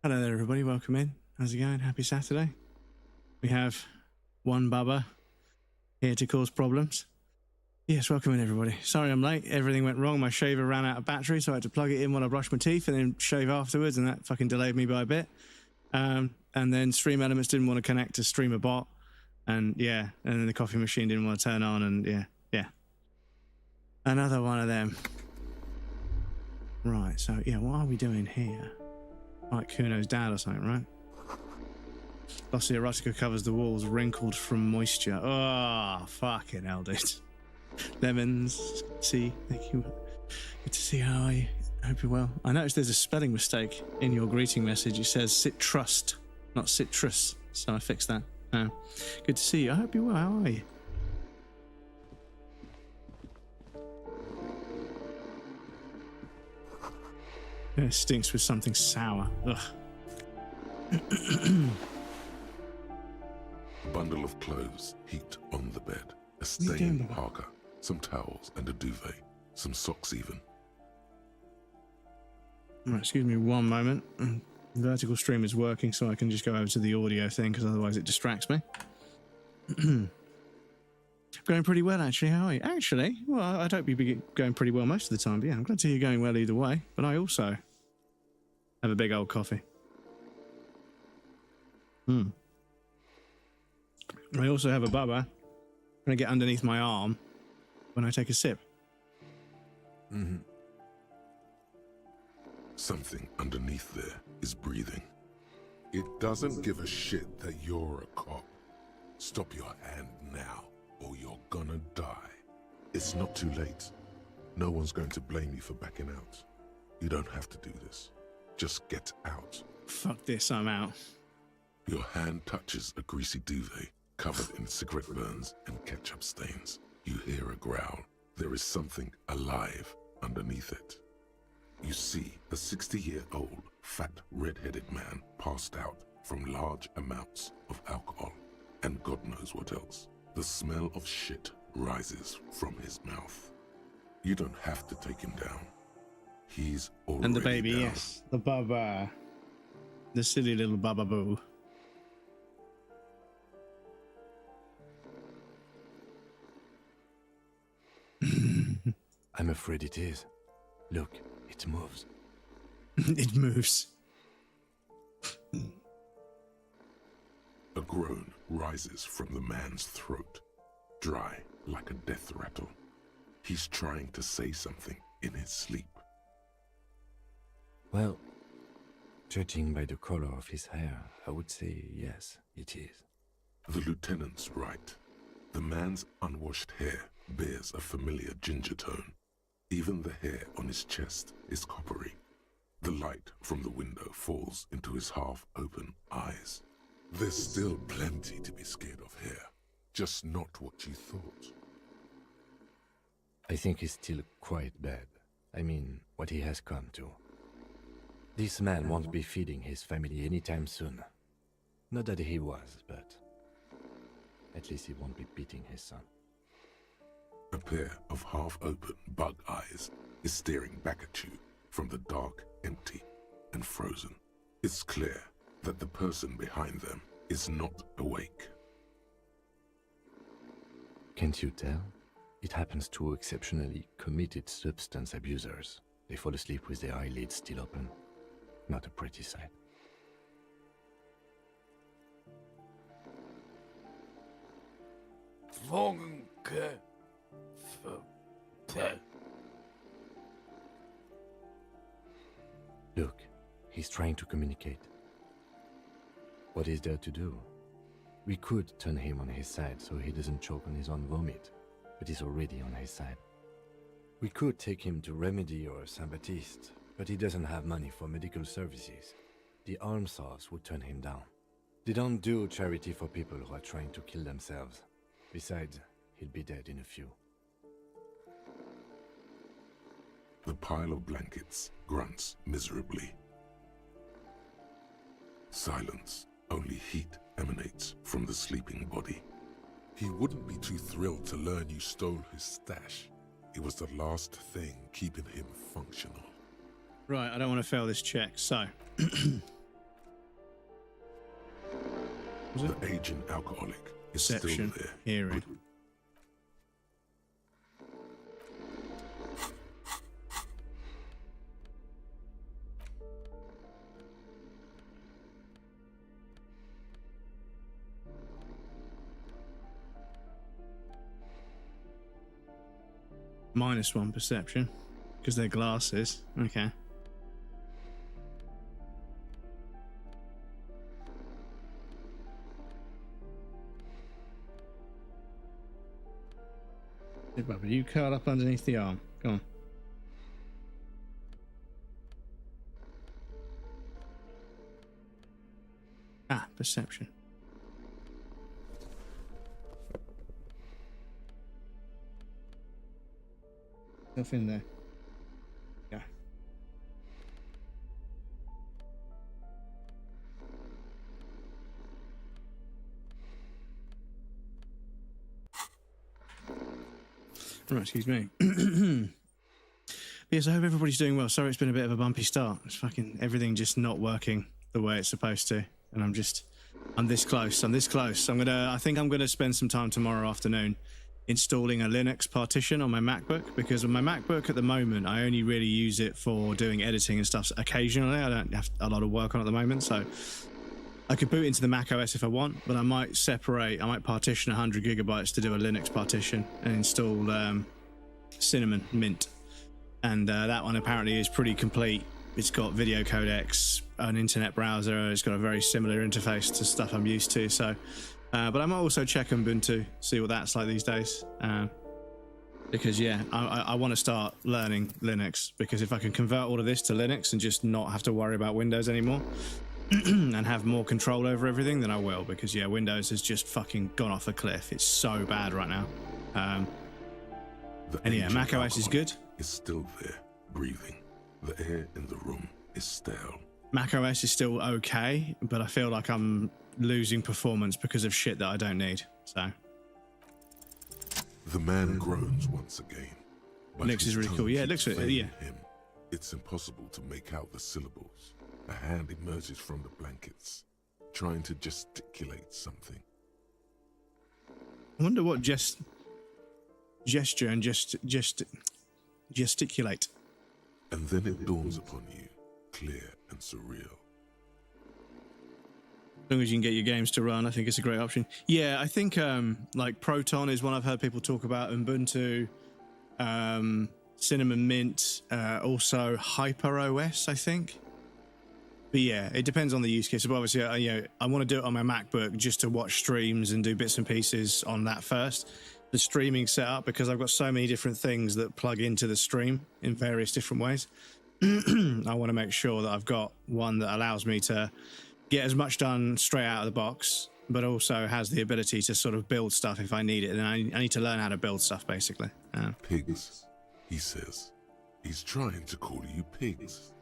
Hello there, everybody. Welcome in. How's it going? Happy Saturday. We have one Bubba here to cause problems. Yes, welcome in, everybody. Sorry I'm late. Everything went wrong. My shaver ran out of battery, so I had to plug it in while I brushed my teeth and then shave afterwards, and that fucking delayed me by a bit. And then Stream Elements didn't want to connect to StreamerBot, and then the coffee machine didn't want to turn on, and yeah. Another one of them. Right, so what are we doing here? Like Kuno's dad or something, right? Glossy erotica covers the walls, wrinkled from moisture. Oh, fucking hell, dude. Lemons, see, thank you. Good to see how are you? I hope you're well. I noticed there's a spelling mistake in your greeting message. It says citrust, not citrus. So I fixed that. Good to see you. I hope you're well. How are you? It stinks with something sour. Ugh. Bundle of clothes heaped on the bed. A stained parka, some towels and a duvet. Some socks even. Right, excuse me one moment. The vertical stream is working, so I can just go over to the audio thing, because otherwise it distracts me. Going pretty well, actually. How are you? Actually, well, I'd hope you'd be going pretty well most of the time, but yeah, I'm glad to hear you're going well either way. But I also have a big old coffee. I also have a Bubba. And I get underneath my arm when I take a sip. Something underneath there is breathing. It doesn't give a shit that you're a cop. Stop your hand now, or you're gonna die. It's not too late. No one's going to blame you for backing out. You don't have to do this. Just get out. Fuck this, I'm out. Your hand touches a greasy duvet covered in cigarette burns and ketchup stains. You hear a growl. There is something alive underneath it. You see a 60-year-old, fat, red-headed man passed out from large amounts of alcohol, and God knows what else. The smell of shit rises from his mouth. You don't have to take him down. He's already And the baby, down. yes. The Bubba. The silly little Bubba Boo. I'm afraid it is. Look, it moves. It moves. A groan rises from the man's throat, dry like a death rattle. He's trying to say something in his sleep. Well, judging by the color of his hair, I would say yes, it is. The lieutenant's right. The man's unwashed hair bears a familiar ginger tone. Even the hair on his chest is coppery. The light from the window falls into his half-open eyes. There's still plenty to be scared of here, just not what you thought. I think he's still quite bad. I mean, what he has come to. This man won't be feeding his family anytime soon. Not that he was, but at least he won't be beating his son. A pair of half-open bug eyes is staring back at you from the dark, empty, and frozen. It's clear that the person behind them is not awake. Can't you tell? It happens to exceptionally committed substance abusers. They fall asleep with their eyelids still open. Not a pretty sight. Look, he's trying to communicate. What is there to do? We could turn him on his side so he doesn't choke on his own vomit, but he's already on his side. We could take him to Remedy or Saint-Baptiste, but he doesn't have money for medical services. The Almshouse would turn him down. They don't do charity for people who are trying to kill themselves. Besides, he'll be dead in a few. The pile of blankets grunts miserably. Silence. Only heat emanates from the sleeping body. He wouldn't be too thrilled to learn you stole his stash. It was the last thing keeping him functional. Right, I don't want to fail this check, so Was it? The aging alcoholic is Perception, still there. hearing. -1 perception because they're glasses. Okay. Hey, Bubba, you curl up underneath the arm. Go on. Ah, perception. Stuff in there. Yeah. Right, excuse me. Yes, I hope everybody's doing well. Sorry, it's been a bit of a bumpy start. It's fucking everything just not working the way it's supposed to, and I'm this close. I think I'm gonna spend some time tomorrow afternoon installing a Linux partition on my MacBook, because on my MacBook at the moment I only really use it for doing editing and stuff occasionally. I don't have a lot of work on at the moment, so I could boot into the Mac OS if I want, but I might partition 100 gigabytes to do a Linux partition and install Cinnamon Mint, and that one apparently is pretty complete. It's got video codecs, an internet browser, it's got a very similar interface to stuff I'm used to, so but I might also check Ubuntu, see what that's like these days, because yeah, I want to start learning Linux, because if I can convert all of this to Linux and just not have to worry about Windows anymore and have more control over everything, then I will, because yeah, Windows has just fucking gone off a cliff. It's so bad right now. And yeah, Mac OS is good. Is still there, breathing. The air in the room is stale. Mac OS is still okay, but I feel like I'm losing performance because of shit that I don't need. So the man groans once again. Linux is really cool. Yeah, it looks it. Yeah. Him. It's impossible to make out the syllables. A hand emerges from the blankets, trying to gesticulate something. I wonder what gesture and gesticulate. And then it dawns upon you, clear and surreal. As long as you can get your games to run, I think it's a great option. Yeah, I think like Proton is one I've heard people talk about. Ubuntu, Cinnamon Mint, also Hyper OS, I think. But yeah, it depends on the use case. But obviously, I want to do it on my MacBook just to watch streams and do bits and pieces on that first. The streaming setup, because I've got so many different things that plug into the stream in various different ways. I want to make sure that I've got one that allows me to get as much done straight out of the box, but also has the ability to sort of build stuff if I need it. And I need to learn how to build stuff, basically. Pigs, he says. He's trying to call you pigs.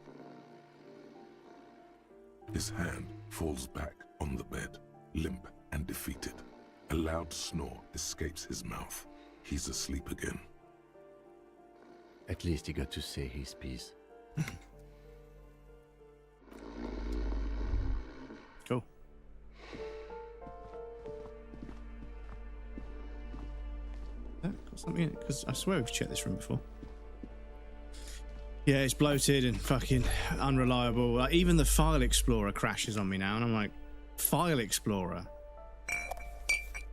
His hand falls back on the bed, limp and defeated. A loud snore escapes his mouth. He's asleep again. At least he got to say his piece. Cool. Got something in it? Because I swear we've checked this room before. Yeah, it's bloated and fucking unreliable. Like, even the File Explorer crashes on me now, and I'm like, File Explorer?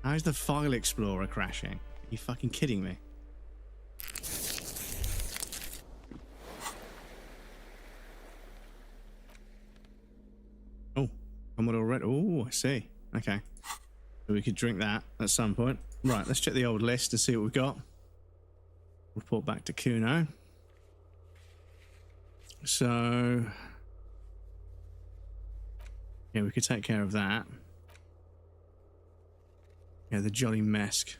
How's the File Explorer crashing? Are you fucking kidding me? Oh, Commodore Red. Oh, I see. Okay. So we could drink that at some point. Right, let's check the old list and see what we've got. Report back to Kuno. So yeah, we could take care of that. Yeah, the Jolly Mesk.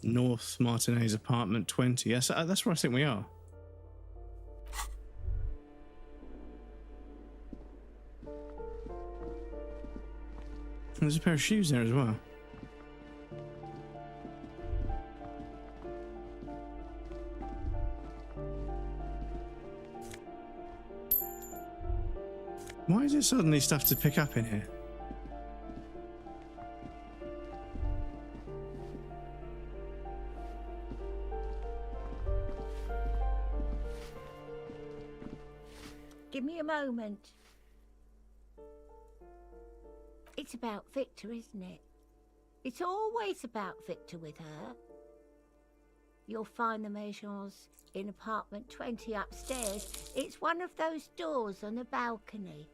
North Martinez apartment 20. Yes, that's where I think we are. There's a pair of shoes there as well. Why is there suddenly stuff to pick up in here? Give me a moment. It's about Victor, isn't it? It's always about Victor with her. You'll find the Maisons in apartment 20 upstairs. It's one of those doors on the balcony.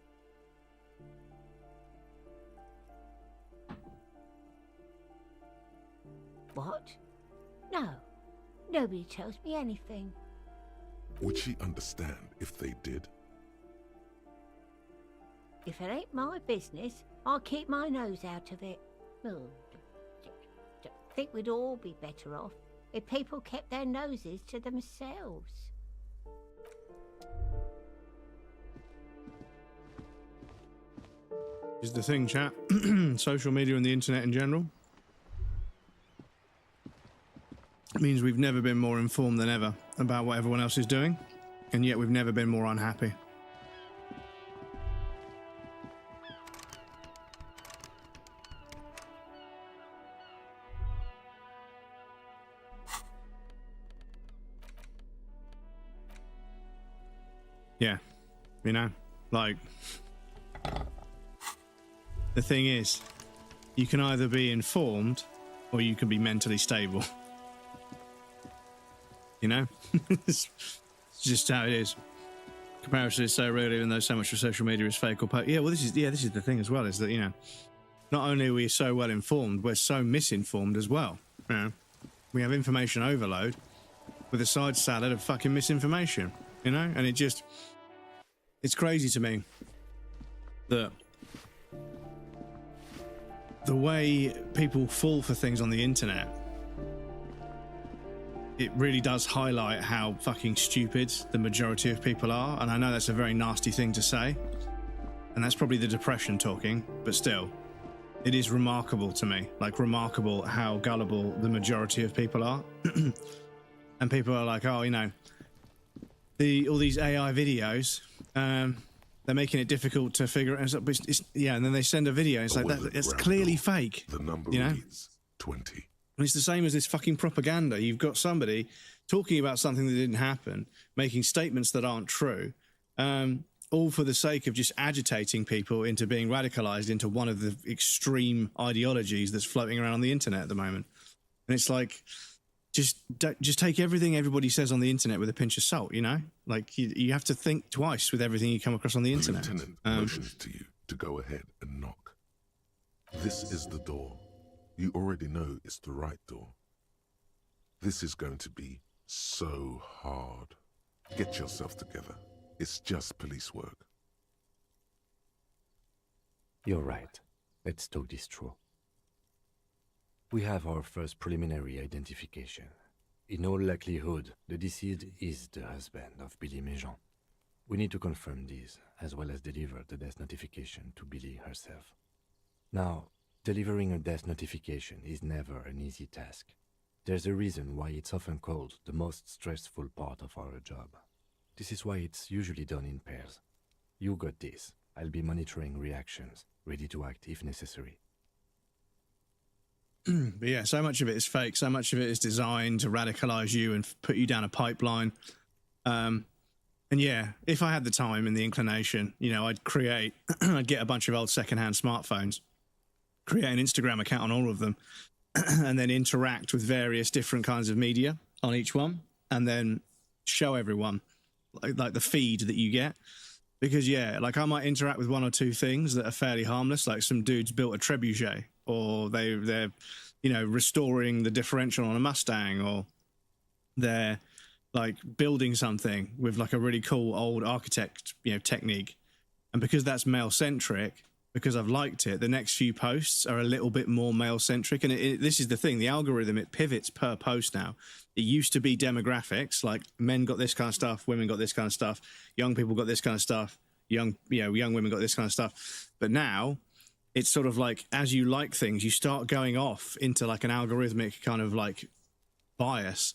What? No. Nobody tells me anything. Would she understand if they did? If it ain't my business, I'll keep my nose out of it. Oh, I think we'd all be better off if people kept their noses to themselves. Is the thing, chat. Social media and the internet in general. It means we've never been more informed than ever about what everyone else is doing, and yet we've never been more unhappy. Yeah, you know, like, the thing is, you can either be informed or you can be mentally stable. You know? It's just how it is. Comparison is so real, even though so much of social media is fake or yeah, well, this is the thing as well, is that, you know, not only are we so well informed, we're so misinformed as well. You know? We have information overload with a side salad of fucking misinformation, you know? And it's crazy to me that the way people fall for things on the internet, it really does highlight how fucking stupid the majority of people are. And I know that's a very nasty thing to say, and that's probably the depression talking, but still, it is remarkable to me, like remarkable how gullible the majority of people are. And people are like, oh, you know, all these AI videos, they're making it difficult to figure it out. Yeah, and then they send a video. It's like, that's clearly fake. The number reads 20. And it's the same as this fucking propaganda. You've got somebody talking about something that didn't happen, making statements that aren't true, all for the sake of just agitating people into being radicalized into one of the extreme ideologies that's floating around on the internet at the moment. And it's like, just take everything everybody says on the internet with a pinch of salt, you know? Like, you have to think twice with everything you come across on the internet. The lieutenant motions to you to go ahead and knock. This is the door. You already know it's the right door. This is going to be so hard. Get yourself together. It's just police work. You're right. Let's talk this through. We have our first preliminary identification. In all likelihood, the deceased is the husband of Billy Méjean. We need to confirm this, as well as deliver the death notification to Billy herself. Now, delivering a death notification is never an easy task. There's a reason why it's often called the most stressful part of our job. This is why it's usually done in pairs. You got this. I'll be monitoring reactions, ready to act if necessary. But yeah, so much of it is fake. So much of it is designed to radicalize you and put you down a pipeline. And yeah, if I had the time and the inclination, you know, I'd get a bunch of old secondhand smartphones, create an Instagram account on all of them, and then interact with various different kinds of media on each one, and then show everyone like the feed that you get. Because yeah, like I might interact with one or two things that are fairly harmless, like some dude's built a trebuchet, or they're you know, restoring the differential on a Mustang, or they're like building something with like a really cool old architect, you know, technique. And because that's male centric, because I've liked it, the next few posts are a little bit more male centric. And this is the thing, the algorithm, it pivots per post now. It used to be demographics, like men got this kind of stuff, women got this kind of stuff, young people got this kind of stuff, young women got this kind of stuff. But now it's sort of like, as you like things, you start going off into like an algorithmic kind of like bias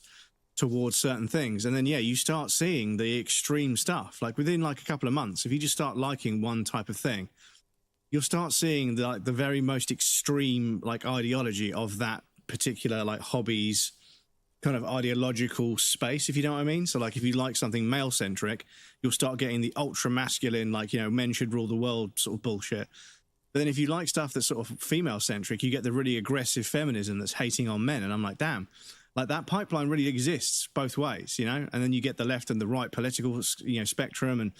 towards certain things. And then, yeah, you start seeing the extreme stuff. Like within like a couple of months, if you just start liking one type of thing, you'll start seeing the, like, the very most extreme like ideology of that particular like hobbies kind of ideological space, if you know what I mean. So like if you like something male centric, you'll start getting the ultra masculine, like, you know, men should rule the world sort of bullshit. But then if you like stuff that's sort of female centric, you get the really aggressive feminism that's hating on men. And I'm like, damn, like that pipeline really exists both ways, you know. And then you get the left and the right political, you know, spectrum. And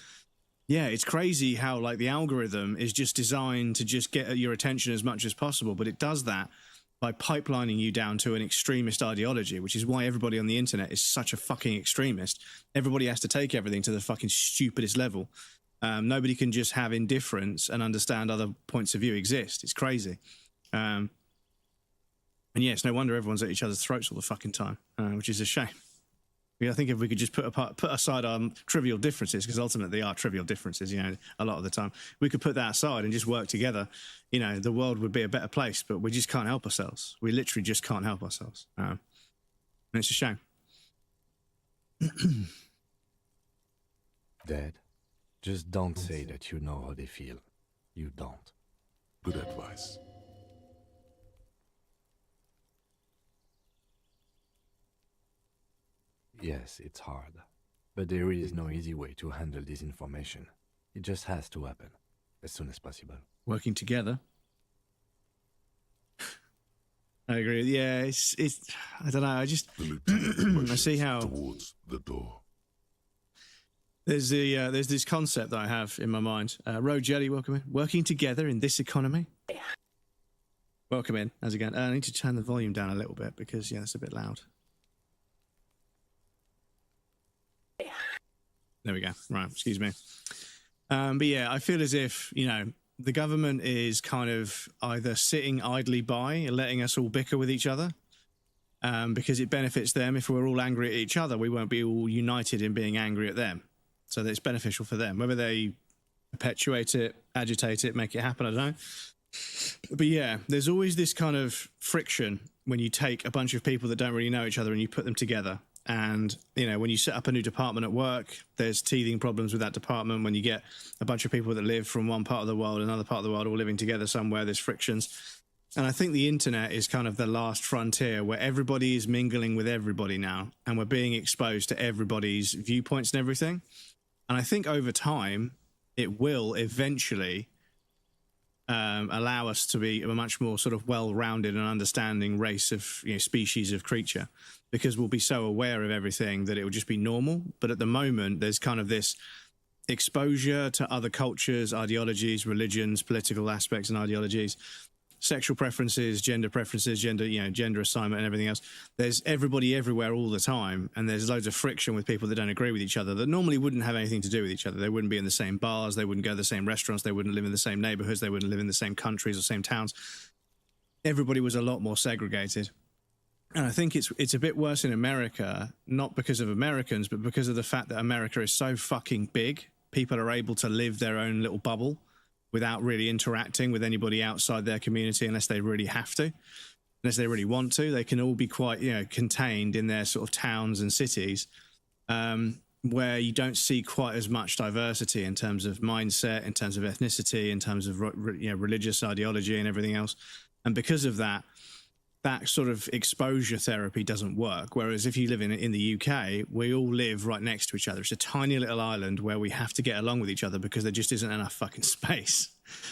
yeah, it's crazy how like the algorithm is just designed to just get your attention as much as possible. But it does that by pipelining you down to an extremist ideology, which is why everybody on the internet is such a fucking extremist. Everybody has to take everything to the fucking stupidest level. Nobody can just have indifference and understand other points of view exist. It's crazy. And yeah, it's no wonder everyone's at each other's throats all the fucking time, which is a shame. I think if we could just put aside our trivial differences, because ultimately they are trivial differences, you know, a lot of the time, we could put that aside and just work together, you know, the world would be a better place. But we just can't help ourselves. We literally just can't help ourselves. And it's a shame. Dad, just don't say that you know how they feel. You don't. Good advice. Yes, it's hard. But there is no easy way to handle this information. It just has to happen, as soon as possible. Working together. I agree. Yeah, it's I don't know, I just I see how towards the door. there's this concept that I have in my mind. Road Jelly, welcome in. Working together in this economy. Welcome in. How's it going? I need to turn the volume down a little bit because, yeah, it's a bit loud. There we go. Right, excuse me. But yeah, I feel as if, you know, the government is kind of either sitting idly by and letting us all bicker with each other because it benefits them. If we're all angry at each other, we won't be all united in being angry at them. So that it's beneficial for them. Whether they perpetuate it, agitate it, make it happen, I don't know. But yeah, there's always this kind of friction when you take a bunch of people that don't really know each other and you put them together. And, you know, when you set up a new department at work, there's teething problems with that department. When you get a bunch of people that live from one part of the world, another part of the world, all living together somewhere, there's frictions. And I think the internet is kind of the last frontier where everybody is mingling with everybody now. And we're being exposed to everybody's viewpoints and everything. And I think over time, it will eventually allow us to be a much more sort of well-rounded and understanding race of, you know, species of creature, because we'll be so aware of everything that it will just be normal. But at the moment, there's kind of this exposure to other cultures, ideologies, religions, political aspects and ideologies, sexual preferences, gender, you know, gender assignment and everything else. There's everybody everywhere all the time, and there's loads of friction with people that don't agree with each other that normally wouldn't have anything to do with each other. They wouldn't be in the same bars, they wouldn't go to the same restaurants, they wouldn't live in the same neighborhoods, they wouldn't live in the same countries or same towns. Everybody was a lot more segregated. And I think it's a bit worse in America, not because of Americans, but because of the fact that America is so fucking big. People are able to live their own little bubble without really interacting with anybody outside their community unless they really have to, unless they really want to. They can all be quite, you know, contained in their sort of towns and cities, where you don't see quite as much diversity in terms of mindset, in terms of ethnicity, in terms of, you know, religious ideology and everything else. And because of that, that sort of exposure therapy doesn't work. Whereas if you live in the UK, we all live right next to each other. It's a tiny little island where we have to get along with each other because there just isn't enough fucking space.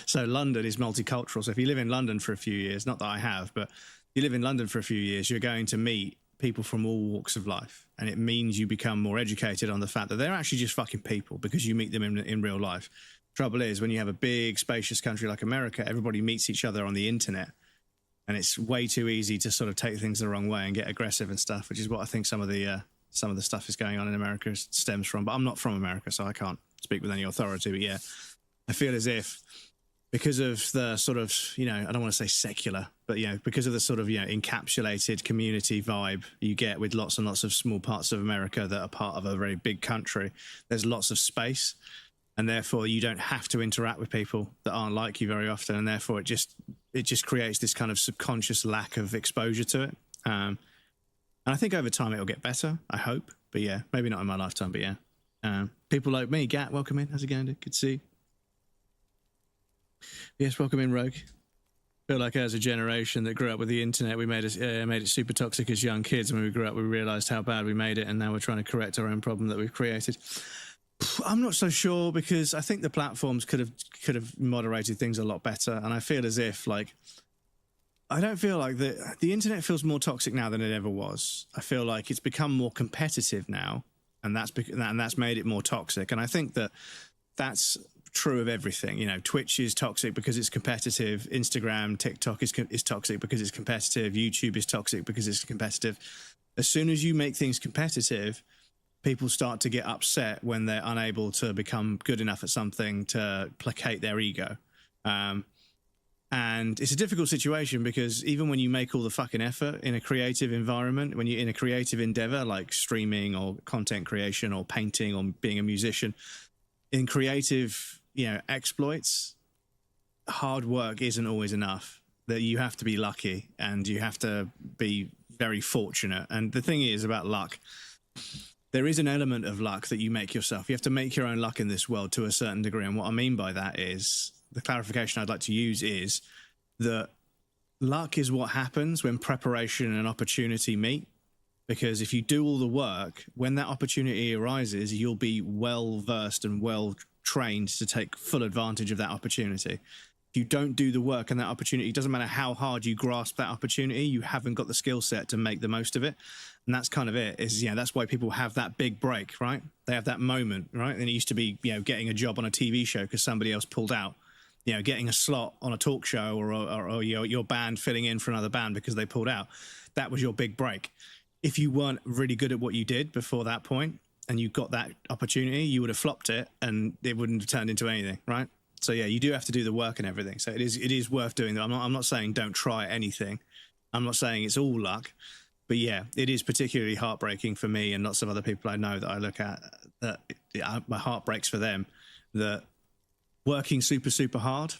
So London is multicultural. So if you live in London for a few years, not that I have, but you live in London for a few years, you're going to meet people from all walks of life. And it means you become more educated on the fact that they're actually just fucking people because you meet them in real life. Trouble is, when you have a big, spacious country like America, everybody meets each other on the internet. And it's way too easy to sort of take things the wrong way and get aggressive and stuff, which is what I think some of the stuff is going on in America stems from. But I'm not from America, so I can't speak with any authority. But yeah, I feel as if because of the sort of, you know, I don't want to say secular, but, you know, because of the sort of, you know, encapsulated community vibe you get with lots and lots of small parts of America that are part of a very big country, there's lots of space. and therefore you don't have to interact with people that aren't like you very often, and therefore it just creates this kind of subconscious lack of exposure to it. And I think over time it'll get better, I hope. But yeah, maybe not in my lifetime, but yeah. People like me, Gat, welcome in. How's it going, dude? Good to see you. Yes, welcome in, Rogue. Feel like as a generation that grew up with the internet, we made it super toxic as young kids. When we grew up, we realized how bad we made it, and now we're trying to correct our own problem that we've created. I'm not so sure, because I think the platforms could have moderated things a lot better, and I feel as if, like, I don't feel like the internet feels more toxic now than it ever was. I feel like it's become more competitive now, and that's made it more toxic. And I think that's true of everything. You know, Twitch is toxic because it's competitive. Instagram, TikTok is toxic because it's competitive. YouTube is toxic because it's competitive. As soon as you make things competitive, people start to get upset when they're unable to become good enough at something to placate their ego. And it's a difficult situation, because even when you make all the fucking effort in a creative environment, when you're in a creative endeavor like streaming or content creation or painting or being a musician, in creative, exploits, hard work isn't always enough. That you have to be lucky, and you have to be very fortunate. And the thing is about luck, there is an element of luck that you make yourself. You have to make your own luck in this world to a certain degree. And what I mean by that is, the clarification I'd like to use is that luck is what happens when preparation and opportunity meet. Because if you do all the work, when that opportunity arises, you'll be well versed and well trained to take full advantage of that opportunity. If you don't do the work and that opportunity, it doesn't matter how hard you grasp that opportunity, you haven't got the skill set to make the most of it. And that's kind of it. That's why people have that big break, right? They have that moment, right? And it used to be, getting a job on a TV show because somebody else pulled out. Getting a slot on a talk show, or your band filling in for another band because they pulled out. That was your big break. If you weren't really good at what you did before that point, and you got that opportunity, you would have flopped it, and it wouldn't have turned into anything, right? So yeah, you do have to do the work and everything. So it is worth doing that. I'm not saying don't try anything. I'm not saying it's all luck, but yeah, it is particularly heartbreaking for me and lots of other people I know that I look at, that my heart breaks for them, that working super, super hard,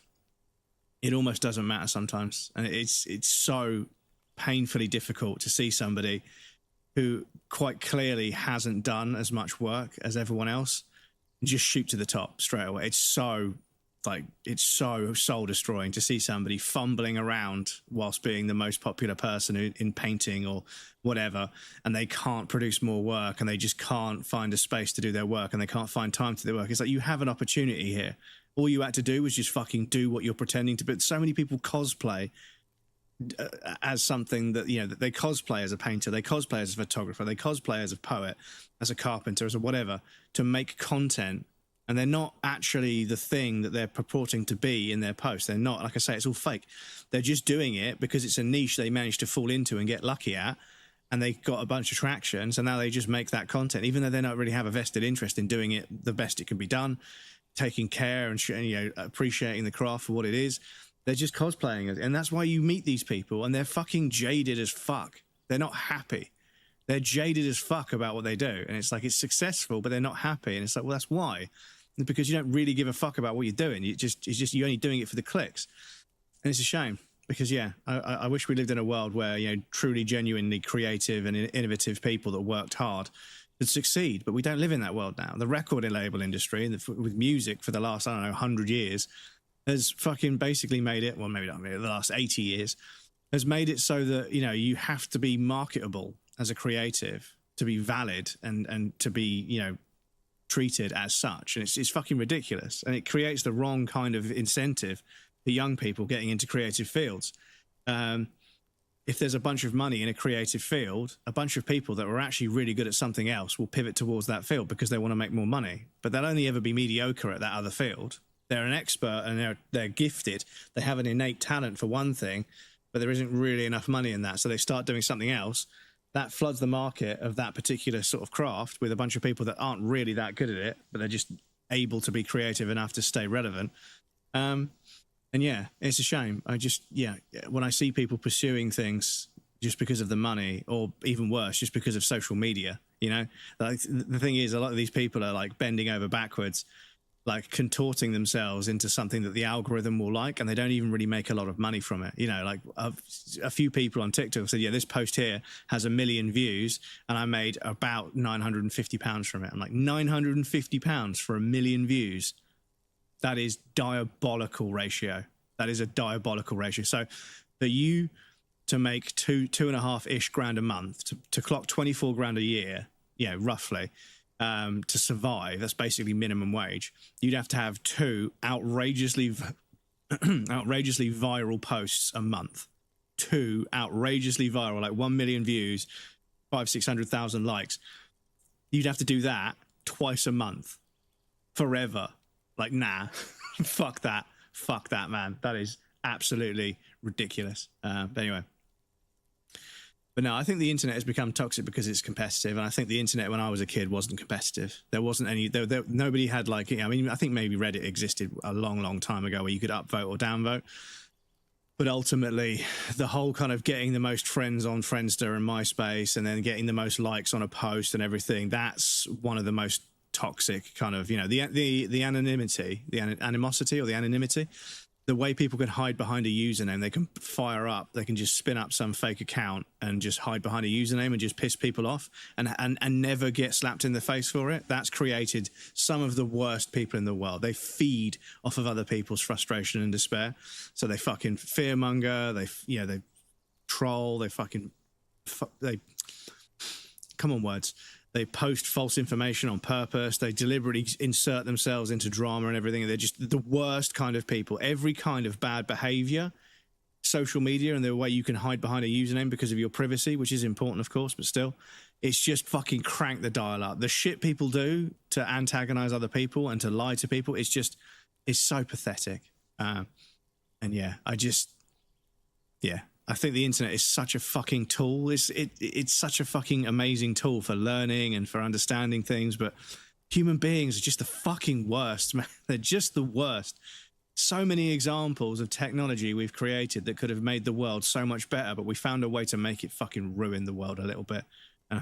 it almost doesn't matter sometimes. And it's so painfully difficult to see somebody who quite clearly hasn't done as much work as everyone else and just shoot to the top straight away. It's so soul destroying to see somebody fumbling around whilst being the most popular person in painting or whatever, and they can't produce more work, and they just can't find a space to do their work, and they can't find time to do their work. It's like, you have an opportunity here. All you had to do was just fucking do what you're pretending to. But so many people cosplay as something that, that they cosplay as a painter, they cosplay as a photographer, they cosplay as a poet, as a carpenter, as a whatever, to make content. And they're not actually the thing that they're purporting to be in their post. They're not. Like I say, it's all fake. They're just doing it because it's a niche they managed to fall into and get lucky at. And they got a bunch of traction. So now they just make that content, even though they don't really have a vested interest in doing it the best it can be done, taking care and appreciating the craft for what it is. They're just cosplaying it. And that's why you meet these people and they're fucking jaded as fuck. They're not happy. They're jaded as fuck about what they do. And it's like, it's successful, but they're not happy. And it's like, well, that's why. Because you don't really give a fuck about what you're doing. You're only doing it for the clicks. And it's a shame. Because, I wish we lived in a world where, truly, genuinely creative and innovative people that worked hard could succeed. But we don't live in that world now. The record label industry, with music for the last, 100 years, has fucking basically made it, well, maybe not the last 80 years, has made it so that, you have to be marketable as a creative to be valid and to be, treated as such. And it's fucking ridiculous. And it creates the wrong kind of incentive for young people getting into creative fields. If there's a bunch of money in a creative field, a bunch of people that were actually really good at something else will pivot towards that field because they want to make more money. But they'll only ever be mediocre at that other field. They're an expert and they're gifted. They have an innate talent for one thing, but there isn't really enough money in that. So they start doing something else. That floods the market of that particular sort of craft with a bunch of people that aren't really that good at it, but they're just able to be creative enough to stay relevant. And yeah, it's a shame. When I see people pursuing things just because of the money, or even worse, just because of social media, like the thing is, a lot of these people are like bending over backwards like contorting themselves into something that the algorithm will like, and they don't even really make a lot of money from it. You know, like a few people on TikTok said, yeah, this post here has 1 million views and I made about £950 from it. I'm like, £950 for 1 million views? That is diabolical ratio. That is a diabolical ratio. So for you to make two and a half ish grand a month, to clock 24 grand a year, yeah, roughly, to survive, that's basically minimum wage. You'd have to have 2 outrageously viral posts a month. 2 outrageously viral, like 1 million views, 500,000-600,000 likes. You'd have to do that twice a month, forever. Like, nah, fuck that, man. That is absolutely ridiculous. But anyway. But no, I think the internet has become toxic because it's competitive, and I think the internet when I was a kid wasn't competitive. There wasn't any. Nobody had like. I mean, I think maybe Reddit existed a long time ago where you could upvote or downvote. But ultimately, the whole kind of getting the most friends on Friendster and MySpace, and then getting the most likes on a post and everything—that's one of the most toxic kind of. You know, the anonymity, the animosity or the anonymity. The way people can hide behind a username, they can fire up, they can just spin up some fake account and just hide behind a username and just piss people off and never get slapped in the face for it. That's created some of the worst people in the world. They feed off of other people's frustration and despair. So they fucking fearmonger, they troll, they come on words. They post false information on purpose. They deliberately insert themselves into drama and everything. They're just the worst kind of people. Every kind of bad behavior, social media and the way you can hide behind a username because of your privacy, which is important, of course, but still, it's just fucking crank the dial up. The shit people do to antagonize other people and to lie to people, it's so pathetic. And yeah, I think the internet is such a fucking tool. It's such a fucking amazing tool for learning and for understanding things, but human beings are just the fucking worst, man. They're just the worst. So many examples of technology we've created that could have made the world so much better, but we found a way to make it fucking ruin the world a little bit. And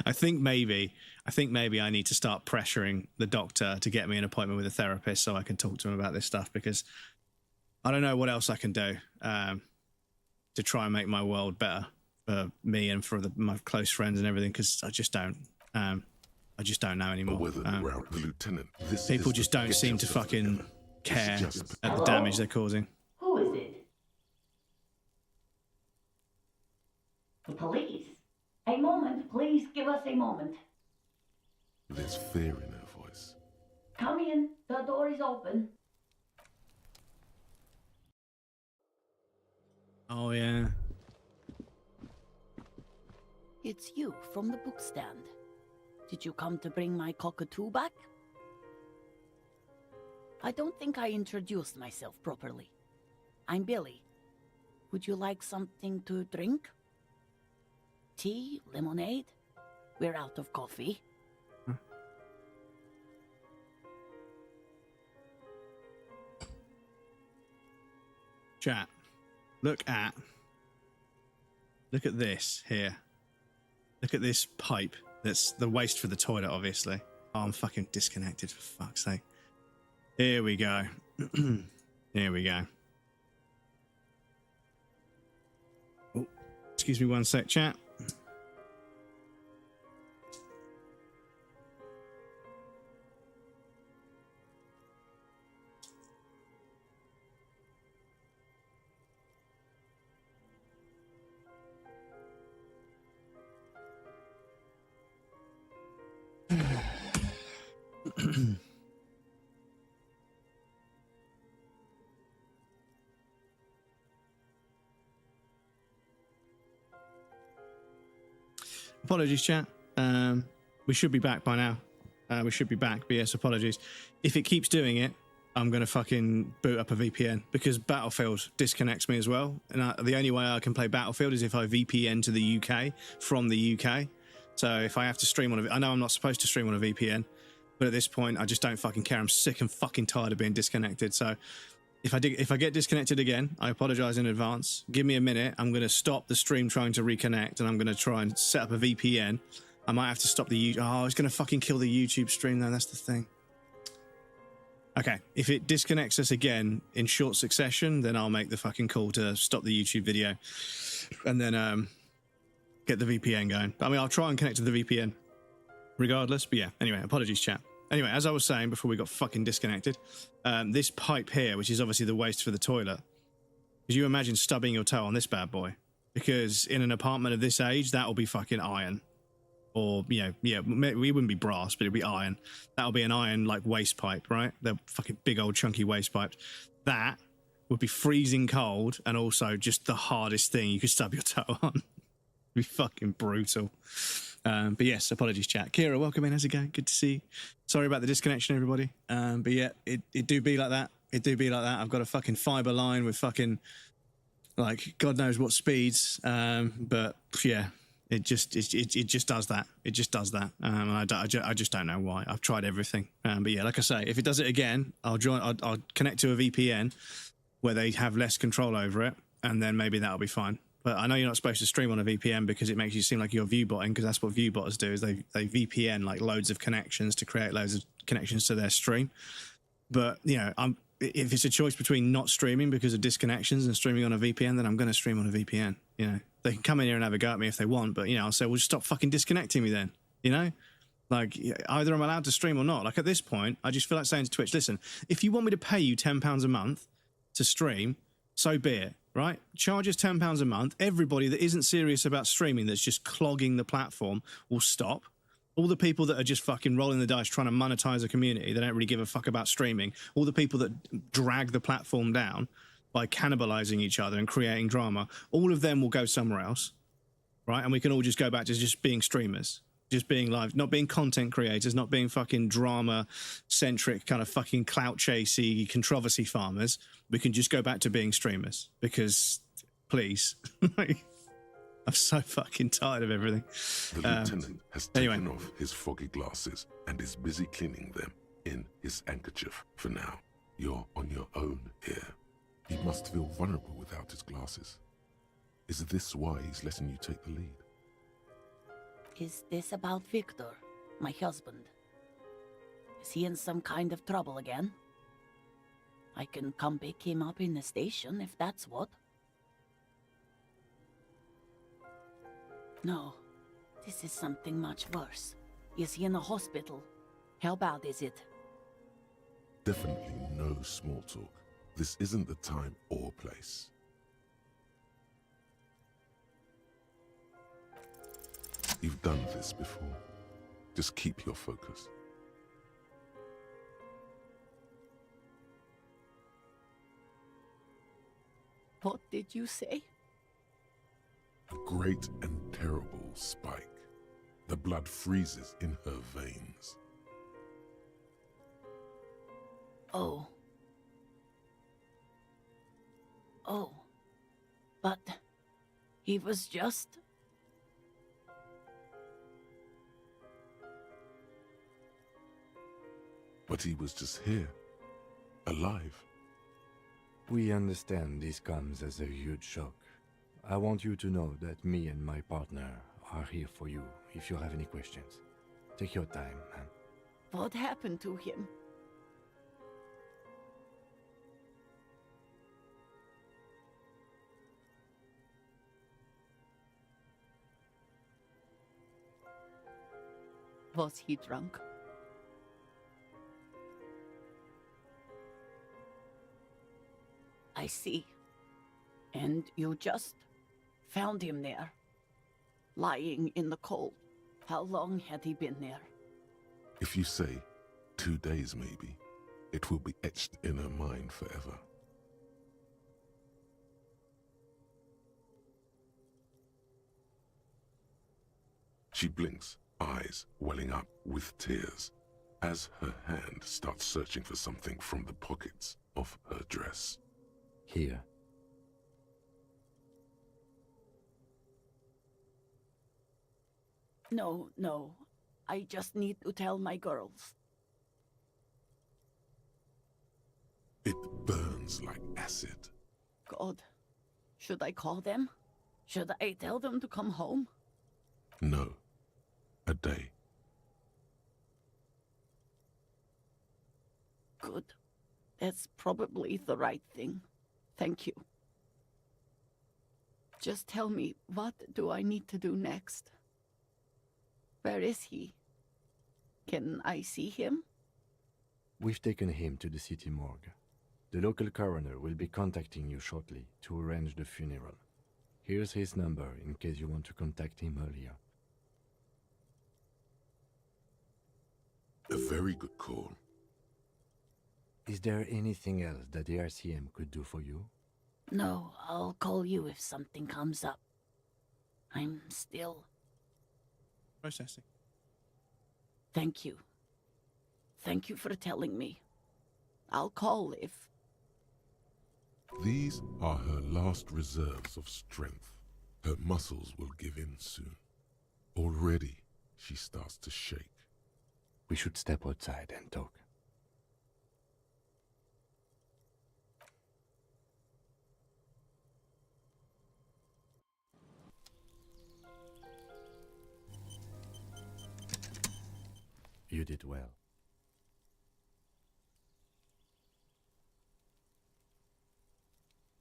I think maybe I need to start pressuring the doctor to get me an appointment with a therapist so I can talk to him about this stuff, because I don't know what else I can do to try and make my world better for me and for my close friends and everything, because I just don't know anymore. The lieutenant, people just don't seem to fucking care at the damage they're causing. Who is it? The police. A moment, please give us a moment. There's fear in her voice. Come in, the door is open. Oh, yeah. It's you from the book stand. Did you come to bring my cockatoo back? I don't think I introduced myself properly. I'm Billy. Would you like something to drink? Tea? Lemonade? We're out of coffee. Chat. Look at this here. Look at this pipe. That's the waste for the toilet, obviously. Oh, I'm fucking disconnected, for fuck's sake. Here we go. Here we go. Oh, excuse me one sec, chat. Apologies, chat. We should be back by now. We should be back. But yes, apologies. If it keeps doing it, I'm going to fucking boot up a VPN, because Battlefield disconnects me as well. And the only way I can play Battlefield is if I VPN to the UK from the UK. So if I have to stream on I know I'm not supposed to stream on a VPN, but at this point, I just don't fucking care. I'm sick and fucking tired of being disconnected. So if I get disconnected again, I apologize in advance. Give me a minute. I'm going to stop the stream trying to reconnect, and I'm going to try and set up a VPN. I might have to stop the YouTube. Oh, it's going to fucking kill the YouTube stream though. That's the thing. Okay, if it disconnects us again in short succession, then I'll make the fucking call to stop the YouTube video and then get the VPN going. I mean, I'll try and connect to the VPN regardless, but yeah, anyway, apologies, chat. Anyway, as I was saying before we got fucking disconnected, this pipe here, which is obviously the waste for the toilet, could you imagine stubbing your toe on this bad boy? Because in an apartment of this age, that'll be fucking iron. Or, yeah, we wouldn't be brass, but it'd be iron. That'll be an iron, like, waste pipe, right? They're fucking big old chunky waste pipes. That would be freezing cold and also just the hardest thing you could stub your toe on. It'd be fucking brutal. But yes, apologies, chat. Kira, welcome in. How's it going? Good to see you. Sorry about the disconnection, everybody. But yeah, it do be like that. It do be like that. I've got a fucking fiber line with fucking, like, God knows what speeds. But yeah. It just does that. It just does that. And I just don't know why. I've tried everything. But yeah, like I say, if it does it again, I'll connect to a VPN where they have less control over it, and then maybe that'll be fine. But I know you're not supposed to stream on a VPN because it makes you seem like you're viewbotting, because that's what viewbotters do, is they VPN like loads of connections to create loads of connections to their stream. But, you know, if it's a choice between not streaming because of disconnections and streaming on a VPN, then I'm going to stream on a VPN, you know. They can come in here and have a go at me if they want, but, you know, I'll say, well, just stop fucking disconnecting me then, you know? Like, either I'm allowed to stream or not. Like, at this point, I just feel like saying to Twitch, listen, if you want me to pay you £10 a month to stream, so be it, right? Charge us £10 a month. Everybody that isn't serious about streaming, that's just clogging the platform, will stop. All the people that are just fucking rolling the dice trying to monetize a community, they don't really give a fuck about streaming. All the people that drag the platform down by cannibalizing each other and creating drama, all of them will go somewhere else, right? And we can all just go back to just being streamers, just being live, not being content creators, not being fucking drama-centric, kind of fucking clout-chasey, controversy farmers. We can just go back to being streamers, because, please, I'm so fucking tired of everything. The lieutenant has taken off his foggy glasses and is busy cleaning them in his handkerchief for now. You're on your own here. He must feel vulnerable without his glasses. Is this why he's letting you take the lead? Is this about Victor, my husband? Is he in some kind of trouble again? I can come pick him up in the station if that's what. No, this is something much worse. Is he in a hospital? How bad is it? Definitely no small talk. This isn't the time or place. You've done this before. Just keep your focus. What did you say? A great and terrible spike. The blood freezes in her veins. Oh. Oh. But he was just... But he was just here, alive. We understand this comes as a huge shock. I want you to know that me and my partner are here for you if you have any questions. Take your time, man. What happened to him? Was he drunk? I see. And you just found him there, lying in the cold. How long had he been there? If you say 2 days maybe, it will be etched in her mind forever. She blinks, eyes welling up with tears, as her hand starts searching for something from the pockets of her dress. Here. No, no. I just need to tell my girls. It burns like acid. God. Should I call them? Should I tell them to come home? No. A day. Good. That's probably the right thing. Thank you. Just tell me, what do I need to do next? Where is he? Can I see him? We've taken him to the city morgue. The local coroner will be contacting you shortly to arrange the funeral. Here's his number in case you want to contact him earlier. A very good call. Is there anything else that the RCM could do for you? No, I'll call you if something comes up. I'm still... Processing. Thank you. Thank you for telling me. I'll call if... These are her last reserves of strength. Her muscles will give in soon. Already, she starts to shake. We should step outside and talk. You did well.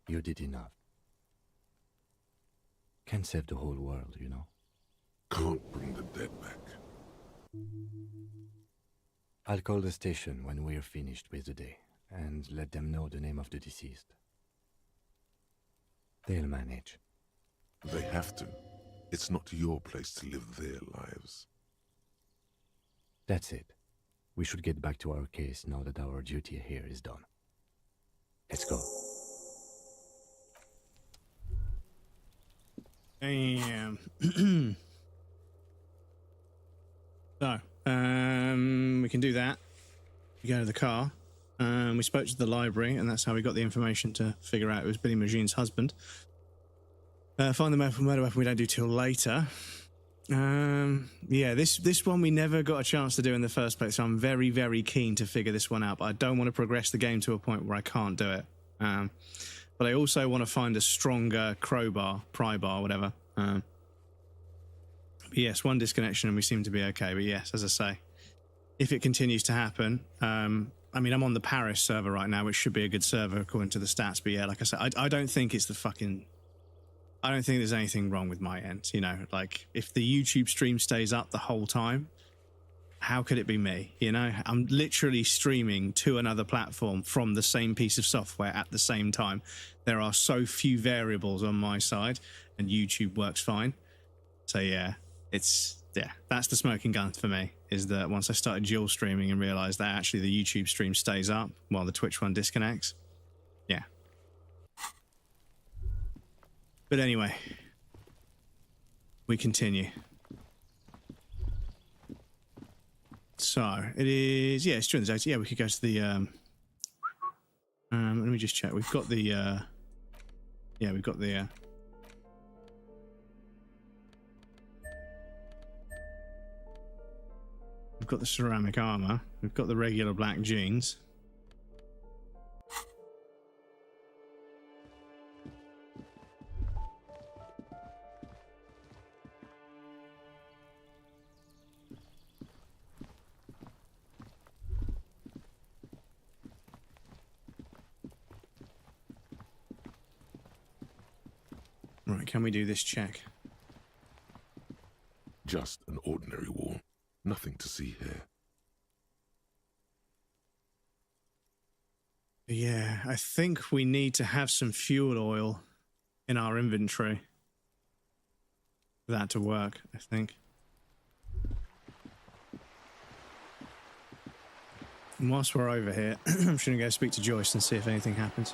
You did enough. Can't save the whole world, you know. Can't bring the dead back. I'll call the station when we're finished with the day, and let them know the name of the deceased. They'll manage. They have to. It's not your place to live their lives. That's it. We should get back to our case now that our duty here is done. Let's go. Damn. So, we can do that. We go to the car. We spoke to the library, and that's how we got the information to figure out it was Billy Magene's husband. Find the murder weapon we don't do till later. Yeah, this one we never got a chance to do in the first place, so I'm very, very keen to figure this one out, but I don't want to progress the game to a point where I can't do it. But I also want to find a stronger crowbar, pry bar, whatever. But yes, one disconnection and we seem to be okay. But yes, as I say, if it continues to happen, I mean, I'm on the Paris server right now, which should be a good server according to the stats. But yeah, like I said, I don't think it's the fucking... I don't think there's anything wrong with my end, you know? Like, if the YouTube stream stays up the whole time, how could it be me, you know? I'm literally streaming to another platform from the same piece of software at the same time. There are so few variables on my side, and YouTube works fine. So yeah, that's the smoking gun for me, is that once I started dual streaming and realized that actually the YouTube stream stays up while the Twitch one disconnects. Yeah. But anyway, we continue. So it is, yeah, it's during the day. So yeah, we could go to the let me just check. We've got the yeah, we've got the we've got the ceramic armor. We've got the regular black jeans. Right, can we do this check? Just an ordinary wall. Nothing to see here. Yeah, I think we need to have some fuel oil in our inventory for that to work, I think. And whilst we're over here, I'm just going to go speak to Joyce and see if anything happens.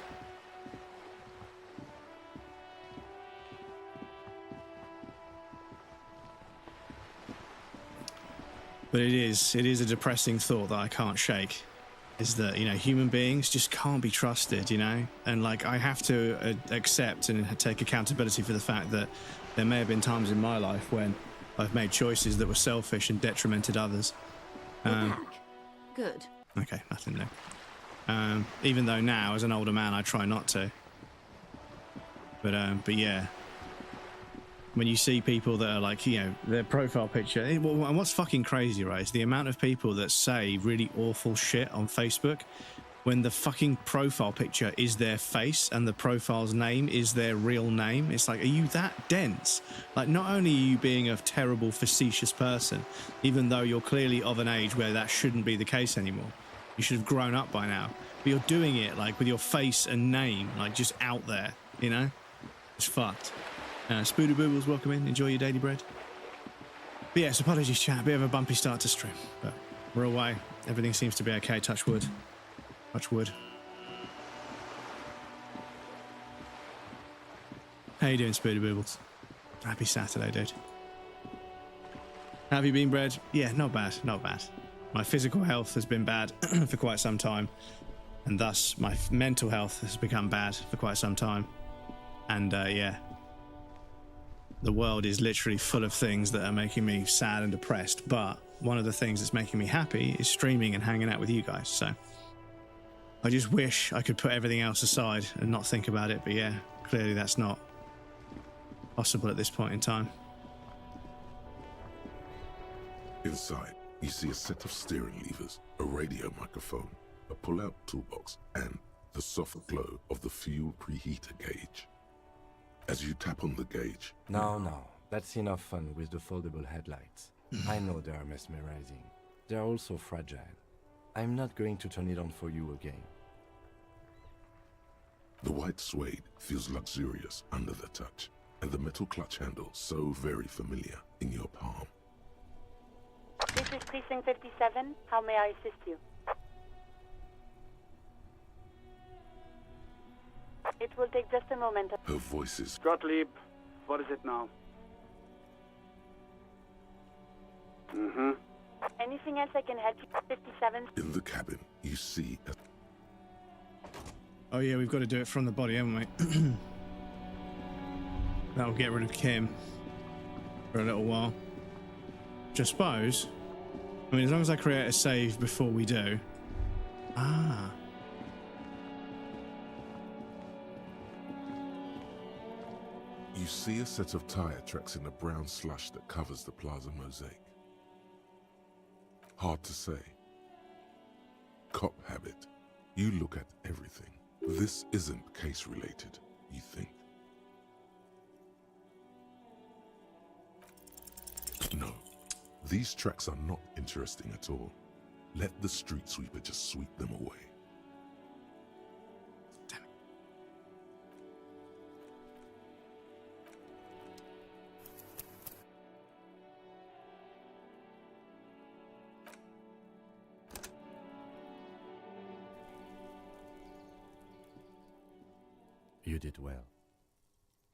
But it is a depressing thought that I can't shake, is that, you know, human beings just can't be trusted, you know? And, like, I have to accept and take accountability for the fact that there may have been times in my life when I've made choices that were selfish and detrimented others. We're back. Good. Okay, nothing new. Even though now, as an older man, I try not to. But yeah. When you see people that are like, you know, their profile picture, and what's fucking crazy, right, is the amount of people that say really awful shit on Facebook when the fucking profile picture is their face and the profile's name is their real name. It's like, are you that dense? Like, not only are you being a terrible, facetious person, even though you're clearly of an age where that shouldn't be the case anymore. You should have grown up by now. But you're doing it, like, with your face and name, like, just out there, you know? It's fucked. Spoody Boobles, welcome in. Enjoy your daily bread. But yes, apologies, chat. A bit of a bumpy start to stream, but we're away. Everything seems to be okay. Touch wood. Touch wood. How you doing, Spoody Boobles? Happy Saturday, dude. How have you been, Bread? Yeah, not bad, not bad. My physical health has been bad for quite some time, and thus my mental health has become bad for quite some time. And yeah, the world is literally full of things that are making me sad and depressed, but one of the things that's making me happy is streaming and hanging out with you guys. So I just wish I could put everything else aside and not think about it, but yeah, clearly that's not possible at this point in time. Inside, you see a set of steering levers, a radio microphone, a pull-out toolbox, and the soft glow of the fuel preheater gauge. As you tap on the gauge... No, that's enough fun with the foldable headlights. I know they are mesmerizing. They are also fragile. I'm not going to turn it on for you again. The white suede feels luxurious under the touch, and the metal clutch handle so very familiar in your palm. This is Precinct 57. How may I assist you? It will take just a moment. Her voice is... Gottlieb, what is it now? Mm-hmm. Anything else I can help you? 57. In the cabin, you see a... Oh yeah, we've got to do it from the body, haven't we? That'll get rid of Kim for a little while. Which I suppose... I mean, as long as I create a save before we do... Ah... You see a set of tire tracks in the brown slush that covers the plaza mosaic. Hard to say. Cop habit. You look at everything. This isn't case-related, you think. No, these tracks are not interesting at all. Let the street sweeper just sweep them away. You did well.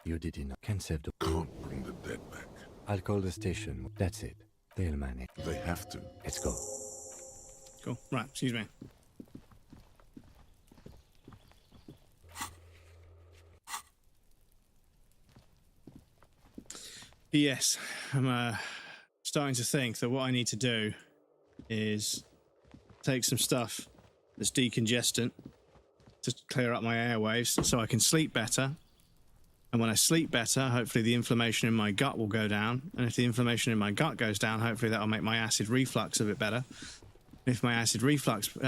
You did enough. Can save the... Can't bring the dead back. I'll call the station. That's it. They'll manage. They have to. Let's go. Cool. Right, excuse me. Yes, I'm starting to think that what I need to do is take some stuff that's decongestant to clear up my airwaves so I can sleep better. And when I sleep better, hopefully the inflammation in my gut will go down. And if the inflammation in my gut goes down, hopefully that'll make my acid reflux a bit better. If my acid reflux gets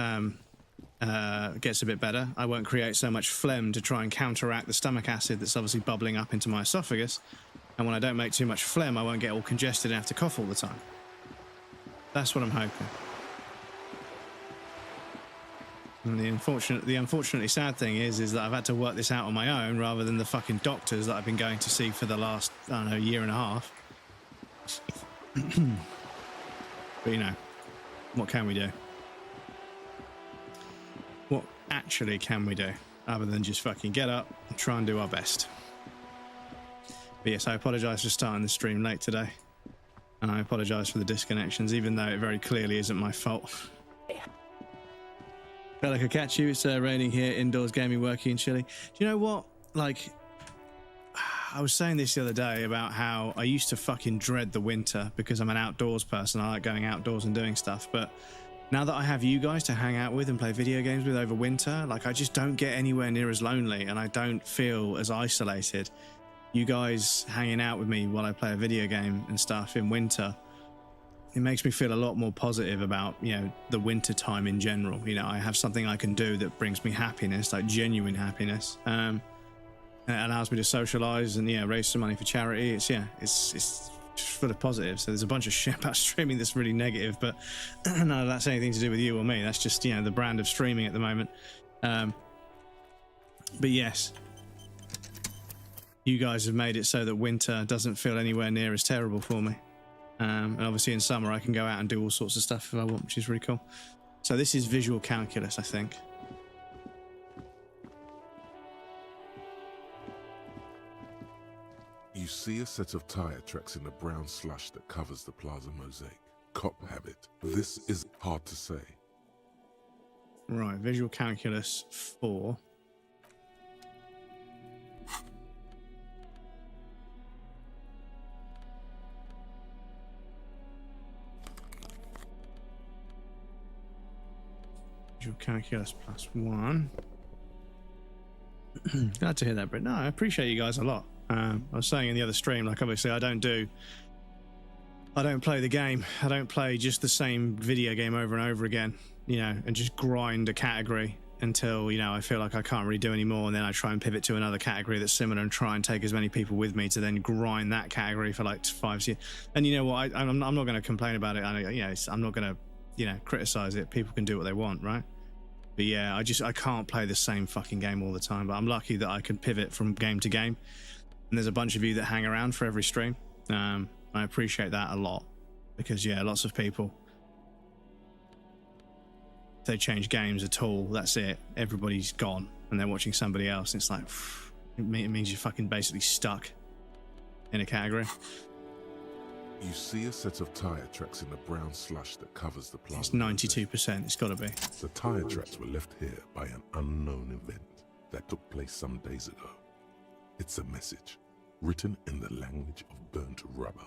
a bit better, I won't create so much phlegm to try and counteract the stomach acid that's obviously bubbling up into my esophagus. And when I don't make too much phlegm, I won't get all congested and have to cough all the time. That's what I'm hoping. And the unfortunately sad thing is that I've had to work this out on my own rather than the fucking doctors that I've been going to see for the last, I don't know, year and a half. But you know, what can we do? What actually can we do? Other than just fucking get up and try and do our best. But yes, I apologise for starting the stream late today. And I apologise for the disconnections, even though it very clearly isn't my fault. Felt like I catch you. It's raining here, indoors gaming, working in Chile. Do you know what? Like, I was saying this the other day about how I used to fucking dread the winter because I'm an outdoors person. I like going outdoors and doing stuff. But now that I have you guys to hang out with and play video games with over winter, like, I just don't get anywhere near as lonely and I don't feel as isolated. You guys hanging out with me while I play a video game and stuff in winter it makes me feel a lot more positive about, you know, the winter time in general. You know, I have something I can do that brings me happiness, like genuine happiness. And it allows me to socialize and, you know, raise some money for charity. It's just full of positives. So there's a bunch of shit about streaming that's really negative, but none of that's anything to do with you or me. That's just, you know, the brand of streaming at the moment. But yes, you guys have made it so that winter doesn't feel anywhere near as terrible for me. And obviously in summer I can go out and do all sorts of stuff if I want, which is really cool. So this is visual calculus, I think. You see a set of tire tracks in the brown slush that covers the plaza mosaic. Cop habit. This is hard to say. Right, visual calculus 4. Visual calculus +1. Glad to hear that, Britt. No, I appreciate you guys a lot. I was saying in the other stream, like obviously I don't play the game. I don't play just the same video game over and over again, you know, and just grind a category until, you know, I feel like I can't really do any more, and then I try and pivot to another category that's similar and try and take as many people with me to then grind that category for like 5 years. And you know what? I'm not going to complain about it. I'm not going to, you know, criticize it. People can do what they want, right? But yeah, I can't play the same fucking game all the time. But I'm lucky that I can pivot from game to game. And there's a bunch of you that hang around for every stream. I appreciate that a lot, because yeah, lots of people, if they change games at all, that's it. Everybody's gone and they're watching somebody else. And it's like, it means you're fucking basically stuck in a category. You see a set of tire tracks in the brown slush that covers the plaza. It's 92%. It's got to be. The tire tracks were left here by an unknown event that took place some days ago. It's a message written in the language of burnt rubber.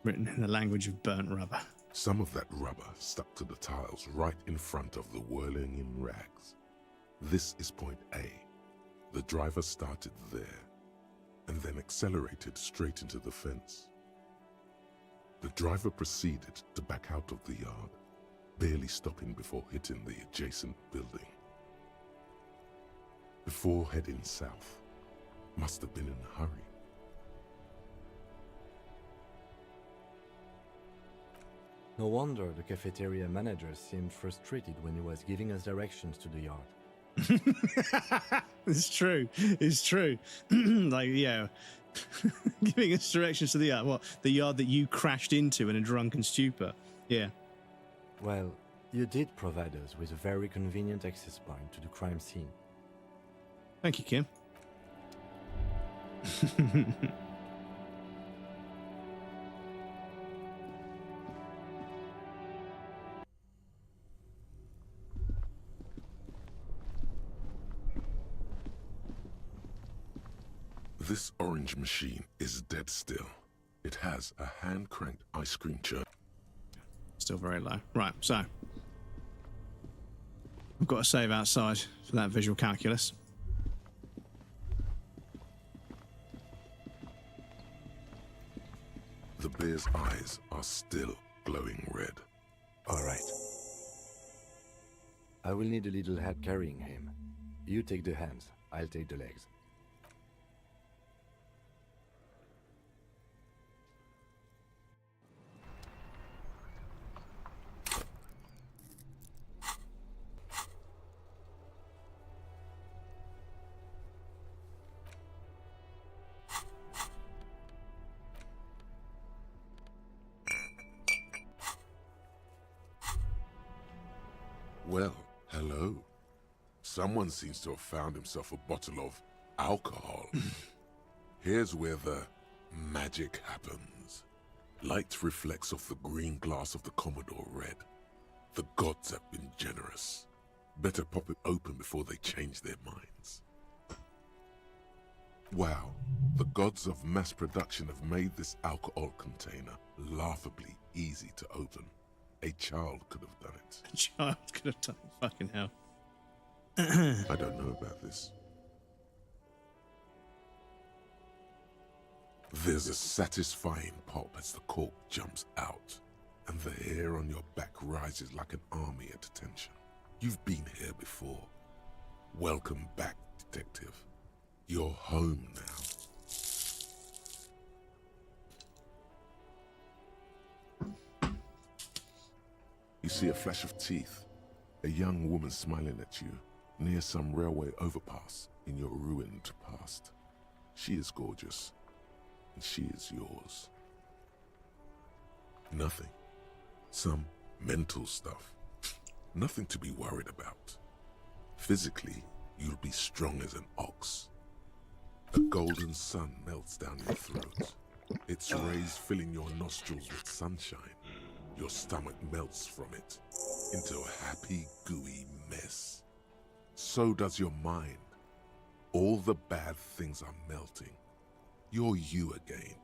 Written in the language of burnt rubber. Some of that rubber stuck to the tiles right in front of the whirling in rags. This is point A. The driver started there and then accelerated straight into the fence. The driver proceeded to back out of the yard, barely stopping before hitting the adjacent building. Before heading south, must have been in a hurry. No wonder the cafeteria manager seemed frustrated when he was giving us directions to the yard. It's true. It's true. Like, yeah. Giving us directions to the yard. What? The yard that you crashed into in a drunken stupor. Yeah. Well, you did provide us with a very convenient access point to the crime scene. Thank you, Kim. This orange machine is dead still. It has a hand-cranked ice cream churn. Still very low. Right, so I've got to save outside for that visual calculus. The bear's eyes are still glowing red. All right. I will need a little help carrying him. You take the hands, I'll take the legs. Well, hello. Someone seems to have found himself a bottle of alcohol. Here's where the magic happens. Light reflects off the green glass of the Commodore Red. The gods have been generous. Better pop it open before they change their minds. Wow, the gods of mass production have made this alcohol container laughably easy to open. A child could have done it. A child could have done it. Fucking hell. I don't know about this. There's a satisfying pop as the cork jumps out, and the hair on your back rises like an army at attention. You've been here before. Welcome back, detective. You're home now. You see a flash of teeth, a young woman smiling at you near some railway overpass in your ruined past. She is gorgeous, and she is yours. Nothing. Some mental stuff. Nothing to be worried about. Physically, you'll be strong as an ox. A golden sun melts down your throat, its rays filling your nostrils with sunshine. Your stomach melts from it into a happy, gooey mess. So does your mind. All the bad things are melting. You're you again.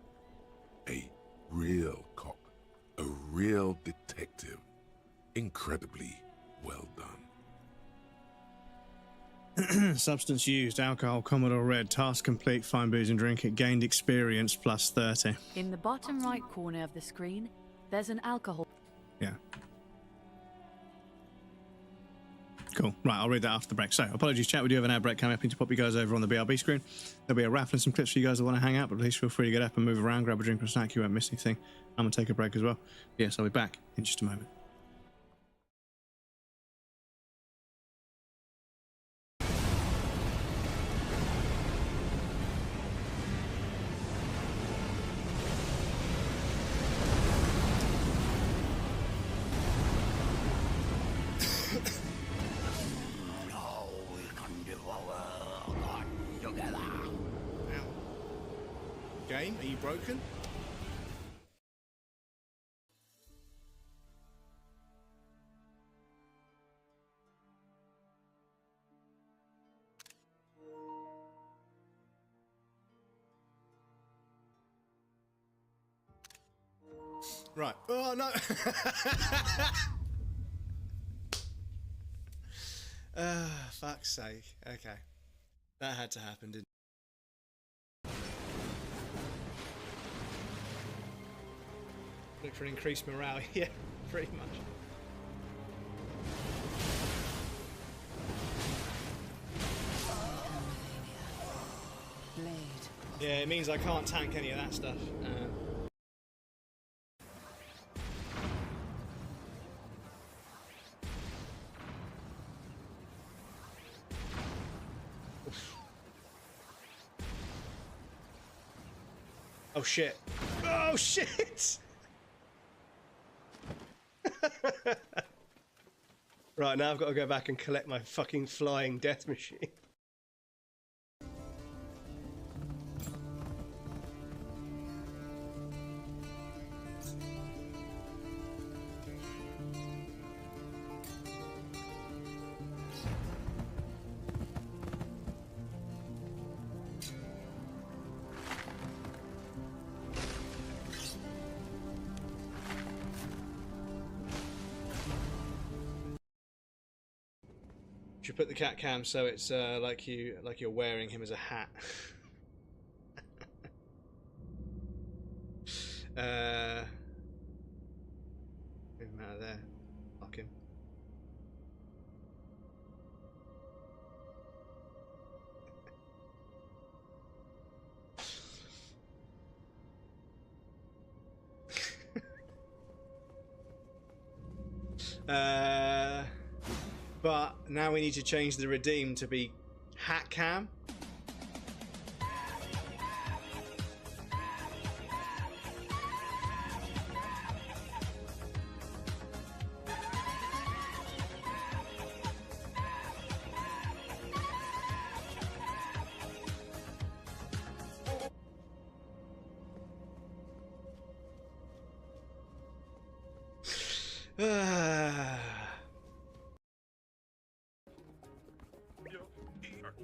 A real cop. A real detective. Incredibly well done. Substance used, alcohol, Commodore Red, task complete, find booze and drink it, gained experience plus 30. In the bottom right corner of the screen, there's an alcohol. Yeah. Cool. Right, I'll read that after the break. So, apologies, chat. We do have an ad break coming up. Need to pop you guys over on the BRB screen. There'll be a raffle and some clips for you guys that want to hang out, but please feel free to get up and move around, grab a drink or a snack. You won't miss anything. I'm going to take a break as well. Yes, I'll be back in just a moment. Game, are you broken? Right. Oh no. Fuck's sake. Okay. That had to happen, didn't it? Look for increased morale. Yeah, pretty much. Yeah, it means I can't tank any of that stuff. Oh shit. Oh shit! Right, now I've got to go back and collect my fucking flying death machine. Should put the cat cam so it's like you're wearing him as a hat. Move him out of there. Fuck him. But now we need to change the redeem to be hat cam.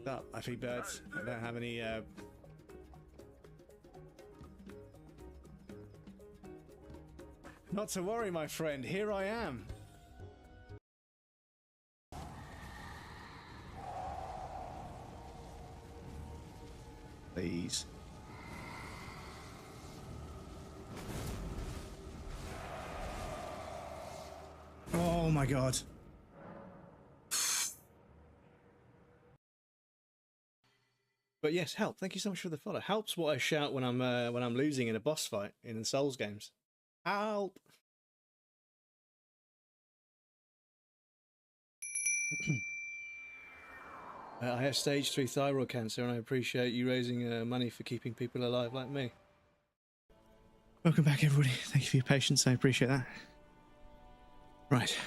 Up, I feed birds. I don't have any Not to worry, my friend, here I am. Please. my god. But yes, help. Thank you so much for the follow. Help's what I shout when I'm losing in a boss fight in the Souls games. Help. I have stage 3 thyroid cancer, and I appreciate you raising money for keeping people alive like me. Welcome back, everybody. Thank you for your patience. I appreciate that. Right.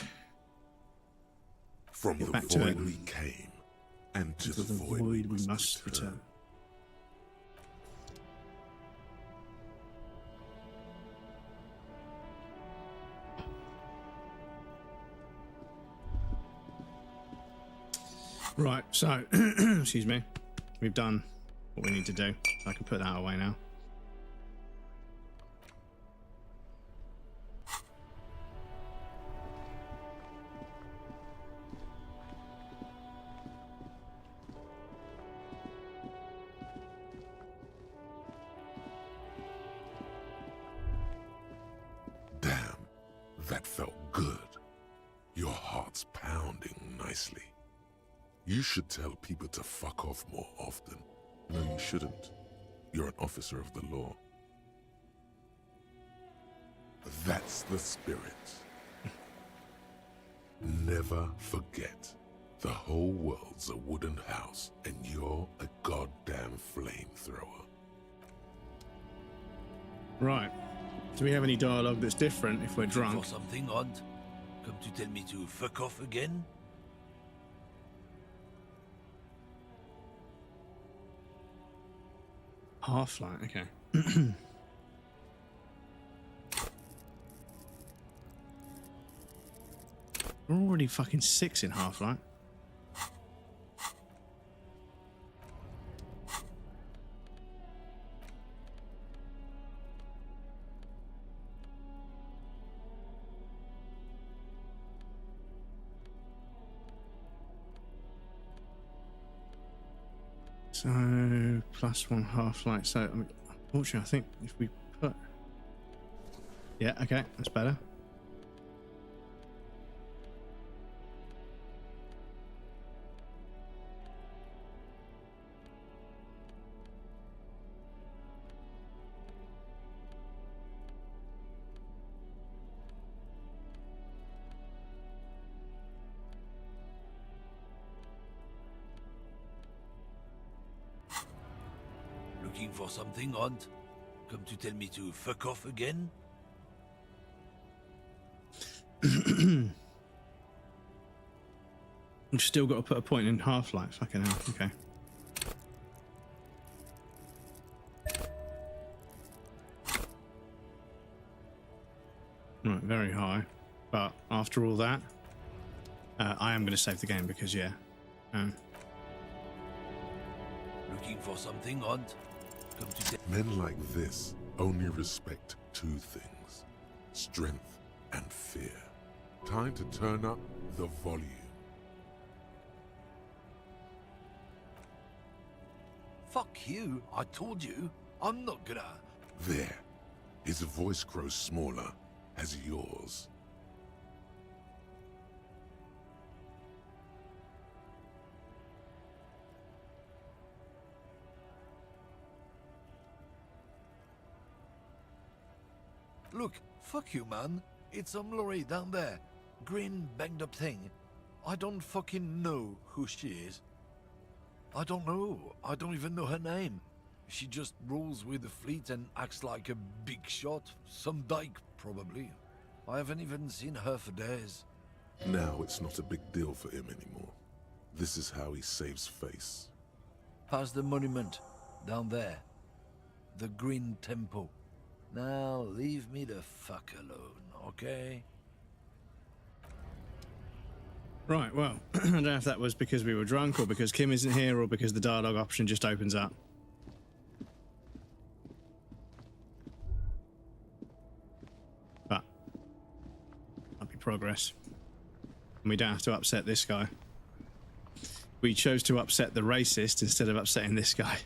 From Get the back to void it. we came, and to To the void we must return. Right, so, excuse me. We've done what we need to do. I can put that away now. Damn, that felt good. Your heart's pounding nicely. You should tell people to fuck off more often. No, you shouldn't. You're an officer of the law. That's the spirit. Never forget. The whole world's a wooden house, and you're a goddamn flamethrower. Right. Do we have any dialogue that's different if we're drunk? For something odd? Come to tell me to fuck off again? Half-light, okay. We're already fucking 6 in Half-light. So, +1 Half-light. So, I mean, unfortunately, I think if we put... Yeah, okay, that's better. Looking for something odd? Come to tell me to fuck off again? We've still got to put a point in Half-light. Fucking hell, okay. Right, very high. But after all that, I am going to save the game because, yeah. Looking for something odd? Come to tell Men like this only respect two things: strength and fear. Time to turn up the volume. Fuck you, I told you. I'm not gonna... There. His voice grows smaller as yours. Look, fuck you, man. It's some lorry down there. Green, banged up thing. I don't fucking know who she is. I don't know. I don't even know her name. She just rolls with the fleet and acts like a big shot. Some dyke, probably. I haven't even seen her for days. Now it's not a big deal for him anymore. This is how he saves face. Past the monument. Down there. The Green Temple. Now leave me the fuck alone, okay? Right, well, I don't know if that was because we were drunk or because Kim isn't here or because the dialogue option just opens up. But, might be progress. And we don't have to upset this guy. We chose to upset the racist instead of upsetting this guy.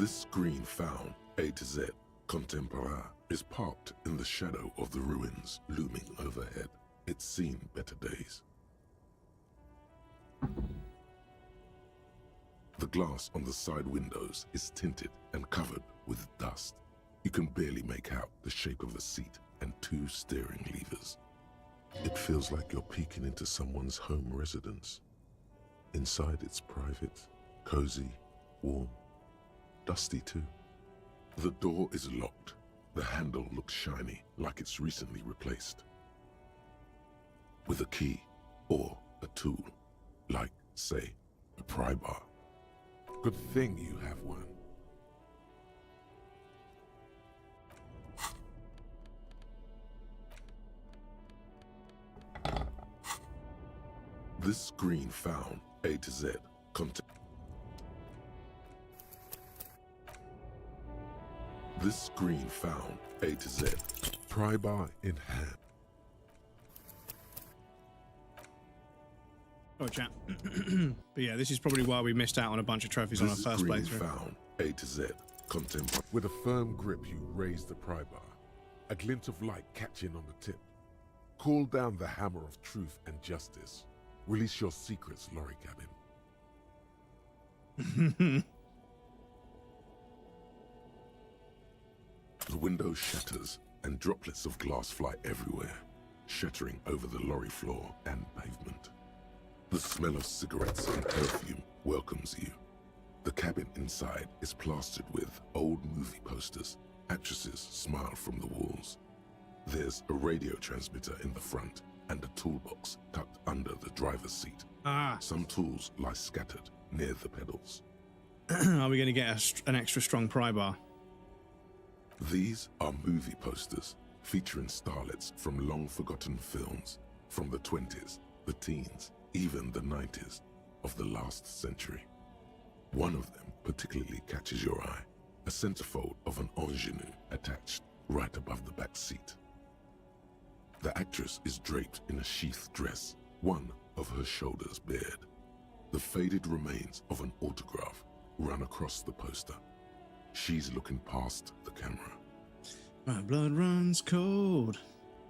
This screen found A to Z Contemporain is parked in the shadow of the ruins looming overhead. It's seen better days. The glass on the side windows is tinted and covered with dust. You can barely make out the shape of a seat and 2 steering levers. It feels like you're peeking into someone's home residence. Inside it's private, cozy, warm, dusty too. The door is locked. The handle looks shiny, like it's recently replaced. With a key or a tool, like, say, a pry bar. Good thing you have one. This screen found A to Z content. This screen found A to Z, pry bar in hand. Oh, chat. But yeah, this is probably why we missed out on a bunch of trophies on our first This playthrough. screen found A to Z, contemporary. With a firm grip, you raise the pry bar, a glint of light catching on the tip. Call down the hammer of truth and justice. Release your secrets, lorry cabin. The window shatters and droplets of glass fly everywhere, shattering over the lorry floor and pavement. The smell of cigarettes and perfume welcomes you. The cabin inside is plastered with old movie posters. Actresses smile from the walls. There's a radio transmitter in the front and a toolbox tucked under the driver's seat. Some tools lie scattered near the pedals. Are we going to get an extra strong pry bar? These are movie posters featuring starlets from long-forgotten films from the 20s, the teens, even the 90s of the last century. One of them particularly catches your eye, a centerfold of an ingenue attached right above the back seat. The actress is draped in a sheath dress, one of her shoulders bared. The faded remains of an autograph run across the poster. She's looking past the camera. My blood runs cold.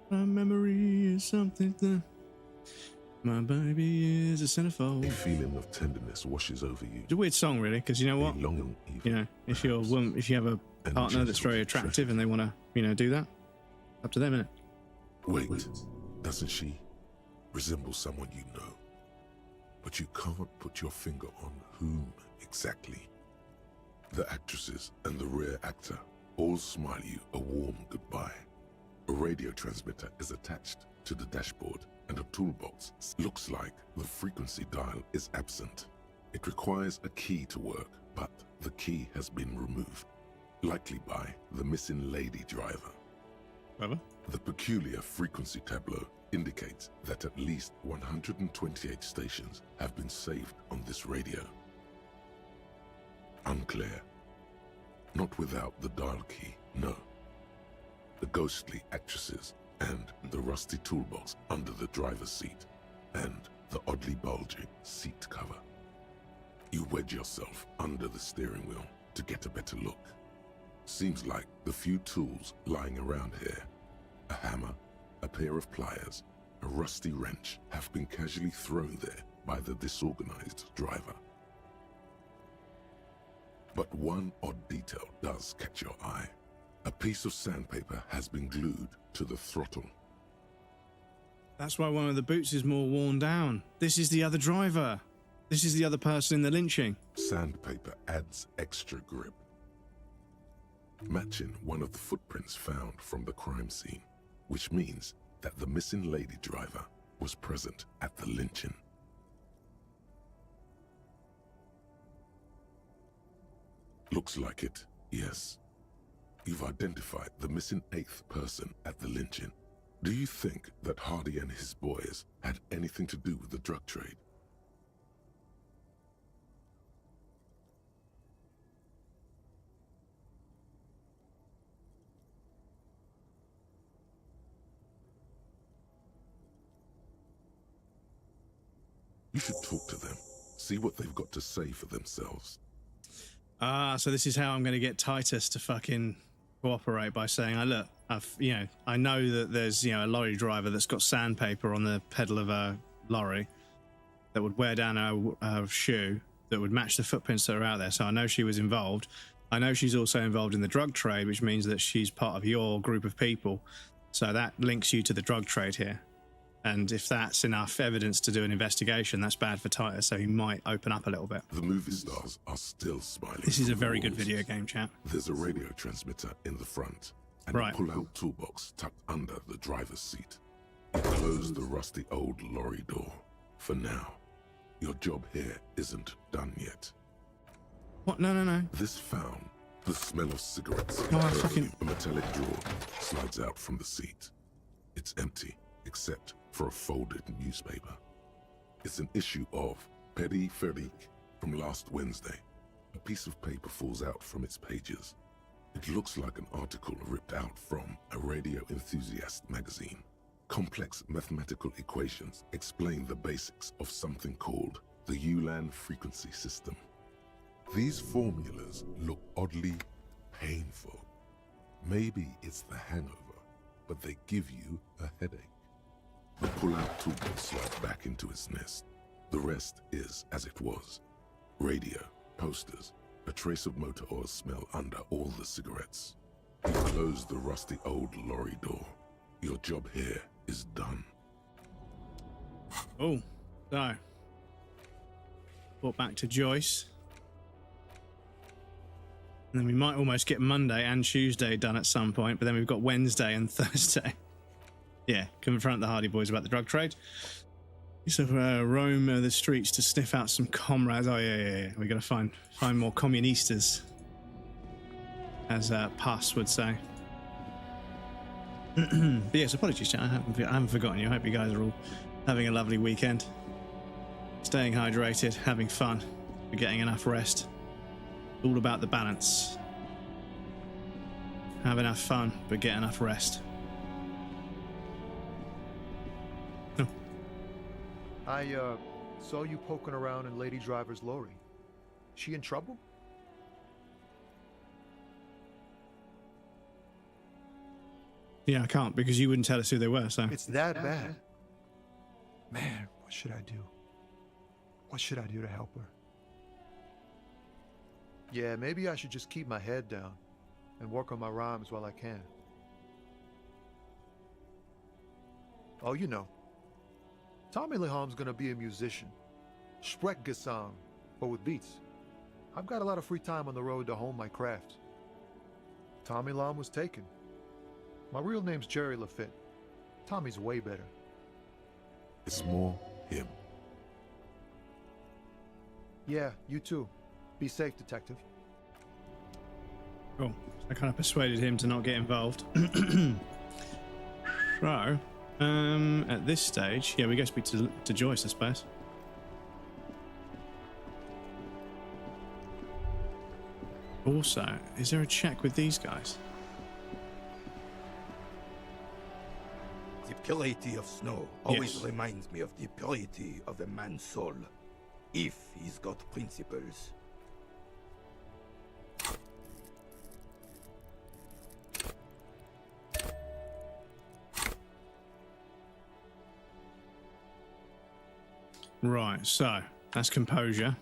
My memory is something that... My baby is a centerfold. A feeling of tenderness washes over you. It's a weird song, really, because you know what? Longing, even, you know, if you're a woman, if you have a partner that's very attractive and they want to, you know, do that, up to them, innit? Wait, doesn't she resemble someone you know? But you can't put your finger on whom exactly. The actresses and the rear actor all smile you a warm goodbye. A radio transmitter is attached to the dashboard, and a toolbox looks like the frequency dial is absent. It requires a key to work, but the key has been removed, likely by the missing lady driver. Whatever. The peculiar frequency tableau indicates that at least 128 stations have been saved on this radio. Unclear. Not without the dial key, no. The ghostly actresses and the rusty toolbox under the driver's seat and the oddly bulging seat cover. You wedge yourself under the steering wheel to get a better look. Seems like the few tools lying around here, a hammer, a pair of pliers, a rusty wrench, have been casually thrown there by the disorganized driver. But one odd detail does catch your eye. A piece of sandpaper has been glued to the throttle. That's why one of the boots is more worn down. This is the other driver. This is the other person in the lynching. Sandpaper adds extra grip, matching one of the footprints found from the crime scene, which means that the missing lady driver was present at the lynching. Looks like it, yes. You've identified the missing 8th person at the lynching. Do you think that Hardy and his boys had anything to do with the drug trade? You should talk to them, see what they've got to say for themselves. So this is how I'm going to get Titus to fucking cooperate by saying, look, I know that there's, a lorry driver that's got sandpaper on the pedal of a lorry that would wear down her shoe that would match the footprints that are out there. So I know she was involved. I know she's also involved in the drug trade, which means that she's part of your group of people. So that links you to the drug trade here. And if that's enough evidence to do an investigation, that's bad for Titus, so he might open up a little bit. The movie stars are still smiling. This is a from very the good walls. video game, chat. There's a radio transmitter in the front and Right. a pull-out toolbox tucked under the driver's seat. You close the rusty old lorry door. For now, your job here isn't done yet. What? No. This found, the smell of cigarettes No, I curling fucking- a metallic drawer slides out from the seat. It's empty, except for a folded newspaper. It's an issue of Petit Ferique from last Wednesday. A piece of paper falls out from its pages. It looks like an article ripped out from a radio enthusiast magazine. Complex mathematical equations explain the basics of something called the Ulan frequency system. These formulas look oddly painful. Maybe it's the hangover, but they give you a headache. The pull-out toolbox slides back into its nest. The rest is as it was. Radio, posters, a trace of motor oil smell under all the cigarettes. You close the rusty old lorry door. Your job here is done. Oh, so. Brought back to Joyce. And then we might almost get Monday and Tuesday done at some point, but then we've got Wednesday and Thursday. Yeah, confront the Hardy Boys about the drug trade. So roam the streets to sniff out some comrades. Oh yeah. We got to find more communistas, as Puss would say. But yes, apologies, chat. I haven't forgotten you. I hope you guys are all having a lovely weekend, staying hydrated, having fun, getting enough rest. All about the balance. Have enough fun, but get enough rest. I saw you poking around in Lady Driver's lorry. She in trouble? Yeah, I can't because you wouldn't tell us who they were, so. It's that bad. Man, what should I do? What should I do to help her? Yeah, maybe I should just keep my head down and work on my rhymes while I can. Oh, you know. Tommy Leham's gonna be a musician. Sprechgesang, but with beats. I've got a lot of free time on the road to hone my craft. Tommy Lam was taken. My real name's Jerry Lafitte. Tommy's way better. It's more him. Yeah, you too. Be safe, detective. Cool. I kind of persuaded him to not get involved. So, at this stage, yeah, we go speak to Joyce, I suppose. Also, is there a check with these guys? The purity of snow always Yes. reminds me of the purity of a man's soul, if he's got principles. Right, so that's composure.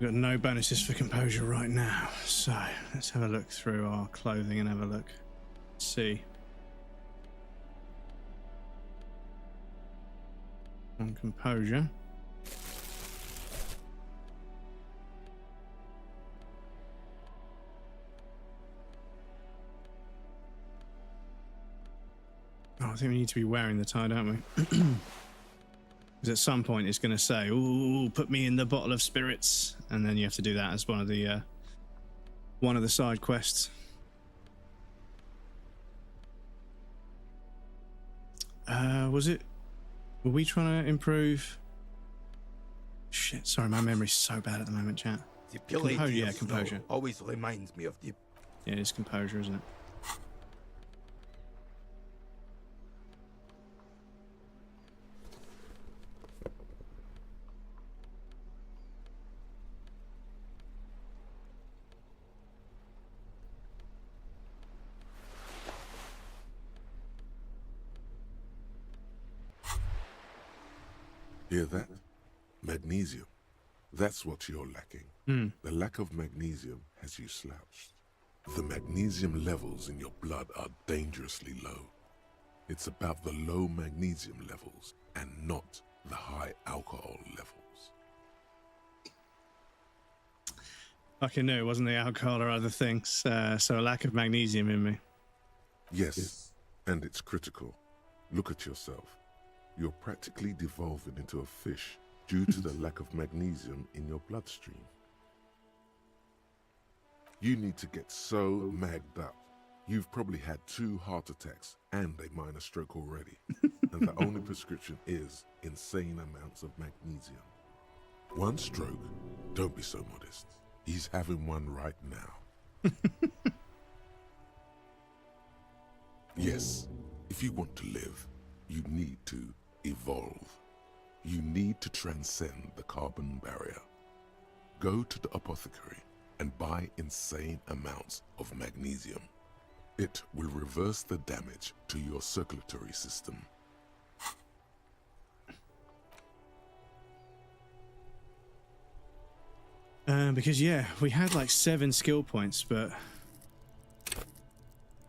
We've got no bonuses for composure right now, so let's have a look through our clothing and have a look. Let's see. On composure. Oh, I think we need to be wearing the tie, don't we? Because at some point it's going to say, "Ooh, put me in the bottle of spirits," and then you have to do that as one of the side quests. Were we trying to improve? Shit, sorry, my memory's so bad at the moment, chat. The purity of composure. snow always reminds me of the... Yeah, it's composure, isn't it? Hear that? Magnesium. That's what you're lacking. The lack of magnesium has you slouched. The magnesium levels in your blood are dangerously low. It's about the low magnesium levels and not the high alcohol levels. Fucking knew it wasn't the alcohol or other things. So a lack of magnesium in me. Yes, and it's critical. Look at yourself. You're practically devolving into a fish due to the lack of magnesium in your bloodstream. You need to get so magged up. You've probably had 2 heart attacks and a minor stroke already. And the only prescription is insane amounts of magnesium. 1 stroke? Don't be so modest. He's having one right now. Yes, if you want to live, you need to evolve. You need to transcend the carbon barrier. Go to the apothecary and buy insane amounts of magnesium. It will reverse the damage to your circulatory system. Because yeah, we had like 7 skill points, but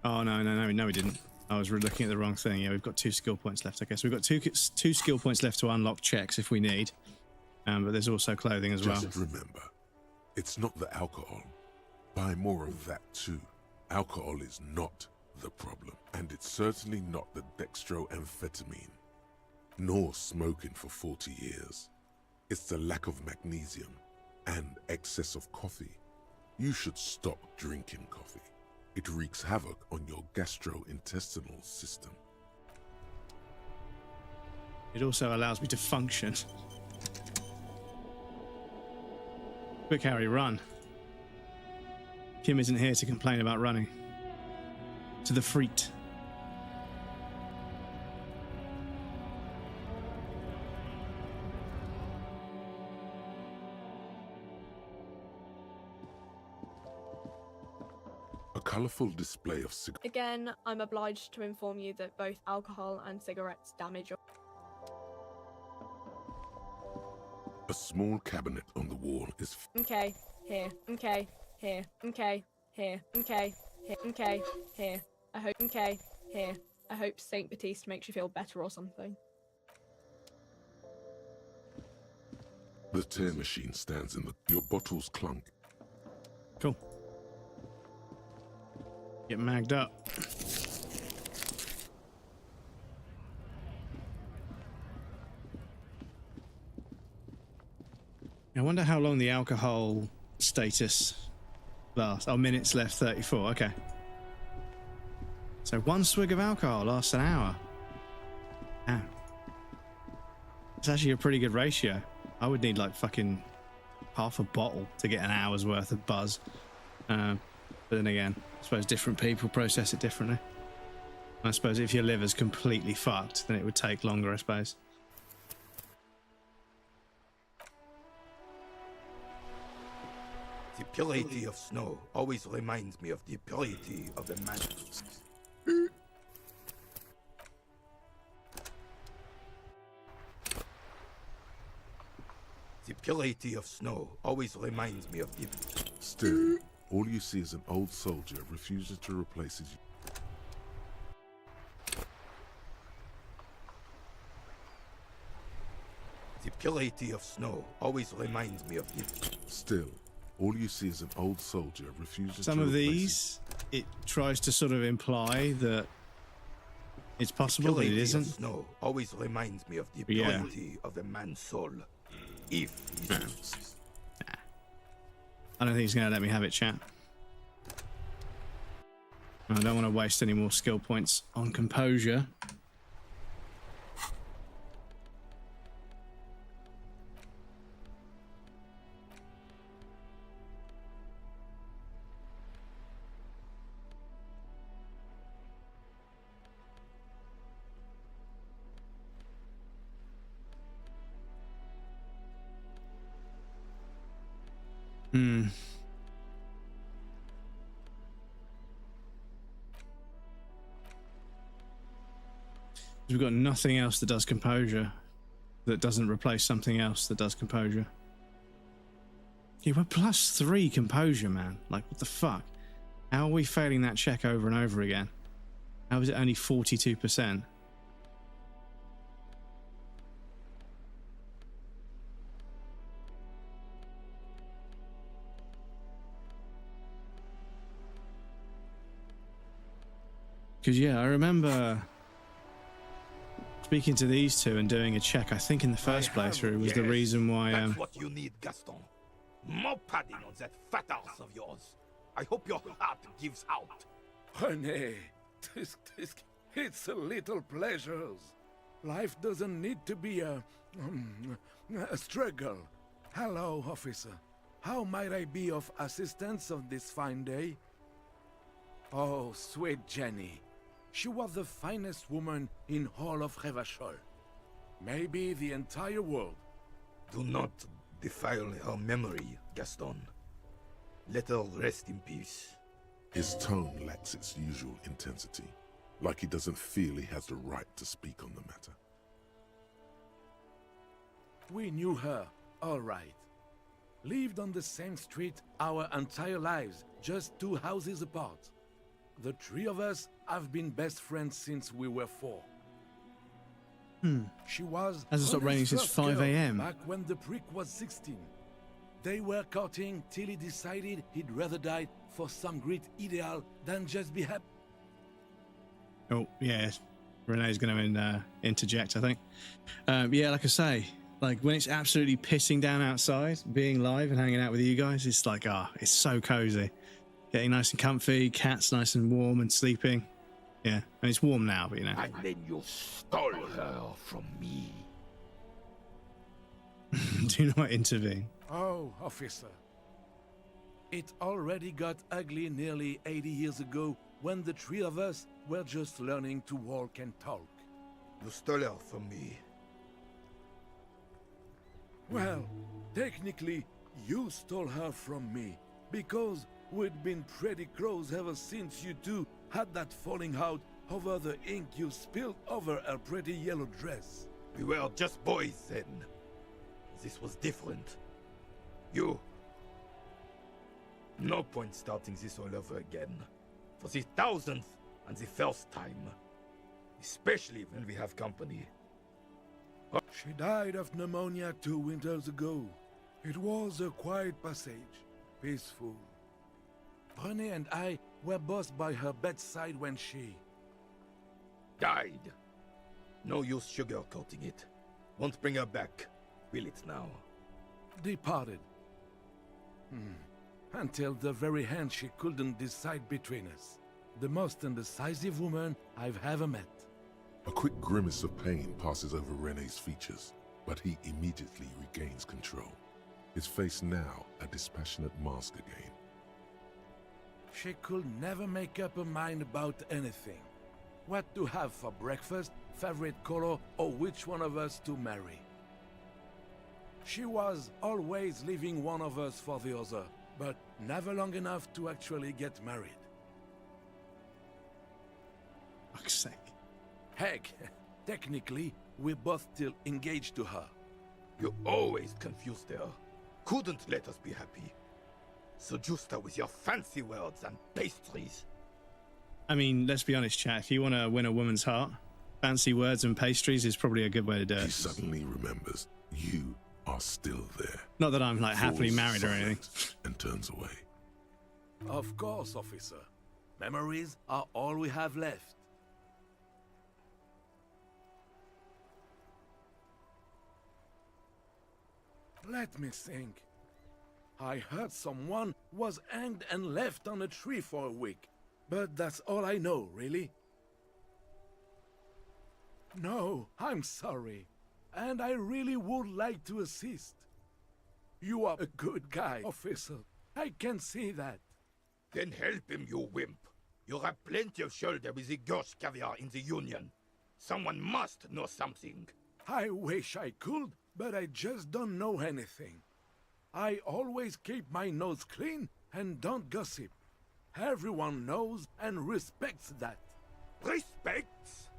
oh no, we didn't. I was looking at the wrong thing. Yeah, we've got 2 skill points left. Okay, so we've got two skill points left to unlock checks if we need. But there's also clothing as well. Just remember, it's not the alcohol. Buy more of that too. Alcohol is not the problem, and it's certainly not the dextroamphetamine, nor smoking for 40 years. It's the lack of magnesium and excess of coffee. You should stop drinking coffee. It wreaks havoc on your gastrointestinal system. It also allows me to function. Quick, Harry, run. Kim isn't here to complain about running. To the freet. A colourful display of cigarettes. Again, I'm obliged to inform you that both alcohol and cigarettes damage your... A small cabinet on the wall is... Okay, here, okay, here, okay, here, okay, here, okay, here. I hope, okay, here. I hope Saint Baptiste makes you feel better or something. The tear machine stands in the... Your bottles clunk. Cool. Get magged up. I wonder how long the alcohol status lasts. Oh, minutes left, 34. Okay. So 1 swig of alcohol lasts an hour. Damn. It's actually a pretty good ratio. I would need like fucking half a bottle to get an hour's worth of buzz. But then again, I suppose different people process it differently. I suppose if your liver's completely fucked, then it would take longer, I suppose. The purity of snow always reminds me of the purity of the man. The purity of snow always reminds me of the... Still, all you see is an old soldier refuses to replace his... The purity of snow always reminds me of the... Still, all you see is an old soldier refuses Some to of replace these, it tries to sort of imply that it's possible, but it isn't. The snow always reminds me of the Yeah. purity of a man's soul. If he's... I don't think he's going to let me have it, chat. I don't want to waste any more skill points on composure. We've got nothing else that does composure. that doesn't replace something else that does composure. Yeah, we're +3 composure, man. Like, what the fuck? How are we failing that check over and over again? How is it only 42%? Because, yeah, I remember speaking to these two and doing a check. I think in the first playthrough was the reason why... That's what you need, Gaston. More padding on that fat ass of yours. I hope your heart gives out. René, it's a little pleasures. Life doesn't need to be a struggle. Hello, officer. How might I be of assistance on this fine day? Oh, sweet Jenny. She was the finest woman in all of Revachol. Maybe the entire world. Do not defile her memory, Gaston. Let her rest in peace. His tone lacks its usual intensity, like he doesn't feel he has the right to speak on the matter. We knew her, all right. Lived on the same street our entire lives, just 2 houses apart. The 3 of us have been best friends since we were 4. She was Hasn't stopped raining since 5 a.m. back when the prick was 16. They were courting till he decided he'd rather die for some great ideal than just be happy. Oh, yeah. Renee's going to interject, I think. Yeah, like I say, like when it's absolutely pissing down outside, being live and hanging out with you guys, it's like, it's so cozy. Getting nice and comfy, cat's nice and warm and sleeping. Yeah, and it's warm now, but you know. And then you stole her from me. Do not intervene. Oh, officer. It already got ugly nearly 80 years ago when the 3 of us were just learning to walk and talk. You stole her from me. Well, technically, you stole her from me, because we'd been pretty close ever since you two had that falling out over the ink you spilled over her pretty yellow dress. We were just boys then. This was different. You... No point starting this all over again. For the 1000th and the first time. Especially when we have company. She died of pneumonia 2 winters ago. It was a quiet passage, peaceful. René and I were both by her bedside when she... died. No use sugarcoating it. Won't bring her back, will it now? Departed. Until the very end she couldn't decide between us. The most indecisive woman I've ever met. A quick grimace of pain passes over René's features, but he immediately regains control. His face now a dispassionate mask again. She could never make up her mind about anything. What to have for breakfast, favorite color, or which one of us to marry. She was always leaving one of us for the other, but never long enough to actually get married. Fuck's sake. Heck, technically, we're both still engaged to her. You always confused her. Couldn't let us be happy. Seduced her with your fancy words and pastries. I mean, let's be honest, chat. If you want to win a woman's heart, fancy words and pastries is probably a good way to do it. He suddenly remembers you are still there. Not that I'm like happily married or anything. And turns away. Of course, officer. Memories are all we have left. Let me think. I heard someone was hanged and left on a tree for a week. But that's all I know, really. No, I'm sorry. And I really would like to assist. You are a good guy, officer. I can see that. Then help him, you wimp. You have plenty of shoulder with the Gorge caviar in the Union. Someone must know something. I wish I could, but I just don't know anything. I always keep my nose clean and don't gossip. Everyone knows and respects that. Respects?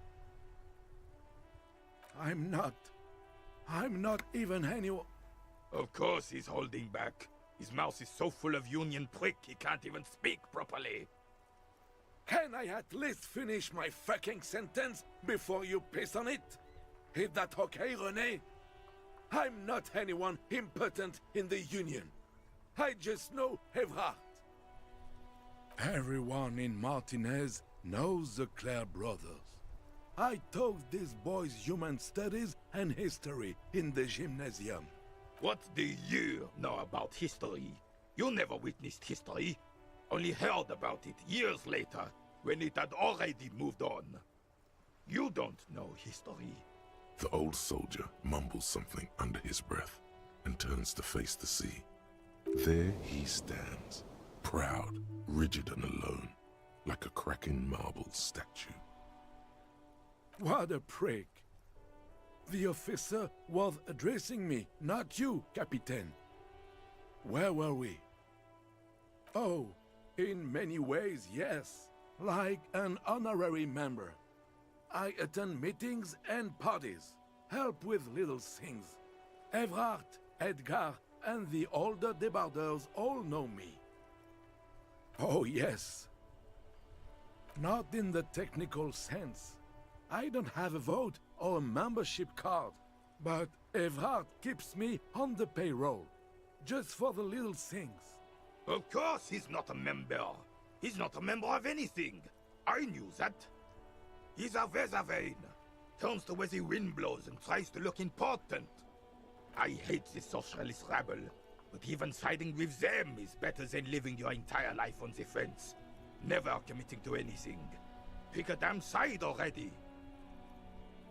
I'm not. I'm not even anyone. Of course he's holding back. His mouth is so full of Union prick he can't even speak properly. Can I at least finish my fucking sentence before you piss on it? Is that okay, René? I'm not anyone important in the Union. I just know Evrard. Everyone in Martinez knows the Clare brothers. I taught these boys human studies and history in the gymnasium. What do you know about history? You never witnessed history. Only heard about it years later, when it had already moved on. You don't know history. The old soldier mumbles something under his breath and turns to face the sea. There he stands, proud, rigid and alone, like a cracking marble statue. What a prick. The officer was addressing me, not you, Captain. Where were we? Oh, in many ways, yes. Like an honorary member. I attend meetings and parties, help with little things. Evrard, Edgar, and the older debarders all know me. Oh, yes. Not in the technical sense. I don't have a vote or a membership card, but Evrard keeps me on the payroll, just for the little things. Of course he's not a member. He's not a member of anything. I knew that. He's a Weservein. Turns to where the wind blows and tries to look important. I hate the socialist rabble, but even siding with them is better than living your entire life on the fence. Never committing to anything. Pick a damn side already.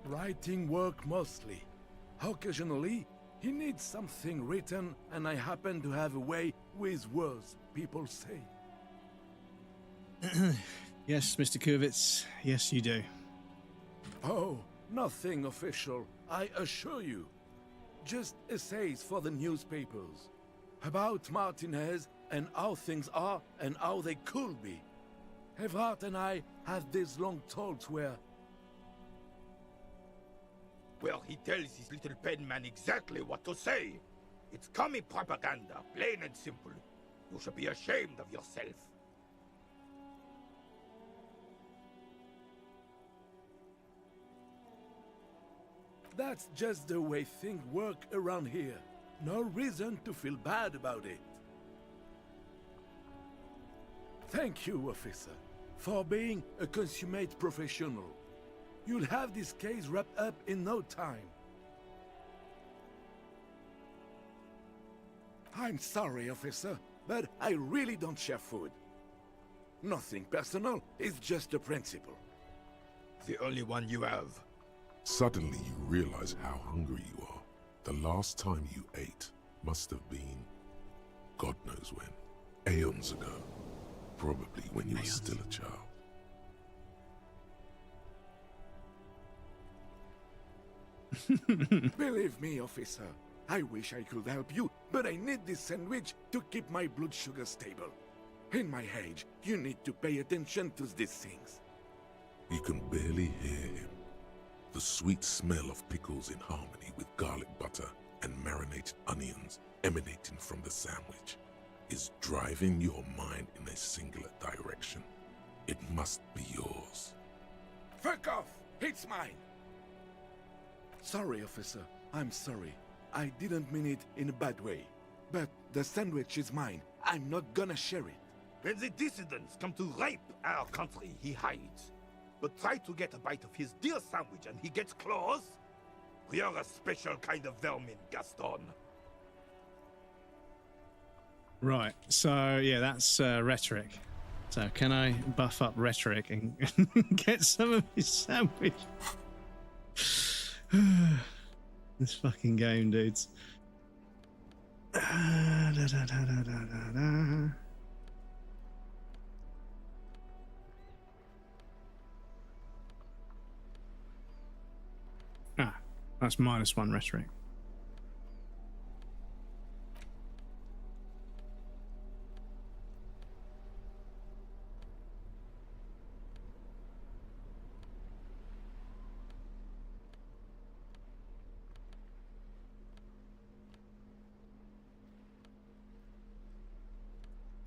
Writing work mostly. Occasionally, he needs something written, and I happen to have a way with words, people say. Yes, Mr. Kurvitz, yes you do. Oh, nothing official, I assure you. Just essays for the newspapers. About Martinez and how things are and how they could be. Evrard and I had these long talks where... Well, he tells his little pen man exactly what to say. It's commie propaganda, plain and simple. You should be ashamed of yourself. That's just the way things work around here. No reason to feel bad about it. Thank you, officer, for being a consummate professional. You'll have this case wrapped up in no time. I'm sorry, officer, but I really don't share food. Nothing personal, it's just a principle. The only one you have. Suddenly you realize how hungry you are. The last time you ate must have been, God knows when, aeons ago. Probably when you were still a child. Believe me, officer, I wish I could help you, but I need this sandwich to keep my blood sugar stable. In my age, you need to pay attention to these things. You can barely hear him. The sweet smell of pickles in harmony with garlic butter and marinated onions emanating from the sandwich is driving your mind in a singular direction. It must be yours. Fuck off! It's mine! Sorry, officer. I'm sorry. I didn't mean it in a bad way. But the sandwich is mine. I'm not gonna share it. When the dissidents come to rape our country, he hides. But try to get a bite of his dear sandwich and he gets claws? We are a special kind of vermin, Gaston. Right, so yeah, that's rhetoric. So can I buff up rhetoric and get some of his sandwich? This fucking game, dudes. That's -1 rhetoric.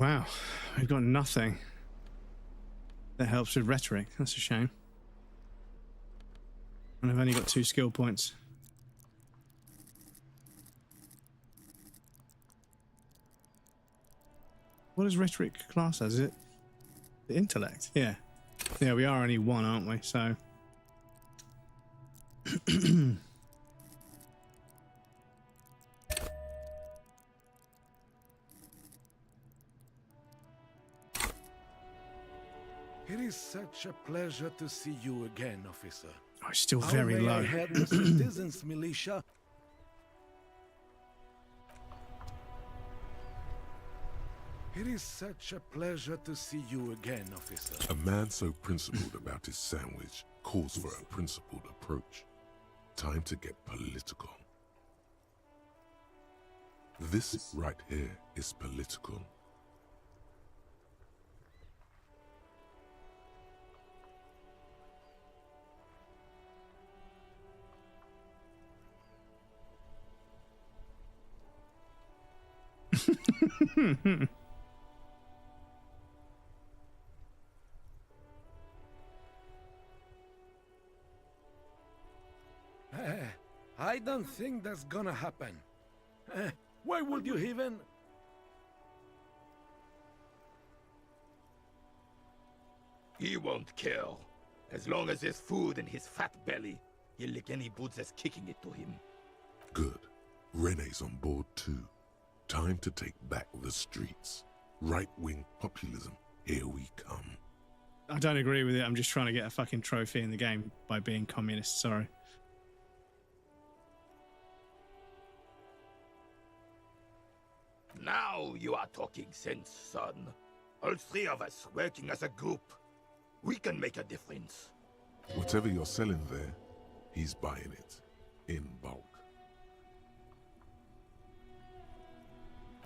Wow, we've got nothing that helps with rhetoric. That's a shame. And I've only got 2 skill points. What is rhetoric class as? Is it the intellect? Yeah. Yeah, we are only 1, aren't we? So. It is such a pleasure to see you again, officer. Oh, it's still very How may low. I help the citizens, militia? It is such a pleasure to see you again, officer. A man so principled about his sandwich calls for a principled approach. Time to get political. This right here is political. I don't think that's gonna happen. Why would you even... He won't kill. As long as there's food in his fat belly, he'll lick any boots that's kicking it to him. Good. Rene's on board too. Time to take back the streets. Right-wing populism. Here we come. I don't agree with it. I'm just trying to get a fucking trophy in the game by being communist. Sorry. Now you are talking sense, son. All 3 of us working as a group. We can make a difference. Whatever you're selling there, he's buying it. In bulk.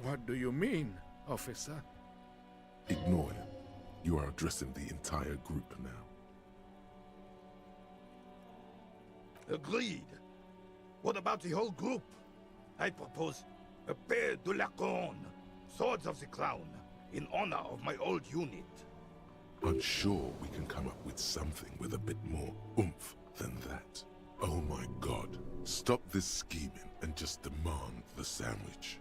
What do you mean, officer? Ignore him. You are addressing the entire group now. Agreed. What about the whole group? I propose a pair de la Couronne, Swords of the Crown, in honor of my old unit. I'm sure we can come up with something with a bit more oomph than that. Oh my God. Stop this scheming and just demand the sandwich.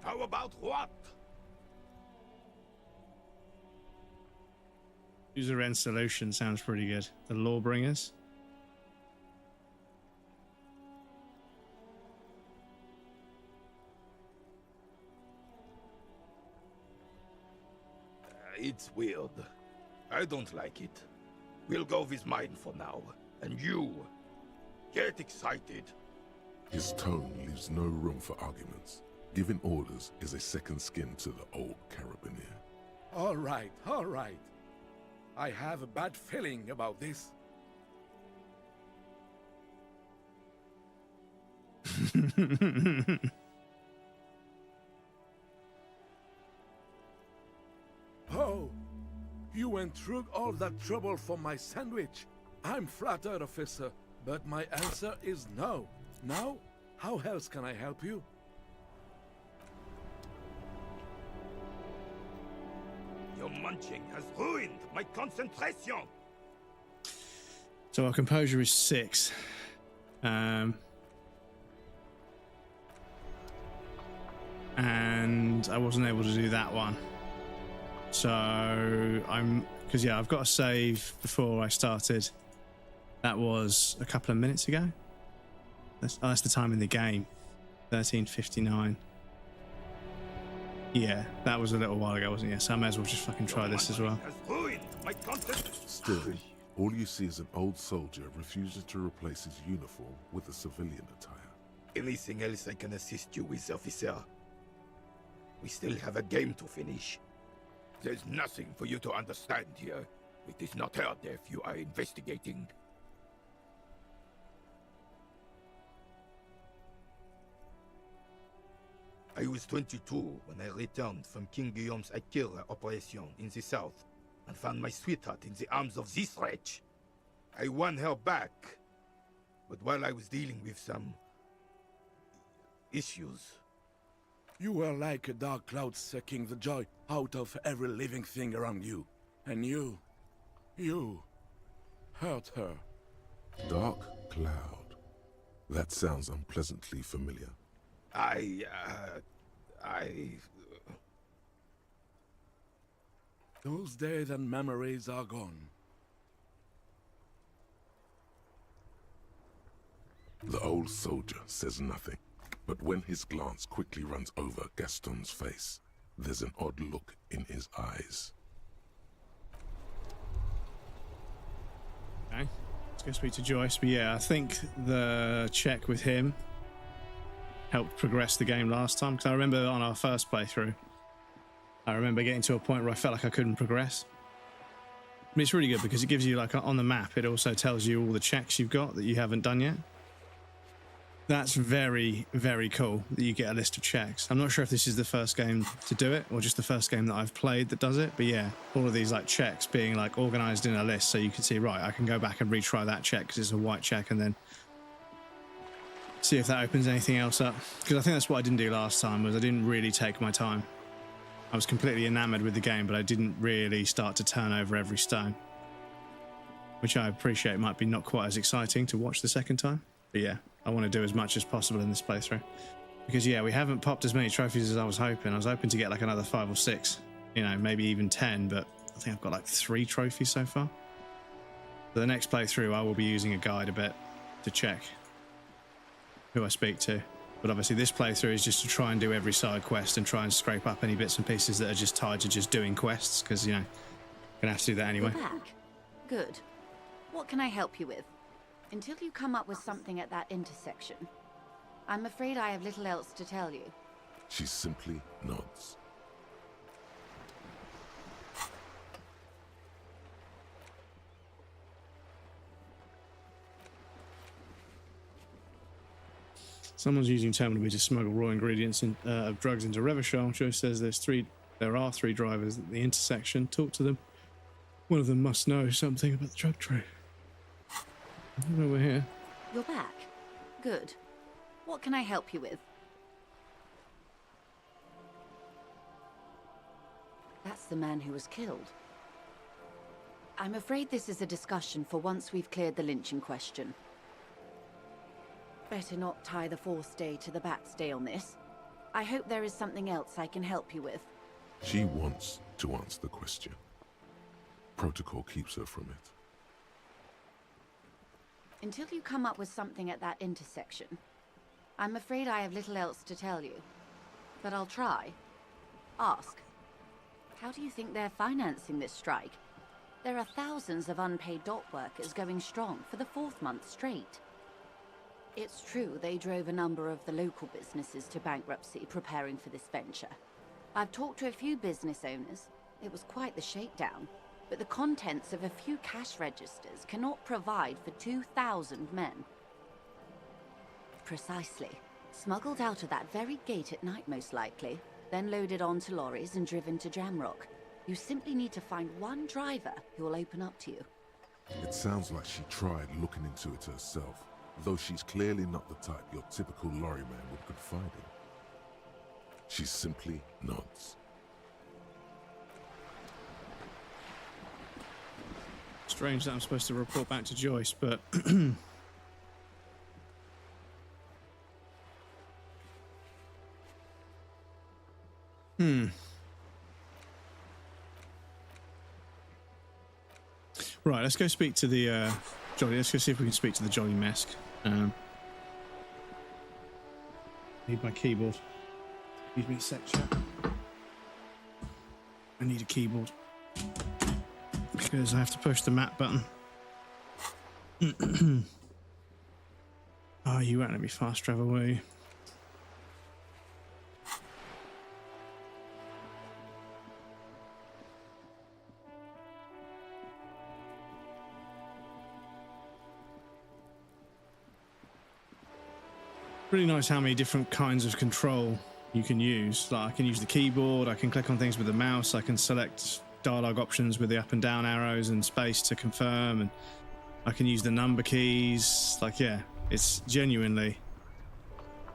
How about what? User end solution sounds pretty good. The Lawbringers. It's weird. I don't like it. We'll go with mine for now. And you, get excited. His tone leaves no room for arguments. Giving orders is a second skin to the old carabiner. All right, all right. I have a bad feeling about this. Oh, you went through all that trouble for my sandwich. I'm flattered, officer, but my answer is no. Now, how else can I help you? Your munching has ruined my concentration. So our composure is 6. And I wasn't able to do that one. So because yeah, I've got a save before I started. That was a couple of minutes ago. That's the time in the game. 13:59. Yeah, that was a little while ago, wasn't it? So I may as well just fucking try this as well. Still, all you see is an old soldier refusing to replace his uniform with a civilian attire. Anything else I can assist you with, officer? We still have a game to finish. There's nothing for you to understand here. It is not heard if you are investigating. I was 22 when I returned from King Guillaume's Akira operation in the south and found my sweetheart in the arms of this wretch. I won her back, but while I was dealing with some issues. You were like a dark cloud sucking the joy out of every living thing around you. And you hurt her. Dark cloud. That sounds unpleasantly familiar. Those days and memories are gone. The old soldier says nothing, but when his glance quickly runs over Gaston's face, there's an odd look in his eyes. Okay, let's go speak to Joyce. But yeah, I think the check with him helped progress the game last time, because I remember on our first playthrough, I remember getting to a point where I felt like I couldn't progress. I mean, it's really good because it gives you, like, on the map, it also tells you all the checks you've got that you haven't done yet. That's very, very cool that you get a list of checks. I'm not sure if this is the first game to do it or just the first game that I've played that does it, but yeah, all of these like checks being like organized in a list, so you can see, right, I can go back and retry that check because it's a white check, and then see if that opens anything else up. Because I think that's what I didn't do last time, was I didn't really take my time. I was completely enamored with the game, but I didn't really start to turn over every stone, which I appreciate might be not quite as exciting to watch the second time. But yeah, I want to do as much as possible in this playthrough, because yeah, we haven't popped as many trophies as I was hoping. I was hoping to get like another 5 or 6, you know, maybe even 10, but I think I've got like 3 trophies so far. For the next playthrough, I will be using a guide a bit to check who I speak to. But obviously this playthrough is just to try and do every side quest and try and scrape up any bits and pieces that are just tied to just doing quests, because, you know, I'm gonna have to do that anyway. You're back. Good. What can I help you with? Until you come up with something at that intersection, I'm afraid I have little else to tell you. She simply nods. Someone's using Terminal B to smuggle raw ingredients of drugs into Revachol. Joe says there are 3 drivers at the intersection. Talk to them. One of them must know something about the drug trade. Over here. You're back. Good. What can I help you with? That's the man who was killed. I'm afraid this is a discussion for once we've cleared the lynching question. Better not tie the 4th day to the Bat's day on this. I hope there is something else I can help you with. She wants to answer the question. Protocol keeps her from it. Until you come up with something at that intersection, I'm afraid I have little else to tell you. But I'll try. Ask. How do you think they're financing this strike? There are thousands of unpaid dock workers going strong for the 4th month straight. It's true they drove a number of the local businesses to bankruptcy preparing for this venture. I've talked to a few business owners. It was quite the shakedown. But the contents of a few cash registers cannot provide for 2,000 men. Precisely. Smuggled out of that very gate at night, most likely, then loaded onto lorries and driven to Jamrock. You simply need to find one driver who will open up to you. It sounds like she tried looking into it herself, though she's clearly not the type your typical lorryman would confide in. She simply nods. Strange that I'm supposed to report back to Joyce, but Right, let's go speak to the Jolly. Let's go see if we can speak to the Jolly Mesk. Need my keyboard. Excuse me a sec, chat. I need a keyboard because I have to push the map button. Oh, you won't let me fast travel, will you? Really nice how many different kinds of control you can use. Like, I can use the keyboard, I can click on things with the mouse, I can select dialogue options with the up and down arrows and space to confirm, and I can use the number keys. Like, yeah, it's genuinely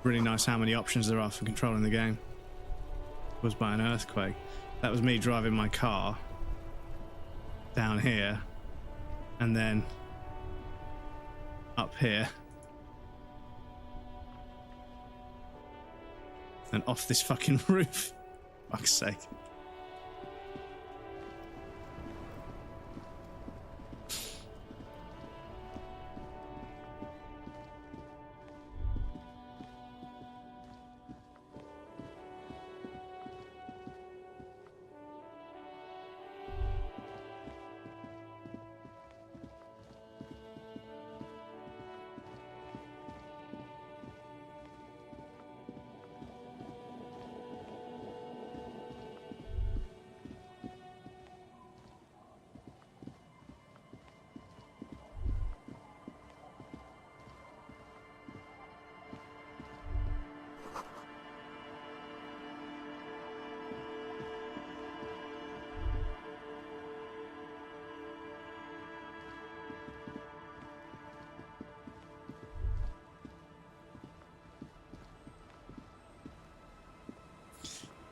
really nice how many options there are for controlling the game. Was by an earthquake. That was me driving my car down here and then up here and off this fucking roof. Fuck's sake.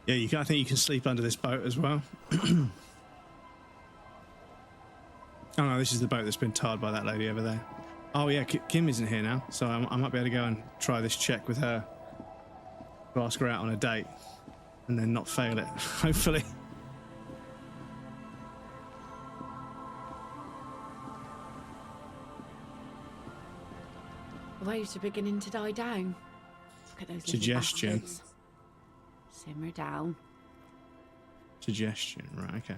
Yeah, I think you can sleep under this boat as well. Oh no, this is the boat that's been tarred by that lady over there. Oh yeah, Kim isn't here now, so I might be able to go and try this check with her. To ask her out on a date, and then not fail it, hopefully. The waves are beginning to die down. Look at those little Suggestion. bastards. Simmer down. Suggestion, right, okay.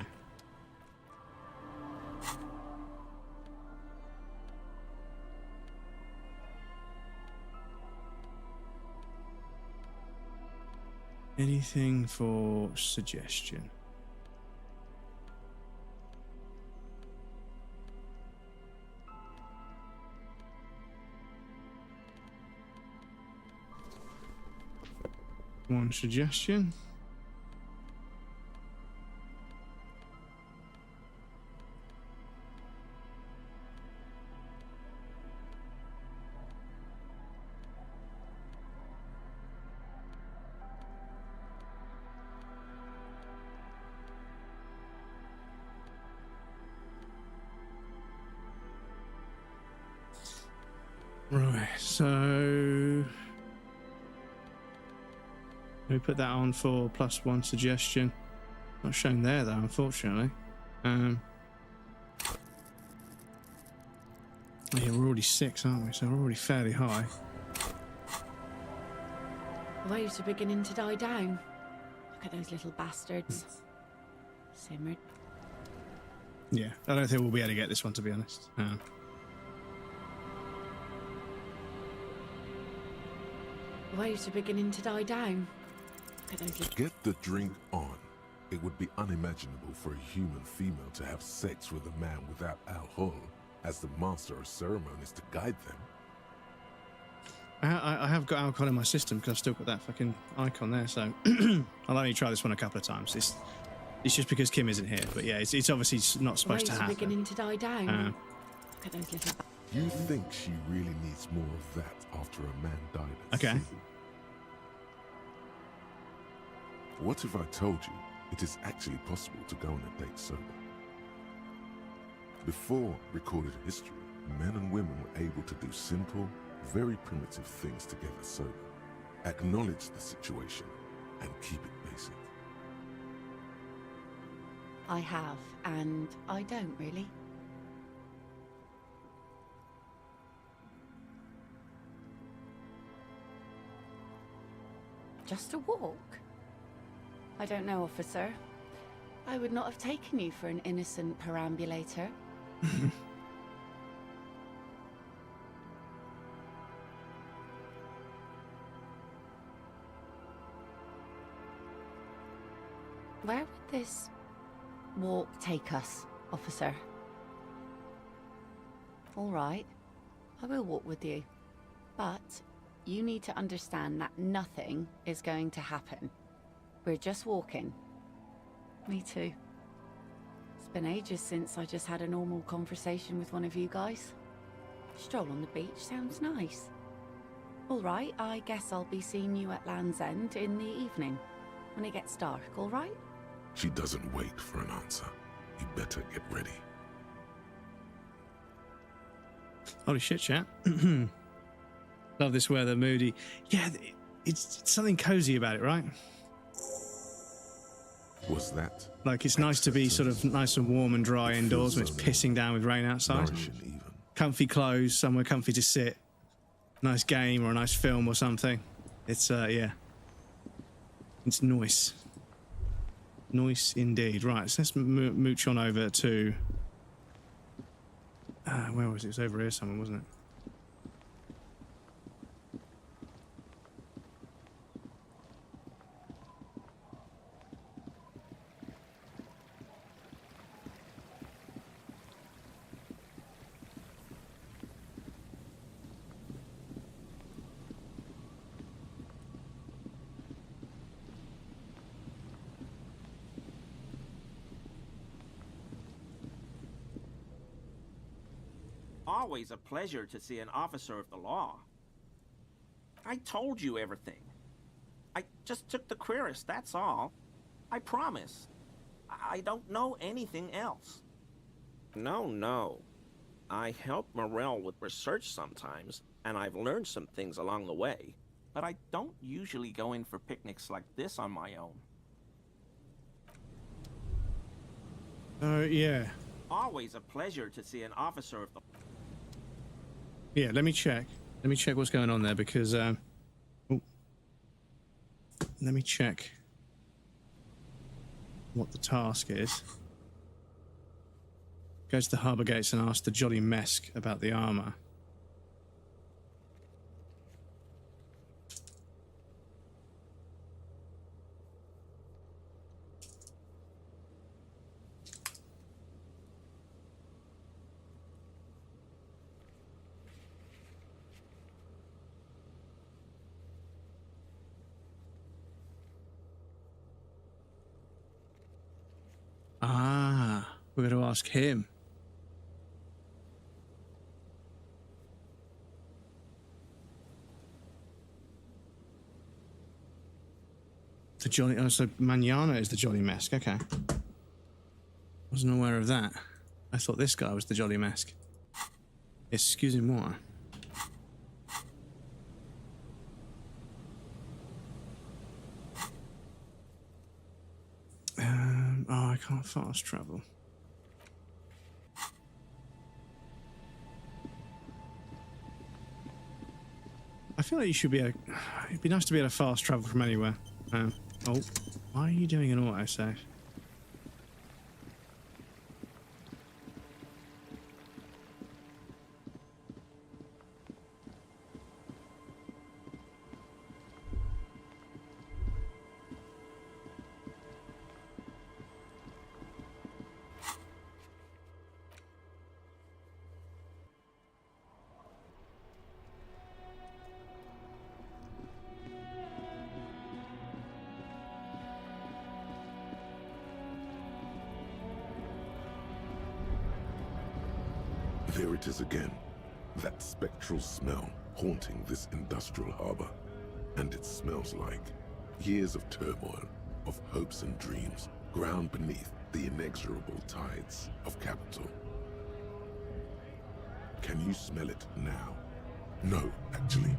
Anything for suggestion? One suggestion. Right, so we put that on for +1 suggestion. Not shown there though, unfortunately. Yeah, we're already 6, aren't we? So we're already fairly high. The waves are beginning to die down. Look at those little bastards. Simmer. Yeah, I don't think we'll be able to get this one, to be honest. The waves are beginning to die down. Look at those little... Get the drink on. It would be unimaginable for a human female to have sex with a man without alcohol, as the master of ceremonies to guide them. I have got alcohol in my system because I've still got that fucking icon there, so I'll only try this one a couple of times. It's just because Kim isn't here, but yeah, it's obviously not supposed to happen. The waves are beginning to die down. Look at those little... You think she really needs more of that after a man died at Okay. sea? What if I told you it is actually possible to go on a date sober? Before recorded history, men and women were able to do simple, very primitive things together sober. Acknowledge the situation and keep it basic. I have, and I don't really. Just a walk? I don't know, officer. I would not have taken you for an innocent perambulator. Where would this walk take us, officer? All right, I will walk with you. But you need to understand that nothing is going to happen. We're just walking. Me too. It's been ages since I just had a normal conversation with one of you guys. Stroll on the beach sounds nice. All right, I guess I'll be seeing you at Land's End in the evening, when it gets dark, all right? She doesn't wait for an answer. You better get ready. Holy shit, chat. Love this weather, moody. Yeah, it's something cozy about it, right? Was that? Like, it's nice to be sort of nice and warm and dry indoors when it's pissing down with rain outside. Comfy clothes, somewhere comfy to sit. Nice game or a nice film or something. It's, yeah. It's nice. Nice indeed. Right, so let's mooch on over to... where was it? It was over here somewhere, wasn't it? Always a pleasure to see an officer of the law. I told you everything. I just took the queerest, that's all. I promise. I don't know anything else. No. I help Morel with research sometimes, and I've learned some things along the way. But I don't usually go in for picnics like this on my own. Yeah. Always a pleasure to see an officer of the... Yeah, let me check. Let me check what's going on there because, let me check what the task is. Go to the harbour gates and ask the Jolly Mesk about the armour. Ah, we're going to ask him. The Jolly... Oh, so Manana is the Jolly Mesk. Okay. Wasn't aware of that. I thought this guy was the Jolly Mesk. Excusez-moi. Oh, I can't fast travel. I feel like you should be able... It'd be nice to be able to fast travel from anywhere. Oh, why are you doing an autosave? There it is again. That spectral smell haunting this industrial harbor. And it smells like years of turmoil, of hopes and dreams, ground beneath the inexorable tides of capital. Can you smell it now? No, actually.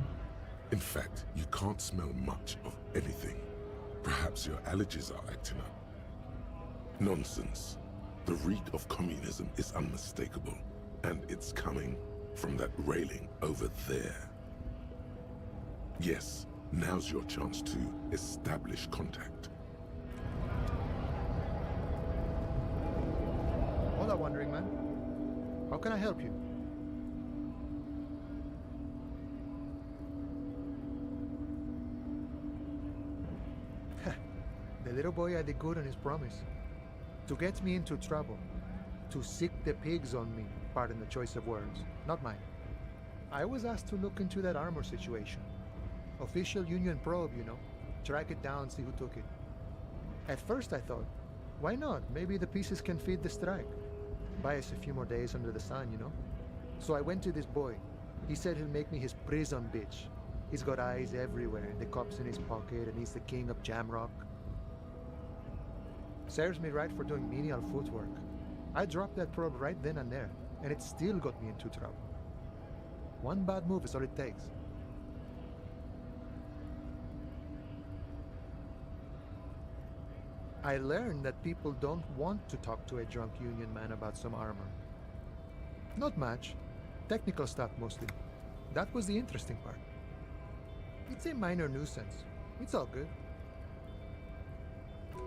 In fact, you can't smell much of anything. Perhaps your allergies are acting up. Nonsense. The reek of communism is unmistakable. And it's coming from that railing over there. Yes, now's your chance to establish contact. Hola, Wandering Man. How can I help you? The little boy had a good on his promise. To get me into trouble. To sick the pigs on me. Pardon the choice of words, not mine. I was asked to look into that armor situation. Official Union probe, you know. Track it down, see who took it. At first I thought, why not? Maybe the pieces can feed the strike. Buy us a few more days under the sun, you know. So I went to this boy. He said he'll make me his prison bitch. He's got eyes everywhere, the cup's in his pocket, and he's the king of Jamrock. Serves me right for doing menial footwork. I dropped that probe right then and there, and it still got me into trouble. One bad move is all it takes. I learned that people don't want to talk to a drunk union man about some armor. Not much. Technical stuff mostly. That was the interesting part. It's a minor nuisance. It's all good.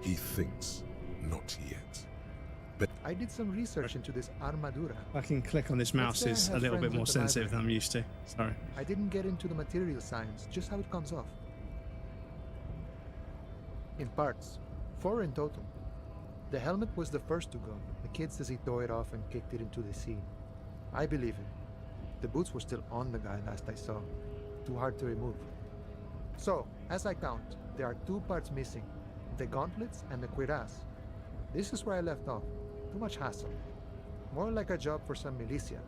He thinks, not yet. I did some research into this armadura. I can click on this mouse Let's say I is a have little bit friends more at the sensitive than library. I'm used to. Sorry. I didn't get into the material science, just how it comes off. In parts. 4 in total. The helmet was the first to go. The kid says he tore it off and kicked it into the sea. I believe him. The boots were still on the guy last I saw. Too hard to remove. So, as I count, there are 2 parts missing. The gauntlets and the cuirass. This is where I left off. Too much hassle. More like a job for some militia.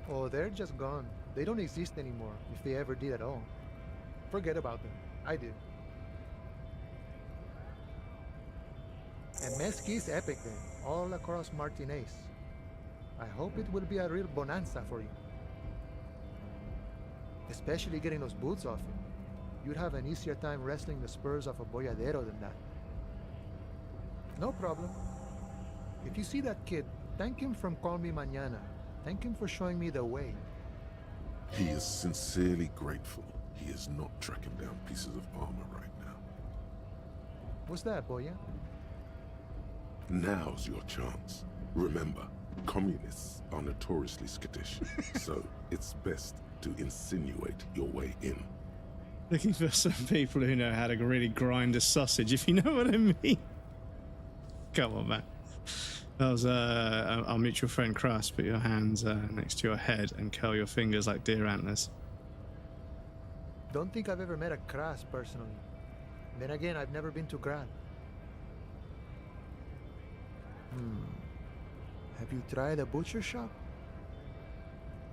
Oh, they're just gone. They don't exist anymore, if they ever did at all. Forget about them. I did. And Mesqui's epic then, all across Martinez. I hope it will be a real bonanza for you. Especially getting those boots off him. You'd have an easier time wrestling the spurs off a boyadero than that. No problem. If you see that kid, thank him from Call Me Mañana. Thank him for showing me the way. He is sincerely grateful he is not tracking down pieces of armor right now. What's that, Boya? Now's your chance. Remember, communists are notoriously skittish, so it's best to insinuate your way in. Looking for some people who know how to really grind a sausage, if you know what I mean. Come on, man. That was our mutual friend Crass. Put your hands next to your head and curl your fingers like deer antlers. Don't think I've ever met a Kras personally. Then again, I've never been to Grad. Have you tried a butcher shop?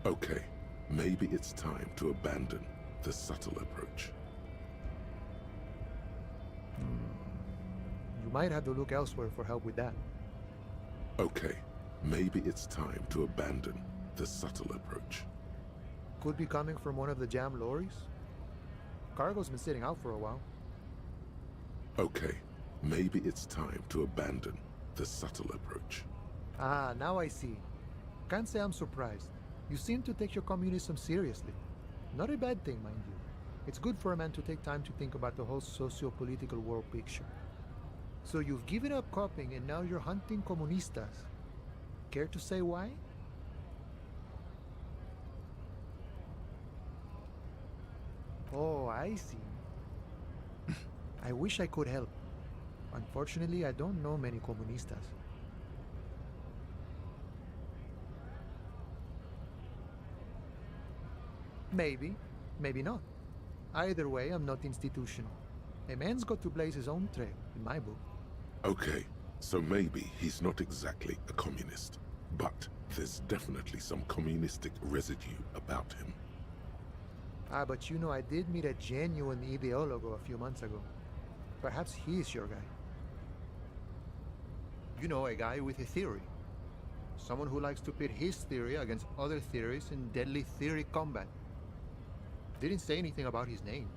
Okay, maybe it's time to abandon the subtle approach. You might have to look elsewhere for help with that. Okay, maybe it's time to abandon the subtle approach. Could be coming from one of the jam lorries. Cargo's been sitting out for a while. Okay, maybe it's time to abandon the subtle approach. Ah, now I see. Can't say I'm surprised. You seem to take your communism seriously. Not a bad thing, mind you. It's good for a man to take time to think about the whole socio-political world picture. So you've given up copying and now you're hunting comunistas. Care to say why? Oh, I see. I wish I could help. Unfortunately, I don't know many comunistas. Maybe, maybe not. Either way, I'm not institutional. A man's got to blaze his own trail, in my book. Okay, so maybe he's not exactly a communist, but there's definitely some communistic residue about him. Ah, but you know, I did meet a genuine ideologo a few months ago. Perhaps he's your guy. You know, a guy with a theory. Someone who likes to pit his theory against other theories in deadly theory combat. Didn't say anything about his name.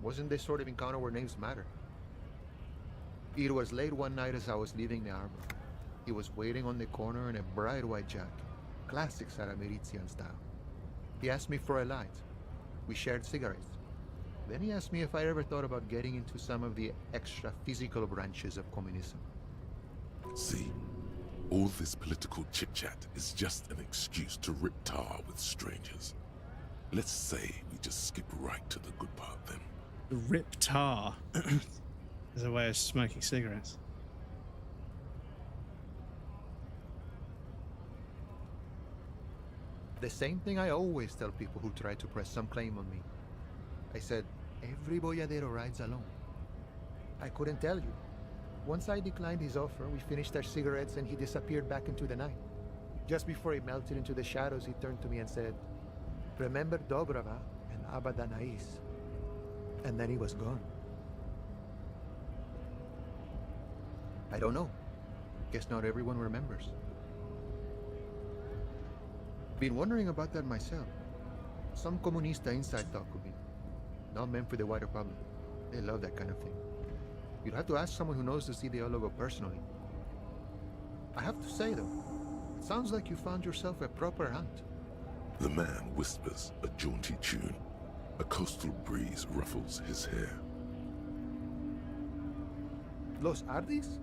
Wasn't this sort of encounter where names matter. It was late one night as I was leaving the arbor. He was waiting on the corner in a bright white jacket. Classic Saramirizian style. He asked me for a light. We shared cigarettes. Then he asked me if I ever thought about getting into some of the extra physical branches of communism. See, all this political chit-chat is just an excuse to rip tar with strangers. Let's say we just skip right to the good part then. Rip tar is a way of smoking cigarettes. The same thing I always tell people who try to press some claim on me. I said, every boyadero rides alone. I couldn't tell you. Once I declined his offer, we finished our cigarettes and he disappeared back into the night. Just before he melted into the shadows, he turned to me and said, "Remember Dobrava and Abadanais." And then he was gone. I don't know. Guess not everyone remembers. Been wondering about that myself. Some comunista inside talk with me. Not meant for the wider public. They love that kind of thing. You'd have to ask someone who knows the ideologo personally. I have to say though, it sounds like you found yourself a proper hunt. The man whispers a jaunty tune. A coastal breeze ruffles his hair. Los Ardis?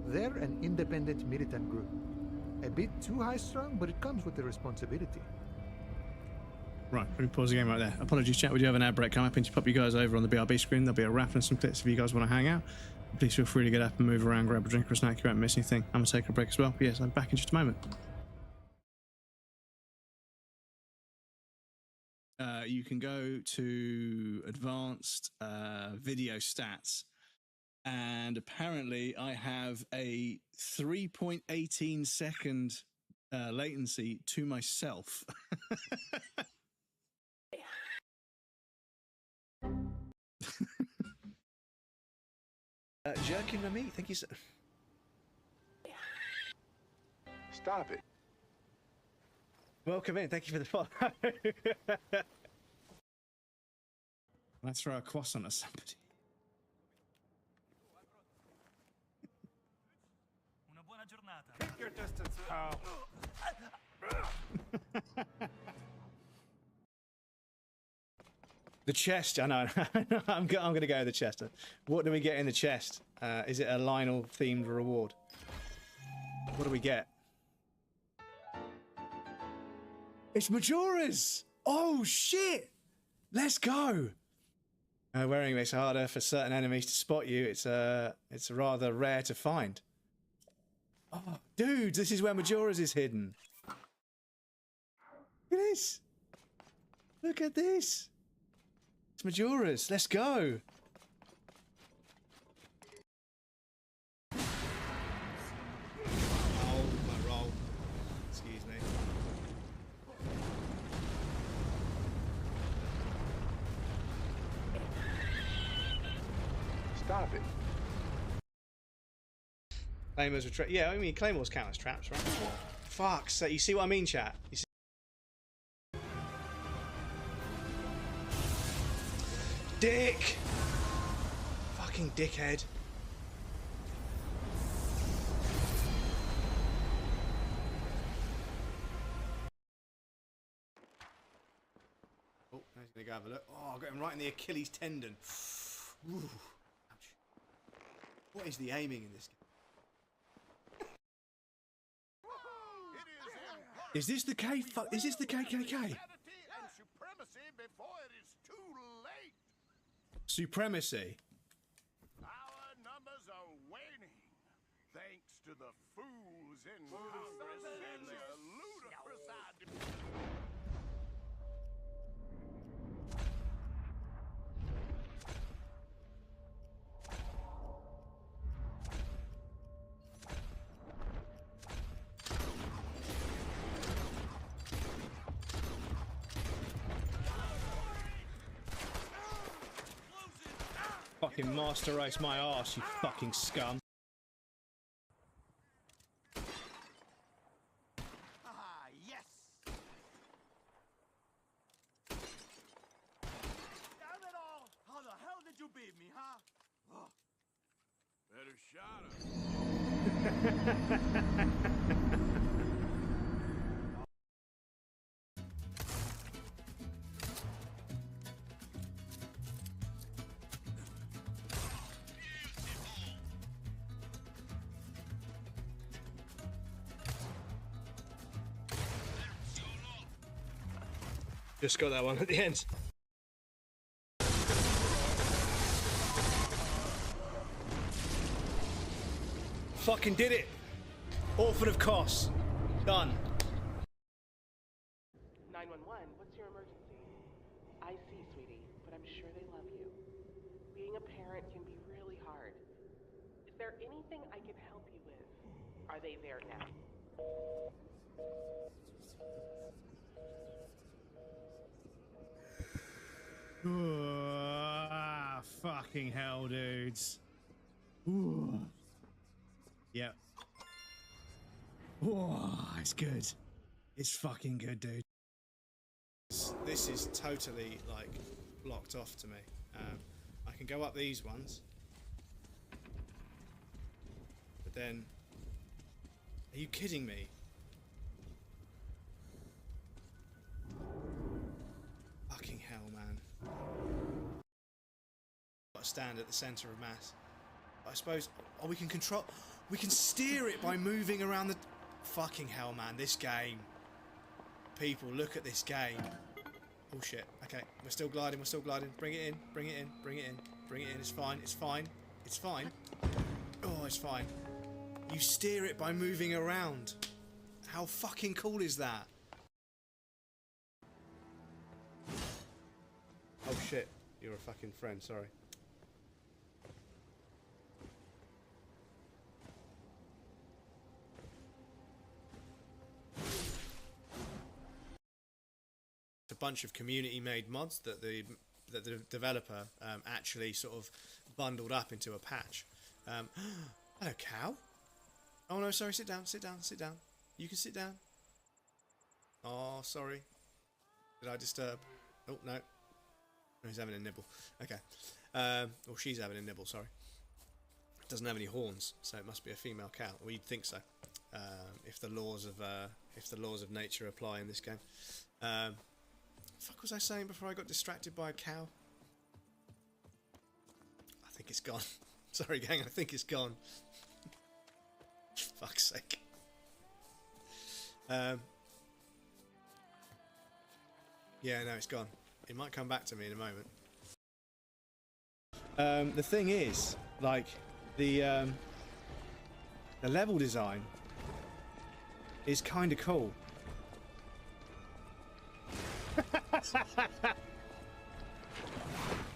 They're an independent militant group. A bit too high-strung, but it comes with the responsibility. Right, let me pause the game right there. Apologies, chat. We do have an ad break coming up, and to pop you guys over on the BRB screen. There'll be a raffle and some clips if you guys want to hang out. Please feel free to get up and move around, grab a drink or a snack. You won't miss anything. I'm going to take a break as well. But yes, I'm back in just a moment. You can go to advanced video stats, and apparently I have a 3.18 second latency to myself. Jerking my meat, thank you so. Stop it. Welcome in, thank you for the follow. Let's throw a croissant at somebody. Keep your distance, pal. The chest, I know. I'm going to go with the chest. What do we get in the chest? Is it a Lionel-themed reward? What do we get? It's Majora's! Oh, shit! Let's go! Wearing makes it harder for certain enemies to spot you. It's rather rare to find. Oh, dude, this is where Majora's is hidden. Look at this. Look at this. It's Majora's. Let's go. Oh, my roll. Excuse me. Stop it. Claymores were yeah, I mean claymores count as traps, right? Fuck. So you see what I mean, chat? You see? Dick. Fucking dickhead. Oh, he's gonna go have a look. Oh, I got him right in the Achilles tendon. Ooh. Ouch. What is the aiming in this game? Is this the K? Is this the KKK? Supremacy. Our numbers are waning, thanks to the fools in Congress and their ludicrous ideas. Fucking master race my ass, you fucking scum. Ah, yes! Damn it all! How the hell did you beat me, huh? Oh. Better shot Just got that one at the end. Fucking did it! Orphan of Kos. Done. 911, what's your emergency? I see, sweetie, but I'm sure they love you. Being a parent can be really hard. Is there anything I can help you with? Are they there now? Fucking hell, dudes. Ooh. Yep. It's good. It's fucking good, dude. This is totally, like, blocked off to me. I can go up these ones. But then... Are you kidding me? Fucking hell, man. Got to stand at the centre of mass. But I suppose... Oh, we can control... We can steer it by moving around the... Fucking hell, man. This game. People, look at this game. Oh, shit. Okay, we're still gliding. We're still gliding. Bring it in. Bring it in. Bring it in. Bring it in. It's fine. It's fine. It's fine. Oh, it's fine. You steer it by moving around. How fucking cool is that? Oh, shit. You're a fucking friend. Sorry. A bunch of community-made mods that the developer actually sort of bundled up into a patch. Hello, cow. Oh no, sorry. Sit down. Sit down. Sit down. You can sit down. Oh, sorry. Did I disturb? Oh no. Oh, he's having a nibble. Okay. Or she's having a nibble. Sorry. It doesn't have any horns, so it must be a female cow. Well, you'd think so. If the laws of nature apply in this game. Fuck was I saying before I got distracted by a cow? I think it's gone. Sorry, gang, I think it's gone. Fuck's sake. Yeah, no, it's gone. It might come back to me in a moment. The thing is, like, the level design is kind of cool.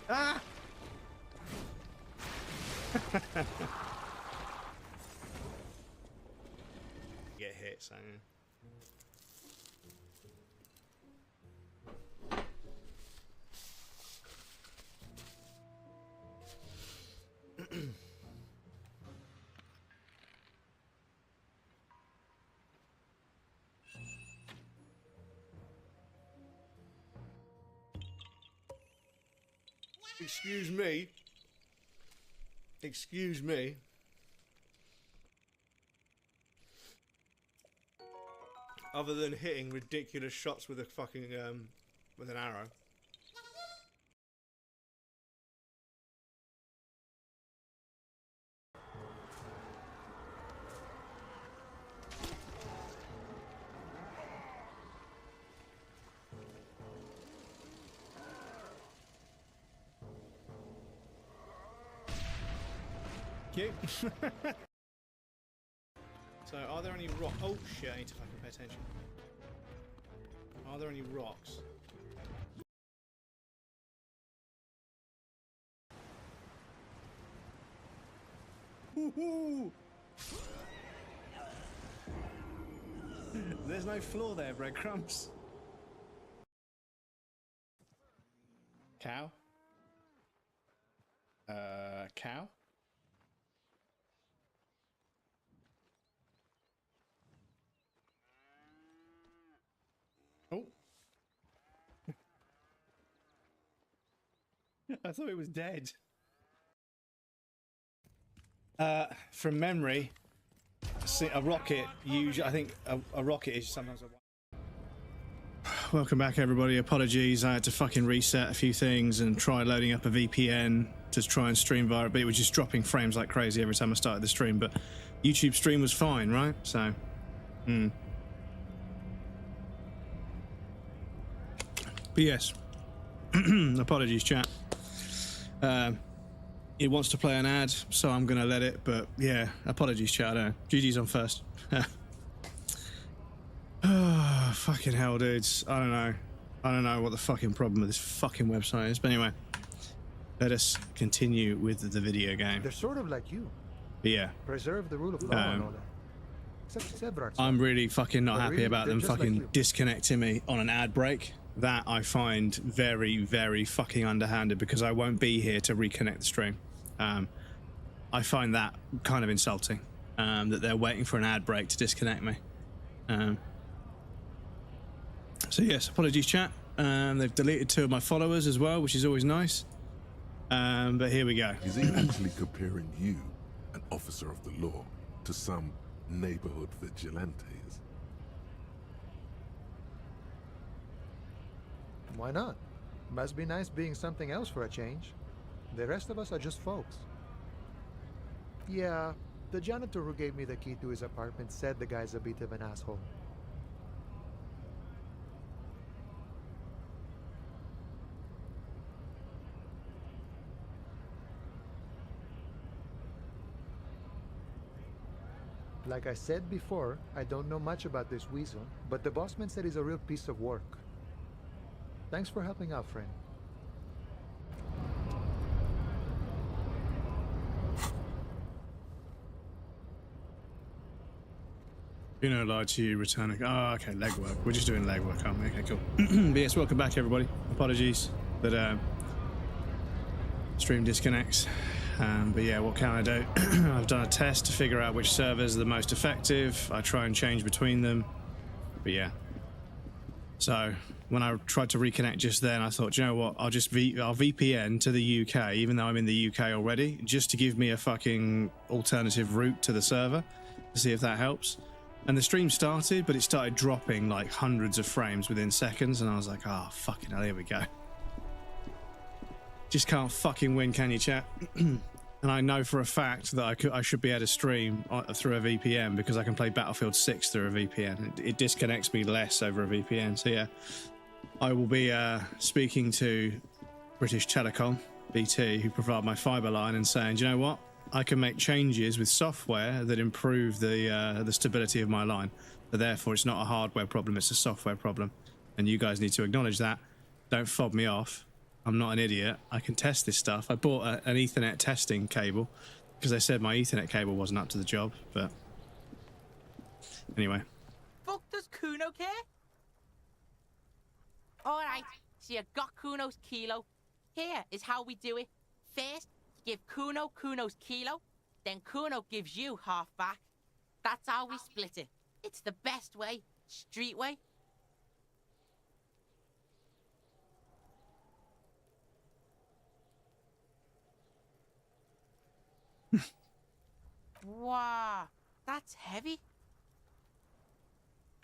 Ah! Get hit, so excuse me. Excuse me. Other than hitting ridiculous shots with a fucking with an arrow. So, are there any rocks? Oh shit, I need to fucking pay attention. Are there any rocks? Woohoo! There's no floor there, breadcrumbs. Cow? Cow? Oh. I thought it was dead. From memory, a rocket usually, I think a rocket is sometimes a... Welcome back, everybody. Apologies, I had to fucking reset a few things and try loading up a VPN to try and stream via it, but it was just dropping frames like crazy every time I started the stream, but YouTube stream was fine, right? So, But yes, apologies, chat. It wants to play an ad, so I'm gonna let it. But yeah, apologies, chat. I don't know. GG's on first. Oh, fucking hell, dudes. I don't know what the fucking problem with this fucking website is. But anyway, let us continue with the video game. They're sort of like you. But yeah. Preserve the rule of law and all that. Except Severance. I'm really fucking not happy about them fucking disconnecting me on an ad break that I find very, very fucking underhanded because I won't be here to reconnect the stream. I find that kind of insulting, that they're waiting for an ad break to disconnect me. So yes, apologies chat. They've deleted 2 of my followers as well, which is always nice. But here we go. Is he actually comparing you, an officer of the law, to some neighborhood vigilantes? Why not? Must be nice being something else for a change. The rest of us are just folks. Yeah, the janitor who gave me the key to his apartment said the guy's a bit of an asshole. Like I said before, I don't know much about this weasel, but the bossman said he's a real piece of work. Thanks for helping out, friend. You know, lied to you, returning. Oh, okay, legwork. We're just doing legwork, aren't we? Okay, cool. But yes, welcome back, everybody. Apologies that stream disconnects. But yeah, what can I do? I've done a test to figure out which servers are the most effective. I try and change between them. But yeah. So when I tried to reconnect just then, I thought, you know what? I'll VPN to the UK, even though I'm in the UK already, just to give me a fucking alternative route to the server to see if that helps. And the stream started, but it started dropping like hundreds of frames within seconds, and I was like, oh, fucking hell, here we go. Just can't fucking win, can you, chat? And I know for a fact that I should be able to stream through a VPN because I can play Battlefield 6 through a VPN. It disconnects me less over a VPN. So yeah, I will be speaking to British Telecom, BT, who provide my fibre line, and saying, do you know what? I can make changes with software that improve the stability of my line. But therefore, it's not a hardware problem, it's a software problem. And you guys need to acknowledge that. Don't fob me off. I'm not an idiot. I can test this stuff. I bought an Ethernet testing cable because they said my Ethernet cable wasn't up to the job. But anyway. Fuck does Kuno care? Alright, so you got Kuno's kilo. Here is how we do it. First, you give Kuno Kuno's kilo, then Kuno gives you half back. That's how we split it. It's the best way, street way. Wow, that's heavy.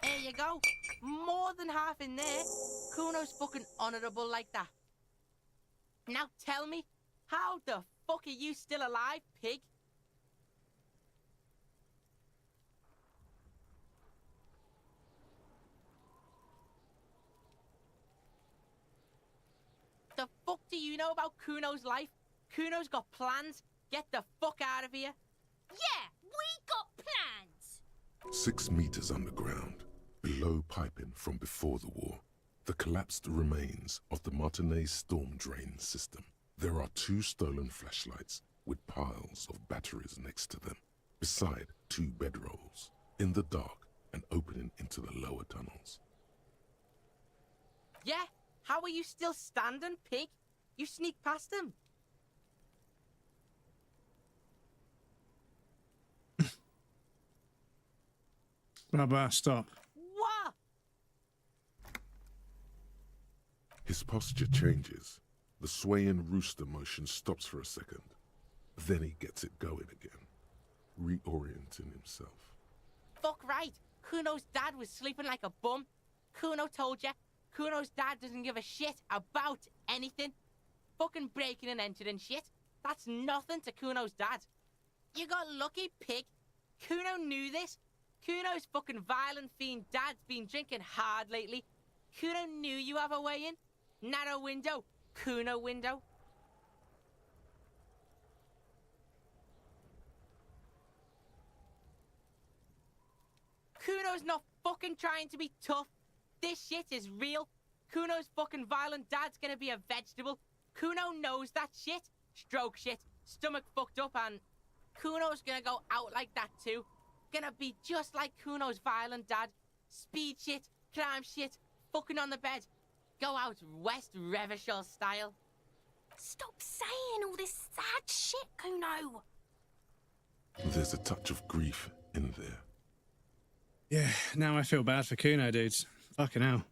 There you go. More than half in there. Kuno's fucking honourable like that. Now tell me, how the fuck are you still alive, pig? The fuck do you know about Kuno's life? Kuno's got plans. Get the fuck out of here. Yeah, we got plans. 6 meters underground, below piping from before the war, the collapsed remains of the Martinez storm drain system. There are 2 stolen flashlights with piles of batteries next to them, beside 2 bedrolls, in the dark and opening into the lower tunnels. Yeah? How are you still standing, pig? You sneak past them. Baba, stop. What? His posture changes. The swaying rooster motion stops for a second. Then he gets it going again, reorienting himself. Fuck right. Kuno's dad was sleeping like a bum. Kuno told ya. Kuno's dad doesn't give a shit about anything. Fucking breaking and entering shit. That's nothing to Kuno's dad. You got lucky, pig. Kuno knew this. Kuno's fucking violent fiend dad's been drinking hard lately. Kuno knew you have a way in. Narrow window. Kuno window. Kuno's not fucking trying to be tough. This shit is real. Kuno's fucking violent dad's gonna be a vegetable. Kuno knows that shit. Stroke shit. Stomach fucked up, and Kuno's gonna go out like that too. Gonna be just like Kuno's violent dad. Speed shit, crime shit, fucking on the bed. Go out West Revachol style. Stop saying all this sad shit, Kuno. There's a touch of grief in there. Yeah, now I feel bad for Kuno, dudes. Fucking hell.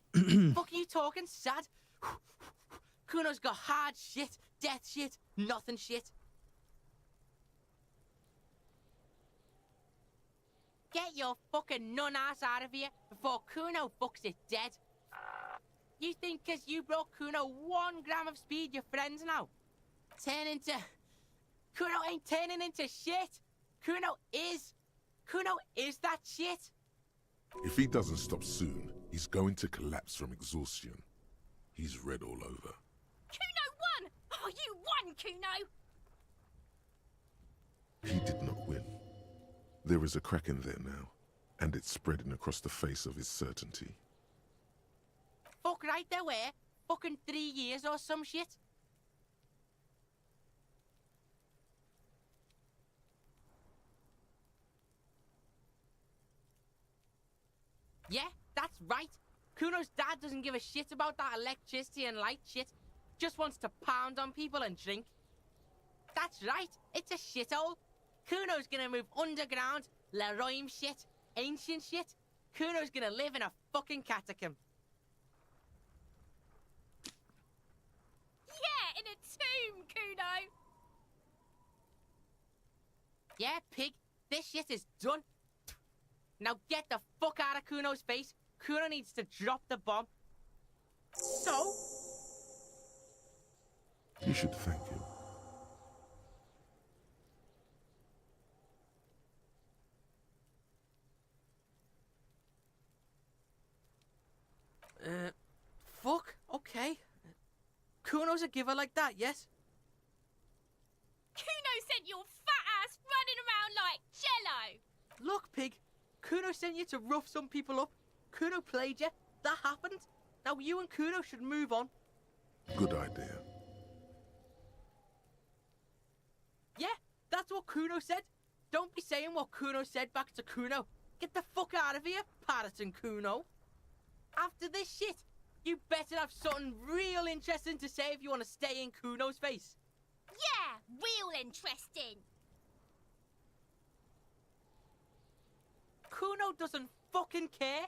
Fuck you talking sad? Kuno's got hard shit, death shit, nothing shit. Get your fucking nun ass out of here before Kuno fucks it dead. You think 'cause you brought Kuno 1 gram of speed, your friends now? Kuno ain't turning into shit. Kuno is that shit. If he doesn't stop soon, he's going to collapse from exhaustion. He's red all over. Kuno won! Oh, you won, Kuno! He did not win. There is a crack in there now, and it's spreading across the face of his certainty. Fuck right there were. Fucking 3 years or some shit. Yeah, that's right. Kuno's dad doesn't give a shit about that electricity and light shit. Just wants to pound on people and drink. That's right, it's a shithole. Kuno's gonna move underground, Leroy shit, ancient shit. Kuno's gonna live in a fucking catacomb. Yeah, in a tomb, Kuno! Yeah, pig, this shit is done. Now get the fuck out of Kuno's face. Kuno needs to drop the bomb. So? You should thank him. Fuck, okay. Kuno's a giver like that, yes? Kuno sent your fat ass running around like jello! Look, pig, Kuno sent you to rough some people up. Kuno played you. That happened. Now you and Kuno should move on. Good idea. Yeah, that's what Kuno said. Don't be saying what Kuno said back to Kuno. Get the fuck out of here, Patterson Kuno. After this shit, you better have something real interesting to say if you want to stay in Kuno's face. Yeah, real interesting. Kuno doesn't fucking care.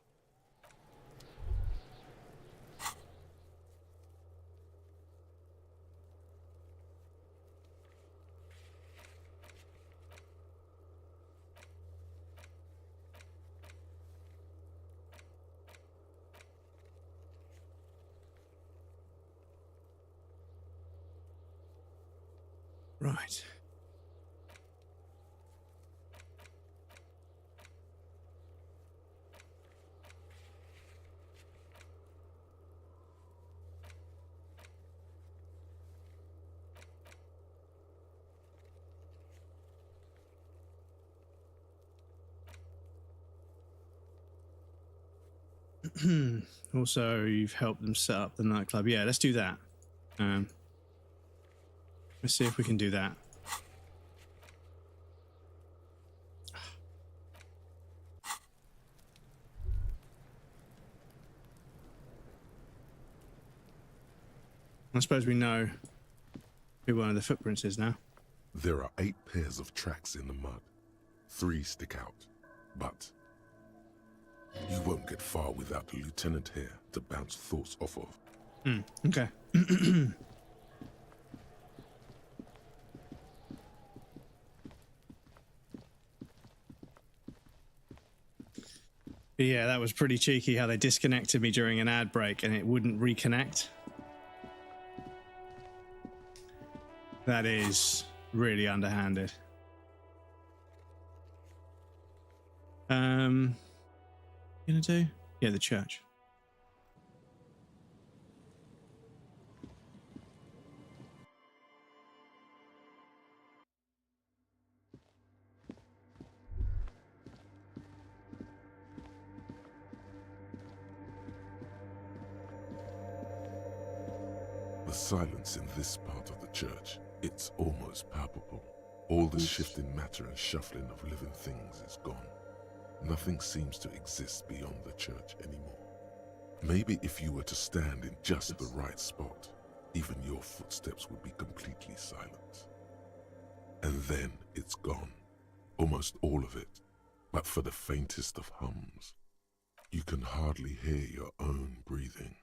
Right. Also, you've helped them set up the nightclub. Yeah, let's do that. Let's see if we can do that. I suppose we know who one of the footprints is now. There are 8 pairs of tracks in the mud. 3 stick out, but you won't get far without a lieutenant here to bounce thoughts off of. Okay. Yeah, that was pretty cheeky how they disconnected me during an ad break and it wouldn't reconnect. That is really underhanded. Gonna do? Yeah, the church. The silence in this part of the church, it's almost palpable. All the shifting matter and shuffling of living things is gone. Nothing seems to exist beyond the church anymore. Maybe if you were to stand in just the right spot, even your footsteps would be completely silent. And then it's gone, almost all of it, but for the faintest of hums. You can hardly hear your own breathing.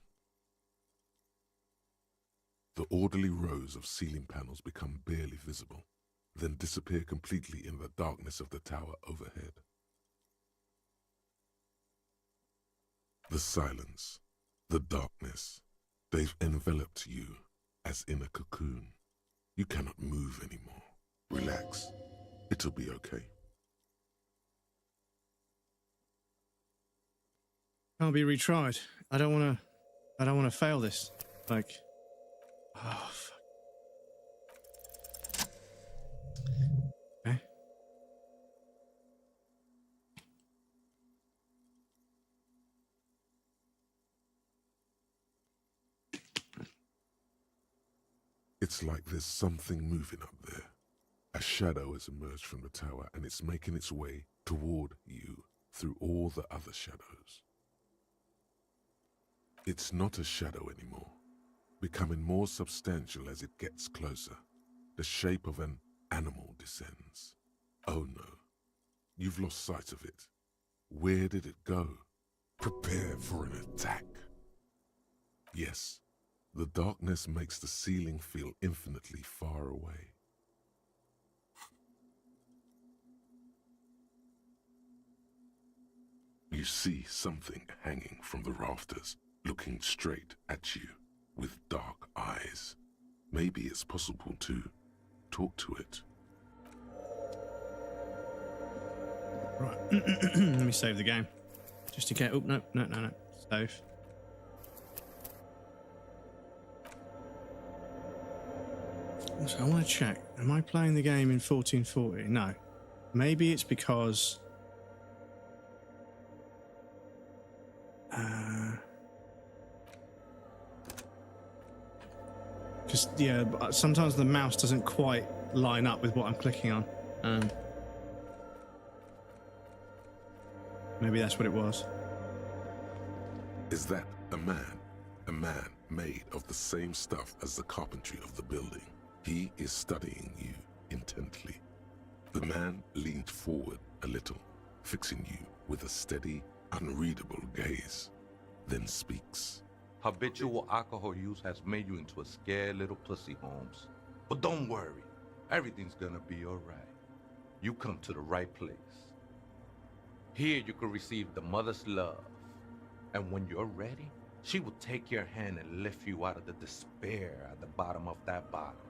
The orderly rows of ceiling panels become barely visible, then disappear completely in the darkness of the tower overhead. The silence, the darkness, they've enveloped you as in a cocoon. You cannot move anymore. Relax. It'll be okay. Can't be retried. I don't want to fail this. Like, oh, fuck. Okay. It's like there's something moving up there. A shadow has emerged from the tower and it's making its way toward you through all the other shadows. It's not a shadow anymore, becoming more substantial as it gets closer. The shape of an animal descends. Oh no, you've lost sight of it. Where did it go? Prepare for an attack. Yes, the darkness makes the ceiling feel infinitely far away. You see something hanging from the rafters, looking straight at you with dark eyes. Maybe it's possible to talk to it. Right. Let me save the game. Just to get... Oh, no. Save. So I want to check. Am I playing the game in 1440? No. Maybe it's because... Because, yeah, sometimes the mouse doesn't quite line up with what I'm clicking on. Maybe that's what it was. Is that a man? A man made of the same stuff as the carpentry of the building. He is studying you intently. The man leaned forward a little, fixing you with a steady, unreadable gaze, then speaks. Habitual alcohol use has made you into a scared little pussy, Holmes. But don't worry, everything's gonna be all right. You come to the right place. Here you can receive the mother's love. And when you're ready, she will take your hand and lift you out of the despair at the bottom of that bottle.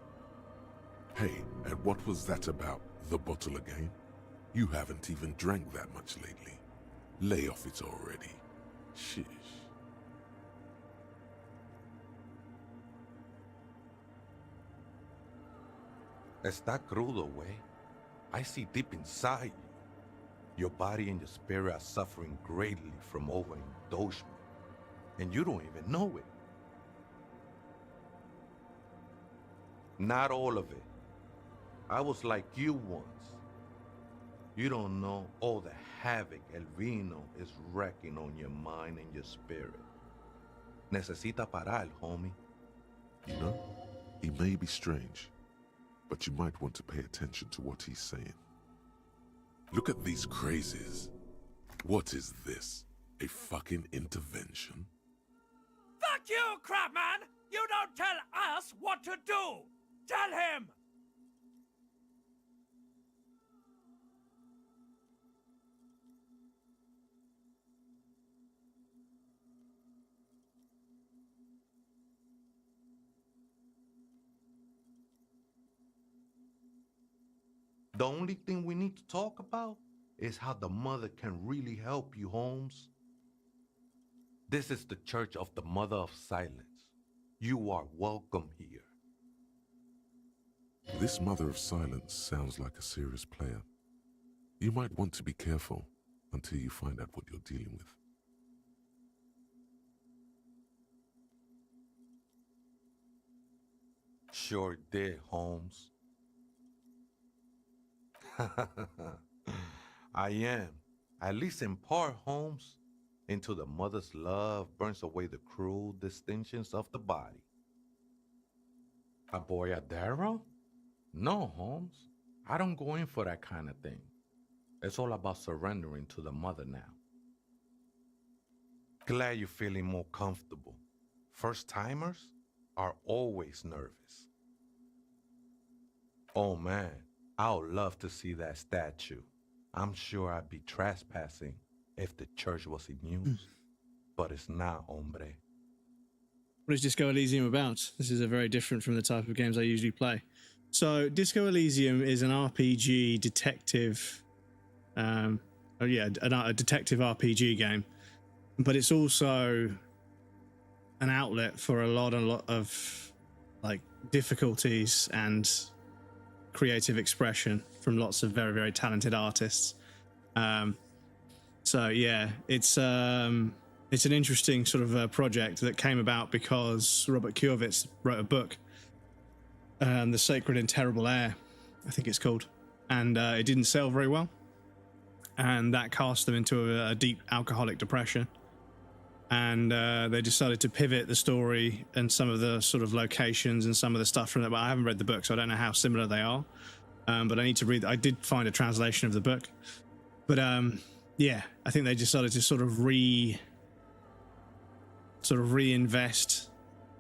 Hey, and what was that about, the bottle again? You haven't even drank that much lately. Lay off it already. Sheesh. Está crudo, way. I see deep inside you. Your body and your spirit are suffering greatly from overindulgence, and you don't even know it. Not all of it. I was like you once. You don't know all the havoc El Vino is wrecking on your mind and your spirit. Necesita parar, homie. You know, he may be strange, but you might want to pay attention to what he's saying. Look at these crazies. What is this? A fucking intervention? Fuck you, Crabman! You don't tell us what to do! Tell him! The only thing we need to talk about is how the mother can really help you, Holmes. This is the Church of the Mother of Silence. You are welcome here. This Mother of Silence sounds like a serious player. You might want to be careful until you find out what you're dealing with. Sure did, Holmes. I am, at least in part, Holmes. Into the mother's love burns away the cruel distinctions of the body. A boyadero? No, Holmes. I don't go in for that kind of thing. It's all about surrendering to the mother now. Glad you're feeling more comfortable. First-timers are always nervous. Oh man, I would love to see that statue. I'm sure I'd be trespassing if the church was in use. But it's not, hombre. What is Disco Elysium about? This is a very different from the type of games I usually play. So Disco Elysium is an RPG detective, a detective RPG game, but it's also an outlet for a lot of like difficulties and creative expression from lots of very, very talented artists. So yeah, it's an interesting sort of project that came about because Robert Kurovitz wrote a book, The Sacred and Terrible Air, I think it's called, and it didn't sell very well, and that cast them into a deep alcoholic depression, and they decided to pivot the story and some of the sort of locations and some of the stuff from it. But I haven't read the book, so I don't know how similar they are, but I need to read. I did find a translation of the book, but yeah, I think they decided to sort of reinvest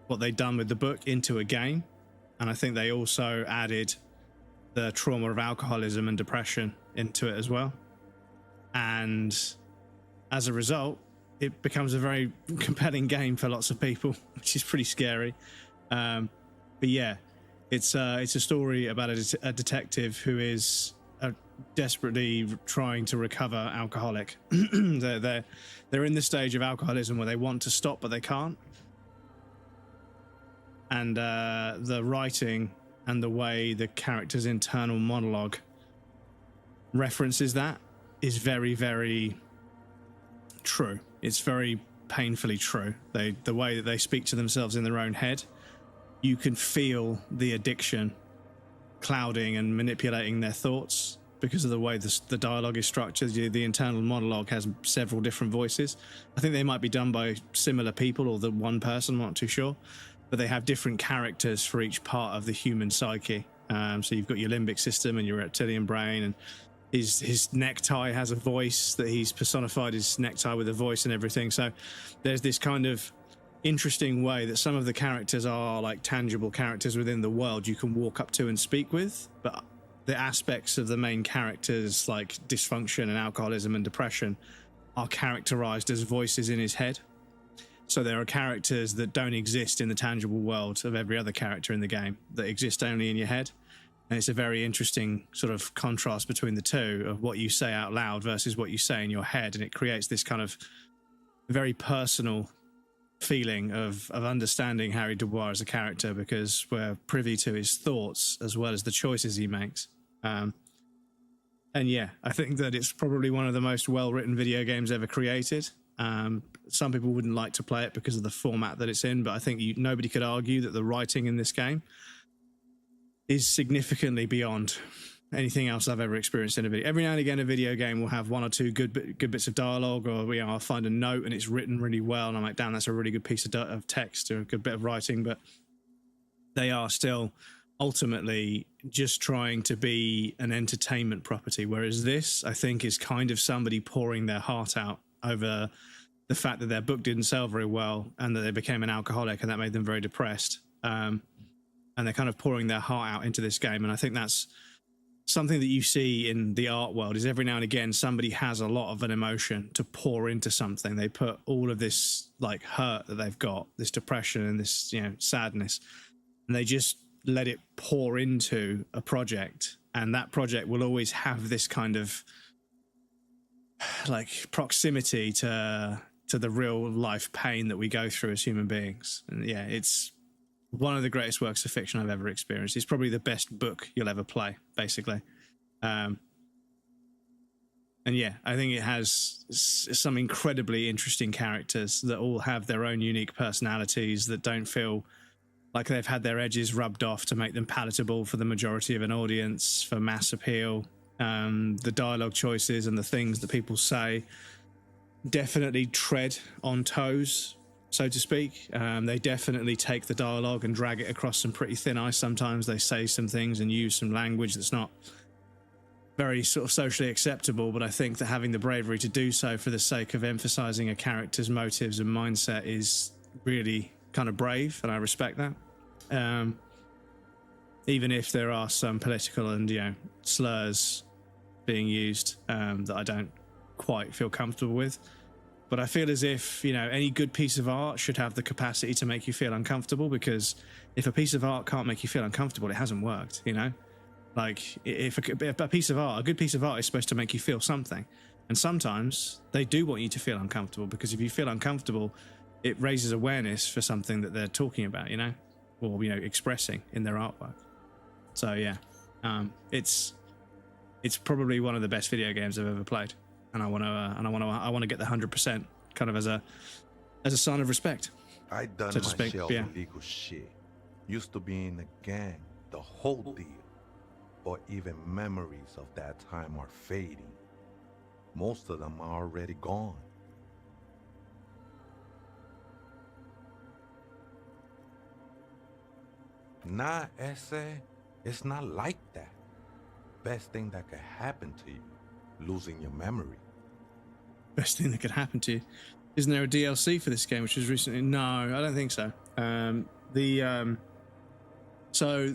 what they'd done with the book into a game. And I think they also added the trauma of alcoholism and depression into it as well. And as a result, it becomes a very compelling game for lots of people, which is pretty scary. But yeah, it's a story about a detective who is desperately trying to recover alcoholic. They're in the stage of alcoholism where they want to stop but they can't, and the writing and the way the character's internal monologue references that is very, very true. It's very painfully true. The way that they speak to themselves in their own head, you can feel the addiction clouding and manipulating their thoughts because of the way the dialogue is structured. The internal monologue has several different voices. I think they might be done by similar people or the one person, I'm not too sure, but they have different characters for each part of the human psyche. So you've got your limbic system and your reptilian brain, and his necktie has a voice that he's personified his necktie with a voice and everything. So there's this kind of interesting way that some of the characters are like tangible characters within the world you can walk up to and speak with, but the aspects of the main characters like dysfunction and alcoholism and depression are characterized as voices in his head. So there are characters that don't exist in the tangible world of every other character in the game, that exist only in your head. And it's a very interesting sort of contrast between the two of what you say out loud versus what you say in your head. And it creates this kind of very personal feeling of understanding Harry Dubois as a character, because we're privy to his thoughts as well as the choices he makes. And yeah, I think that it's probably one of the most well-written video games ever created. Some people wouldn't like to play it because of the format that it's in, but I think nobody could argue that the writing in this game is significantly beyond anything else I've ever experienced in a video. Every now and again, a video game will have one or two good bits of dialogue, or I'll find a note and it's written really well, and I'm like, damn, that's a really good piece of text or a good bit of writing. But they are still ultimately just trying to be an entertainment property, whereas this, I think, is kind of somebody pouring their heart out over the fact that their book didn't sell very well and that they became an alcoholic, and that made them very depressed. And they're kind of pouring their heart out into this game, and I think that's something that you see in the art world. Is every now and again somebody has a lot of an emotion to pour into something. They put all of this like hurt that they've got, this depression and this, sadness, and they just let it pour into a project, and that project will always have this kind of like proximity to the real life pain that we go through as human beings. And yeah, it's one of the greatest works of fiction I've ever experienced. It's probably the best book you'll ever play, basically. And yeah, I think it has some incredibly interesting characters that all have their own unique personalities that don't feel like they've had their edges rubbed off to make them palatable for the majority of an audience, for mass appeal. The dialogue choices and the things that people say definitely tread on toes, so to speak. They definitely take the dialogue and drag it across some pretty thin ice. Sometimes they say some things and use some language that's not very sort of socially acceptable, but I think that having the bravery to do so for the sake of emphasizing a character's motives and mindset is really kind of brave, and I respect that. Even if there are some political and, you know, slurs being used that I don't quite feel comfortable with. But I feel as if, you know, any good piece of art should have the capacity to make you feel uncomfortable, because if a piece of art can't make you feel uncomfortable, it hasn't worked, you know? Like, if a piece of art, a good piece of art is supposed to make you feel something. And sometimes they do want you to feel uncomfortable, because if you feel uncomfortable, it raises awareness for something that they're talking about, you know? Or, you know, expressing in their artwork. So, yeah. It's probably one of the best video games I've ever played. And I want to get the 100% kind of as a sign of respect. I done so to my speak. share of Yeah. illegal shit. Used to be in a gang, the whole deal. But even memories of that time are fading. Most of them are already gone. Nah, Ese, it's not like that. Best thing that could happen to you, losing your memory. Best thing that could happen to you. Isn't there a DLC for this game which was recently? No, I don't think so. So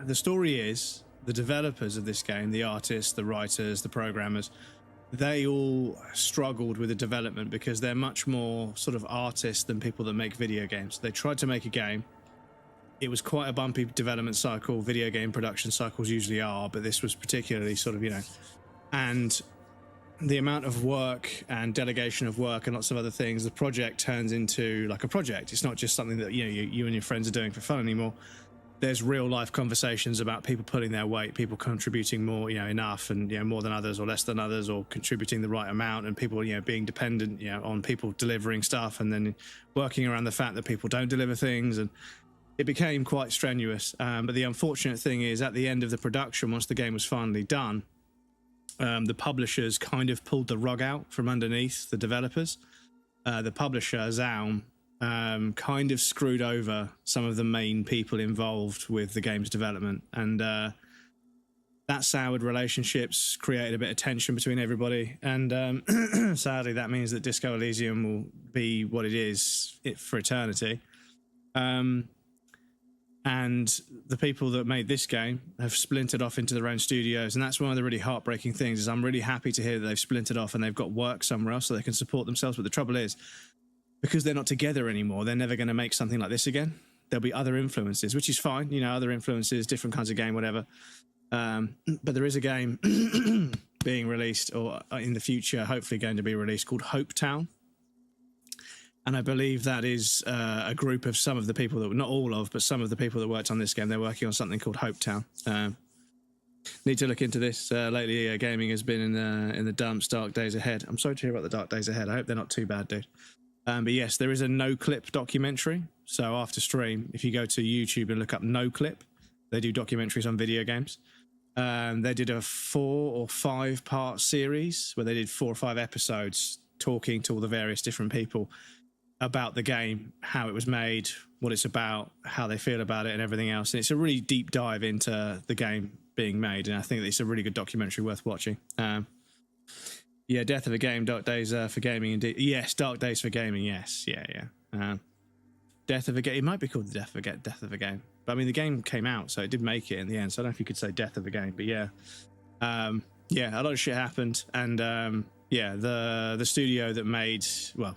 the story is, the developers of this game, the artists, the writers, the programmers, they all struggled with the development because they're much more sort of artists than people that make video games. They tried to make a game. It was quite a bumpy development cycle. Video game production cycles usually are, but this was particularly sort of, you know, and the amount of work and delegation of work and lots of other things, the project turns into like a project. It's not just something that, you know, you and your friends are doing for fun anymore. There's real life conversations about people pulling their weight, people contributing more, you know, enough, and, you know, more than others or less than others, or contributing the right amount, and people, you know, being dependent, you know, on people delivering stuff, and then working around the fact that people don't deliver things. And it became quite strenuous. But the unfortunate thing is, at the end of the production, once the game was finally done, the publishers kind of pulled the rug out from underneath the developers. The publisher, Zaum, kind of screwed over some of the main people involved with the game's development, and that soured relationships, created a bit of tension between everybody, and sadly that means that Disco Elysium will be what it is for eternity. And the people that made this game have splintered off into their own studios, and that's one of the really heartbreaking things. Is I'm really happy to hear that they've splintered off and they've got work somewhere else so they can support themselves. But the trouble is, because they're not together anymore, they're never going to make something like this again. There'll be other influences, which is fine, you know, other influences, different kinds of game, whatever. But there is a game being released, or in the future, hopefully going to be released, called Hope Town. And I believe that is a group of some of the people that, not all of, but some of the people that worked on this game. They're working on something called Hope Town. Need to look into this. Lately, gaming has been in the dumps, dark days ahead. I'm sorry to hear about the dark days ahead. I hope they're not too bad, dude. But yes, there is a no-clip documentary. So after stream, if you go to YouTube and look up no-clip, they do documentaries on video games. They did a 4 or 5 part series where they did 4 or 5 episodes talking to all the various different people about the game, how it was made, what it's about, how they feel about it, and everything else. And it's a really deep dive into the game being made, and I think that it's a really good documentary worth watching. Yeah, Death of a Game, Dark Days for Gaming, indeed. Yes, Dark Days for Gaming, yes. Yeah. Death of a Game, it might be called Death of a Game. But I mean, the game came out, so it did make it in the end, so I don't know if you could say Death of a Game, but yeah. Yeah, a lot of shit happened, and yeah, the studio that made, well,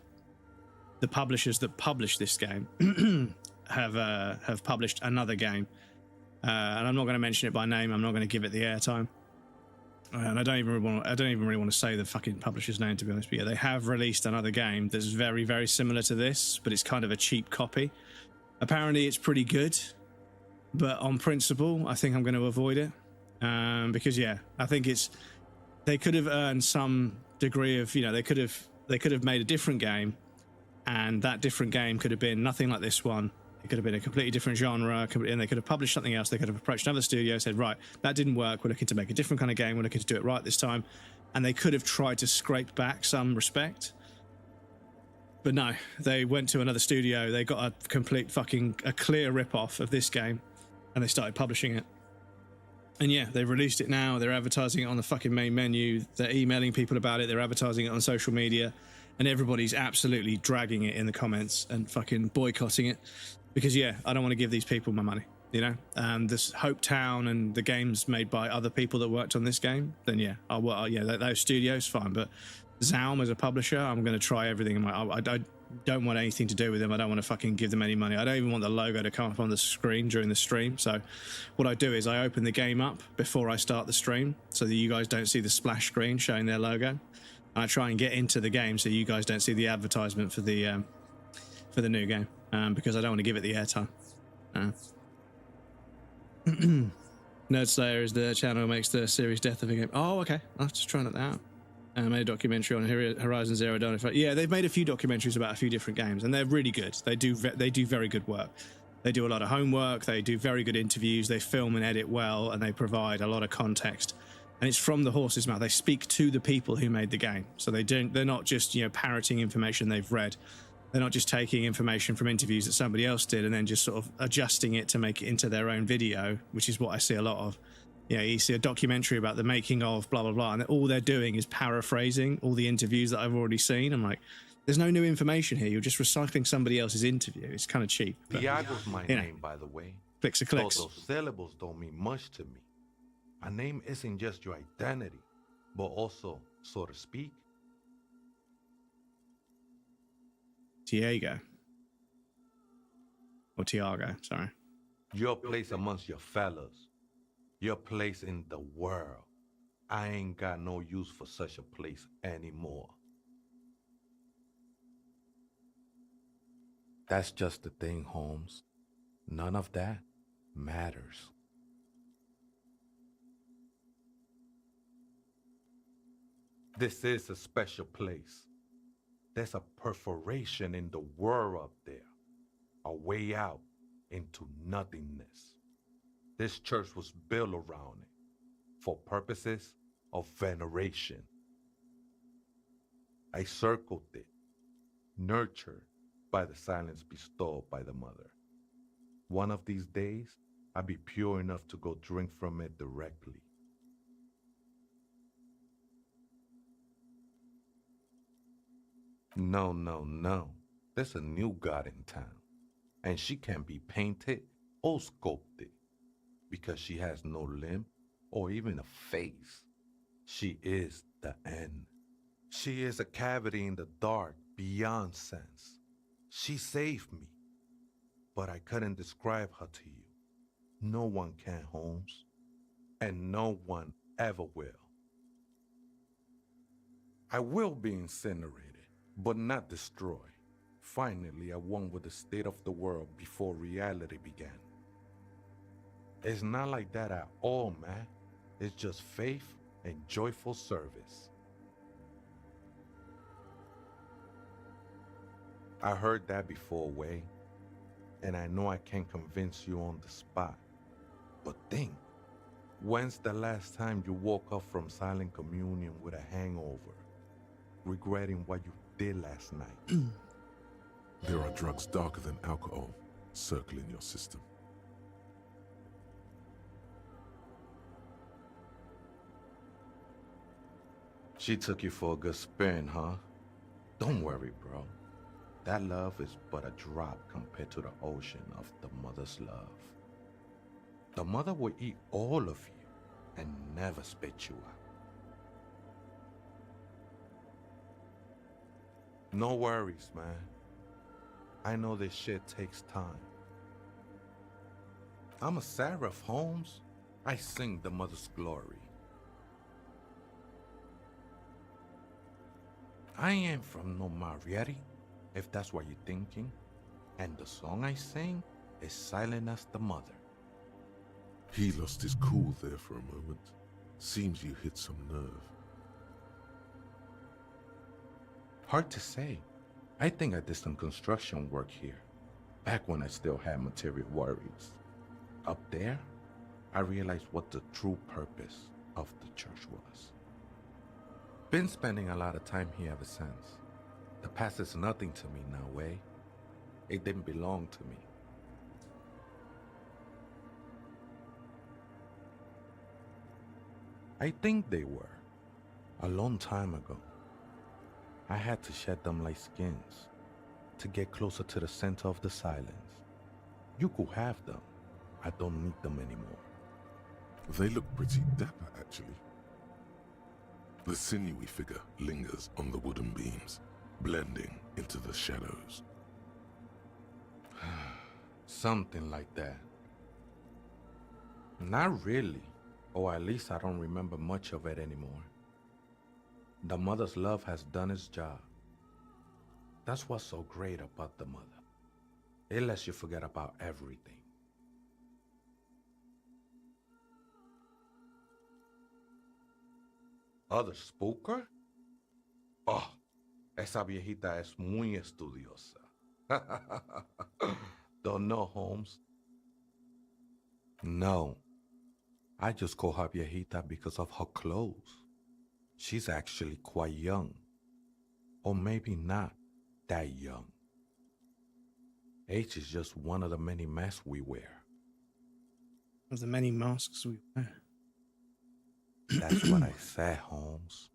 the publishers that published this game have published another game, and I'm not going to mention it by name. I'm not going to give it the airtime, and I don't even really want to say the fucking publisher's name, to be honest. But yeah, they have released another game that's very, very similar to this, but it's kind of a cheap copy. Apparently, it's pretty good, but on principle, I think I'm going to avoid it because yeah, I think they could have earned some degree of, you know, they could have made a different game. And that different game could have been nothing like this one. It could have been a completely different genre, and they could have published something else. They could have approached another studio, said, right, that didn't work. We're looking to make a different kind of game. We're looking to do it right this time. and they could have tried to scrape back some respect. But no, they went to another studio, they got a clear rip-off of this game, and they started publishing it. And yeah, they've released it now, they're advertising it on the fucking main menu, they're emailing people about it, they're advertising it on social media, and everybody's absolutely dragging it in the comments and fucking boycotting it. Because yeah, I don't want to give these people my money, you know? This Hope Town and the games made by other people that worked on this game, then yeah, those studios, fine, but Zaum as a publisher, I'm going to try everything. I don't want anything to do with them. I don't want to fucking give them any money. I don't even want the logo to come up on the screen during the stream. So what I do is I open the game up before I start the stream so that you guys don't see the splash screen showing their logo. And I try and get into the game so you guys don't see the advertisement for the new game, because I don't want to give it the airtime. Nerd Slayer is the channel who makes the series Death of a Game. Oh, okay. I'll have to try that out. Made a documentary on Horizon Zero Dawn. Yeah, they've made a few documentaries about a few different games, and they're really good. They do very good work. They do a lot of homework. They do very good interviews. They film and edit well, and they provide a lot of context. And it's from the horse's mouth. They speak to the people who made the game, so they're not just parroting information they've read. They're not just taking information from interviews that somebody else did and then just sort of adjusting it to make it into their own video, which is what I see a lot of. You see a documentary about the making of blah, blah, blah, and all they're doing is paraphrasing all the interviews that I've already seen. I'm like, there's no new information here. You're just recycling somebody else's interview. It's kind of cheap. But, Diago's my name, by the way. Clicks are clicks. So those syllables don't mean much to me. A name isn't just your identity, but also, so to speak. Tiago. Or Tiago, sorry. Your place amongst your fellows. Your place in the world. I ain't got no use for such a place anymore. That's just the thing, Holmes. None of that matters. This is a special place. There's a perforation in the world up there. A way out into nothingness. This church was built around it for purposes of veneration. I circled it, nurtured by the silence bestowed by the mother. One of these days, I'll be pure enough to go drink from it directly. No. There's a new god in town, and she can be painted or sculpted. Because she has no limb or even a face. She is the end. She is a cavity in the dark beyond sense. She saved me, but I couldn't describe her to you. No one can, Holmes, and no one ever will. I will be incinerated, but not destroyed. Finally, I won with the state of the world before reality began. It's not like that at all, man. It's just faith and joyful service. I heard that before, Way, and I know I can't convince you on the spot. But think, when's the last time you woke up from silent communion with a hangover, regretting what you did last night? There are drugs darker than alcohol circling your system. She took you for a good spin, huh? Don't worry, bro. That love is but a drop compared to the ocean of the mother's love. The mother will eat all of you and never spit you out. No worries, man. I know this shit takes time. I'm a seraph, Holmes. I sing the mother's glory. I ain't from no Marietti, if that's what you're thinking. And the song I sing is silent as the mother. He lost his cool there for a moment. Seems you hit some nerve. Hard to say. I think I did some construction work here, back when I still had material worries. Up there, I realized what the true purpose of the church was. Been spending a lot of time here ever since. The past is nothing to me now, eh? It didn't belong to me. I think they were. A long time ago. I had to shed them like skins to get closer to the center of the silence. You could have them. I don't need them anymore. They look pretty dapper, actually. The sinewy figure lingers on the wooden beams, blending into the shadows. Something like that. Not really, or at least I don't remember much of it anymore. The mother's love has done its job. That's what's so great about the mother. It lets you forget about everything. Other spooker? Oh, esa viejita es muy estudiosa. Don't know, Holmes? No. I just call her viejita because of her clothes. She's actually quite young. Or maybe not that young. Age is just one of the many masks we wear. Of the many masks we wear. That's what I said, Holmes.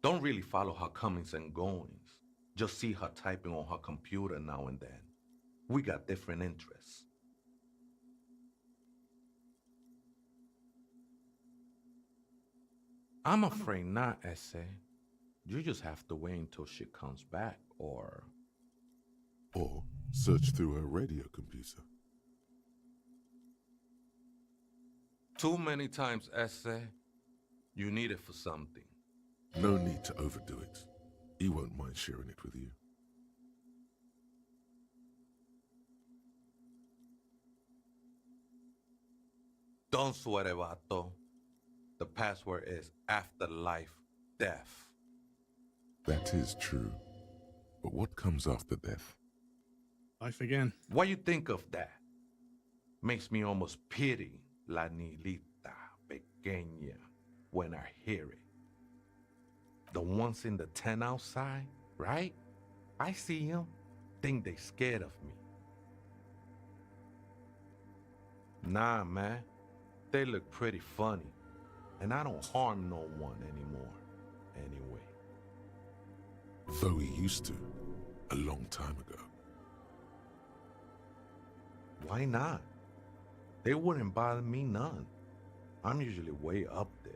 Don't really follow her comings and goings. Just see her typing on her computer now and then. We got different interests. I'm afraid not, Essay. You just have to wait until she comes back, or search through her radio computer. Too many times, Essay. You need it for something. No need to overdo it. He won't mind sharing it with you. Don't sweat it, vato. The password is afterlife death. That is true. But what comes after death? Life again. What you think of that? Makes me almost pity la niñita pequeña when I hear it. The ones in the tent outside, right? I see them, think they scared of me. Nah, man. They look pretty funny. And I don't harm no one anymore. Anyway. Though he used to, a long time ago. Why not? They wouldn't bother me none. I'm usually way up there,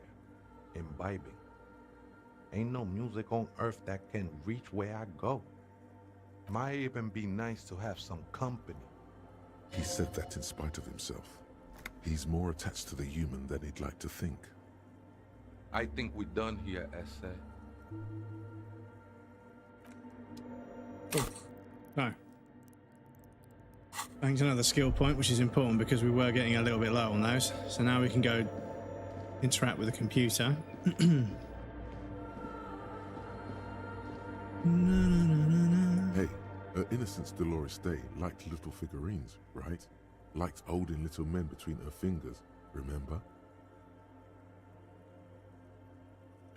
imbibing. Ain't no music on earth that can reach where I go. Might even be nice to have some company. He said that in spite of himself. He's more attached to the human than he'd like to think. I think we're done here, Essay. No. Thanks, another skill point, which is important because we were getting a little bit low on those. So now we can go interact with the computer. Hey, her Innocence Dolores Day liked little figurines, right? Liked holding little men between her fingers, remember?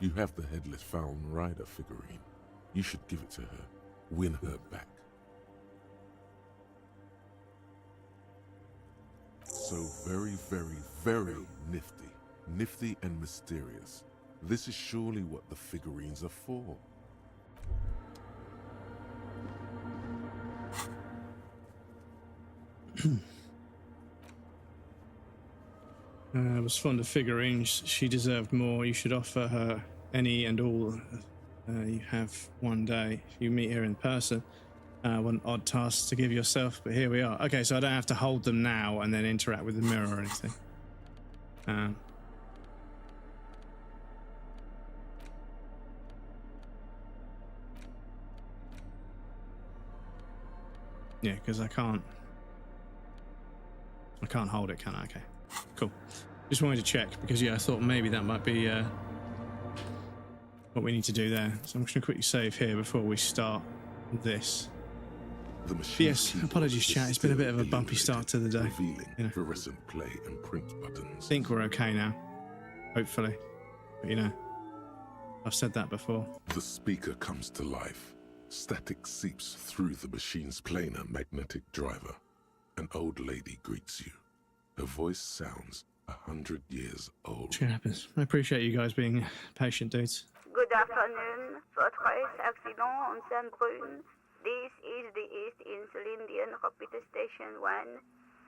You have the Headless Fallen Rider figurine. You should give it to her. Win her back. So very, very, very nifty. Nifty and mysterious. This is surely what the figurines are for. I was fond of figurines. She deserved more. You should offer her any and all you have one day. If you meet her in person. What an odd task to give yourself, but here we are. Okay, so I don't have to hold them now and then interact with the mirror or anything. Yeah, because I can't hold it, can I? Okay, cool. Just wanted to check because yeah, I thought maybe that might be what we need to do there. So I'm just gonna quickly save here before we start this. Yes, apologies, chat. It's been a bit of a bumpy start to the day. Revealing fluorescent play and print buttons. I think we're okay now. Hopefully. But you know, I've said that before. The speaker comes to life. Static seeps through the machine's planar magnetic driver. An old lady greets you. Her voice sounds 100 years old. Shit happens. I appreciate you guys being patient, dudes. Good afternoon, Fortress Accident on Saint-Brune. This is the East Insulindian Repeater Station 1.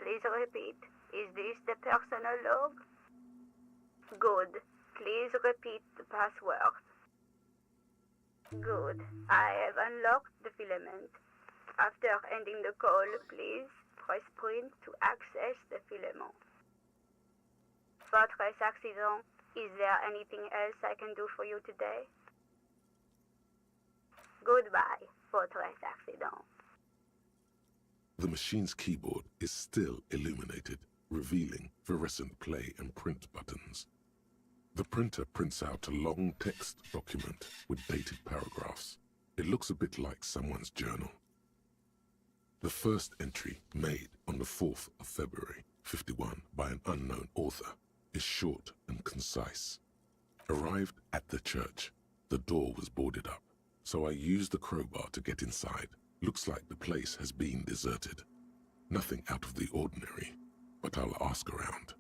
Please repeat. Is this the personal log? Good. Please repeat the password. Good. I have unlocked the filament. After ending the call, please press print to access the filament. Fortress Accident, is there anything else I can do for you today? Goodbye, Fortress Accident. The machine's keyboard is still illuminated, revealing fluorescent play and print buttons. The printer prints out a long text document with dated paragraphs. It looks a bit like someone's journal. The first entry, made on the 4th of February, 51, by an unknown author, is short and concise. Arrived at the church, the door was boarded up, so I used the crowbar to get inside. Looks like the place has been deserted. Nothing out of the ordinary, but I'll ask around.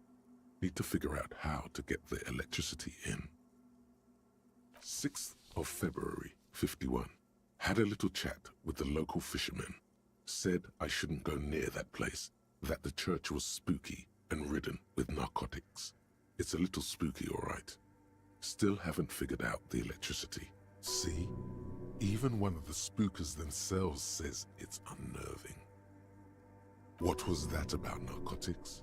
Need to figure out how to get the electricity in. 6th of February, 51. Had a little chat with the local fishermen. Said I shouldn't go near that place, that the church was spooky and ridden with narcotics. It's a little spooky, all right. Still haven't figured out the electricity. See? Even one of the spookers themselves says it's unnerving. What was that about narcotics?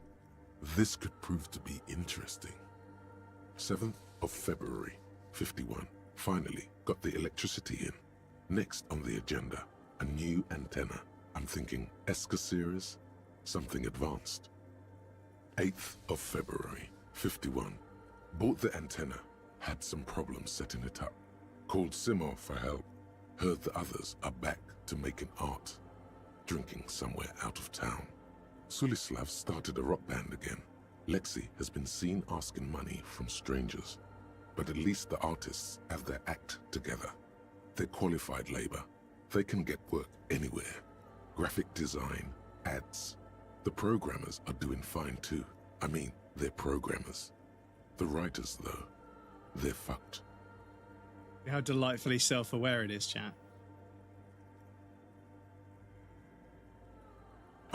This could prove to be interesting. 7th of February, 51. Finally got the electricity in. Next on the agenda, a new antenna. I'm thinking ESCA series, something advanced. 8th of February, 51. Bought the antenna, had some problems setting it up. Called Simor for help. Heard the others are back to making art. Drinking somewhere out of town. Sulislav started a rock band again. Lexi has been seen asking money from strangers. But at least the artists have their act together. They're qualified labor. They can get work anywhere. Graphic design, ads. The programmers are doing fine too. I mean, they're programmers. The writers, though, they're fucked. How delightfully self-aware it is, chat.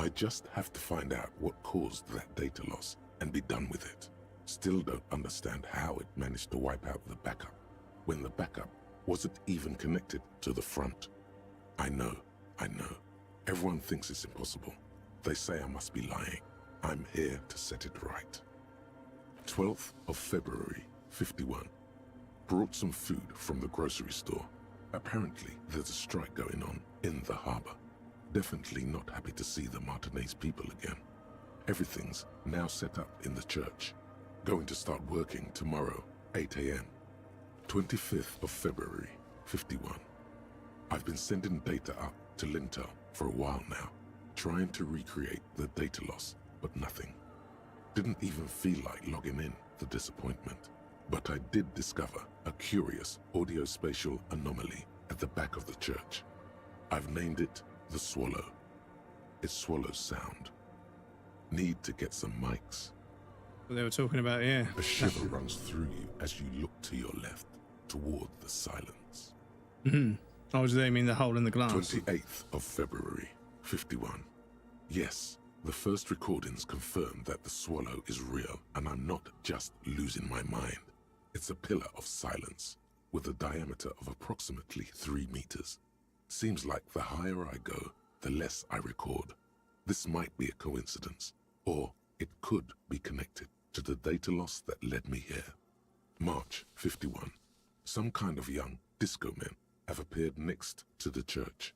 I just have to find out what caused that data loss and be done with it. Still don't understand how it managed to wipe out the backup, when the backup wasn't even connected to the front. I know. Everyone thinks it's impossible. They say I must be lying. I'm here to set it right. 12th of February, 51. Brought some food from the grocery store. Apparently, there's a strike going on in the harbor. Definitely not happy to see the Martinez people again. Everything's now set up in the church. Going to start working tomorrow, 8 a.m. 25th of February, 51. I've been sending data up to Lintel for a while now, trying to recreate the data loss, but nothing. Didn't even feel like logging in, the disappointment. But I did discover a curious audio-spatial anomaly at the back of the church. I've named it the Swallow. It swallows sound. Need to get some mics. What they were talking about, yeah. A shiver runs through you as you look to your left, toward the silence. Oh, do they mean the hole in the glass? 28th of February, 51. Yes, the first recordings confirm that the Swallow is real, and I'm not just losing my mind. It's a pillar of silence, with a diameter of approximately 3 meters. Seems like the higher I go, the less I record. This might be a coincidence, or it could be connected to the data loss that led me here. March 51. Some kind of young disco men have appeared next to the church.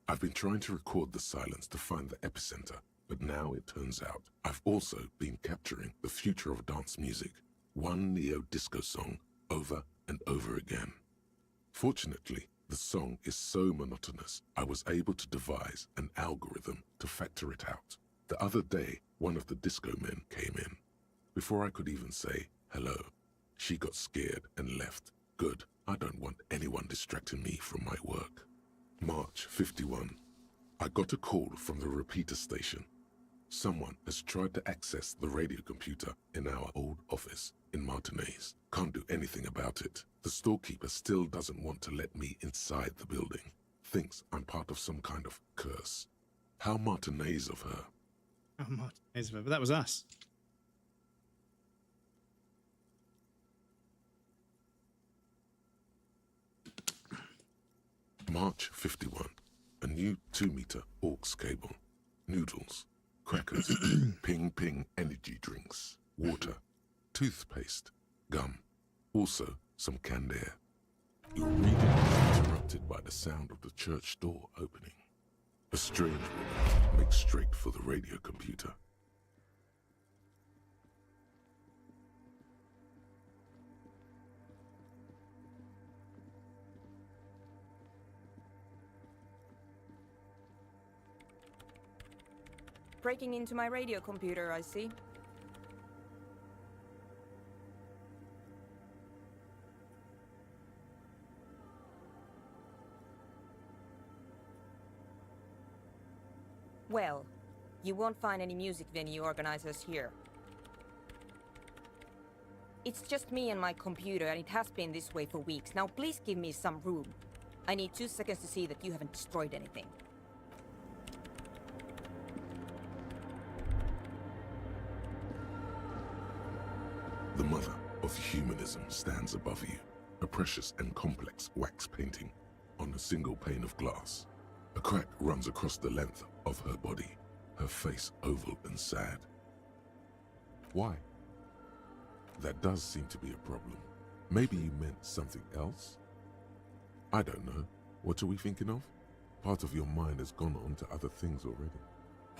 I've been trying to record the silence to find the epicenter, but now it turns out I've also been capturing the future of dance music, one neo-disco song over and over again. Fortunately, the song is so monotonous, I was able to devise an algorithm to factor it out. The other day, one of the disco men came in. Before I could even say hello, She got scared and left. Good. I don't want anyone distracting me from my work. March 51. I got a call from the repeater station. Someone has tried to access the radio computer in our old office in Martinez. Can't do anything about it. The storekeeper still doesn't want to let me inside the building. Thinks I'm part of some kind of curse. How Martinez of her. Oh, Martinez of her, but that was us. March 51. A new 2-meter aux cable. Noodles. Crackers. Ping energy drinks. Water. Toothpaste. Gum. Also some canned air. Your reading is interrupted by the sound of the church door opening. A strange woman makes straight for the radio computer. Breaking into my radio computer, I see. Well, you won't find any music venue organizers here. It's just me and my computer, and it has been this way for weeks. Now please give me some room. I need 2 seconds to see that you haven't destroyed anything. The mother of humanism stands above you, a precious and complex wax painting on a single pane of glass. A crack runs across the length of her body, her face oval and sad. Why? That does seem to be a problem. Maybe you meant something else? I don't know. What are we thinking of? Part of your mind has gone on to other things already.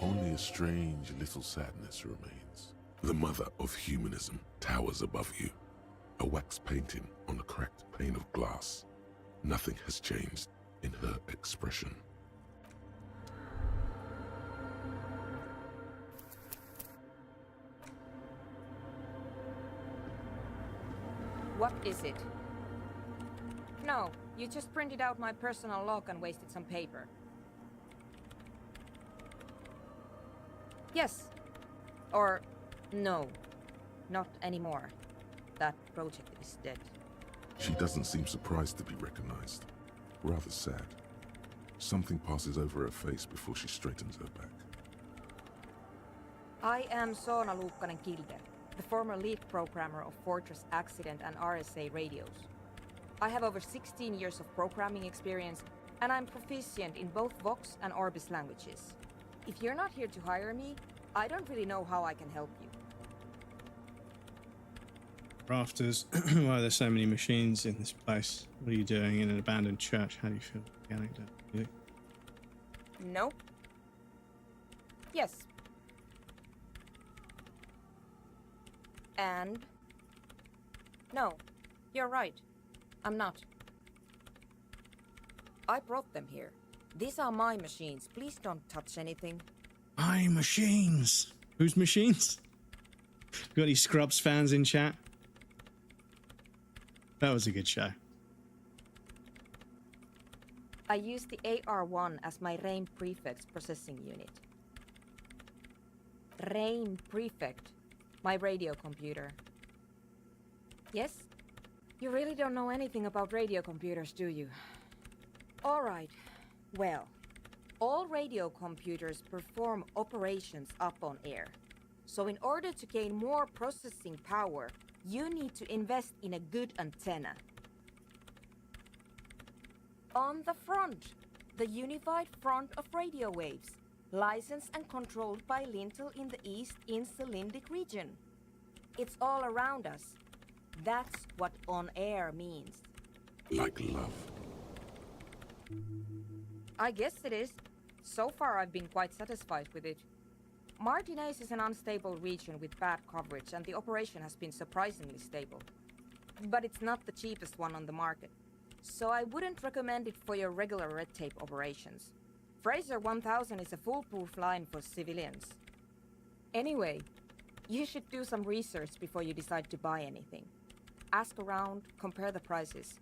Only a strange little sadness remains. The mother of humanism towers above you, a wax painting on a cracked pane of glass. Nothing has changed in her expression. What is it? No, you just printed out my personal log and wasted some paper. Yes. Or no, not anymore. That project is dead. She doesn't seem surprised to be recognized. Rather sad. Something passes over her face before she straightens her back. I am Soona Luukkanen-Kilde, the former lead programmer of Fortress Accident and RSA radios. I have over 16 years of programming experience, and I'm proficient in both Vox and Orbis languages. If you're not here to hire me, I don't really know how I can help you. Rafters. Why are there so many machines in this place? What are you doing in an abandoned church? How do you feel? The anecdote. Really? No. Yes. And? No. You're right. I'm not. I brought them here. These are my machines. Please don't touch anything. My machines. Whose machines? Got any Scrubs fans in chat? That was a good show. I use the AR-1 as my RAIN Prefect's processing unit. RAIN Prefect, my radio computer. Yes? You really don't know anything about radio computers, do you? All right. Well, all radio computers perform operations up on air. So in order to gain more processing power, you need to invest in a good antenna. On the front, the unified front of radio waves, licensed and controlled by Lintel in the East Insulindic region. It's all around us. That's what on air means. Like love. I guess it is. So far I've been quite satisfied with it. Martinez is an unstable region with bad coverage, and the operation has been surprisingly stable. But it's not the cheapest one on the market, so I wouldn't recommend it for your regular red tape operations. Fraser 1000 is a foolproof line for civilians. Anyway, you should do some research before you decide to buy anything. ask around, compare the prices.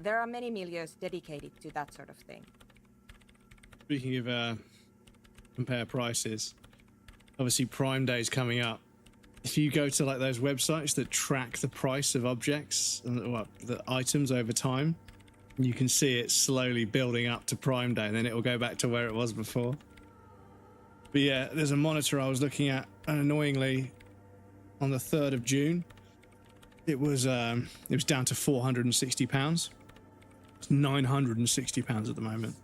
There are many milieus dedicated to that sort of thing. Speaking of compare prices, obviously Prime Day is coming up. If you go to like those websites that track the price of objects and the items over time, you can see it slowly building up to Prime Day, and then it will go back to where it was before. But yeah, there's a monitor I was looking at, and annoyingly, on the 3rd of June, it was down to £460. It's £960 at the moment.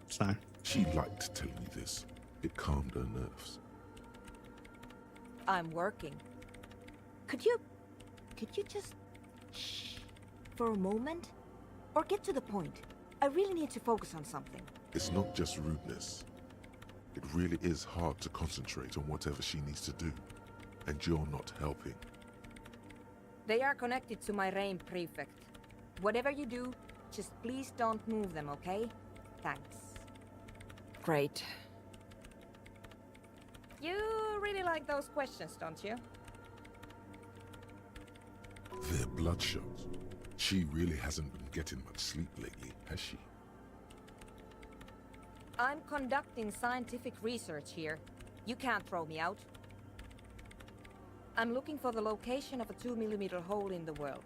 So she liked telling me this. It calmed her nerves. I'm working. Could you just shh for a moment? Or get to the point. I really need to focus on something. It's not just rudeness. It really is hard to concentrate on whatever she needs to do. And you're not helping. They are connected to my reign prefect. Whatever you do, just please don't move them, okay? Thanks. Great. You really like those questions, don't you? They're bloodshot. She really hasn't been getting much sleep lately, has she? I'm conducting scientific research here. You can't throw me out. I'm looking for the location of a 2mm hole in the world.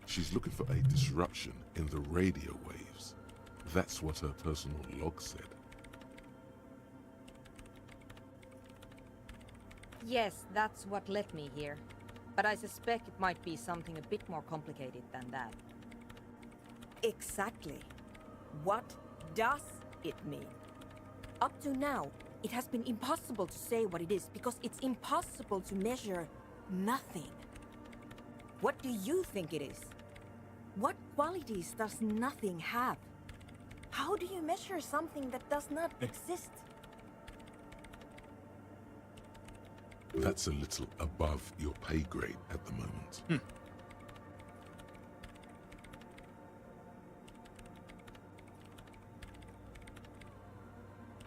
She's looking for a disruption in the radio waves. That's what her personal log said. Yes, that's what led me here. But I suspect it might be something a bit more complicated than that. Exactly. What does it mean? Up to now, it has been impossible to say what it is because it's impossible to measure nothing. What do you think it is? What qualities does nothing have? How do you measure something that does not exist? That's a little above your pay grade at the moment.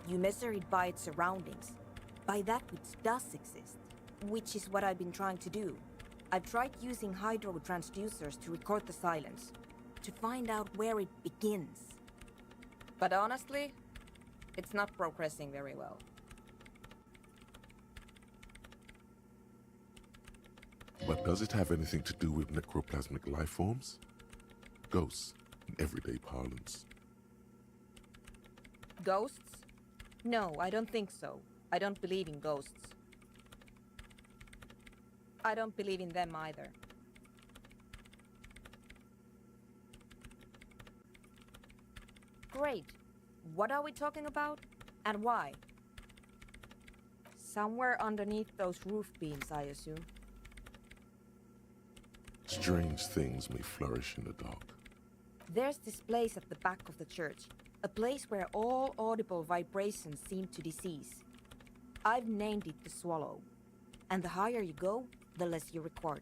You measure it by its surroundings, by that which does exist, which is what I've been trying to do. I've tried using hydro transducers to record the silence, to find out where it begins. But honestly, it's not progressing very well. But does it have anything to do with necroplasmic life forms? Ghosts, in everyday parlance. Ghosts? No, I don't think so. I don't believe in ghosts. I don't believe in them either. Great. What are we talking about? And why? Somewhere underneath those roof beams, I assume. Strange things may flourish in the dark. There's this place at the back of the church. A place where all audible vibrations seem to decease. I've named it the Swallow. And the higher you go, the less you record.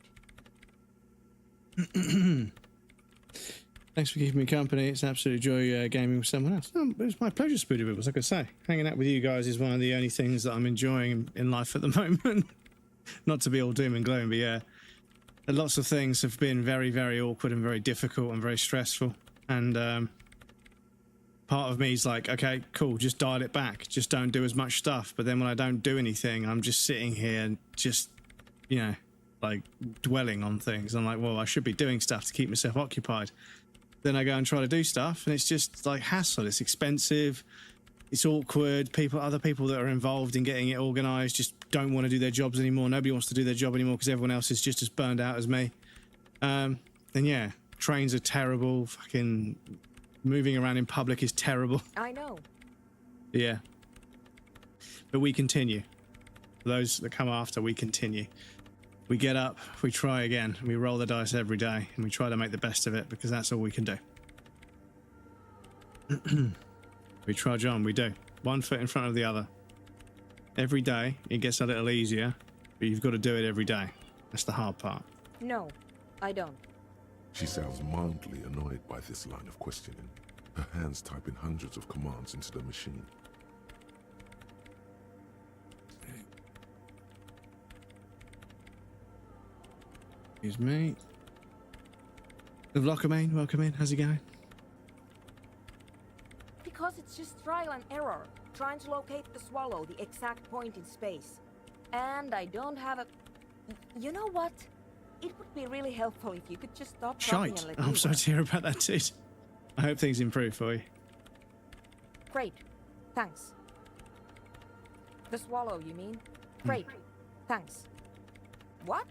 Thanks for keeping me company. It's an absolute joy gaming with someone else. It was my pleasure, Spoody Bibbles. Like I say, hanging out with you guys is one of the only things that I'm enjoying in life at the moment. Not to be all doom and gloom, but yeah. Lots of things have been very, very awkward and very difficult and very stressful. And part of me is like, okay, cool, just dial it back. Just don't do as much stuff. But then when I don't do anything, I'm just sitting here and just, you know, like dwelling on things. I'm like, well, I should be doing stuff to keep myself occupied. Then I go and try to do stuff and it's just like hassle. It's expensive. It's awkward. Other people that are involved in getting it organised just don't want to do their jobs anymore. Nobody wants to do their job anymore because everyone else is just as burned out as me. And yeah, trains are terrible. Fucking moving around in public is terrible. I know. Yeah. But we continue. Those that come after, we continue. We get up, we try again, we roll the dice every day, and we try to make the best of it because that's all we can do. We trudge on, we do. One foot in front of the other. Every day, it gets a little easier, but you've got to do it every day. That's the hard part. No, I don't. She sounds mildly annoyed by this line of questioning, her hands typing hundreds of commands into the machine. Excuse me. The Vlockermain, welcome in. How's it going? Because it's just trial and error, trying to locate the swallow, the exact point in space. And I don't have a... You know what? It would be really helpful if you could just stop talking Shite. and let me I'm sorry work. to hear about that, dude. I hope things improve for you. Great. Thanks. The swallow, you mean? Great. Thanks. What?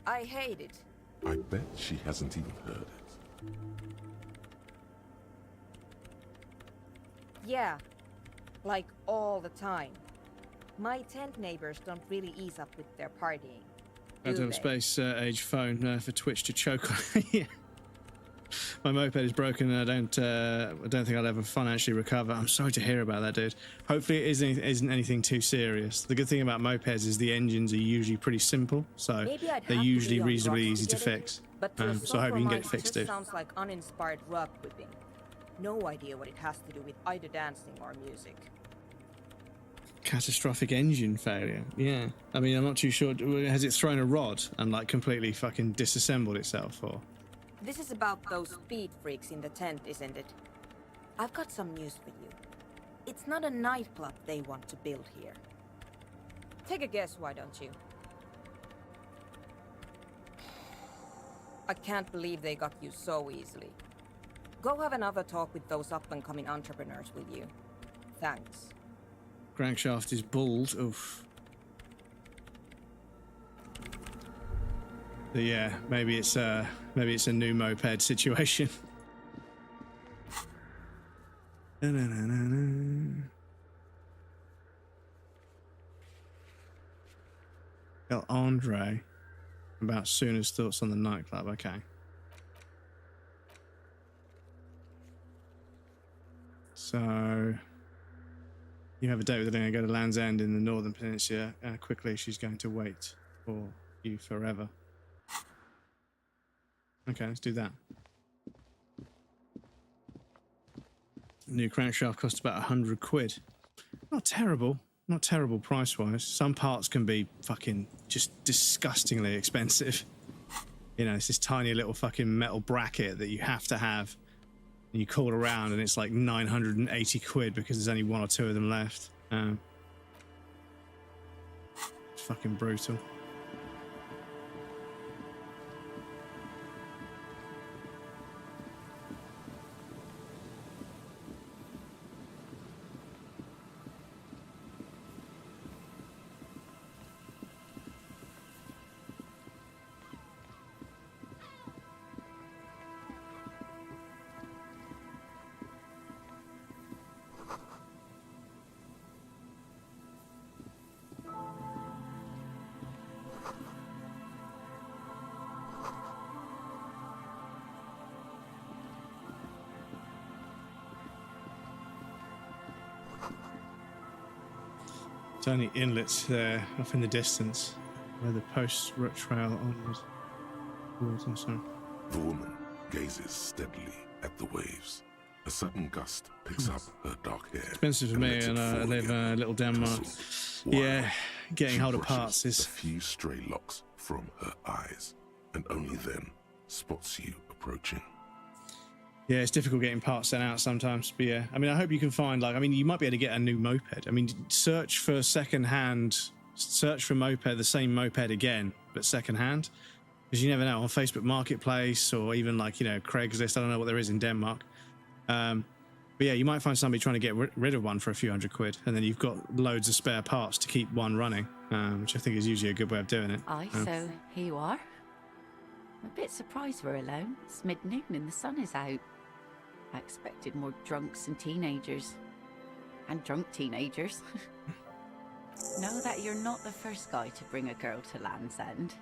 I hate it. I bet she hasn't even heard it. Yeah. Like all the time. My tent neighbors don't really ease up with their partying. I have a space age phone for Twitch to choke on. Yeah. My moped is broken and I don't think I'll ever financially recover. I'm sorry to hear about that, dude. Hopefully it isn't anything too serious. The good thing about mopeds is the engines are usually pretty simple, so they're usually reasonably easy to fix. So I hope you can get it fixed, dude. Sounds like uninspired rug whipping. No idea what it has to do with either dancing or music. Catastrophic engine failure. Yeah. I mean, I'm not too sure. Has it thrown a rod and like completely fucking disassembled itself, or? This is about those speed freaks in the tent, isn't it? I've got some news for you. It's not a nightclub they want to build here. Take a guess, why don't you? I can't believe they got you so easily. Go have another talk with those up-and-coming entrepreneurs, will you? Thanks. Crankshaft is bald. Oof. But yeah, maybe it's a new moped situation. Tell Andre about Sooner's thoughts on the nightclub. Okay. So you have a date with Elena, go to Land's End in the Northern Peninsula. Quickly, she's going to wait for you forever. Okay, let's do that. New crankshaft costs about 100 quid. Not terrible. Not terrible price-wise. Some parts can be fucking just disgustingly expensive. You know, it's this tiny little fucking metal bracket that you have to have. And you call around and it's like 980 quid because there's only one or two of them left. It's fucking brutal. Only inlets there off in the distance where the post-rut trail onwards. I'm sorry. The woman gazes steadily at the waves. A sudden gust picks up her dark hair. Expensive for me, and I live in a little Denmark. Yeah, getting hold of parts is... a few stray locks from her eyes, and only then spots you approaching. Yeah, it's difficult getting parts sent out sometimes, but yeah. I mean, I hope you can find, like, I mean, you might be able to get a new moped. I mean, search for moped, the same moped again, but second-hand. Because you never know, on Facebook Marketplace or even, like, you know, Craigslist, I don't know what there is in Denmark. But yeah, you might find somebody trying to get rid of one for a few hundred quid, and then you've got loads of spare parts to keep one running, which I think is usually a good way of doing it. Aye, so here you are. I'm a bit surprised we're alone. It's mid-noon and the sun is out. I expected more drunks and teenagers. And drunk teenagers. Know that you're not the first guy to bring a girl to Land's End.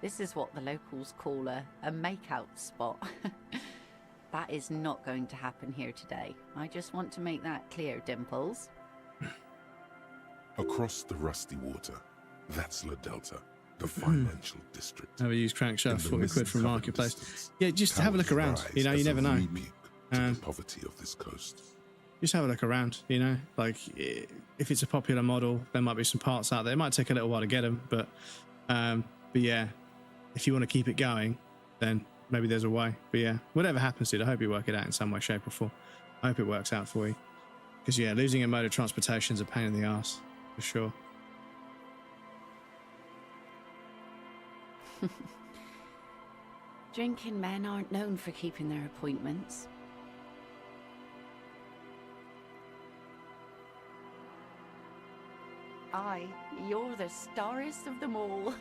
This is what the locals call a make-out spot. That is not going to happen here today. I just want to make that clear, Dimples. Across the rusty water, that's La Delta, the financial district. Have a used crankshaft, 40 quid from Marketplace. Yeah, just have a look around. You know, you never know. The poverty of this coast. Just have a look around, you know, like if it's a popular model, there might be some parts out there. It might take a little while to get them, but yeah, if you want to keep it going, then maybe there's a way. But yeah, whatever happens to it, I hope you work it out in some way, shape, or form. I hope it works out for you. Because yeah, losing a mode of transportation is a pain in the ass, for sure. Drinking men aren't known for keeping their appointments. Aye, you're the starriest of them all.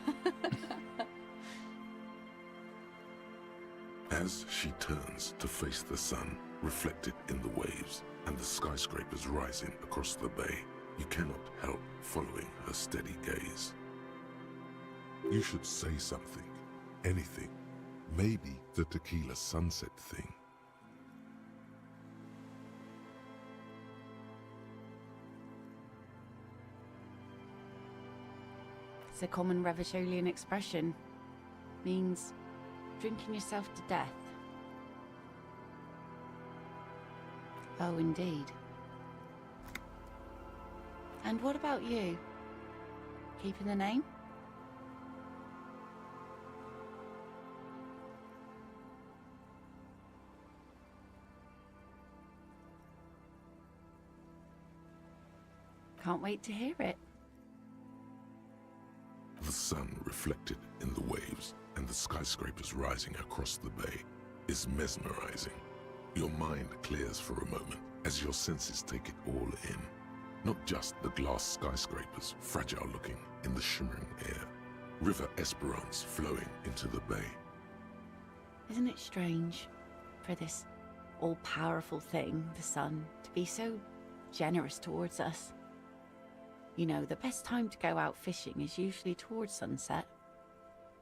As she turns to face the sun, reflected in the waves and the skyscrapers rising across the bay, you cannot help following her steady gaze. You should say something, anything, maybe the tequila sunset thing. It's a common Revacholian expression. Means drinking yourself to death. Oh, indeed. And what about you? Keeping the name? Can't wait to hear it. The sun reflected in the waves and the skyscrapers rising across the bay is mesmerizing. Your mind clears for a moment as your senses take it all in. Not just the glass skyscrapers, fragile looking in the shimmering air. River Esperance flowing into the bay. Isn't it strange for this all-powerful thing, the sun, to be so generous towards us? You know, the best time to go out fishing is usually towards sunset,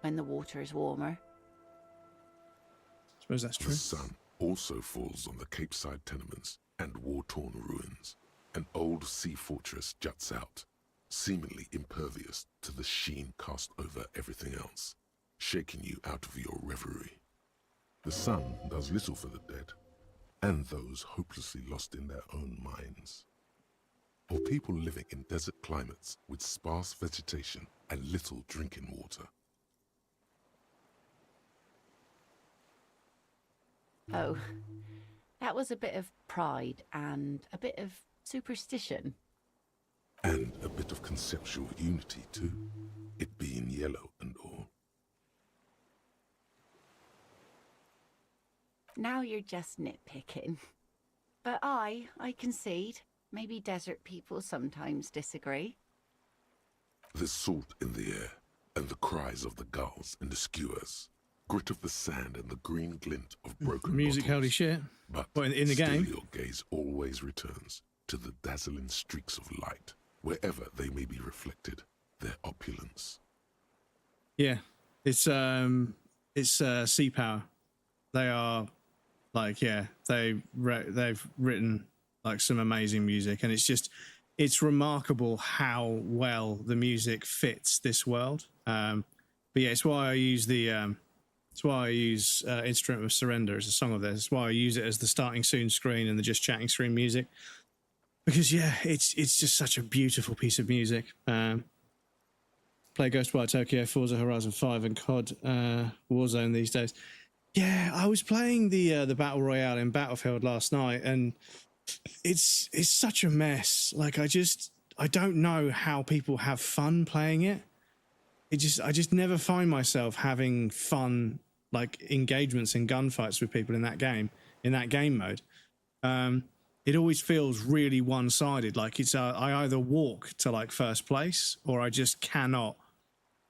when the water is warmer. I suppose that's true. The sun also falls on the Capeside tenements and war-torn ruins. An old sea fortress juts out, seemingly impervious to the sheen cast over everything else, shaking you out of your reverie. The sun does little for the dead, and those hopelessly lost in their own minds. Or people living in desert climates with sparse vegetation and little drinking water. Oh, that was a bit of pride and a bit of superstition. And a bit of conceptual unity too, it being yellow and all. Now you're just nitpicking. But I concede. Maybe desert people sometimes disagree. There's salt in the air, and the cries of the gulls and the skuas, grit of the sand and the green glint of broken music, bottles. holy shit. But in the still game? your gaze always returns to the dazzling streaks of light, wherever they may be reflected, their opulence. Yeah, it's sea power. They are like, yeah, they've written like some amazing music, and it's remarkable how well the music fits this world. But yeah, it's why I use Instrument of Surrender as a song of theirs. It's why I use it as the starting soon screen and the just chatting screen music, because yeah, it's just such a beautiful piece of music. Play Ghostwire Tokyo, Forza Horizon 5 and COD Warzone these days. Yeah, I was playing the Battle Royale in Battlefield last night, and it's such a mess. Like, I don't know how people have fun playing it. I just never find myself having fun, like engagements and gunfights with people in that game mode. It always feels really one-sided. Like it's I either walk to like first place, or I just cannot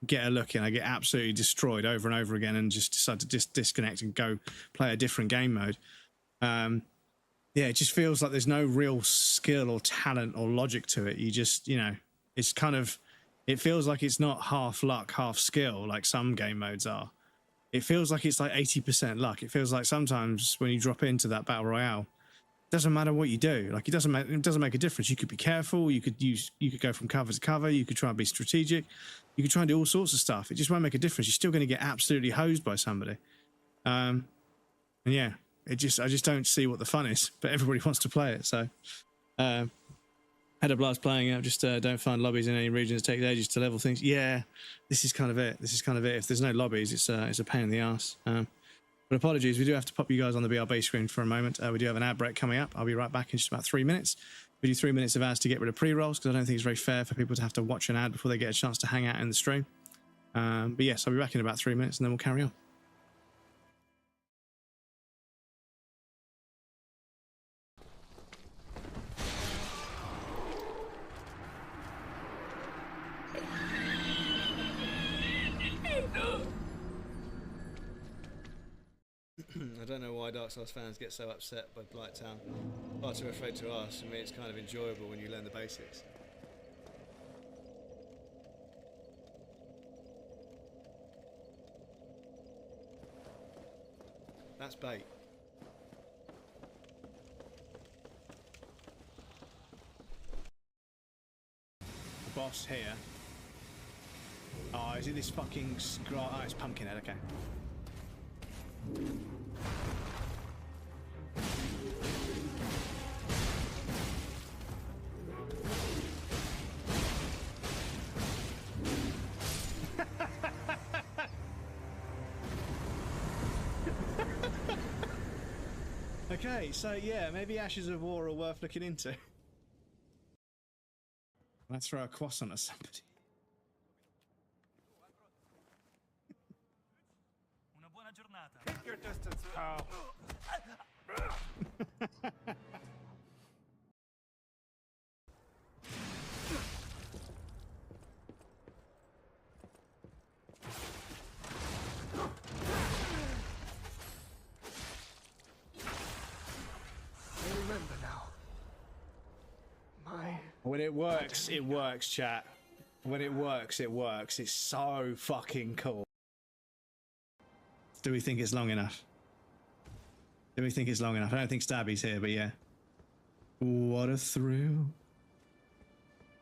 get a look in. I get absolutely destroyed over and over again, and just decide to disconnect and go play a different game mode. Yeah, it just feels like there's no real skill or talent or logic to it. You just, it's kind of, it feels like it's not half luck, half skill like some game modes are. It feels like it's like 80% luck. It feels like sometimes when you drop into that battle royale, it doesn't matter what you do. Like it doesn't make a difference. You could be careful. You could go from cover to cover. You could try and be strategic. You could try and do all sorts of stuff. It just won't make a difference. You're still going to get absolutely hosed by somebody. And yeah. I just don't see what the fun is, but everybody wants to play it. So, Had a blast playing it. Just don't find lobbies in any regions. It takes ages to level things. Yeah, this is kind of it. This is kind of it. If there's no lobbies, it's a pain in the ass. But apologies, we do have to pop you guys on the BRB screen for a moment. We do have an ad break coming up. I'll be right back in just about 3 minutes. We do 3 minutes of ads to get rid of pre-rolls because I don't think it's very fair for people to have to watch an ad before they get a chance to hang out in the stream. But yes, I'll be back in about 3 minutes and then we'll carry on. I don't know why Dark Souls fans get so upset by Blighttown. Far too afraid to ask. For me, it's kind of enjoyable when you learn the basics. That's bait. The boss here. Oh, is it this fucking grass? Oh, it's Pumpkinhead, okay. Okay, so yeah, maybe Ashes of War are worth looking into. Let's throw a croissant at somebody. Keep your distance, pal. I remember now. When it works, chat. When it works, it works. It's so fucking cool. Do we think it's long enough? Do we think it's long enough? I don't think Stabby's here, but yeah. What a thrill.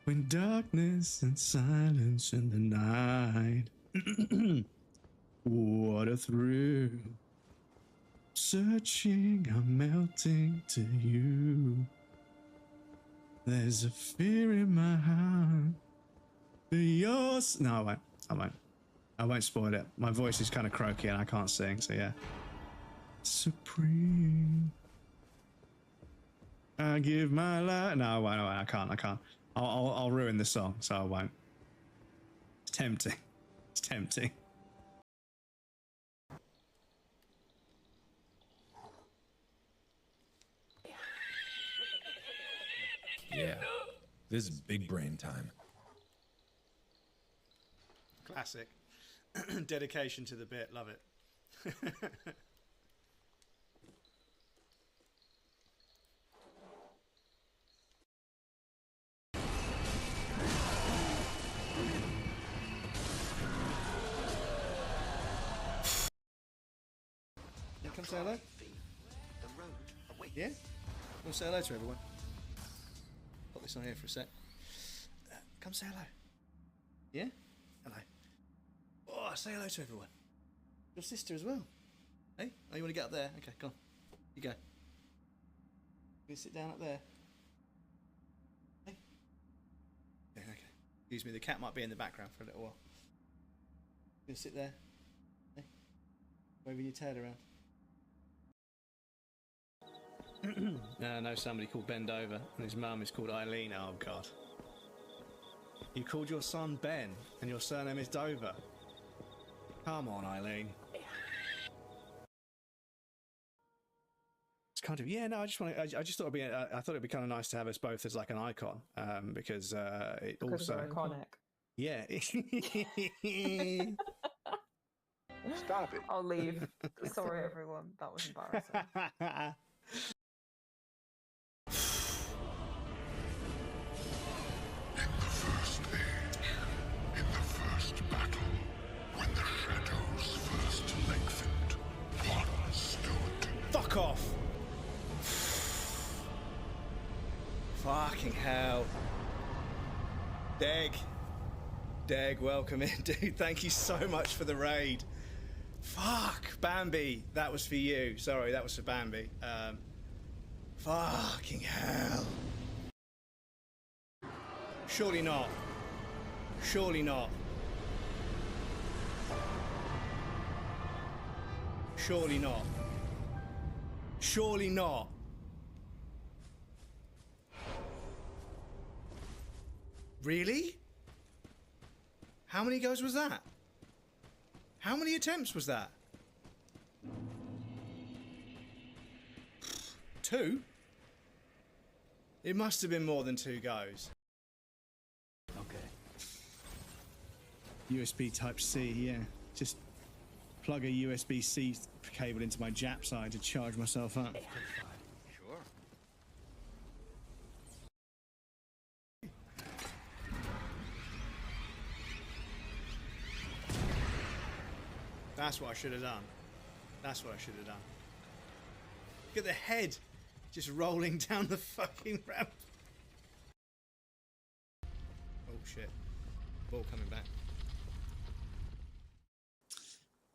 When darkness and silence in the night. What a thrill. Searching, I'm melting to you. There's a fear in my heart. Yours. No, I won't. I won't. I won't spoil it. My voice is kind of croaky and I can't sing, so yeah. Supreme. I give my life. No, I won't. I can't. I can't. I'll ruin the song, so I won't. It's tempting. It's tempting. Yeah, this is big brain time. Classic. Dedication to the bit. Love it. Come say hello. Yeah? We'll say hello to everyone. Put this on here for a sec. Come say hello. Yeah? Hello. Oh, say hello to everyone. Your sister as well. Hey? Oh, you want to get up there? Okay, come on. You go. You sit down up there. Hey? Okay, okay. Excuse me, the cat might be in the background for a little while. You gonna sit there? Hey? Waving your tail around. I know somebody called Ben Dover, and his mum is called Eileen. Oh, God. You called your son Ben, and your surname is Dover. Come on, Eileen. It's kind of, yeah, no, I just thought it'd be, I thought it'd be kind of nice to have us both as like an icon, because it Because also... we're iconic. Yeah. Stop it. I'll leave. Sorry, everyone. That was embarrassing. Fuck off! Fucking hell. Deg, welcome in, dude. Thank you so much for the raid. Fuck, Bambi. That was for you. Sorry, that was for Bambi. Fucking hell. Surely not. Surely not. Surely not. Surely not. Really? How many goes was that? How many attempts was that? 2? It must have been more than 2 goes. Okay. USB Type-C, yeah. Just plug a USB-C cable into my Jap side to charge myself up. Sure. That's what I should have done. That's what I should have done. Look at the head just rolling down the fucking ramp. Oh shit. Ball coming back.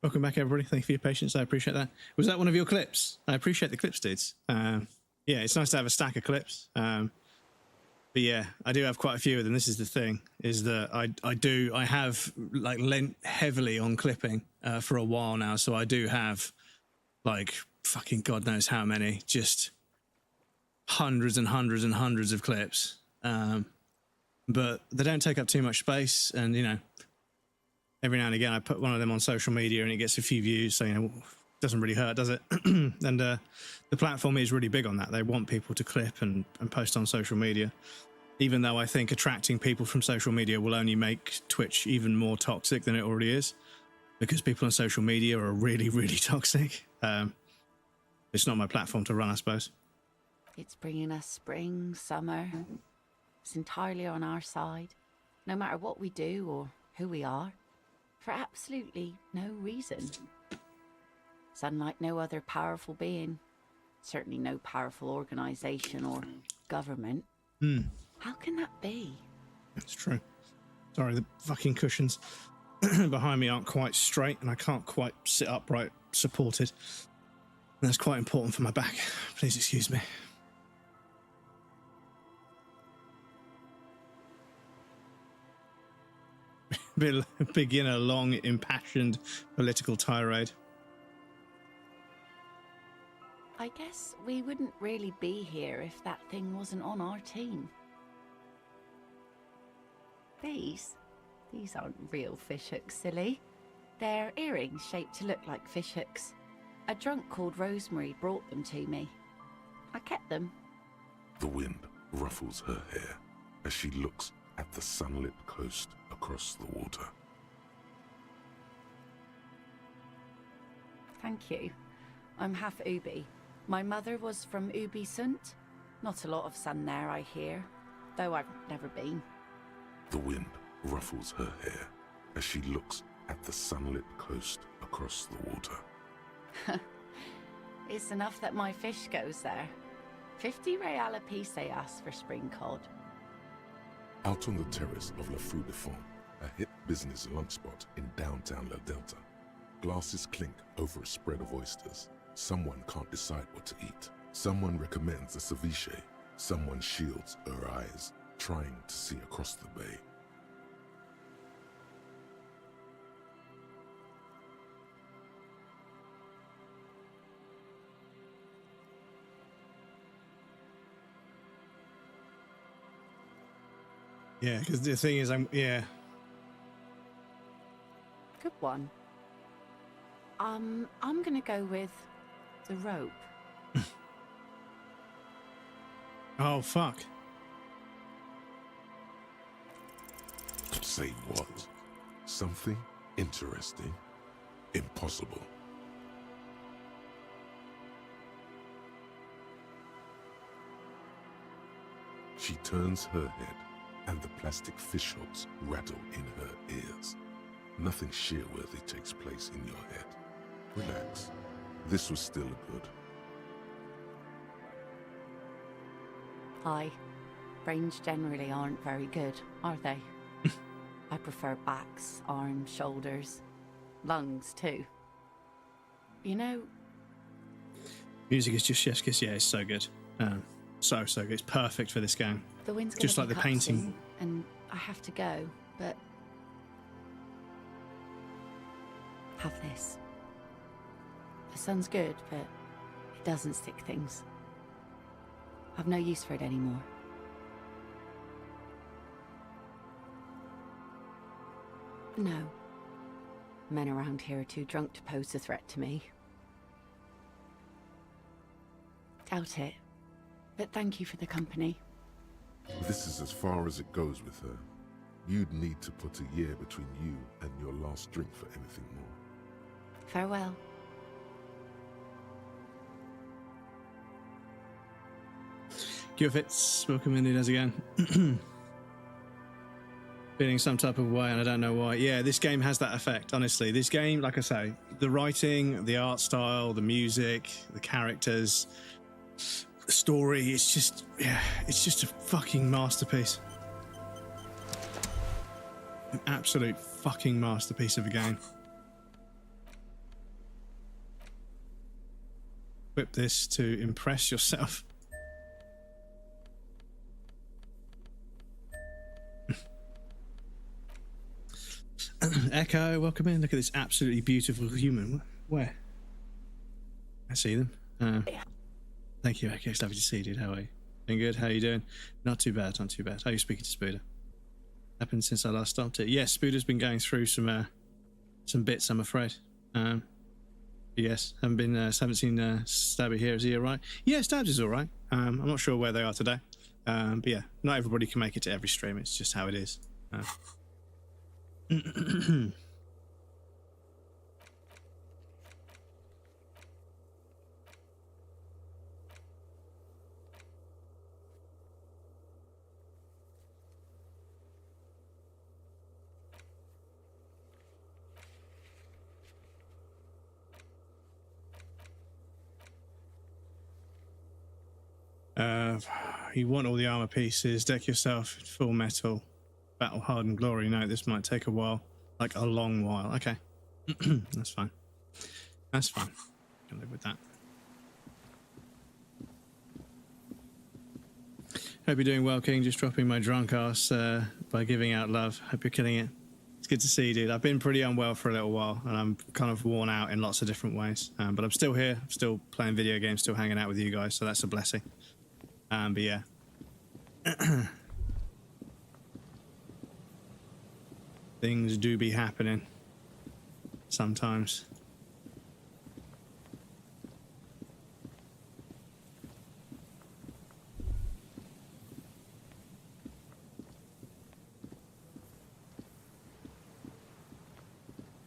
Welcome back, everybody. Thank you for your patience. I appreciate that. Was that one of your clips? I appreciate the clips, dudes. Yeah, it's nice to have a stack of clips. But yeah, I do have quite a few of them. This is the thing, is that I have like lent heavily on clipping for a while now. So I do have like fucking God knows how many, just hundreds and hundreds and hundreds of clips. But they don't take up too much space. And, you know, every now and again I put one of them on social media and it gets a few views. So, you know, it doesn't really hurt, does it? And the platform is really big on that. They want people to clip and post on social media. Even though I think attracting people from social media will only make Twitch even more toxic than it already is, because people on social media are really, really toxic. It's not my platform to run, I suppose. It's bringing us spring, summer. It's entirely on our side, no matter what we do or who we are, for absolutely no reason. It's unlike no other powerful being, certainly no powerful organization or government. How can that be? That's true. Sorry, the fucking cushions behind me aren't quite straight and I can't quite sit upright supported. And that's quite important for my back. Please excuse me. Begin a long, impassioned political tirade. I guess we wouldn't really be here if that thing wasn't on our team. These aren't real fishhooks, silly. They're earrings shaped to look like fishhooks. A drunk called Rosemary brought them to me. I kept them. The wind ruffles her hair as she looks at the sunlit coast across the water. Thank you. I'm half Ubi. My mother was from Ubi Sunt. Not a lot of sun there, I hear, though I've never been. The wind ruffles her hair as she looks at the sunlit coast across the water. It's enough that my fish goes there. 50 real a piece they ask for spring cod. Out on the terrace of La Fou de Fond, a hip business lunch spot in downtown La Delta, glasses clink over a spread of oysters. Someone can't decide what to eat. Someone recommends a ceviche. Someone shields her eyes, trying to see across the bay. Yeah, because the thing is, yeah. Good one. I'm gonna go with the rope. Oh, fuck. Say what? Something interesting? Impossible. She turns her head, and the plastic fishhooks rattle in her ears. Nothing shear-worthy takes place in your head. Relax. This was still good. Hi. Brains generally aren't very good, are they? I prefer backs, arms, shoulders, lungs too. You know... Music is just chef's kiss. Yeah, it's so good. So good. It's perfect for this game. The wind's just gonna like the pick up painting. soon, and I have to go, but... Have this. The sun's good, but it doesn't stick things. I've no use for it anymore. No. Men around here are too drunk to pose a threat to me. Doubt it. But thank you for the company. This is as far as it goes with her. You'd need to put a year between you and your last drink for anything more. Farewell. Fitz, welcome indeed as again. Feeling some type of way and I don't know why. Yeah, this game has that effect, honestly. This game, like I say, the writing, the art style, the music, the characters, the story, it's just, yeah, it's just a fucking masterpiece. An absolute fucking masterpiece of a game. Equip this to impress yourself. Echo, welcome in. Look at this absolutely beautiful human. Where? I see them. Thank you, Echo. It's lovely to see you, dude. How are you? Doing good? How are you doing? Not too bad, not too bad. How are you speaking to Spooder? Happened since I last stopped it. Yes, Spooder's been going through some bits, I'm afraid. Yes, haven't seen Stabby here. Is he alright? Yeah, Stabs is alright. I'm not sure where they are today. But yeah, not everybody can make it to every stream. It's just how it is. You want all the armor pieces, deck yourself in full metal, battle hardened glory. No, this might take a while, like a long while. Okay, that's fine. That's fine. I can live with that. Hope you're doing well, King. Just dropping my drunk ass by giving out love. Hope you're killing it. It's good to see you, dude. I've been pretty unwell for a little while, and I'm kind of worn out in lots of different ways. But I'm still here, still playing video games, still hanging out with you guys, so that's a blessing. But yeah. Things do be happening sometimes.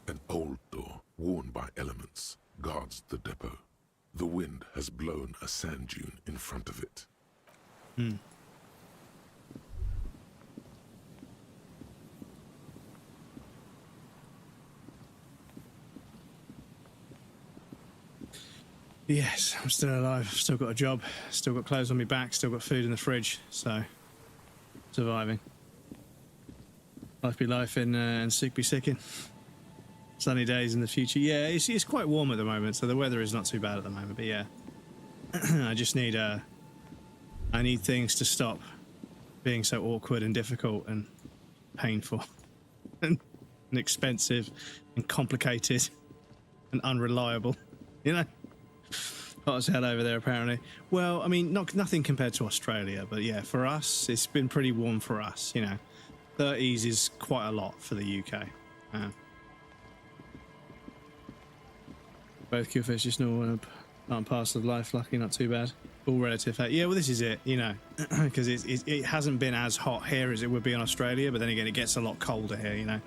An old door, worn by elements, guards the depot. The wind has blown a sand dune in front of it. Yes, I'm still alive. I've still got a job, still got clothes on my back, still got food in the fridge, so surviving. Life be life and sick be sicking. Sunny days in the future. Yeah, it's quite warm at the moment, so the weather is not too bad at the moment, but yeah. I just need I need things to stop being so awkward and difficult and painful and expensive and complicated and unreliable, you know? Hot as hell over there, apparently. Well, I mean, nothing compared to Australia, but yeah, for us, it's been pretty warm for us, you know. 30s is quite a lot for the UK. Both QFS just know part and parcel of life, lucky, not too bad. All relative. Yeah, well, this is it, you know, because it hasn't been as hot here as it would be in Australia, but then again, it gets a lot colder here, you know.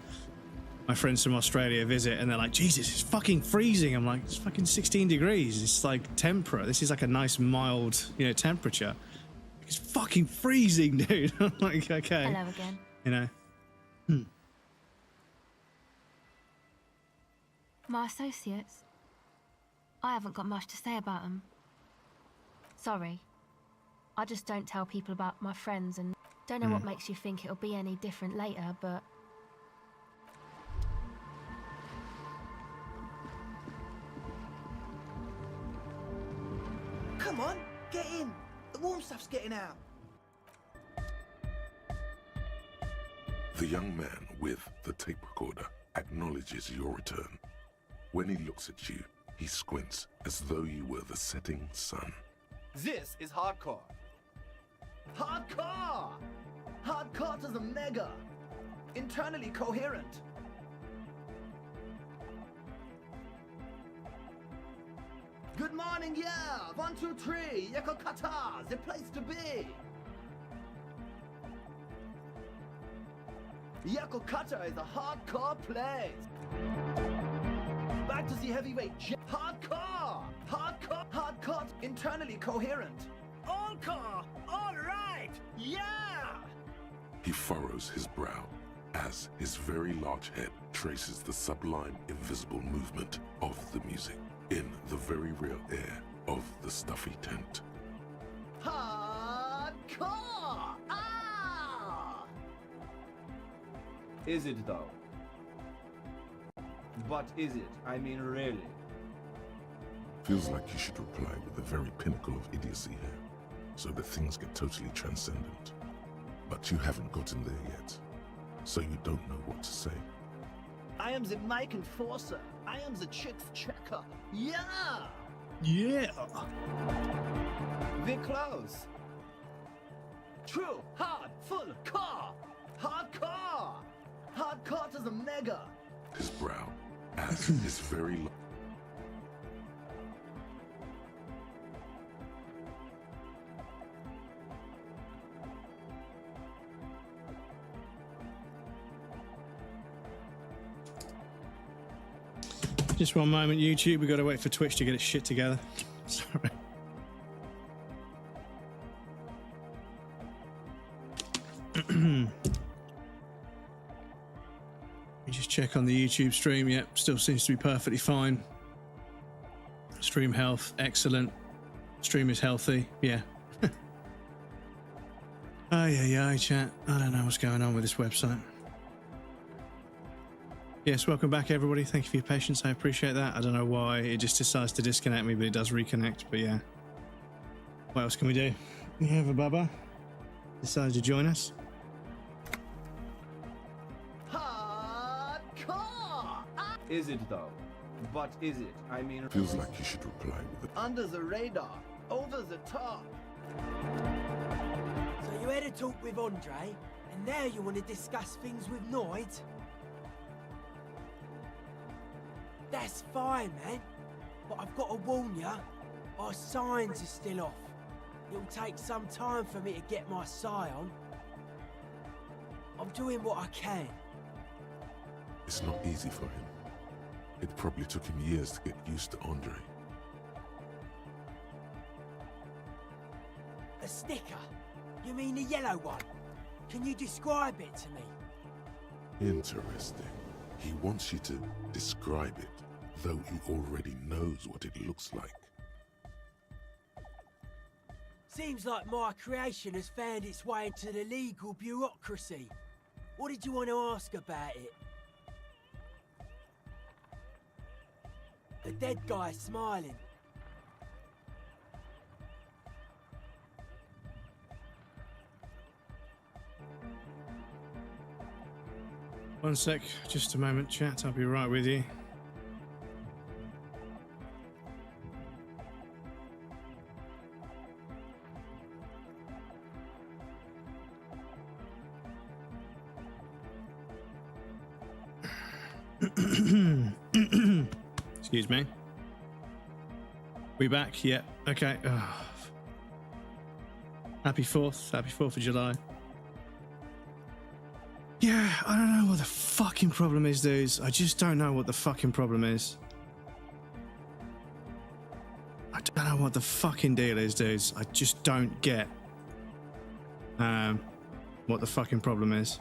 My friends from Australia visit and they're like, Jesus, it's fucking freezing. I'm like, it's fucking 16 degrees. It's like temperate. This is like a nice mild, you know, temperature. It's fucking freezing, dude. I'm like, okay. Hello again. You know. My associates. I haven't got much to say about them. Sorry. I just don't tell people about my friends and don't know what makes you think it'll be any different later, but... Come on, get in. The warm stuff's getting out. The young man with the tape recorder acknowledges your return. When he looks at you, he squints as though you were the setting sun. This is hardcore. Hardcore! Hardcore to the mega. Internally coherent. Good morning, yeah! 1, 2, 3, Yakokata, the place to be! Yakokata is a hardcore place! Back to the heavyweight hardcore! Hardcore! Hardcore! Internally coherent! All core! Alright! Yeah! He furrows his brow as his very large head traces the sublime, invisible movement of the music in the very real air of the stuffy tent. Hardcore! Ah! Is it though? But is it? I mean, really? Feels like you should reply with the very pinnacle of idiocy here, so that things get totally transcendent. But you haven't gotten there yet, so you don't know what to say. I am the mic enforcer. I am the chicks checker. Yeah! Yeah! We're close. True, hard, full, core. Hardcore! Hardcore to the mega. His brow, as his very Just one moment, YouTube. We've got to wait for Twitch to get its shit together. Sorry. We just check on the YouTube stream. Yep, still seems to be perfectly fine. Stream health, excellent. Stream is healthy. Yeah. Aye, chat. I don't know what's going on with this website. Yes, welcome back, everybody. Thank you for your patience. I appreciate that. I don't know why it just decides to disconnect me, but it does reconnect. But yeah. What else can we do? We have a Bubba decided to join us. Hardcore! Is it though? But is it? I mean, feels like you should reply with a under the radar, over the top. So you had a talk with Andre, and now you want to discuss things with Noid? That's fine, man. But I've got to warn you, our signs are still off. It'll take some time for me to get my sigh on. I'm doing what I can. It's not easy for him. It probably took him years to get used to Andre. A sticker? You mean the yellow one? Can you describe it to me? Interesting. He wants you to describe it, though he already knows what it looks like. Seems like my creation has found its way into the legal bureaucracy. What did you want to ask about it? The dead guy smiling. One sec, just a moment, chat. I'll be right with you. Excuse me. We back? Yep. Okay. Oh. Happy 4th. Happy 4th of July. Yeah, I don't know what the fucking problem is, dudes. I just don't know what the fucking problem is. I don't know what the fucking deal is, dudes. I just don't get what the fucking problem is.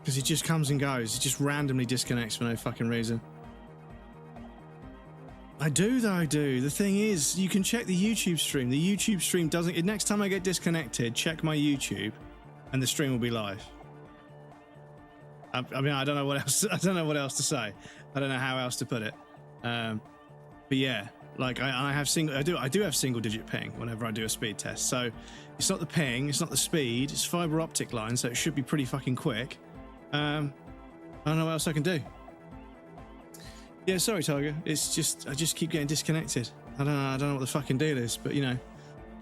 Because it just comes and goes. It just randomly disconnects for no fucking reason. I do, though, I do. The thing is, you can check the YouTube stream. The YouTube stream doesn't... Next time I get disconnected, check my YouTube, and the stream will be live. I mean, I don't know what else. I don't know what else to say. I don't know how else to put it. But yeah, like I have I do have single digit ping whenever I do a speed test. So it's not the ping, it's not the speed, it's fiber optic line, so it should be pretty fucking quick. I don't know what else I can do. Yeah, sorry, Tiger. It's just I just keep getting disconnected. I don't know what the fucking deal is, but you know,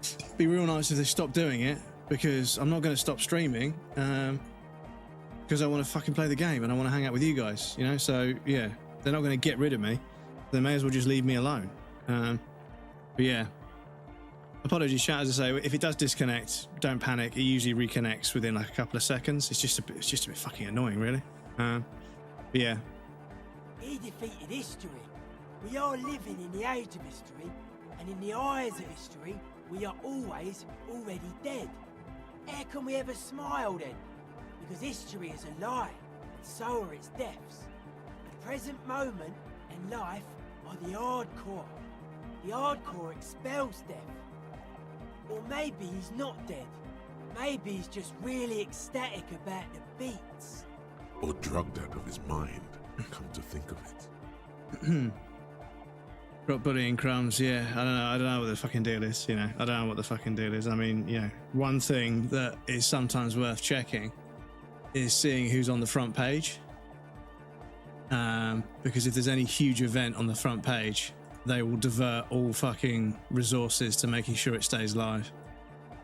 it'd be real nice if they stopped doing it, because I'm not going to stop streaming. Because I want to fucking play the game and I want to hang out with you guys, you know. So yeah, they're not going to get rid of me. They may as well just leave me alone. But yeah, apologies, chat. As I say, if it does disconnect, don't panic. It usually reconnects within like a couple of seconds. It's just a bit fucking annoying, really. But yeah. He defeated history. We are living in the age of history, and in the eyes of history, we are always already dead. How can we ever smile then? Because history is a lie, and so are its deaths. The present moment and life are the hardcore. The hardcore expels death. Or maybe he's not dead. Maybe he's just really ecstatic about the beats. Or drugged out of his mind, come to think of it. Drop Buddy and Crumbs, yeah. I don't know what the fucking deal is, you know. I don't know what the fucking deal is. I mean, you know, one thing that is sometimes worth checking is seeing who's on the front page. Because if there's any huge event on the front page, they will divert all fucking resources to making sure it stays live.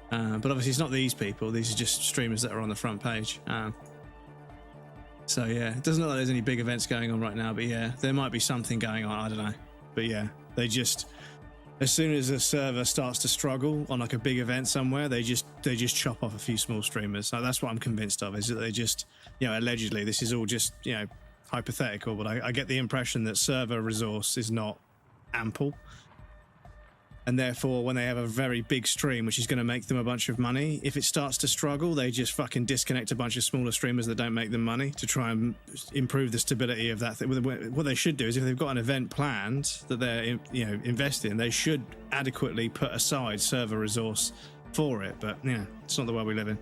But obviously it's not these people, these are just streamers that are on the front page. So yeah, it doesn't look like there's any big events going on right now, but yeah, there might be something going on, I don't know. But yeah, they just, as soon as a server starts to struggle on like a big event somewhere, they just chop off a few small streamers. So that's what I'm convinced of, is that they just, you know, allegedly, this is all just, you know, hypothetical, but I get the impression that server resource is not ample. And therefore, when they have a very big stream, which is going to make them a bunch of money, if it starts to struggle, they just fucking disconnect a bunch of smaller streamers that don't make them money to try and improve the stability of that thing. What they should do is, if they've got an event planned that they're, you know, investing in, they should adequately put aside server resource for it. But yeah, it's not the world we live in.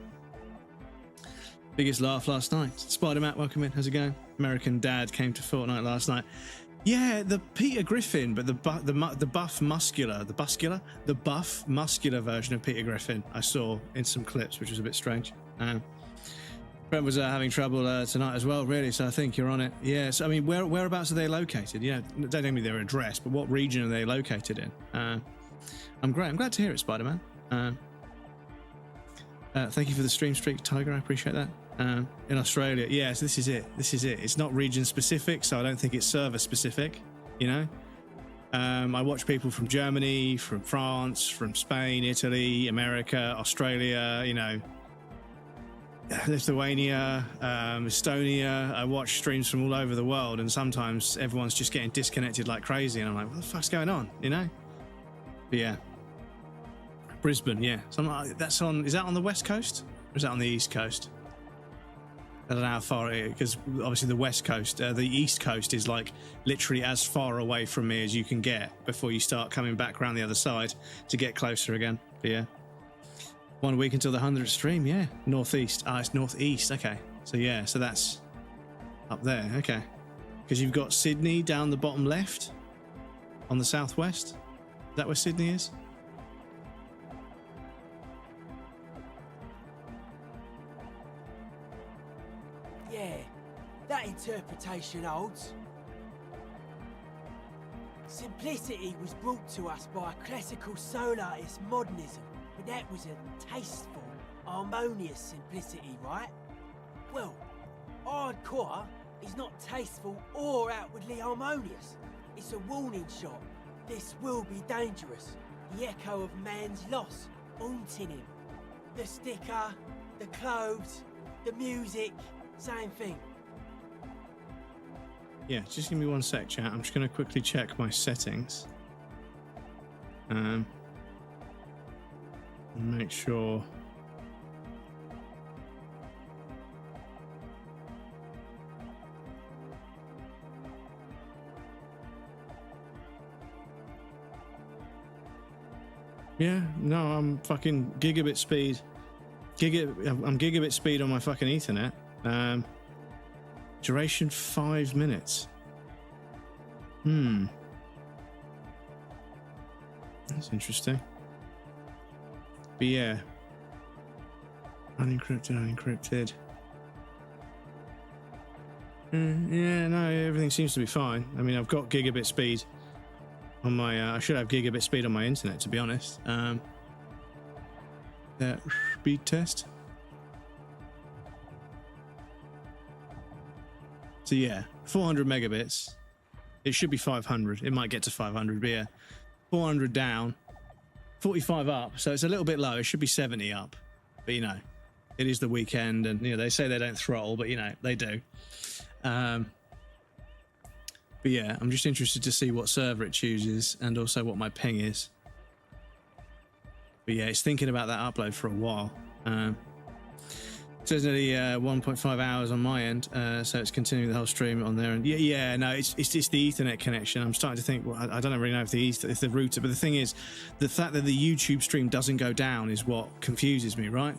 Biggest laugh last night. Spider-Man, welcome in. How's it going? American Dad came to Fortnite last night. Yeah, the Peter Griffin, but the buff muscular version of Peter Griffin I saw in some clips, which was a bit strange. Brent was having trouble tonight as well, really, so I think you're on it. Yes, yeah, so, I mean, whereabouts are they located? You know, don't tell me their address, but what region are they located in? I'm glad to hear it, Spider-Man. Thank you for the stream streak, Tiger, I appreciate that. In Australia, yeah, so this is it. It's not region specific, so I don't think it's server specific, you know. I watch people from Germany, from France, from Spain, Italy, America, Australia, you know, Lithuania, Estonia. I watch streams from all over the world, and sometimes everyone's just getting disconnected like crazy, and I'm like, what the fuck's going on, you know? But yeah, Brisbane, yeah. So that's on. Is that on the west coast or is that on the east coast? I don't know how far it is, because obviously the west coast, the east coast is like literally as far away from me as you can get before you start coming back around the other side to get closer again. But yeah, 1 week until the 100th stream. Yeah, northeast. It's northeast. Okay, so yeah, so that's up there. Okay, because you've got Sydney down the bottom left on the southwest. Is that where Sydney is? That interpretation holds. Simplicity was brought to us by a classical solarist modernism, but that was a tasteful, harmonious simplicity, right? Well, hardcore is not tasteful or outwardly harmonious. It's a warning shot. This will be dangerous. The echo of man's loss haunting him. The sticker, the clothes, the music, same thing. Yeah, just give me 1 sec, chat. I'm just going to quickly check my settings. Make sure. Yeah, no, I'm fucking gigabit speed. I'm gigabit speed on my fucking Ethernet. Duration 5 minutes. That's interesting. But yeah. Unencrypted. Yeah, no, everything seems to be fine. I mean, I've got gigabit speed on my... I should have gigabit speed on my internet, to be honest. Speed test. So yeah, 400 megabits. It should be 500. It might get to 500, but yeah. 400 down, 45 up. So it's a little bit low. It should be 70 up. But you know, it is the weekend, and you know, they say they don't throttle, but you know, they do. But yeah, I'm just interested to see what server it chooses and also what my ping is. But yeah, it's thinking about that upload for a while. It says nearly 1.5 hours on my end, so it's continuing the whole stream on there. And yeah, no, it's the Ethernet connection. I'm starting to think, well, I don't really know if the router, but the thing is, the fact that the YouTube stream doesn't go down is what confuses me, right?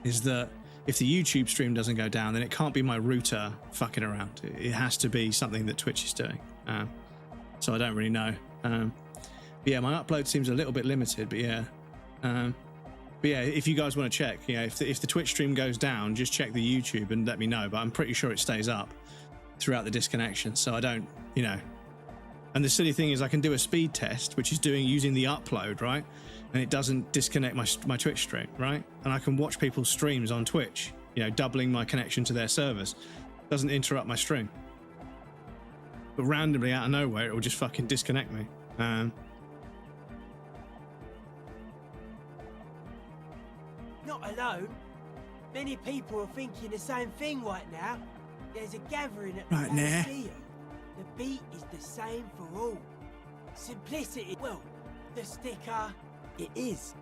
Is that if the YouTube stream doesn't go down, then it can't be my router fucking around. It has to be something that Twitch is doing. So I don't really know. But yeah, my upload seems a little bit limited, but yeah. But yeah, if you guys want to check, you know, if the Twitch stream goes down, just check the YouTube and let me know. But I'm pretty sure it stays up throughout the disconnection. So I don't, you know. And the silly thing is, I can do a speed test, which is using the upload, right? And it doesn't disconnect my Twitch stream, right? And I can watch people's streams on Twitch, you know, doubling my connection to their servers. Doesn't interrupt my stream. But randomly out of nowhere, it will just fucking disconnect me. Not alone. Many people are thinking the same thing right now. There's a gathering at the Right now. Elysium. The beat is the same for all. Simplicity, well, the sticker, it is.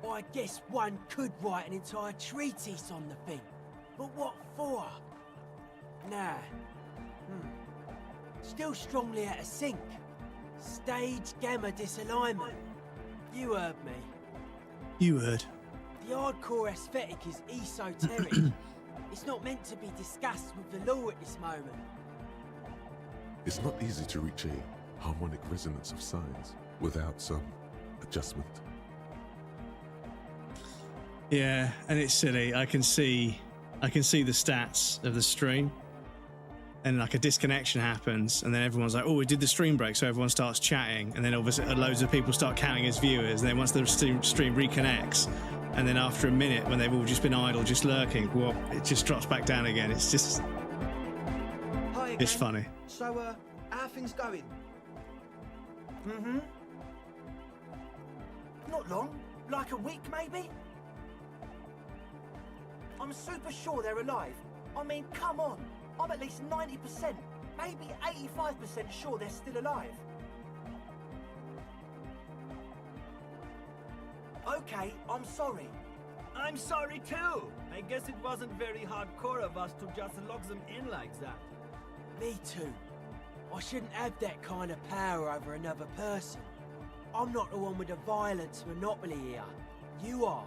I guess one could write an entire treatise on the thing. But what for? Nah. Still strongly out of sync. Stage gamma disalignment. You heard me. You heard. The hardcore aesthetic is esoteric. It's not meant to be discussed with the law at this moment. It's not easy to reach a harmonic resonance of signs without some adjustment. Yeah, and it's silly. I can see the stats of the stream, and like a disconnection happens, and then everyone's like, "Oh, we did the stream break," so everyone starts chatting, and then obviously loads of people start counting as viewers. And then once the stream reconnects, and then after a minute, when they've all just been idle, just lurking, well, it just drops back down again. It's just, Hi again. it's funny. So, how are things going? Not long. Like a week, maybe? I'm super sure they're alive. I mean, come on. I'm at least 90%, maybe 85% sure they're still alive. Okay, I'm sorry. I'm sorry too. I guess it wasn't very hardcore of us to just lock them in like that. Me too. I shouldn't have that kind of power over another person. I'm not the one with the violence monopoly here. You are.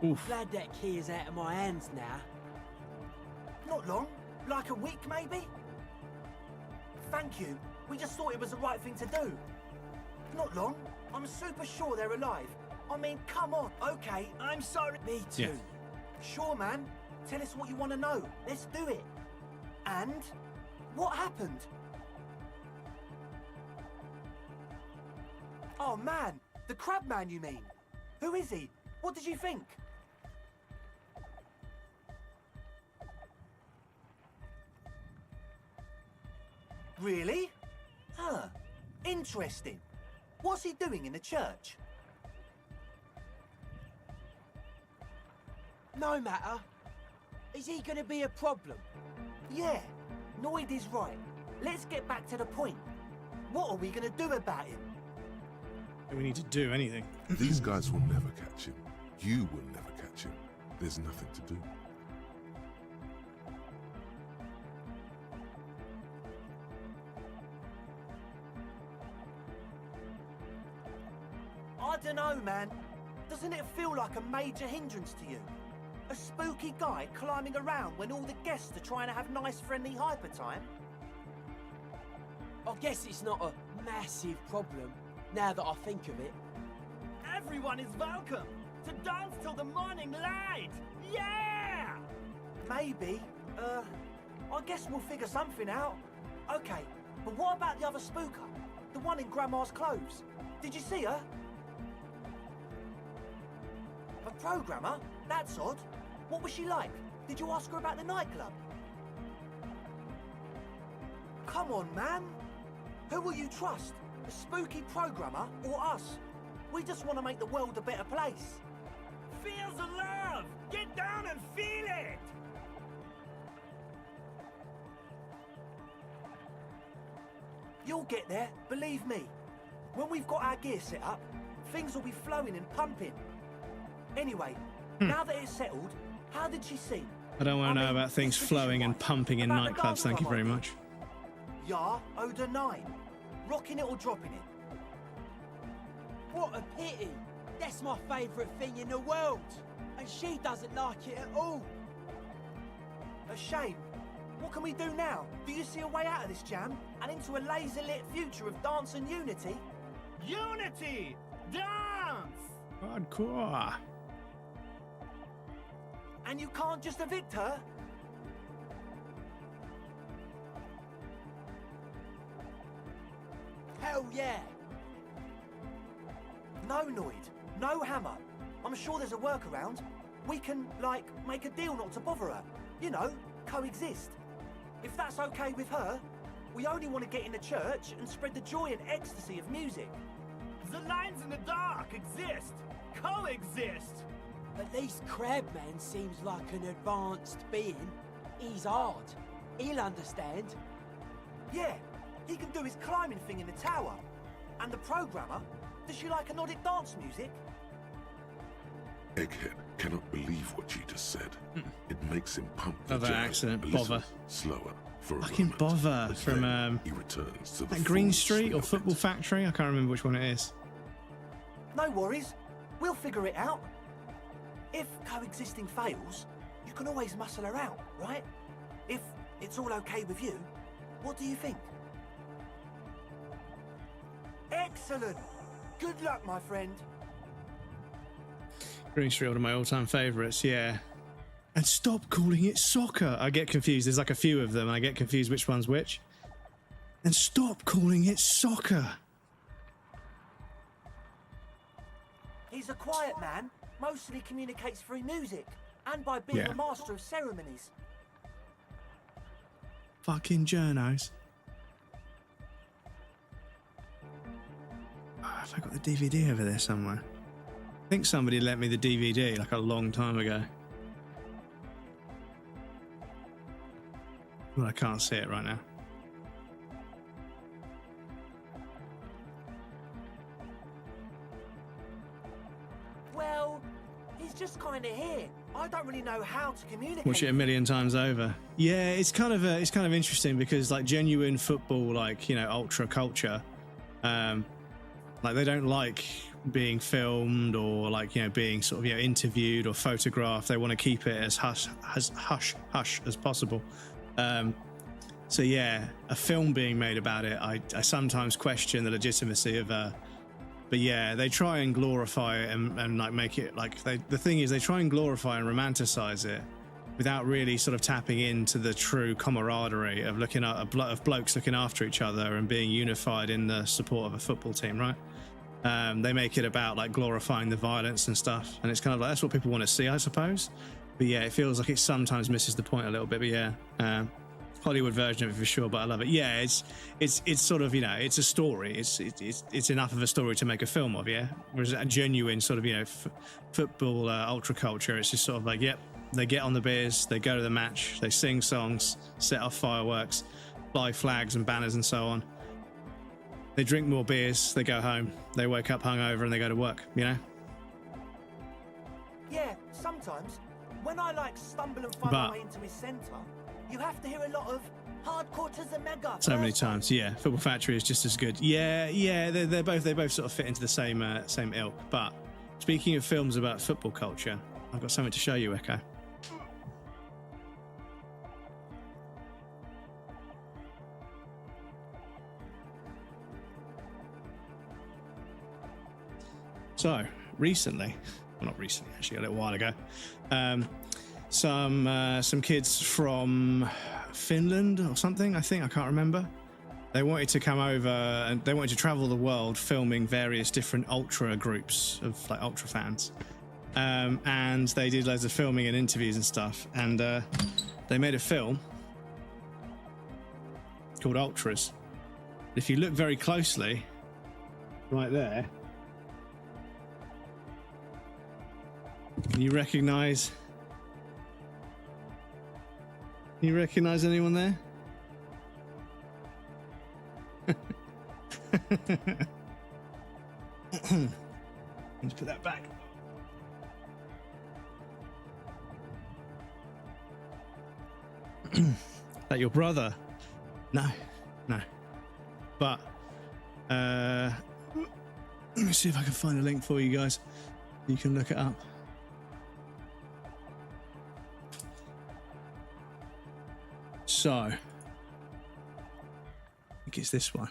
Oof. Glad that key is out of my hands now. Not long. Like a week, maybe? Thank you. We just thought it was the right thing to do. Not long. I'm super sure they're alive. I mean, come on. Okay, I'm sorry. Me too. Yeah. Sure, man. Tell us what you want to know. Let's do it. And? What happened? Oh, man. The crab man, you mean? Who is he? What did you think? Really? Huh. Interesting. What's he doing in the church? No matter. Is he gonna be a problem? Yeah. Noid is right. Let's get back to the point. What are we gonna do about him? We need to do anything. These guys will never catch him. You will never catch him. There's nothing to do. I don't know, man. Doesn't it feel like a major hindrance to you? A spook spooky guy climbing around when all the guests are trying to have nice, friendly hyper time? I guess it's not a massive problem, now that I think of it. Everyone is welcome to dance till the morning light. Yeah! Maybe. I guess we'll figure something out. Okay, but what about the other spooker? The one in Grandma's clothes? Did you see her? A programmer? That's odd. What was she like? Did you ask her about the nightclub? Come on, man. Who will you trust? The spooky programmer or us? We just want to make the world a better place. Feel the love! Get down and feel it! You'll get there, believe me. When we've got our gear set up, things will be flowing and pumping. Anyway, now that it's settled, how did she sing? I don't want to know about things flowing and pumping in nightclubs, thank you very much. Ja oder nein? Rocking it or dropping it? What a pity! That's my favourite thing in the world! And she doesn't like it at all! A shame. What can we do now? Do you see a way out of this jam? And into a laser-lit future of dance and unity? Unity! Dance! Hardcore. And you can't just evict her? Hell yeah! No Noid, no hammer. I'm sure there's a workaround. We can, like, make a deal not to bother her. You know, coexist. If that's okay with her, we only want to get in the church and spread the joy and ecstasy of music. The lines in the dark exist. Coexist. At least Crabman seems like an advanced being. He's hard. He'll understand. Yeah, he can do his climbing thing in the tower. And the programmer, does she like anodic dance music? Egghead cannot believe what you just said. It makes him pump the Another jam accident, a little bother. slower for a Fucking moment, bother but from then he returns to the that Green full Street swing or of Football Factory. I can't remember which one it is. No worries. We'll figure it out. If coexisting fails, you can always muscle her out, right? If it's all okay with you, what do you think? Excellent! Good luck, my friend. Green Street, one of my all-time favourites, yeah. And stop calling it soccer. I get confused. There's like a few of them, and I get confused which one's which. And stop calling it soccer. He's a quiet man, mostly communicates through music, and by being a master of ceremonies. Fucking journos. Oh, have I got the DVD over there somewhere? I think somebody lent me the DVD like a long time ago. Well, I can't see it right now. Well, he's just kind of here. I don't really know how to communicate. Watch it a million times over. Yeah, it's kind of interesting because like genuine football, like, you know, ultra culture, like they don't like being filmed or like, you know, being sort of, you know, interviewed or photographed. They want to keep it as hush as possible. So yeah, a film being made about it, I sometimes question the legitimacy of but yeah, they try and glorify it and like make it like the thing is they try and glorify and romanticize it without really sort of tapping into the true camaraderie of looking at of blokes looking after each other and being unified in the support of a football team, right? They make it about like glorifying the violence and stuff, and it's kind of like that's what people want to see, I suppose. But yeah, it feels like it sometimes misses the point a little bit. But yeah, Hollywood version of it for sure. But I love it. Yeah, it's sort of, you know, it's a story. It's enough of a story to make a film of. Yeah, whereas a genuine sort of, you know, football ultra culture, it's just sort of like, yep, they get on the beers, they go to the match, they sing songs, set off fireworks, fly flags and banners and so on. They drink more beers, they go home, they wake up hungover and they go to work, you know? Yeah, sometimes, when I like stumble and find my way into his centre, you have to hear a lot of hardcore to the mega. So many times, yeah. Football Factory is just as good. Yeah, they both sort of fit into the same ilk. But speaking of films about football culture, I've got something to show you, Echo. So recently, well, not recently, actually, a little while ago, some kids from Finland or something, I think, I can't remember. They wanted to come over and they wanted to travel the world filming various different ultra groups of like ultra fans. And they did loads of filming and interviews and stuff. And they made a film called Ultras. If you look very closely, right there, can you recognize anyone there? Let's put that back. That your brother? No. But let me see if I can find a link for you guys. You can look it up. So, I think it's this one.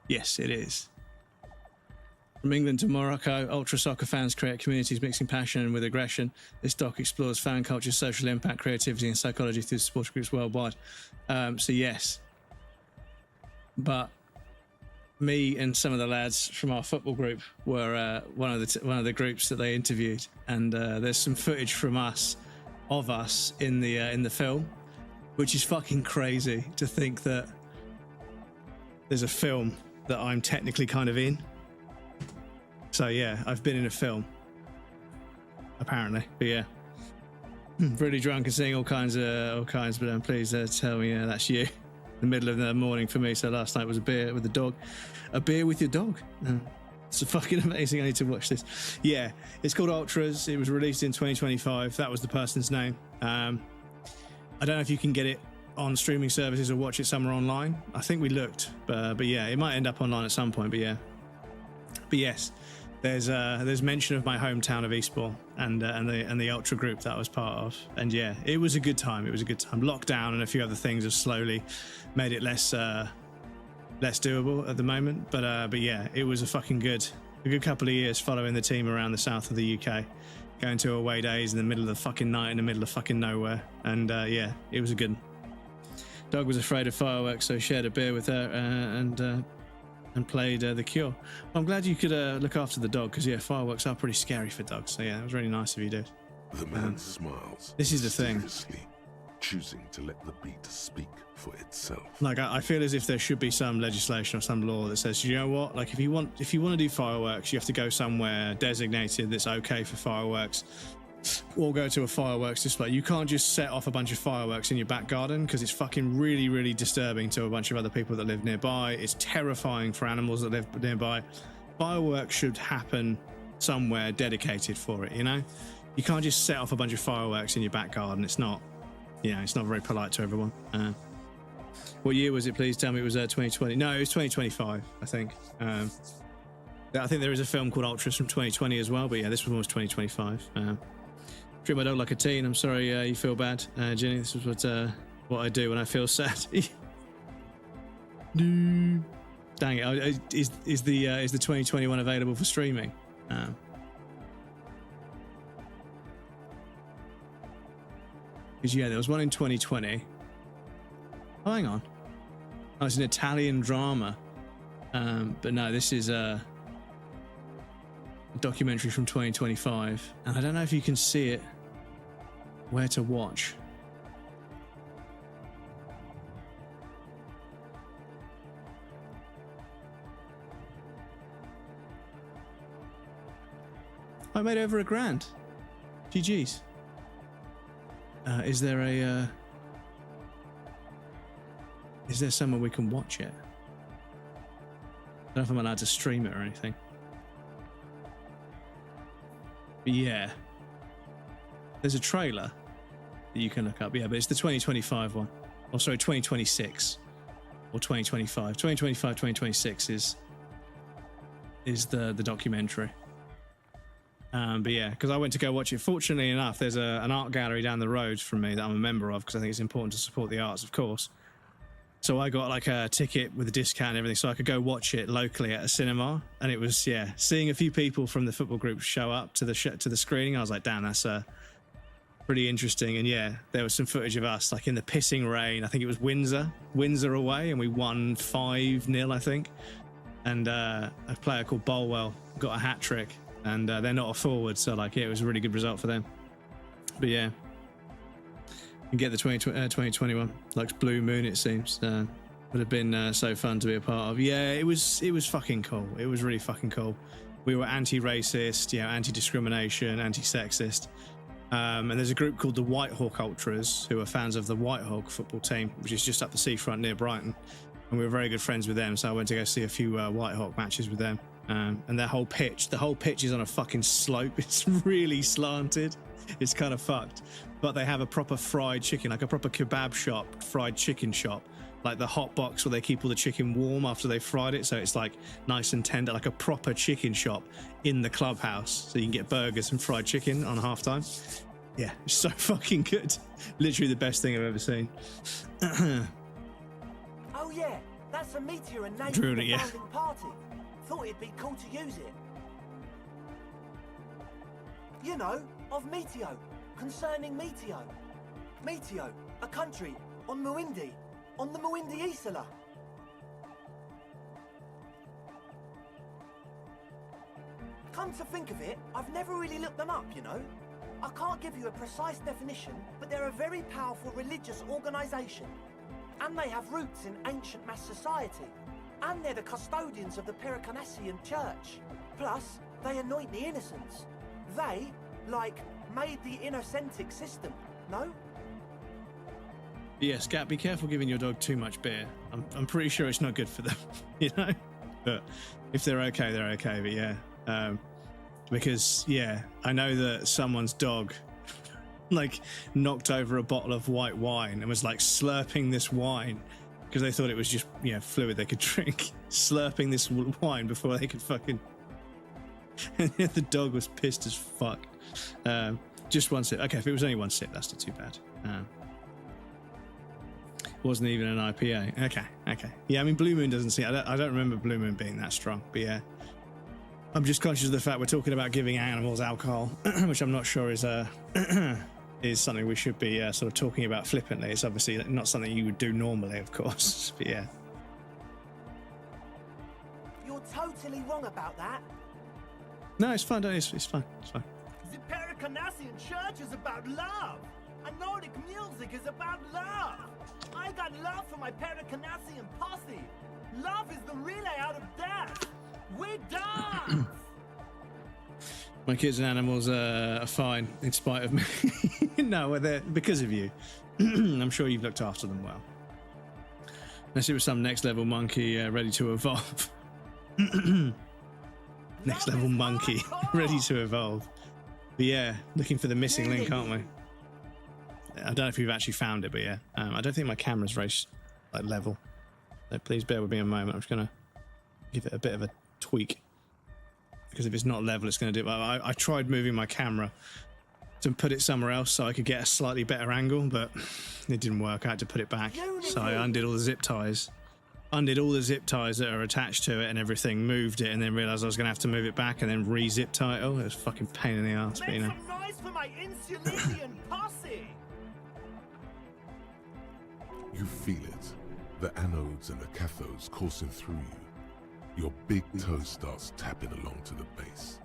Yes, it is. From England to Morocco, ultra soccer fans create communities mixing passion with aggression. This doc explores fan culture, social impact, creativity, and psychology through support groups worldwide. So yes, but me and some of the lads from our football group were one of the groups that they interviewed, and there's some footage from us in the film, which is fucking crazy to think that there's a film that I'm technically kind of in. So yeah, I've been in a film, apparently. But yeah, really drunk and seeing all kinds. But please tell me that's you. The middle of the morning for me. So last night was a beer with the dog. A beer with your dog. It's fucking amazing. I need to watch this. Yeah, it's called Ultras. It was released in 2025. That was the person's name. I don't know if you can get it on streaming services or watch it somewhere online. I think we looked, but yeah, it might end up online at some point. But yeah, but yes, there's mention of my hometown of Eastbourne and the ultra group that I was part of, and yeah, it was a good time. Lockdown and a few other things have slowly made it less doable at the moment, but yeah, it was a good couple of years following the team around the south of the UK, going to away days in the middle of the fucking night in the middle of fucking nowhere, and yeah, it was a good. Dog was afraid of fireworks, so shared a beer with her and played The Cure. Well, I'm glad you could look after the dog, because yeah, fireworks are pretty scary for dogs. So yeah, it was really nice of you, dude. The man smiles. This is the thing. Choosing to let the beat speak for itself. Like I feel as if there should be some legislation or some law that says, you know what, like if you want to do fireworks, you have to go somewhere designated that's okay for fireworks, or go to a fireworks display. You can't just set off a bunch of fireworks in your back garden, because it's fucking really, really disturbing to a bunch of other people that live nearby. It's terrifying for animals that live nearby. Fireworks should happen somewhere dedicated for it, you know? You can't just set off a bunch of fireworks in your back garden. It's not very polite to everyone. What year was it? Please tell me it was 2020. No, it was 2025, I think. I think there is a film called Ultras from 2020 as well, but yeah, this one was 2025. Treat my dog like a teen. I'm sorry you feel bad, Jenny. This is what I do when I feel sad. Dang it! Is the 2021 available for streaming? Because yeah, there was one in 2020. Oh, hang on. Oh, it's an Italian drama. But no, this is a documentary from 2025, and I don't know if you can see it. Where to watch? I made over $1,000. GG's. Is there somewhere we can watch it? I don't know if I'm allowed to stream it or anything. But yeah, there's a trailer that you can look up. Yeah, but it's the 2025 one. Oh, sorry, 2026 or 2025. 2025, 2026 is the documentary. But yeah, because I went to go watch it. Fortunately enough, there's an art gallery down the road from me that I'm a member of, because I think it's important to support the arts, of course. So I got like a ticket with a discount and everything, so I could go watch it locally at a cinema. And it was, yeah, seeing a few people from the football group show up to the screening. I was like, damn, that's pretty interesting. And yeah, there was some footage of us like in the pissing rain. I think it was Windsor away, and we won 5-0, I think. And a player called Bolwell got a hat trick, and they're not a forward, so like, yeah, it was a really good result for them. But yeah. And get the 2021 like Blue Moon, it seems. Would have been so fun to be a part of. Yeah, it was fucking cool. It was really fucking cool. We were anti-racist, you know, anti-discrimination, anti-sexist. And there's a group called the White Hawk Ultras who are fans of the White Hawk football team, which is just up the seafront near Brighton. And we were very good friends with them, so I went to go see a few White Hawk matches with them. And the whole pitch is on a fucking slope. It's really slanted. It's kind of fucked. But they have a proper fried chicken, like a proper kebab shop, fried chicken shop, like the hot box where they keep all the chicken warm after they fried it, so it's like nice and tender, like a proper chicken shop in the clubhouse, so you can get burgers and fried chicken on halftime. Yeah, it's so fucking good. Literally the best thing I've ever seen. Oh yeah, that's a meteor and name Drilled for it, the yeah. founding party. Thought it'd be cool to use it. You know, of Meteo, concerning Meteo. Meteo, a country on Muindi, on the Muindi Isla. Come to think of it, I've never really looked them up, you know. I can't give you a precise definition, but they're a very powerful religious organisation. And they have roots in ancient mass society. And they're the custodians of the Pericarnassian Church. Plus, they anoint the innocents. They, like, made the innocentic system, no? Yeah, Scat, be careful giving your dog too much beer. I'm pretty sure it's not good for them, you know? But if they're okay, but yeah. Because, yeah, I know that someone's dog, like, knocked over a bottle of white wine and was, like, slurping this wine because they thought it was just, you know, fluid they could drink. Slurping this wine before they could fucking... And the dog was pissed as fuck. Just one sip. Okay, if it was only one sip, that's not too bad. Wasn't even an IPA. Okay. Yeah, I mean, Blue Moon doesn't seem... I don't remember Blue Moon being that strong, but yeah. I'm just conscious of the fact we're talking about giving animals alcohol, which I'm not sure is something we should be sort of talking about flippantly. It's obviously not something you would do normally, of course, but yeah. You're totally wrong about that. No, it's fine. It's fine. It's fine. The Pericarnassian Church is about love. And Nordic music is about love. I got love for my Pericarnassian posse. Love is the relay out of death. We dance! My kids and animals are fine, in spite of me. No, they're because of you. I'm sure you've looked after them well. Unless it was some next level monkey ready to evolve. Next level monkey ready to evolve. But yeah, looking for the missing link, aren't we? I don't know if you've actually found it, but yeah. I don't think my camera's very like level. So please bear with me a moment. I'm just going to give it a bit of a tweak. Because if it's not level, it's going to do it. I tried moving my camera to put it somewhere else so I could get a slightly better angle, but it didn't work. I had to put it back. So I undid all the zip ties. Undid all the zip ties that are attached to it and everything, moved it, and then realised I was going to have to move it back and then re-zip tie it. Oh, it was a fucking pain in the ass, but you know. Make some noise for my Insulindian posse! You feel it. The anodes and the cathodes coursing through you. Your big toe starts tapping along to the base,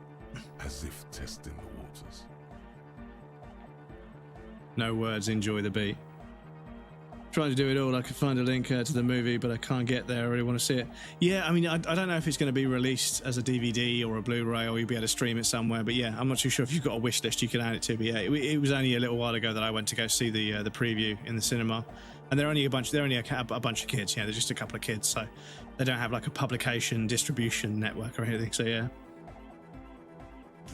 as if testing the waters. No words, enjoy the beat. Trying to do it all. I could find a link to the movie, but I can't get there. I really want to see it. Yeah, I mean, I don't know if it's going to be released as a DVD or a Blu-ray, or you'll be able to stream it somewhere. But yeah, I'm not too sure if you've got a wish list you can add it to. But yeah, it was only a little while ago that I went to go see the preview in the cinema, and they're only a bunch of kids. Yeah, they're just a couple of kids, so they don't have like a publication distribution network or anything. So yeah,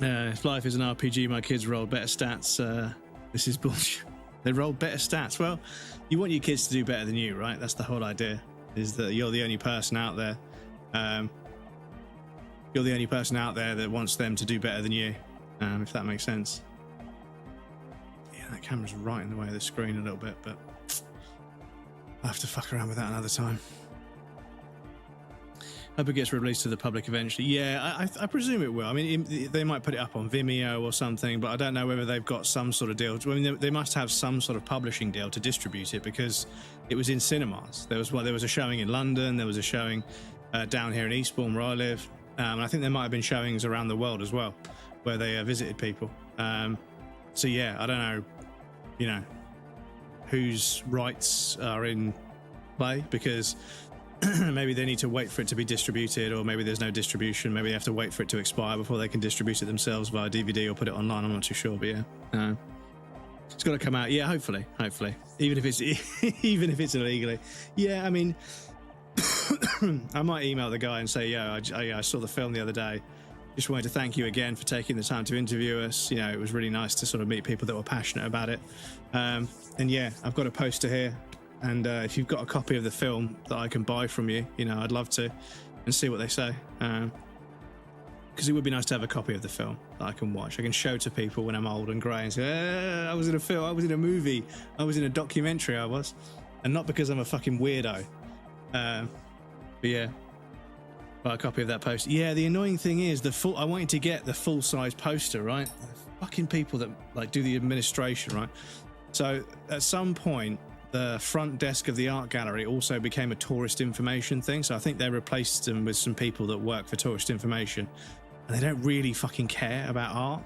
if life is an RPG, my kids roll better stats. This is bullshit. They roll better stats. Well, you want your kids to do better than you, right? That's the whole idea, is that you're the only person out there. You're the only person out there that wants them to do better than you, if that makes sense. Yeah, that camera's right in the way of the screen a little bit, but I'll have to fuck around with that another time. Hope it gets released to the public eventually. Yeah, I presume it will. I mean, they might put it up on Vimeo or something, but I don't know whether they've got some sort of deal. I mean, they must have some sort of publishing deal to distribute it, because it was in cinemas. There was a showing in London. There was a showing down here in Eastbourne, where I live. And I think there might have been showings around the world as well, where they visited people. So yeah, I don't know, whose rights are in play, because maybe they need to wait for it to be distributed, or maybe there's no distribution. Maybe they have to wait for it to expire before they can distribute it themselves via DVD or put it online. I'm not too sure, but yeah, it's got to come out. Yeah, hopefully, even if it's illegally. Yeah, I mean, I might email the guy and say, I saw the film the other day. Just wanted to thank you again for taking the time to interview us. It was really nice to sort of meet people that were passionate about it. And yeah, I've got a poster here. And if you've got a copy of the film that I can buy from you, I'd love to, and see what they say. Because it would be nice to have a copy of the film that I can watch. I can show to people when I'm old and grey and say, I was in a film, I was in a movie, I was in a documentary, I was. And not because I'm a fucking weirdo. But yeah, buy a copy of that poster. Yeah, the annoying thing is, I wanted to get the full-size poster, right? The fucking people that do the administration, right? So at some point, the front desk of the art gallery also became a tourist information thing. So I think they replaced them with some people that work for tourist information, and they don't really fucking care about art.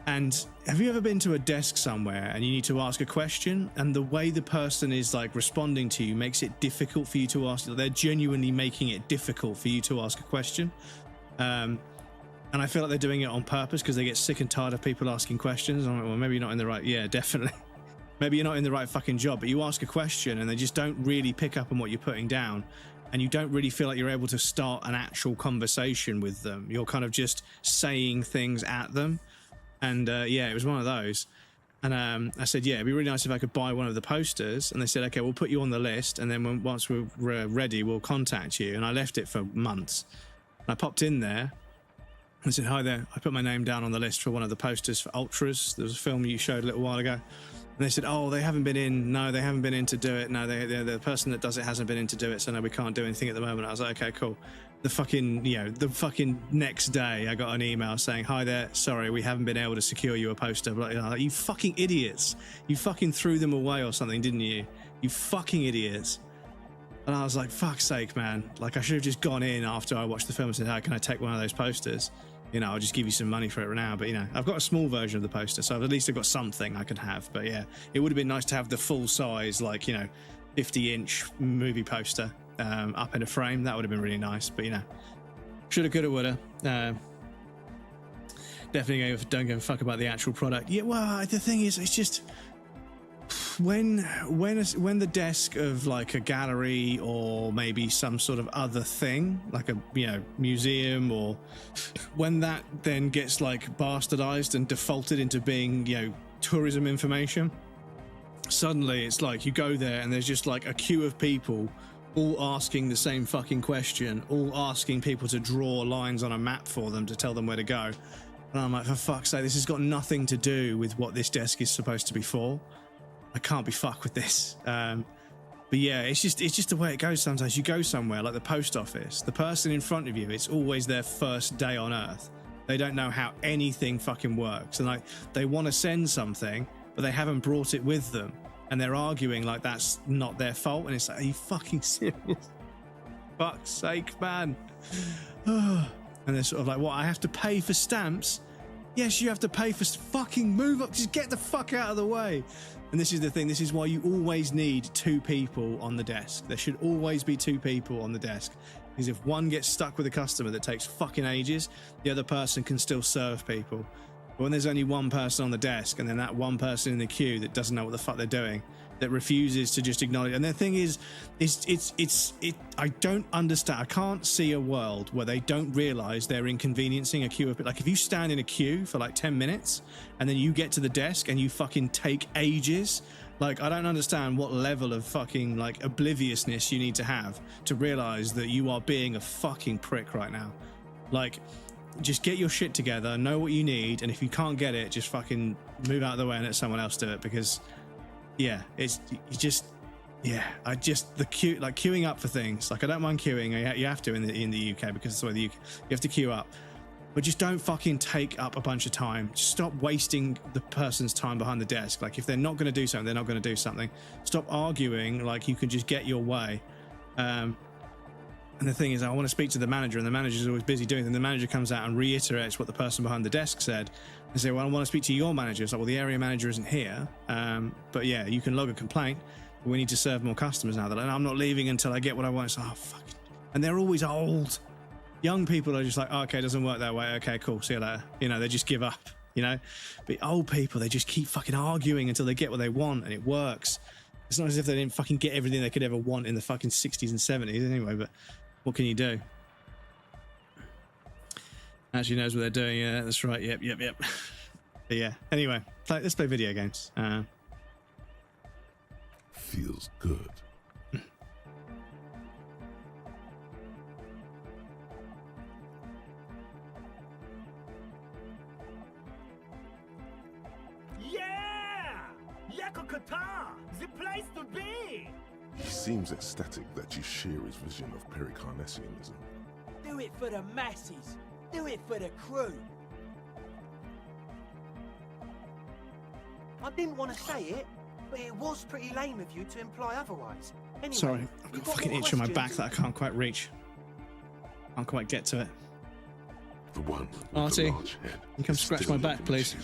And have you ever been to a desk somewhere and you need to ask a question, and the way the person is like responding to you makes it difficult for you to ask? They're genuinely making it difficult for you to ask a question. And I feel like they're doing it on purpose because they get sick and tired of people asking questions. I'm like, well, maybe you're not in the right, yeah, definitely. Maybe you're not in the right fucking job, but you ask a question and they just don't really pick up on what you're putting down, and you don't really feel like you're able to start an actual conversation with them. You're kind of just saying things at them. And yeah, it was one of those. And I said, yeah, it'd be really nice if I could buy one of the posters. And they said, okay, we'll put you on the list, and then once we're ready, we'll contact you. And I left it for months. And I popped in there and said, hi there. I put my name down on the list for one of the posters for Ultras. There was a film you showed a little while ago. And they said, oh, they haven't been in. No, they haven't been in to do it. No, the person that does it hasn't been in to do it, so no, we can't do anything at the moment. I was like, okay, cool. The fucking next day, I got an email saying, hi there, sorry, we haven't been able to secure you a poster. But like, you fucking idiots. You fucking threw them away or something, didn't you? You fucking idiots. And I was like, fuck's sake, man. Like, I should have just gone in after I watched the film and said, how can I take one of those posters? I'll just give you some money for it now. But, I've got a small version of the poster, so at least I've got something I can have. But, yeah, it would have been nice to have the full-size, 50-inch movie poster up in a frame. That would have been really nice. But, shoulda, coulda, woulda. Definitely don't give a fuck about the actual product. Yeah, well, the thing is, it's just... When the desk of like a gallery or maybe some sort of other thing like a museum, or when that then gets like bastardized and defaulted into being tourism information, suddenly it's like you go there and there's just like a queue of people all asking the same fucking question, all asking people to draw lines on a map for them to tell them where to go. And I'm like, for fuck's sake, this has got nothing to do with what this desk is supposed to be for. I can't be fucked with this. But yeah, it's just the way it goes sometimes. You go somewhere like the post office, the person in front of you, it's always their first day on earth. They don't know how anything fucking works. And like, they want to send something, but they haven't brought it with them. And they're arguing like that's not their fault. And it's like, are you fucking serious? Fuck's sake, man. And they're sort of like, what, I have to pay for stamps? Yes, you have to pay for fucking move up. Just get the fuck out of the way. And this is the thing. This is why you always need two people on the desk. There should always be two people on the desk. Because if one gets stuck with a customer that takes fucking ages, the other person can still serve people. But when there's only one person on the desk, and then that one person in the queue that doesn't know what the fuck they're doing, that refuses to just acknowledge. And the thing is, I don't understand. I can't see a world where they don't realize they're inconveniencing a queue of people. Like, if you stand in a queue for like 10 minutes and then you get to the desk and you fucking take ages, like, I don't understand what level of fucking like obliviousness you need to have to realize that you are being a fucking prick right now. Like, just get your shit together, know what you need, and if you can't get it, just fucking move out of the way and let someone else do it. Because yeah, it's Yeah, I just the queue, like queuing up for things. Like I don't mind queuing. You have to in the UK because it's the way you have to queue up. But just don't fucking take up a bunch of time. Just stop wasting the person's time behind the desk. Like if they're not going to do something, they're not going to do something. Stop arguing like you can just get your way. And the thing is, I want to speak to the manager, and the manager's always busy doing things. The manager comes out and reiterates what the person behind the desk said. And say, well, I want to speak to your manager. It's like, well, the area manager isn't here. But yeah, you can log a complaint. But we need to serve more customers now. They're like, I'm not leaving until I get what I want. It's like, oh, fuck. And they're always old. Young people are just like, oh, okay, it doesn't work that way. Okay, cool. See you later. You know, they just give up, you know. But old people, they just keep fucking arguing until they get what they want, and it works. It's not as if they didn't fucking get everything they could ever want in the fucking 60s and 70s anyway, but what can you do? Actually knows what they're doing. Yeah, that's right. Yep. But yeah, anyway, let's play video games. Feels good. The place to be! He seems ecstatic that you share his vision of pericarnassianism. Do it for the masses. Do it for the crew. I didn't want to say it, but it was pretty lame of you to imply otherwise. Anyway, Sorry, I've got a fucking itch on my back that I can't quite reach. Can't quite get to it. The one with Artie, the large head. you come scratch my back, please.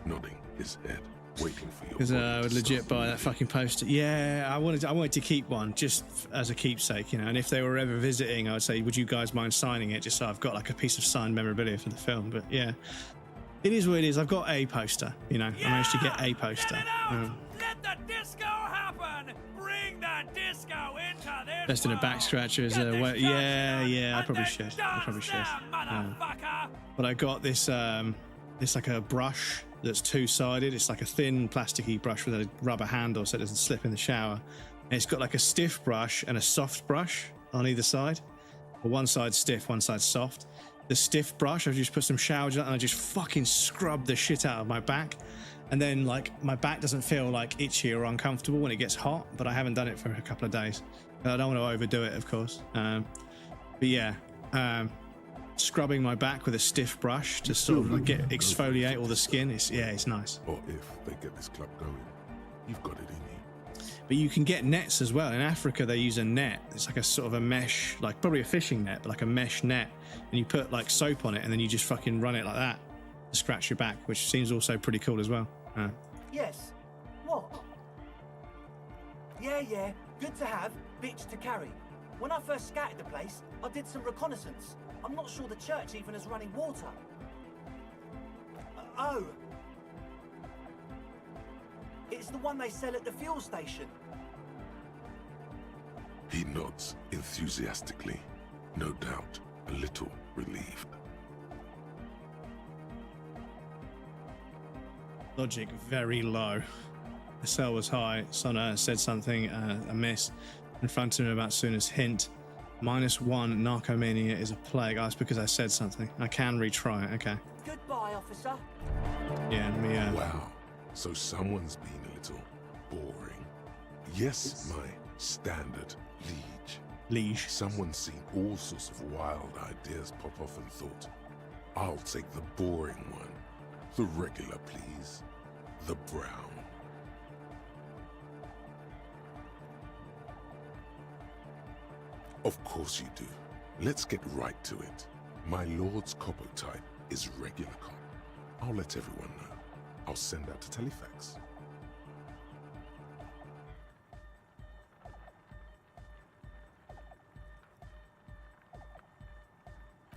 Nodding his head, waiting for your. Because I would legit buy that fucking poster. Yeah, I wanted to keep one just as a keepsake, you know. And if they were ever visiting, I would say, would you guys mind signing it, just so I've got like a piece of signed memorabilia for the film. But yeah, it is what it is. I've got a poster, you know. I managed to get a poster. Let the disco happen. Bring the disco into this. Best in a back scratcher is a way. Yeah, I probably should. But I got this. It's like a brush that's two-sided. It's like a thin plasticky brush with a rubber handle so it doesn't slip in the shower. And it's got like a stiff brush and a soft brush on either side. Well, one side's stiff, one side's soft. The stiff brush, I just put some shower gel and I just fucking scrub the shit out of my back. And then like my back doesn't feel like itchy or uncomfortable when it gets hot, but I haven't done it for a couple of days. And I don't want to overdo it, of course. But yeah, scrubbing my back with a stiff brush to sort of like exfoliate all the skin. It's nice. Or if they get this club going, you've got it in you. But you can get nets as well. In Africa, they use a net. It's like a sort of a mesh, like probably a fishing net, but like a mesh net. And you put like soap on it, and then you just fucking run it like that to scratch your back, which seems also pretty cool as well. Yes. What? Yeah. Good to have, bitch to carry. When I first scouted the place, I did some reconnaissance. I'm not sure the church even has running water. Oh. It's the one they sell at the fuel station. He nods enthusiastically, no doubt a little relieved. Logic very low. The cell was high. Sona said something amiss in front of him about Suna's hint. -1 narcomania is a plague. Oh, that's because I said something. I can retry it. Okay. Goodbye, officer. Yeah, me. Wow. So someone's been a little boring. Yes, my standard liege. Someone's seen all sorts of wild ideas pop off and thought, I'll take the boring one. The regular, please. The brown. Of course you do. Let's get right to it. My lord's copper type is regular cop. I'll let everyone know. I'll send out a telefax.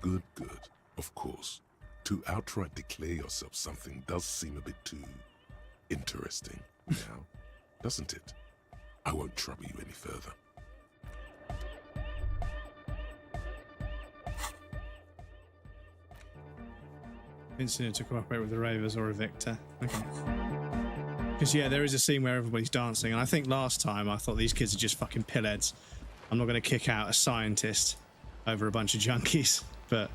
Good. Of course. To outright declare yourself something does seem a bit too interesting now, doesn't it? I won't trouble you any further. Incident to cooperate with the Ravers or a Victor. Okay. Because yeah, there is a scene where everybody's dancing, and I think last time I thought these kids are just fucking pillheads. I'm not going to kick out a scientist over a bunch of junkies, but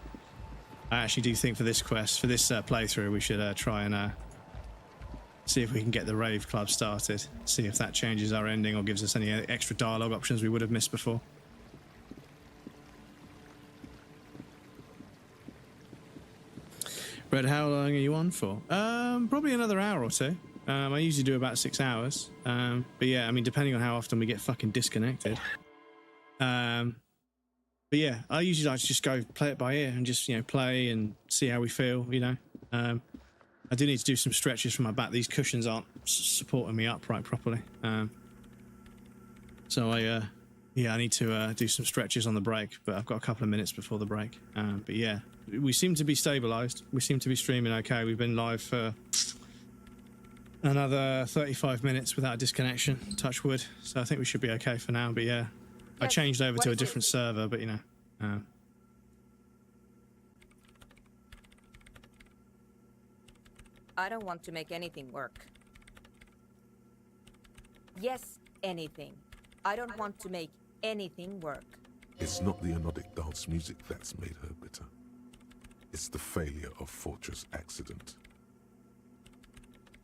I actually do think for this quest, for this playthrough, we should try and see if we can get the rave club started. See if that changes our ending or gives us any extra dialogue options we would have missed before. Red, how long are you on for? Probably another hour or two. I usually do about 6 hours. But yeah, I mean, depending on how often we get fucking disconnected. But yeah, I usually like to just go play it by ear and just, you know, play and see how we feel, you know. I do need to do some stretches for my back. These cushions aren't supporting me upright properly. So I need to do some stretches on the break, but I've got a couple of minutes before the break. But yeah, we seem to be stabilized. We seem to be streaming okay. We've been live for another 35 minutes without a disconnection, touch wood. So I think we should be okay for now. But yeah, I changed over to a different server, but you know. I don't want to make anything work. Yes, anything. I don't want to make anything work. It's not the anodic dance music that's made her bitter. It's the failure of Fortress Accident.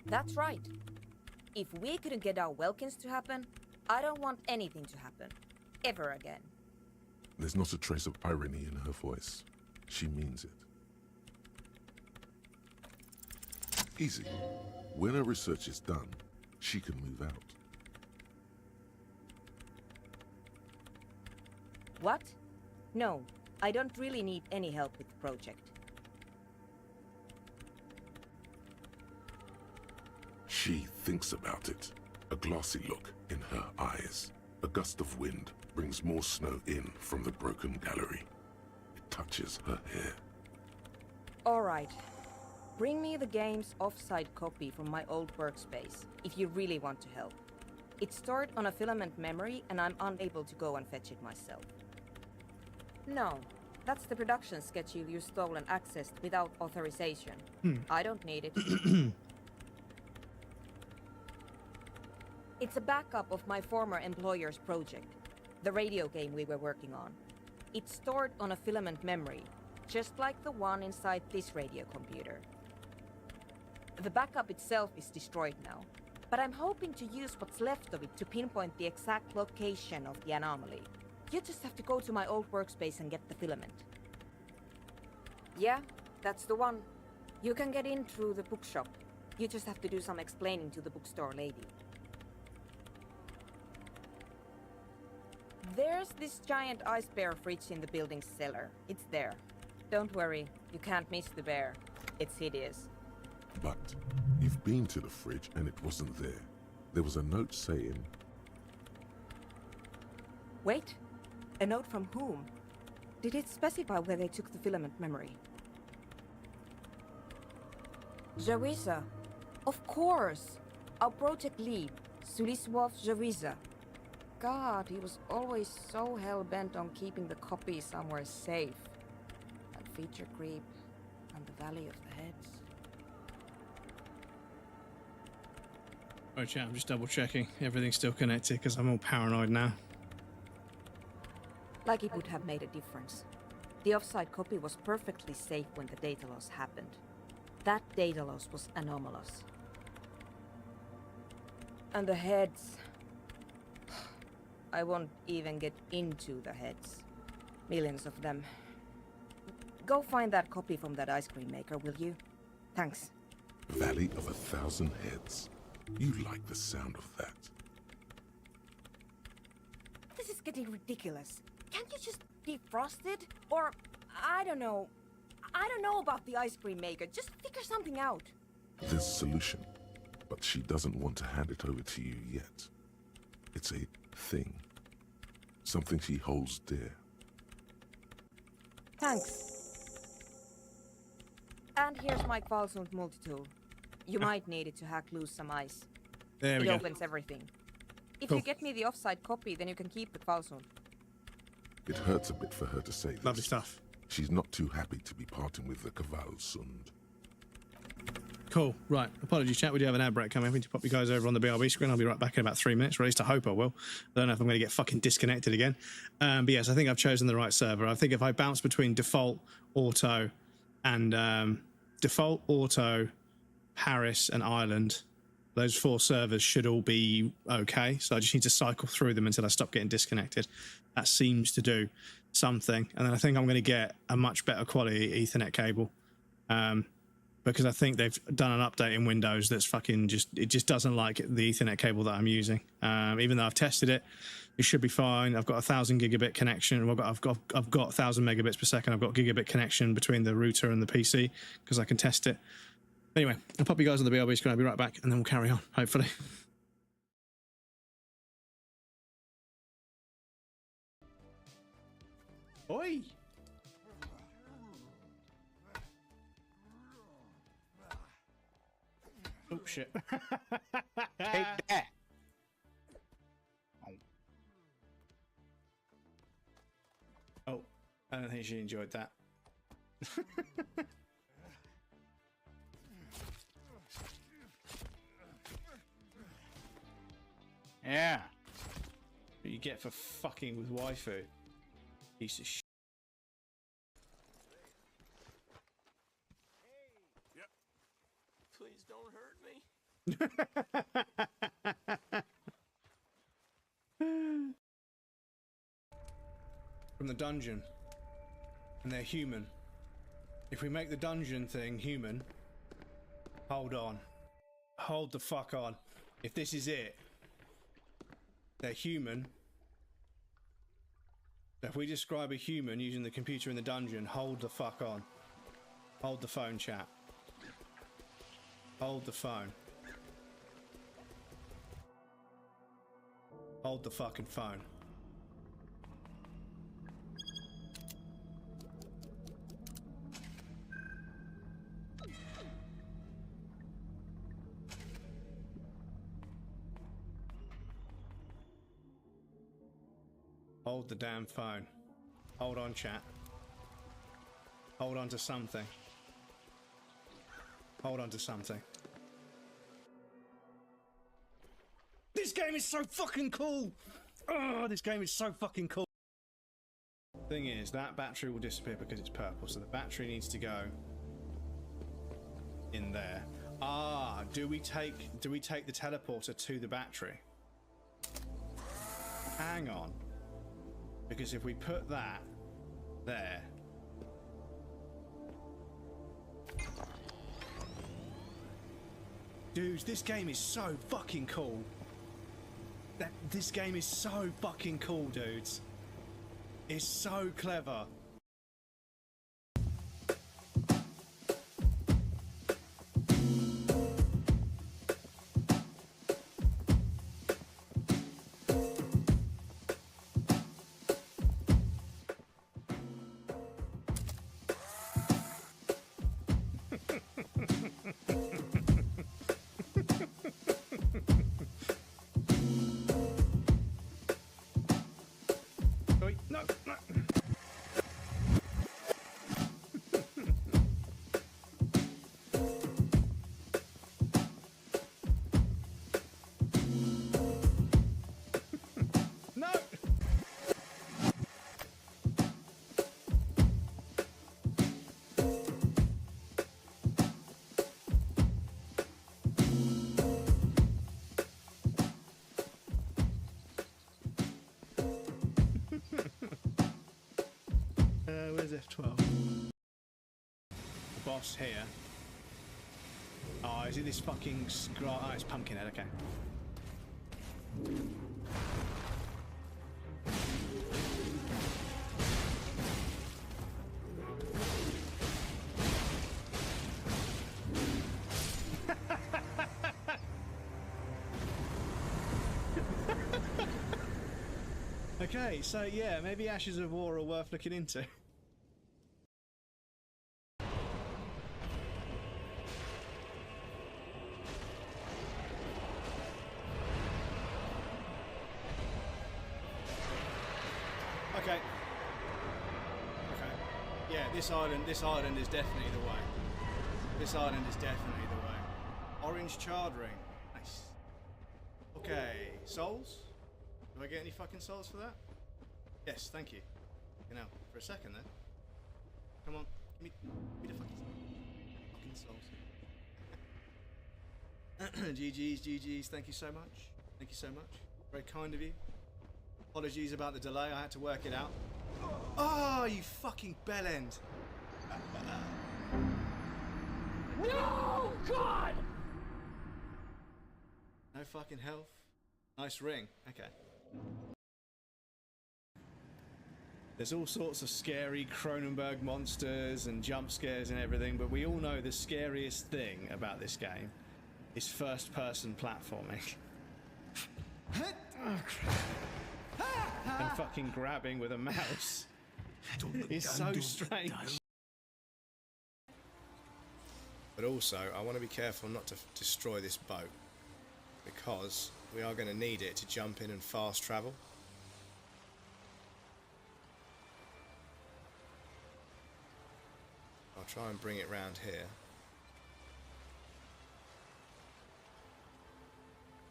That's right. If we couldn't get our Welkins to happen, I don't want anything to happen. Ever again. There's not a trace of irony in her voice. She means it. Easy. When her research is done, she can move out. What? No, I don't really need any help with the project. She thinks about it. A glassy look in her eyes. A gust of wind brings more snow in from the broken gallery. It touches her hair. All right. Bring me the game's off-site copy from my old workspace, if you really want to help. It's stored on a filament memory, and I'm unable to go and fetch it myself. No, that's the production schedule you stole and accessed without authorization. I don't need it. It's a backup of my former employer's project, the radio game we were working on. It's stored on a filament memory, just like the one inside this radio computer. The backup itself is destroyed now, but I'm hoping to use what's left of it to pinpoint the exact location of the anomaly. You just have to go to my old workspace and get the filament. Yeah, that's the one. You can get in through the bookshop. You just have to do some explaining to the bookstore lady. There's this giant ice bear fridge in the building's cellar. It's there. Don't worry, you can't miss the bear. It's hideous. But you've been to the fridge and it wasn't there. There was a note saying... Wait, a note from whom? Did it specify where they took the filament memory? Jawiza. Of course! Our project lead, Suliswov Jawiza. God, he was always so hell-bent on keeping the copy somewhere safe. That feature creep and the Valley of the Heads. Right, chat, I'm just double checking. Everything's still connected because I'm all paranoid now. Like it would have made a difference. The offsite copy was perfectly safe when the data loss happened. That data loss was anomalous. And the heads... I won't even get into the heads. Millions of them. Go find that copy from that ice cream maker, will you? Thanks. Valley of 1,000 Heads. You like the sound of that. This is getting ridiculous. Can't you just defrost it? Or, I don't know. I don't know about the ice cream maker. Just figure something out. There's a solution, but she doesn't want to hand it over to you yet. It's a thing. Something she holds dear. Thanks. And here's my Kvalsund multi-tool. You might need it to hack loose some ice. There we go. It opens everything. If Cool. you get me the offsite copy, then you can keep the Kvalsund. It hurts a bit for her to say this. Lovely stuff. She's not too happy to be parting with the Kvalsund. Cool. Right. Apologies, chat. We do have an ad break coming. We need to pop you guys over on the BRB screen. I'll be right back in about 3 minutes, or at least I hope I will. I don't know if I'm going to get fucking disconnected again. But yes, I think I've chosen the right server. I think if I bounce between default, auto, and default, auto, Paris, and Ireland, Those 4 servers should all be okay. So I just need to cycle through them until I stop getting disconnected. That seems to do something. And then I think I'm going to get a much better quality Ethernet cable. Because I think they've done an update in Windows that's fucking it just doesn't like the Ethernet cable that I'm using. Even though I've tested it, it should be fine. I've got 1,000 gigabit connection. I've got 1,000 megabits per second. I've got gigabit connection between the router and the PC because I can test it. Anyway, I'll pop you guys on the BRB screen. I'll be right back, and then we'll carry on, hopefully. Oi! Oh, shit. Take that. Oh, I don't think she enjoyed that. Yeah. What you get for fucking with waifu. Piece of shit. Please don't hurt me. From the dungeon. And they're human. If we make the dungeon thing human, hold on. Hold the fuck on. If this is it, they're human. If we describe a human using the computer in the dungeon, hold the fuck on. Hold the phone, chat. Hold the phone. Hold the fucking phone. Hold the damn phone. Hold on, chat. Hold on to something. Hold on to something. This game is so fucking cool! Oh, this game is so fucking cool. Thing is, that battery will disappear because it's purple, so the battery needs to go in there. Ah, do we take the teleporter to the battery? Hang on. Because if we put that there, dudes, this game is so fucking cool. This game is so fucking cool, dudes. It's so clever. No, no. No. Where's F12? The boss here. Oh, is it this fucking oh, it's Pumpkinhead, okay. Okay, so yeah, maybe Ashes of War are worth looking into. Okay. Okay. Yeah, this island is definitely the way. This island is definitely the way. Orange charred ring. Nice. Okay, souls? Do I get any fucking souls for that? Yes, thank you. You know, for a second then. Come on, give me the fucking souls. GG's, thank you so much. Thank you so much. Very kind of you. Apologies about the delay, I had to work it out. Oh, you fucking bellend. No, God! No fucking health. Nice ring. Okay. There's all sorts of scary Cronenberg monsters and jump scares and everything, but we all know the scariest thing about this game is first-person platforming. And fucking grabbing with a mouse. It's so strange. But also, I want to be careful not to destroy this boat, because we are going to need it to jump in and fast travel. I'll try and bring it round here.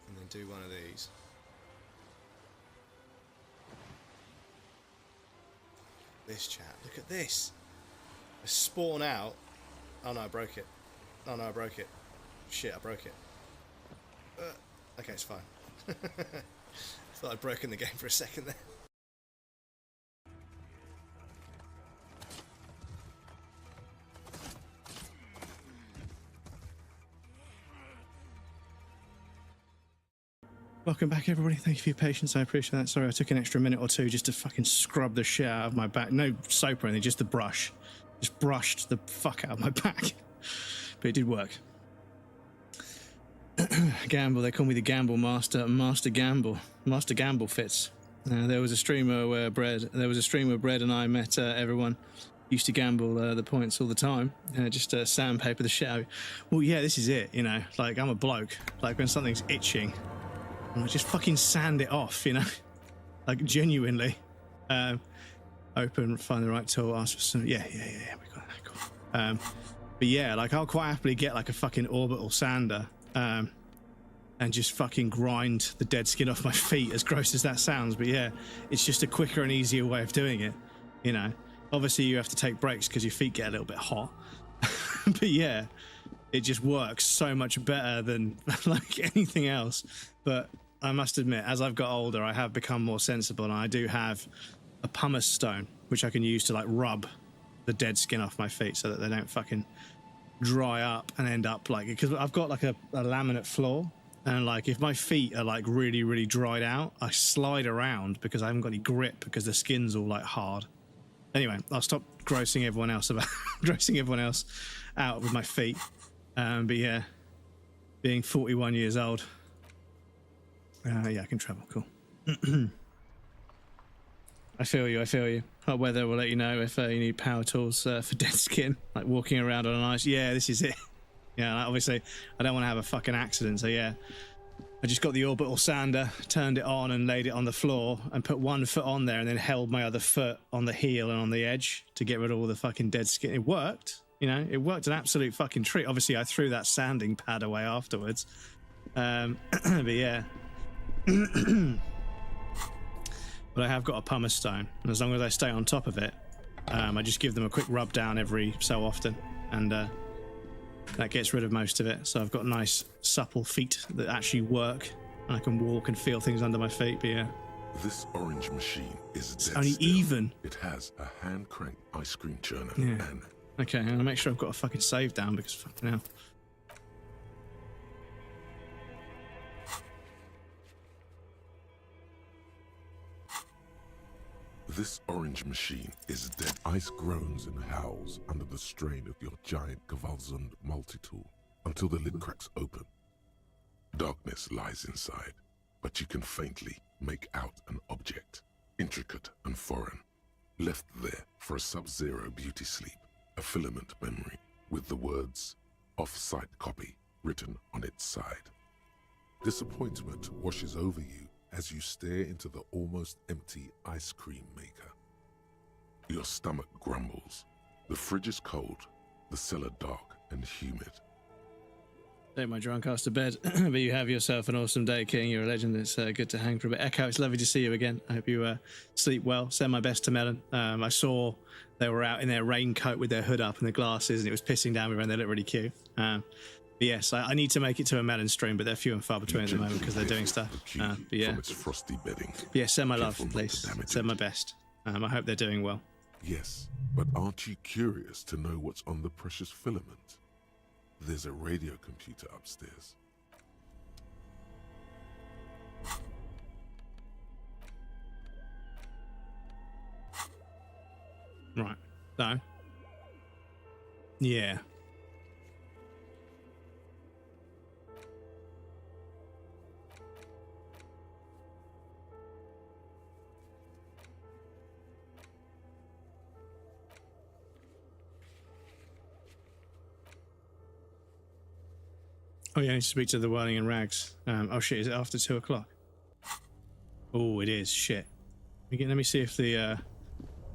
And then do one of these. This chat, look at this. I spawn out. Oh no, I broke it. Oh no, I broke it. Shit, I broke it. Okay, it's fine. Thought I'd broken the game for a second there. Welcome back, everybody. Thank you for your patience. I appreciate that. Sorry, I took an extra minute or two just to fucking scrub the shit out of my back. No soap or anything, just the brush. Just brushed the fuck out of my back. But it did work. Gamble, they call me the Gamble Master. Master Gamble. Master Gamble fits. There was a streamer where Bread and I met everyone. Used to gamble the points all the time. Just sandpaper the shit out. Well, yeah, this is it, you know. Like, I'm a bloke. Like, when something's itching, I just fucking sand it off, you know? Like, genuinely. Open, find the right tool, ask for some... Yeah, we got that, cool. But yeah, like, I'll quite happily get, like, a fucking orbital sander, and just fucking grind the dead skin off my feet, as gross as that sounds. But yeah, it's just a quicker and easier way of doing it, you know? Obviously, you have to take breaks because your feet get a little bit hot. But yeah, it just works so much better than, like, anything else. But... I must admit, as I've got older, I have become more sensible, and I do have a pumice stone, which I can use to, like, rub the dead skin off my feet so that they don't fucking dry up and end up, like, because I've got, like, a laminate floor, and, like, if my feet are, like, really, really dried out, I slide around because I haven't got any grip because the skin's all, like, hard. Anyway, I'll stop grossing everyone else out with my feet. But yeah, being 41 years old... yeah, I can travel. Cool. I feel you. Hot weather will let you know if you need power tools for dead skin, like walking around on ice. Yeah, this is it. Yeah, obviously, I don't want to have a fucking accident, so yeah. I just got the orbital sander, turned it on and laid it on the floor and put one foot on there and then held my other foot on the heel and on the edge to get rid of all the fucking dead skin. It worked, you know, it worked an absolute fucking treat. Obviously, I threw that sanding pad away afterwards. But yeah. But I have got a pumice stone, and as long as I stay on top of it, I just give them a quick rub down every so often, and that gets rid of most of it. So I've got nice supple feet that actually work, and I can walk and feel things under my feet. But yeah, this orange machine is dead only still. Even. It has a hand crank ice cream churner. Yeah. And okay, I'm gonna make sure I've got a fucking save down because fucking hell. this orange machine is dead. Ice groans and howls under the strain of your giant Gewaltsund multi-tool until the lid cracks open. Darkness lies inside, but you can faintly make out an object, intricate and foreign, left there for a sub-zero beauty sleep, a filament memory with the words "off-site copy" written on its side. Disappointment washes over you as you stare into the almost empty ice cream maker. Your stomach grumbles. The fridge is cold, the cellar dark and humid. Take my drunk ass to bed, but you have yourself an awesome day, King. You're a legend. It's good to hang for a bit. Echo, it's lovely to see you again. I hope you sleep well. Send my best to Melon. I saw they were out in their raincoat with their hood up and their glasses, and it was pissing down with rain. They look really cute. But yes, I need to make it to a melon stream, but they're few and far between at the moment because they're doing stuff. But yeah. From its frosty bedding. But yeah, send my love, Careful not please. to damage Send my best. I hope they're doing well. Yes, but aren't you curious to know what's on the precious filament? There's a radio computer upstairs. Right. So. Yeah. Oh yeah, I need to speak to the Whirling and Rags. Oh shit, is it after 2 o'clock? Oh, it is. Shit. Let me see if the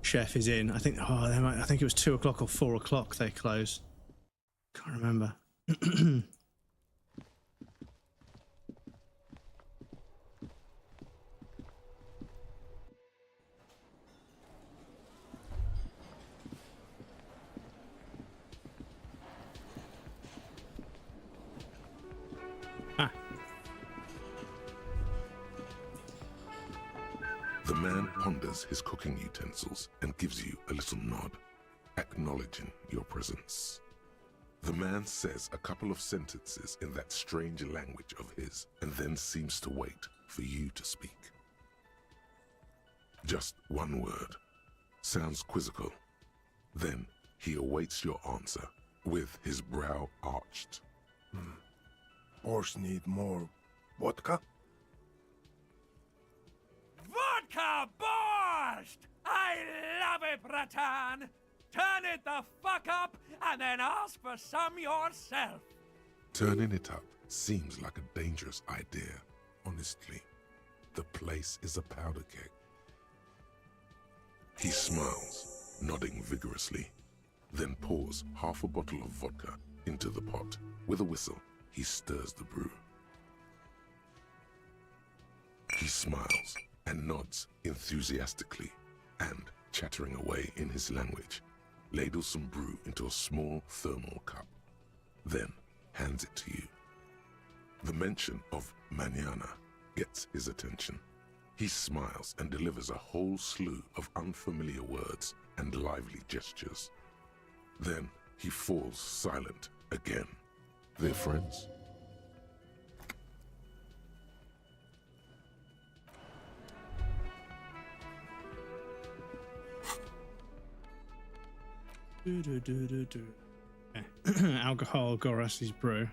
chef is in. I think. Oh, I think it was 2 o'clock or 4 o'clock they close. Can't remember. The man ponders his cooking utensils and gives you a little nod, acknowledging your presence. The man says a couple of sentences in that strange language of his and then seems to wait for you to speak. Just one word. Sounds quizzical. Then he awaits your answer with his brow arched. Horse need more vodka? Vodka borscht! I love it, Bratan! Turn it the fuck up and then ask for some yourself. Turning it up seems like a dangerous idea, honestly. The place is a powder keg. He smiles, nodding vigorously, then pours half a bottle of vodka into the pot. With a whistle, he stirs the brew. He smiles and nods enthusiastically and, chattering away in his language, ladles some brew into a small thermal cup, then hands it to you. The mention of mañana gets his attention. He smiles and delivers a whole slew of unfamiliar words and lively gestures. Then he falls silent again. They're friends? Alcohol, Goras's brew.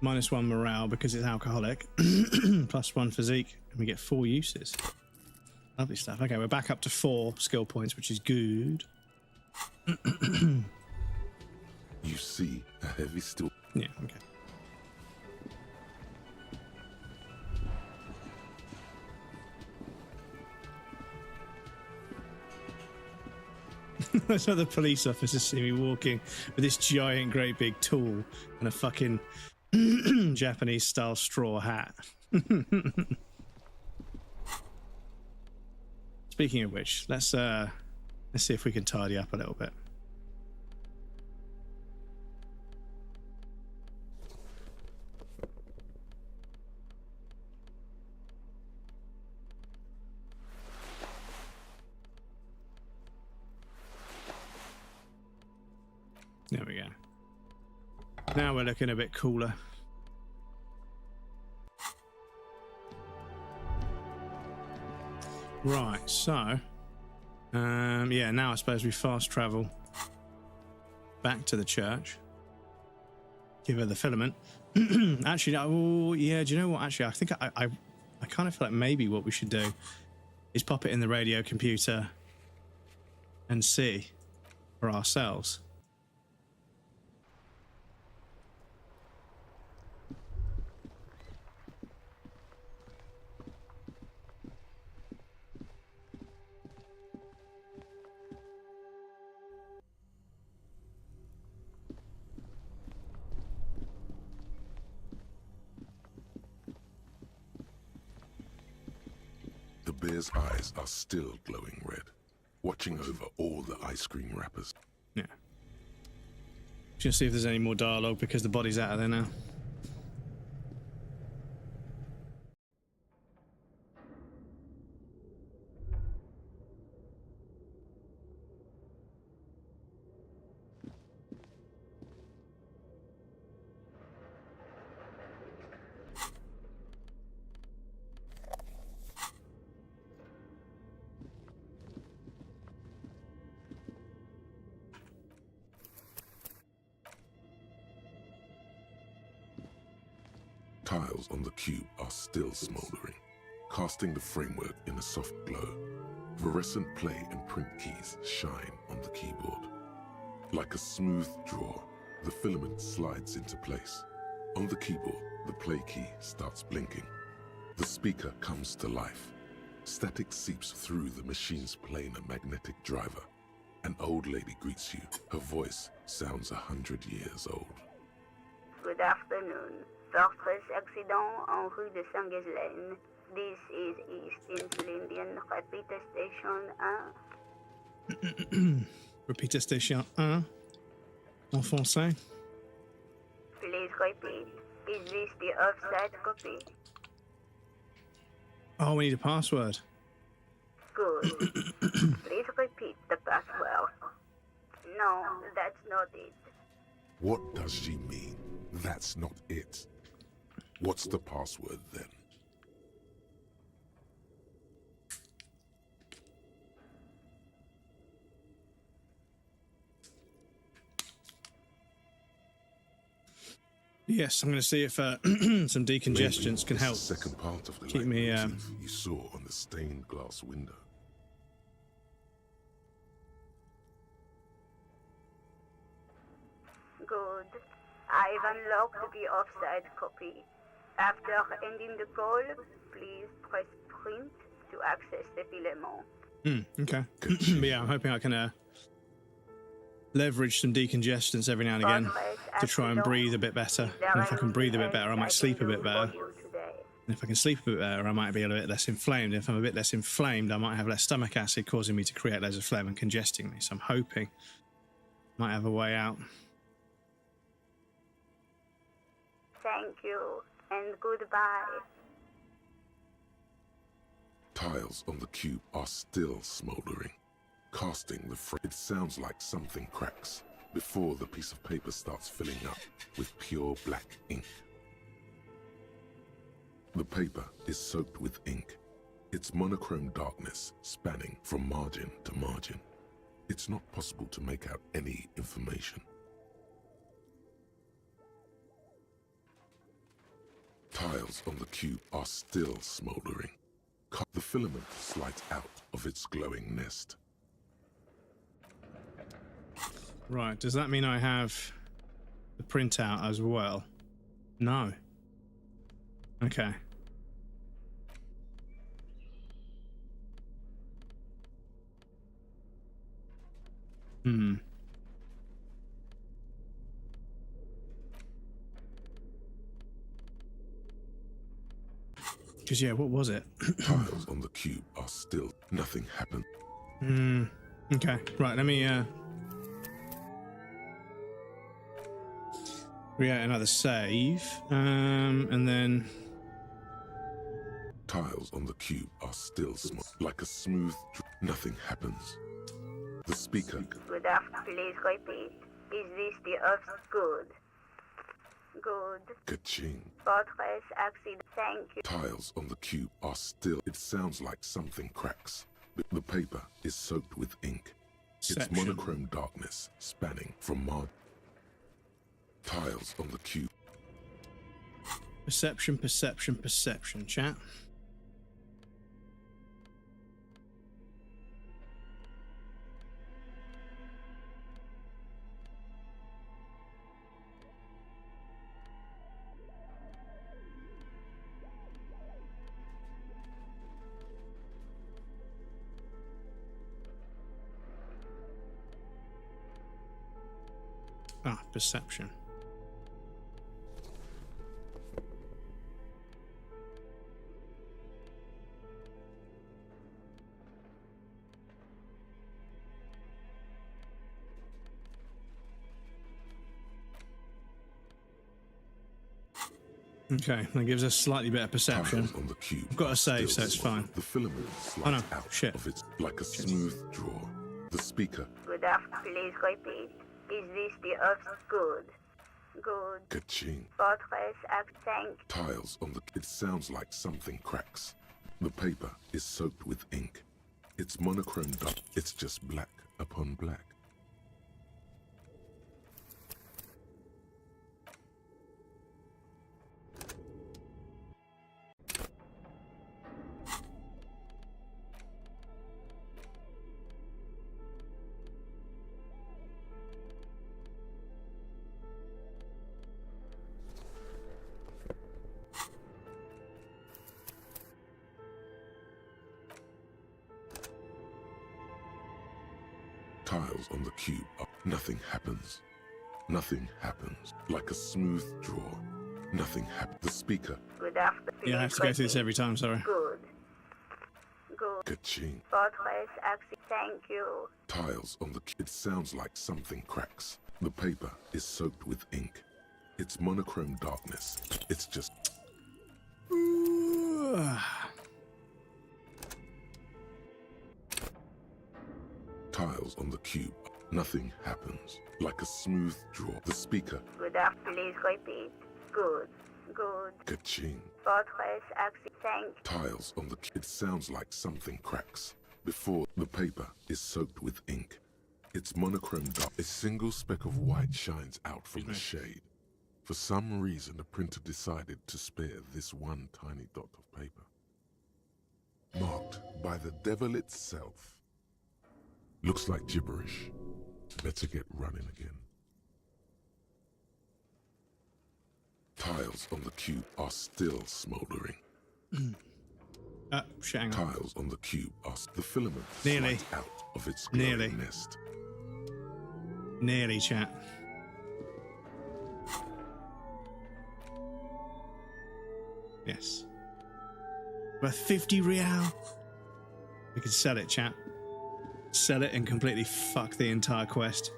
-1 morale because it's alcoholic. +1 physique, and we get 4 uses. Lovely stuff. Okay, we're back up to 4 skill points, which is good. You see a heavy steel. Yeah, okay. That's how the police officers see me walking with this giant, great big tool and a fucking Japanese-style straw hat. Speaking of which, let's see if we can tidy up a little bit. There we go. Now we're looking a bit cooler. Right, so yeah, now I suppose we fast travel back to the church. Give her the filament. Actually, oh yeah, do you know what? Actually, I think I kind of feel like maybe what we should do is pop it in the radio computer and see for ourselves. The bear's eyes are still glowing red, watching over all the ice cream wrappers. Yeah. gonna see if there's any more dialogue because the body's out of there now. Tiles on the cube are still smoldering, casting the framework in a soft glow. Fluorescent play and print keys shine on the keyboard. Like a smooth draw, the filament slides into place. On the keyboard, the play key starts blinking. The speaker comes to life. Static seeps through the machine's planar magnetic driver. An old lady greets you. Her voice sounds 100 years old. Good afternoon. Fortress accident en rue de Saint-Ghislaine. This is East Insulindian Repeater Station 1. Repeater Station 1. En français. Please repeat. Is this the offside copy? Oh, we need a password. Good. Please repeat the password. No, that's not it. What does she mean? That's not it. What's the password then? Yes, I'm going to see if some decongestants can help. The second part of the Keep me. you saw on the stained glass window. Good. I've unlocked the offside copy. After ending the call, please press print to access the filament. Okay. But yeah, I'm hoping I can leverage some decongestants every now and again to try and breathe a bit better. And if I can breathe a bit better, I might sleep a bit better. And if I can sleep a bit better, I might be a bit less inflamed. If I'm a bit less inflamed, I might have less stomach acid causing me to create loads of phlegm and congesting me. So I'm hoping I might have a way out. Thank you, and goodbye. Tiles on the cube are still smoldering, casting the It sounds like something cracks before the piece of paper starts filling up with pure black ink. The paper is soaked with ink, its monochrome darkness spanning from margin to margin. It's not possible to make out any information. Tiles on the cube are still smoldering. The filament slides out of its glowing nest. Right, does that mean I have the printout as well? No. Okay. Because, yeah, what was it? Tiles on the cube are still... Nothing happened. Okay, right, let me create another save, and then... Tiles on the cube are still small, like a smooth... Nothing happens. The speaker... Good afternoon. Please repeat. Is this the off? Good. Good. Ka-ching. Fortress accident. Thank you. Tiles on the cube are still... It sounds like something cracks. The paper is soaked with ink. Its monochrome darkness spanning from tiles on the cube. Perception, chat. Perception. Okay, that gives us slightly better perception. Tiles on the cube I've got a save, still so it's fine. The filament Oh slides no, out shit. of it like a smooth draw. The speaker. Good afternoon. Please repeat. Is this the Earth's good? Good. Ka-ching. Fortress accent. Tiles on the... It sounds like something cracks. The paper is soaked with ink. It's monochromed up. It's just black upon black. Tiles on the cube up. Nothing happens. Nothing happens. Like a smooth draw. Nothing happens. The speaker. Good afternoon. Yeah, I have to go through this every time, sorry. Good. Good. Ka-ching. Fortress accent. Thank you. Tiles on the... It sounds like something cracks. The paper is soaked with ink. It's monochrome darkness. It's just... Tiles on the cube. Nothing happens. Like a smooth draw. The speaker. Good afternoon. Please repeat. Good. Good. Ka-ching. Fortress accent. Thank Tiles on the... It sounds like something cracks. Before, the paper is soaked with ink. It's monochrome dark. A single speck of white shines out from the shade. For some reason, the printer decided to spare this one tiny dot of paper. Marked by the devil itself. Looks like gibberish. Better get running again. Tiles on the cube are still smoldering. Shit, hang on. Tiles on the cube are... The filament Nearly. slides out of its glowing Nearly. nest. Nearly, chat. Yes. Worth 50 real. We could sell it, chat. Sell it and completely fuck the entire quest.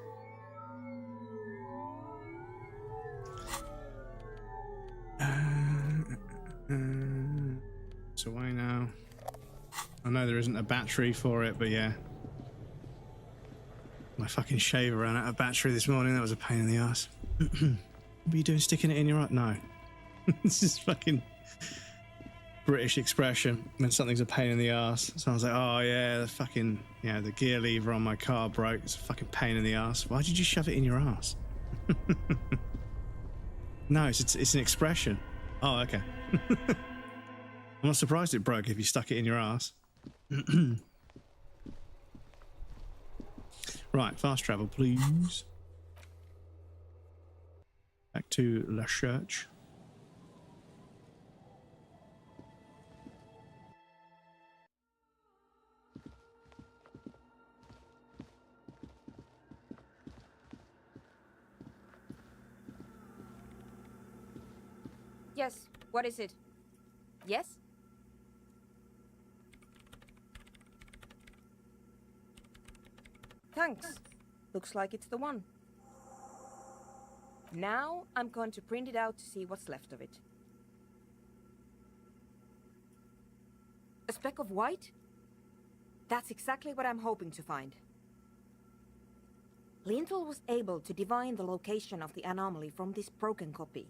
So why now? I know there isn't a battery for it, but yeah. My fucking shaver ran out of battery this morning. That was a pain in the ass. What are you doing, sticking it in your eye? No. This is fucking British expression when something's a pain in the ass. So I was like, oh yeah, the fucking, yeah, the gear lever on my car broke. It's a fucking pain in the ass. Why did you shove it in your ass? No, it's an expression. Oh, okay. I'm not surprised it broke if you stuck it in your ass. Right, fast travel, please. Back to La Church. Yes, what is it? Yes? Thanks. Looks like it's the one. Now I'm going to print it out to see what's left of it. A speck of white? That's exactly what I'm hoping to find. Lintel was able to divine the location of the anomaly from this broken copy.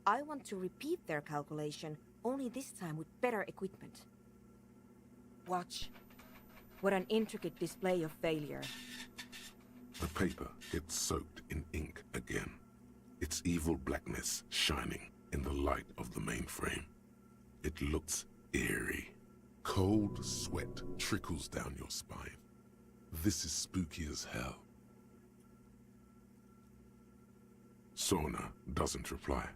I want to repeat their calculation, only this time with better equipment. Watch. What an intricate display of failure. The paper gets soaked in ink again. Its evil blackness shining in the light of the mainframe. It looks eerie. Cold sweat trickles down your spine. This is spooky as hell. Sorna doesn't reply.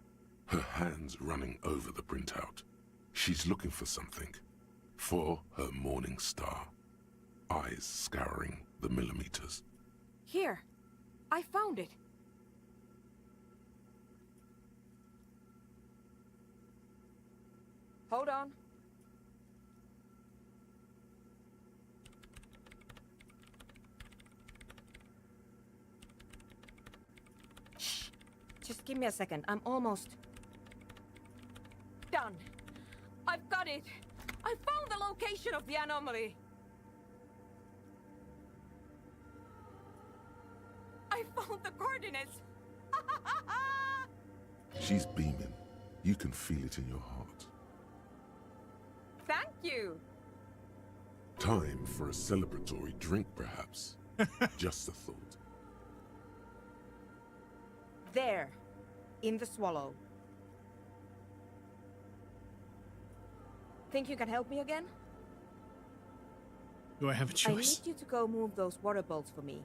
Her hands running over the printout. She's looking for something. For her morning star. Eyes scouring the millimeters. Here. I found it. Hold on. Shh. Just give me a second. I'm almost... done! I've got it! I found the location of the anomaly! I found the coordinates! She's beaming. You can feel it in your heart. Thank you! Time for a celebratory drink, perhaps. Just a thought. There. In the swallow. Think you can help me again? Do I have a I choice? need you to go move those water bolts for me.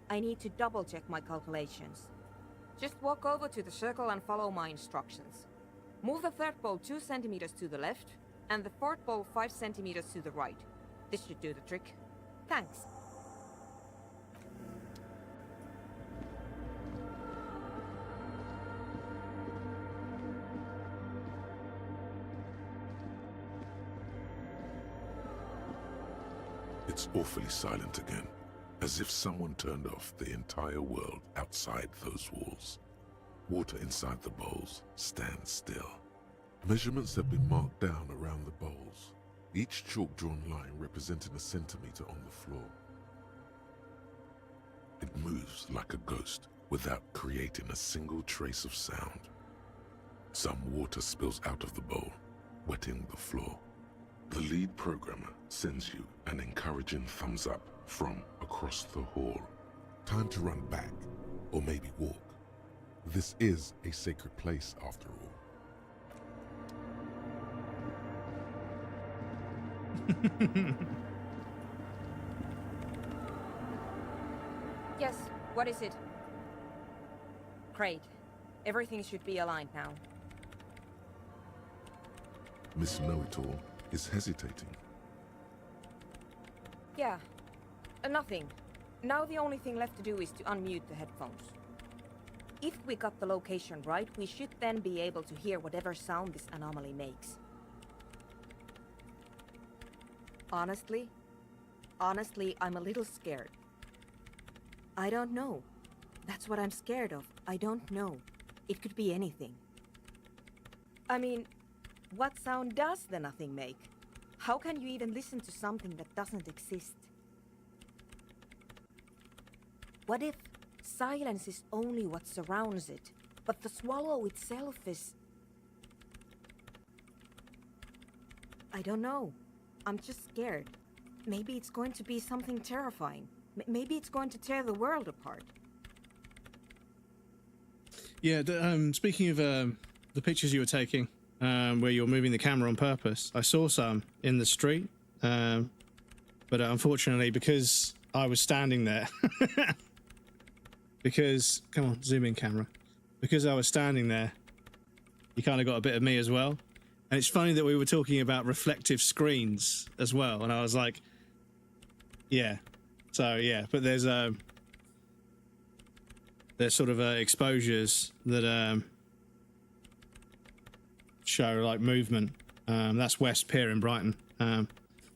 I need to double-check my calculations. Just walk over to the circle and follow my instructions. Move the third bolt 2 centimeters to the left, and the fourth bolt 5 centimeters to the right. This should do the trick. Thanks. It's awfully silent again, as if someone turned off the entire world outside those walls. Water inside the bowls stands still. Measurements have been marked down around the bowls, each chalk-drawn line representing a centimeter on the floor. It moves like a ghost without creating a single trace of sound. Some water spills out of the bowl, wetting the floor. The lead programmer sends you an encouraging thumbs up from across the hall. Time to run back, or maybe walk. This is a sacred place, after all. Yes, what is it? Great. Everything should be aligned now. Miss Know-It-All is hesitating. Yeah. Nothing. Now the only thing left to do is to unmute the headphones. If we got the location right, we should then be able to hear whatever sound this anomaly makes. Honestly, I'm a little scared. I don't know. That's what I'm scared of. I don't know. It could be anything. I mean, what sound does the nothing make? How can you even listen to something that doesn't exist? What if silence is only what surrounds it, but the swallow itself is... I don't know. I'm just scared. Maybe it's going to be something terrifying. Maybe it's going to tear the world apart. Yeah, speaking of the pictures you were taking, where you're moving the camera on purpose, I saw some in the street, but unfortunately, because I was standing there, come on, zoom in camera, because I was standing there, you kind of got a bit of me as well. And it's funny that we were talking about reflective screens as well, and I was like, yeah, so yeah, but there's sort of exposures that show like movement. That's West Pier in Brighton, and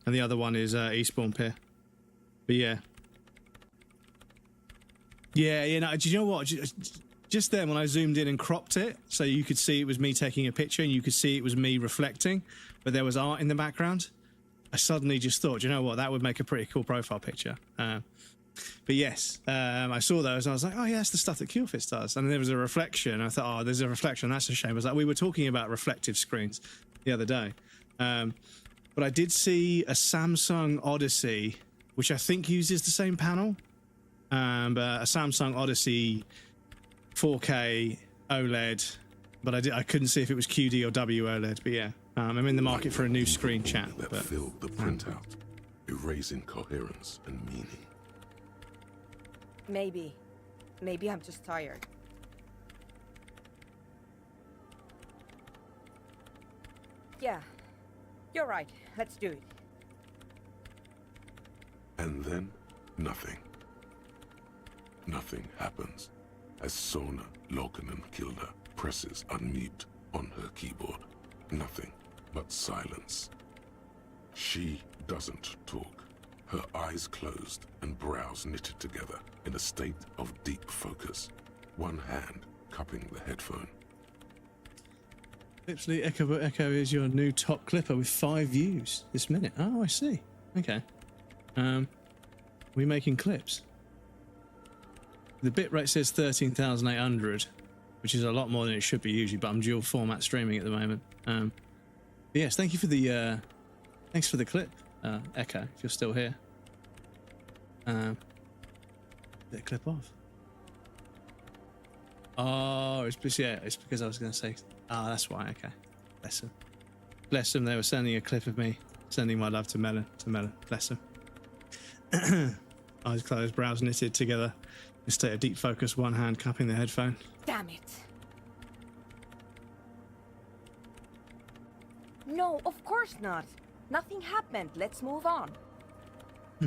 the other one is Eastbourne Pier. But yeah, you know, do you know what? Just then when I zoomed in and cropped it, so you could see it was me taking a picture and you could see it was me reflecting, but there was art in the background. I suddenly just thought, you know what, that would make a pretty cool profile picture. But yes, I saw those and I was like, oh yeah, that's the stuff that QFits does. And there was a reflection. I thought, oh, there's a reflection. That's a shame. I was like, we were talking about reflective screens the other day. But I did see a Samsung Odyssey, which I think uses the same panel. But a Samsung Odyssey 4K OLED. But I couldn't see if it was QD or WOLED. But yeah, I'm in the market for a new screen chat. That But, filled the printout, erasing coherence and meaning. Maybe. Maybe I'm just tired. Yeah. You're right. Let's do it. And then, nothing. Nothing happens as Sona Lokanen-Kilda presses unmute on her keyboard. Nothing but silence. She doesn't talk. Her eyes closed and brows knitted together in a state of deep focus, one hand cupping the headphone. Literally, Echo is your new top clipper with 5 views this minute. Oh, I see. Okay. We're making clips. The bitrate says 13,800, which is a lot more than it should be usually, but I'm dual format streaming at the moment. Yes, thank you for the thanks for the clip, Echo, if you're still here. Let the clip off. Oh, it's because I was going to say, that's why. Okay, bless them. Bless them. They were sending a clip of me sending my love to Melon. Bless them. Eyes closed, brows knitted together, in a state of deep focus, one hand cupping the headphone. Damn it. No, of course not. Nothing happened. Let's move on. I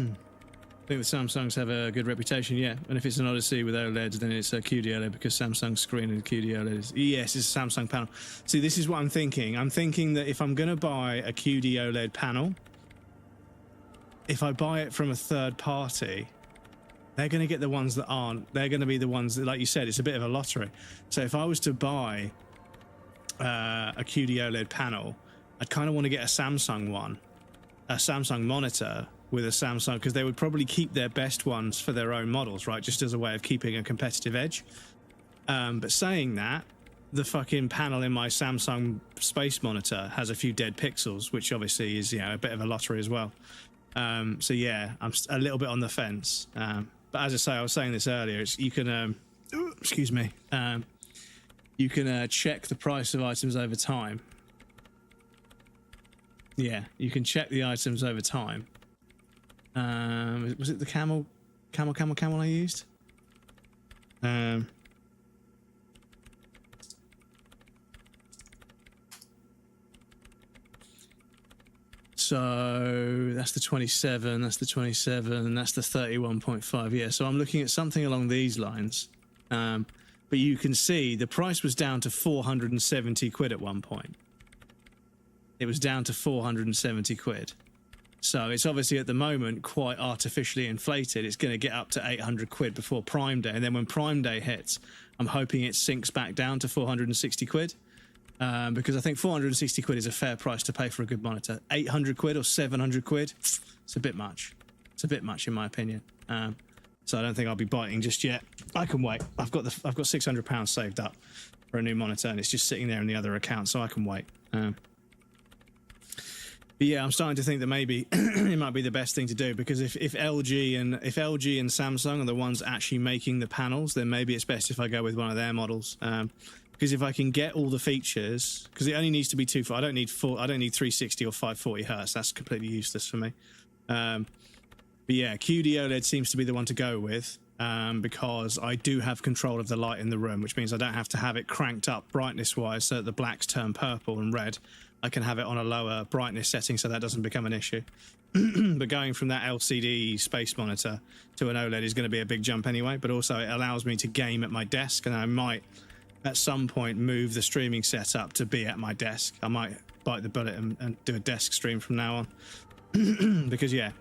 think the Samsungs have a good reputation, yeah. And if it's an Odyssey with OLEDs, then it's a QD OLED because Samsung's screen and QD OLED is... Yes, it's a Samsung panel. See, this is what I'm thinking. I'm thinking that if I'm going to buy a QD OLED panel, if I buy it from a third party, they're going to get the ones that aren't. They're going to be the ones that, like you said, it's a bit of a lottery. So if I was to buy a QD OLED panel, I'd kind of want to get a Samsung one, a Samsung monitor with a Samsung, because they would probably keep their best ones for their own models, right? Just as a way of keeping a competitive edge. But saying that, the fucking panel in my Samsung space monitor has a few dead pixels, which obviously is, a bit of a lottery as well. So yeah, I'm a little bit on the fence. But as I say, I was saying this earlier, you can, excuse me, you can check the price of items over time. Yeah, you can check the items over time. Was it the camel I used? So that's the 27, that's the 27, that's the 31.5. Yeah, so I'm looking at something along these lines. But you can see the price was down to 470 quid at one point. It was down to 470 quid. So it's obviously at the moment quite artificially inflated. It's going to get up to 800 quid before Prime Day. And then when Prime Day hits, I'm hoping it sinks back down to 460 quid. Because I think 460 quid is a fair price to pay for a good monitor. 800 quid or 700 quid, it's a bit much. It's a bit much in my opinion. So I don't think I'll be biting just yet. I can wait. I've got £600 saved up for a new monitor, and it's just sitting there in the other account, so I can wait. But yeah, I'm starting to think that maybe it might be the best thing to do, because if LG and Samsung are the ones actually making the panels, then maybe it's best if I go with one of their models. Because if I can get all the features, because it only needs to be I don't need 360 or 540 hertz. That's completely useless for me. But yeah, QD OLED seems to be the one to go with, because I do have control of the light in the room, which means I don't have to have it cranked up brightness-wise so that the blacks turn purple and red. I can have it on a lower brightness setting so that doesn't become an issue. But going from that LCD space monitor to an OLED is going to be a big jump anyway, but also it allows me to game at my desk, and I might at some point move the streaming setup to be at my desk. I might bite the bullet and do a desk stream from now on. Because yeah,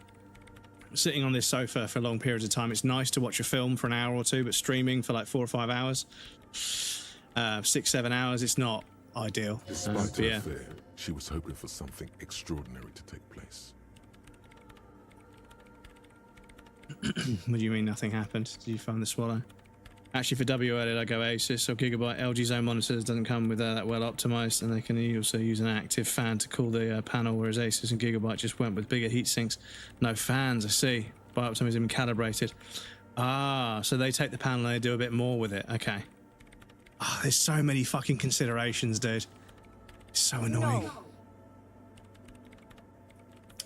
sitting on this sofa for long periods of time, it's nice to watch a film for an hour or two, but streaming for like 4 or 5 hours, 6-7 hours, it's not ideal. Despite her fear, she was hoping for something extraordinary to take place. What do you mean nothing happened? Did you find the swallow? Actually, for WLED, I go Asus or Gigabyte. LG's own monitors doesn't come with that well optimized, and they can also use an active fan to cool the panel, whereas Asus and Gigabyte just went with bigger heat sinks. No fans, I see. Bioptimism calibrated. Ah, so they take the panel and they do a bit more with it. Okay. Oh, there's so many fucking considerations, dude. It's so annoying. No.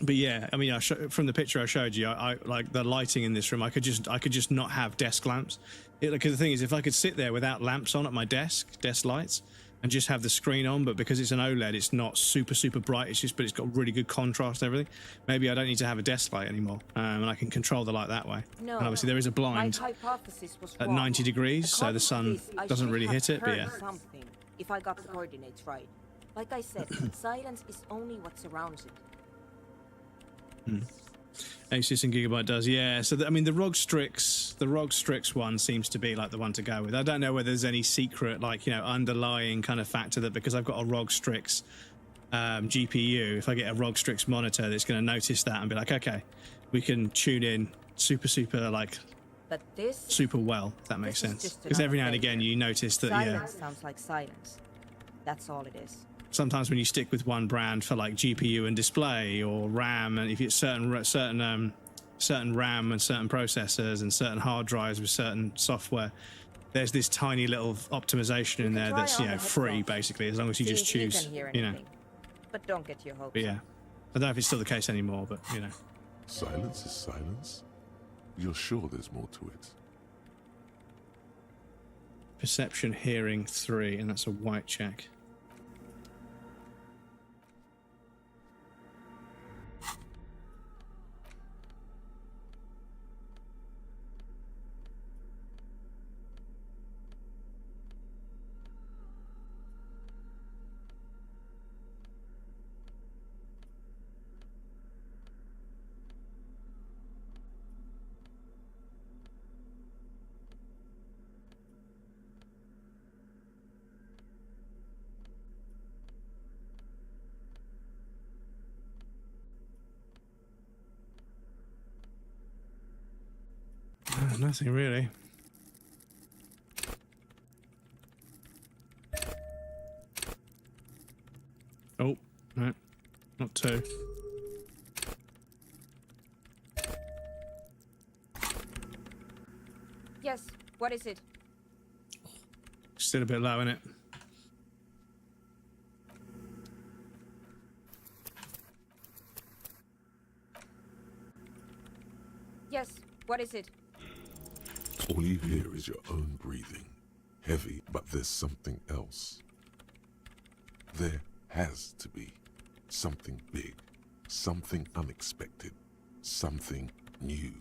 But yeah, I mean, from the picture I showed you, I like the lighting in this room. I could just not have desk lamps. Because the thing is, if I could sit there without lamps on at my desk lights, and just have the screen on, but because it's an OLED, it's not super bright. But it's got really good contrast and everything. Maybe I don't need to have a desk light anymore, and I can control the light that way. No, and obviously there is a blind at 90 degrees, so the sun doesn't really hit it. But yeah. Something, if I got the coordinates right. Like I said, silence is only what surrounds it. Asus and Gigabyte does, yeah. So I mean, the ROG Strix one seems to be like the one to go with. I don't know whether there's any secret, like, you know, underlying kind of factor that because I've got a ROG Strix GPU, if I get a ROG Strix monitor, that's going to notice that and be like, okay, we can tune in super like But this super well, if that makes this is sense. just Because every now and another again you notice that silence sounds like silence. That's all it is. sometimes when you stick with one brand for like GPU and display or RAM, and if it's certain RAM and certain processors and certain hard drives with certain software, there's this tiny little optimization in there that's, you know, free basically, as long as you just choose, you know. But don't get your hopes But yeah, I don't know if it's still the case anymore, but you know. Silence is silence? You're sure there's more to it? Perception, hearing 3, and that's a white check. Nothing really. Oh, no, not 2. Yes, what is it? Still a bit low, isn't it? Yes, what is it? All you hear is your own breathing. Heavy, but there's something else. There has to be something big, something unexpected, something new,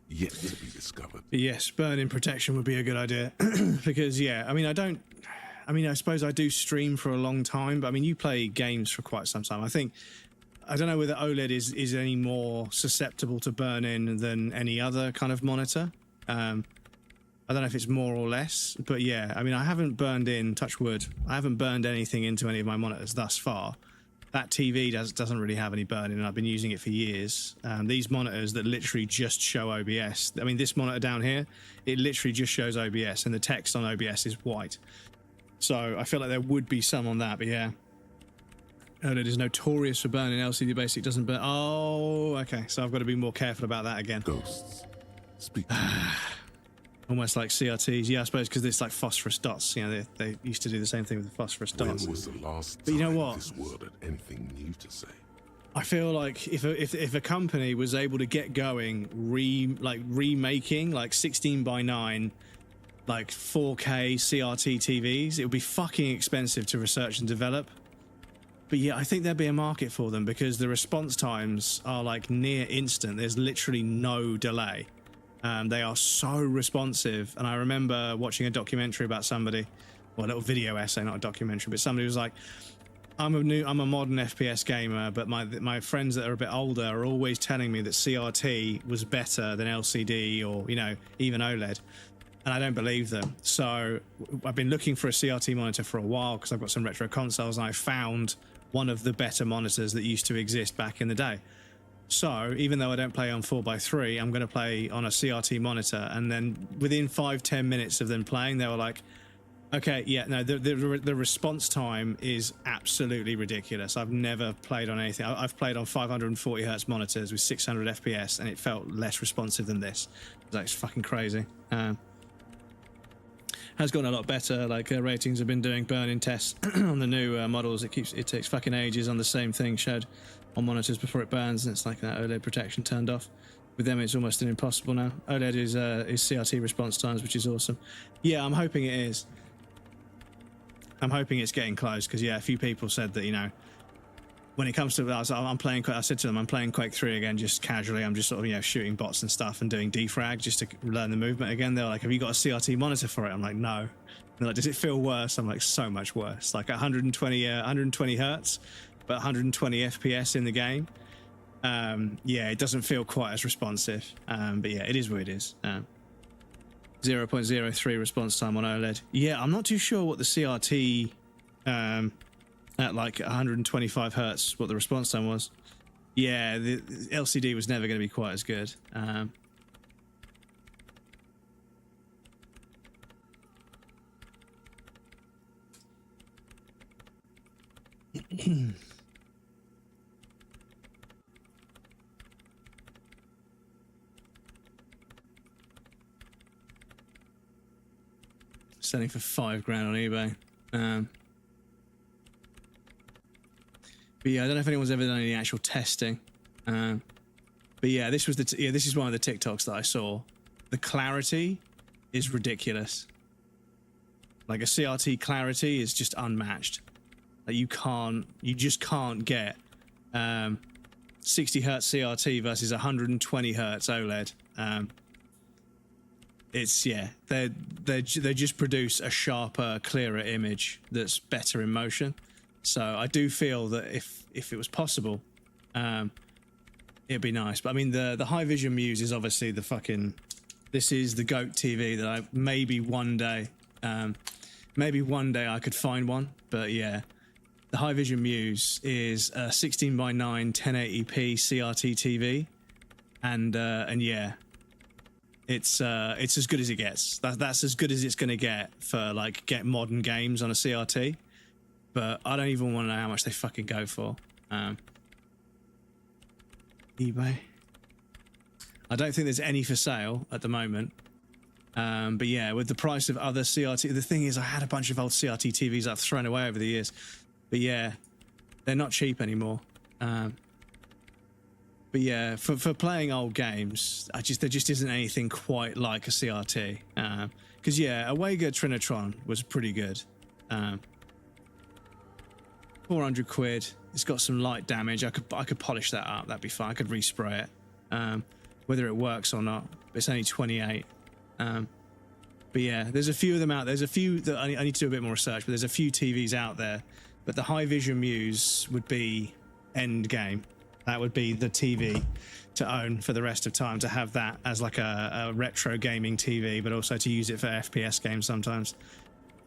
yet to be discovered. Yes, burn-in protection would be a good idea. Because, yeah, I mean, I suppose I do stream for a long time, but I mean, you play games for quite some time. I don't know whether OLED is any more susceptible to burn-in than any other kind of monitor. I don't know if it's more or less, but yeah, I mean, I haven't burned in, touch wood, I haven't burned anything into any of my monitors thus far. That TV doesn't really have any burn-in, and I've been using it for years. These monitors that literally just show OBS, I mean, this monitor down here, it literally just shows OBS, and the text on OBS is white. So I feel like there would be some on that, but yeah. OLED is notorious for burning. LCD Basic doesn't burn. Oh, okay. So I've got to be more careful about that again. Ghosts. Speak. Almost like CRTs. Yeah, I suppose because it's like phosphorus dots. You know, they used to do the same thing with the phosphorus dots. When was the last but you know time what? this world had anything new to say? I feel like if a company was able to get going, remaking like 16:9, like 4K CRT TVs, it would be fucking expensive to research and develop. But yeah, I think there'd be a market for them because the response times are like near instant. There's literally no delay. They are so responsive. And I remember watching a documentary about somebody, well, a little video essay, not a documentary, but somebody was like, I'm a modern FPS gamer, but my friends that are a bit older are always telling me that CRT was better than LCD or, you know, even OLED. And I don't believe them. So I've been looking for a CRT monitor for a while because I've got some retro consoles, and I found one of the better monitors that used to exist back in the day. So even though I don't play on 4x3, I'm going to play on a CRT monitor. And then within 5-10 minutes of them playing, they were like, okay, yeah, no, the response time is absolutely ridiculous. I've never played on anything. I've played on 540 hertz monitors with 600 FPS, and it felt less responsive than this. That's fucking crazy. Has gotten a lot better. Like ratings have been doing burn-in tests on the new models. It takes fucking ages on the same thing showed on monitors before it burns, and it's like that OLED protection turned off. With them, it's almost an impossible now. OLED is CRT response times, which is awesome. Yeah, I'm hoping it is. I'm hoping it's getting close because yeah, a few people said that, you know, when it comes to, I said to them, I'm playing Quake 3 again, just casually. I'm just sort of, you know, shooting bots and stuff and doing defrag just to learn the movement again. They're like, have you got a CRT monitor for it? I'm like, no. They're like, does it feel worse? I'm like, so much worse. Like 120 hertz, but 120 FPS in the game. yeah, it doesn't feel quite as responsive. But yeah, it is what it is. 0.03 response time on OLED. Yeah, I'm not too sure what the CRT at like 125 hertz, what the response time was. Yeah, the LCD was never going to be quite as good. Selling for $5 grand on eBay. But yeah, I don't know if anyone's ever done any actual testing. But yeah, this was this is one of the TikToks that I saw. The clarity is ridiculous. Like a CRT clarity is just unmatched. Like you just can't get 60 hertz CRT versus 120 hertz OLED. It's they just produce a sharper, clearer image that's better in motion. So I do feel that if it was possible, it'd be nice. But I mean, the High Vision Muse is obviously this is the GOAT TV that I maybe one day I could find one. But yeah, the High Vision Muse is a 16:9 1080p CRT TV, and yeah, it's as good as it gets. That's as good as it's going to get for like get modern games on a CRT. But I don't even want to know how much they fucking go for. eBay. I don't think there's any for sale at the moment. But yeah, with the price of other CRT, the thing is, I had a bunch of old CRT TVs I've thrown away over the years. But yeah, they're not cheap anymore. But yeah, for playing old games, there just isn't anything quite like a CRT. Because yeah, Awega Trinitron was pretty good. 400 quid. It's got some light damage. I could polish that up. That'd be fine. I could respray it. Whether it works or not, but it's only 28. But yeah, there's a few of them out. There's a few that I need to do a bit more research, but there's a few TVs out there. But the High Vision Muse would be end game. That would be the TV to own for the rest of time, to have that as like a retro gaming TV, but also to use it for FPS games sometimes.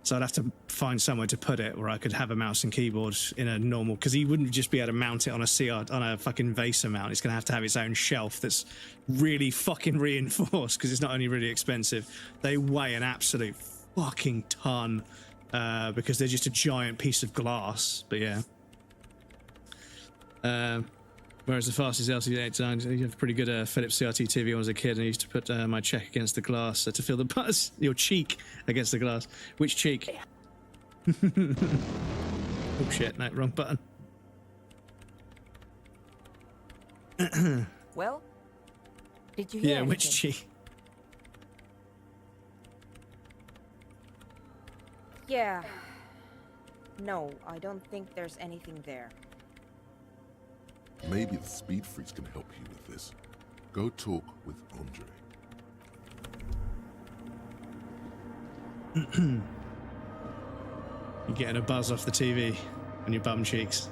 So I'd have to find somewhere to put it where I could have a mouse and keyboard in a normal, because you wouldn't just be able to mount it on a fucking VESA mount. It's going to have its own shelf that's really fucking reinforced, because it's not only really expensive, they weigh an absolute fucking ton, because they're just a giant piece of glass. But yeah. Whereas the fastest LCD design, you have a pretty good Philips CRT TV when I was a kid, and I used to put my cheek against the glass to feel the buzz. Your cheek against the glass. Which cheek? Oh shit, no, wrong button. Well, did you hear anything? Which cheek? Yeah. No, I don't think there's anything there. Maybe the Speed Freaks can help you with this. Go talk with Andre. You're getting a buzz off the TV on your bum cheeks.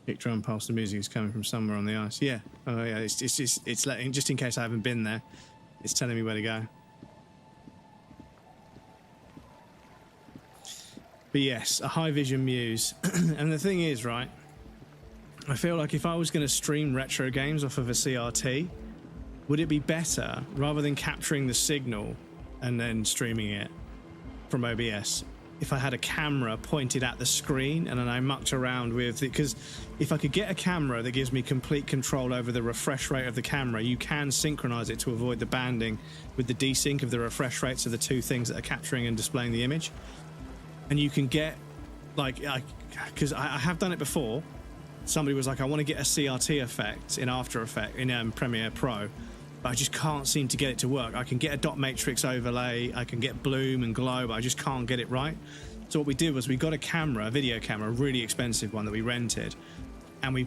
Kick drum past the music is coming from somewhere on the ice. Yeah. Oh yeah. It's letting, just in case I haven't been there. It's telling me where to go. But yes, a High Vision Muse. And the thing is, right, I feel like if I was going to stream retro games off of a CRT, would it be better, rather than capturing the signal and then streaming it from OBS, if I had a camera pointed at the screen and then I mucked around with it? Because if I could get a camera that gives me complete control over the refresh rate of the camera, you can synchronize it to avoid the banding with the desync of the refresh rates of the two things that are capturing and displaying the image. And you can get, like, because I have done it before. Somebody was like, I want to get a CRT effect in After Effects, in Premiere Pro, but I just can't seem to get it to work. I can get a dot matrix overlay, I can get bloom and glow, but I just can't get it right. So what we did was we got a camera, a video camera, a really expensive one that we rented, and we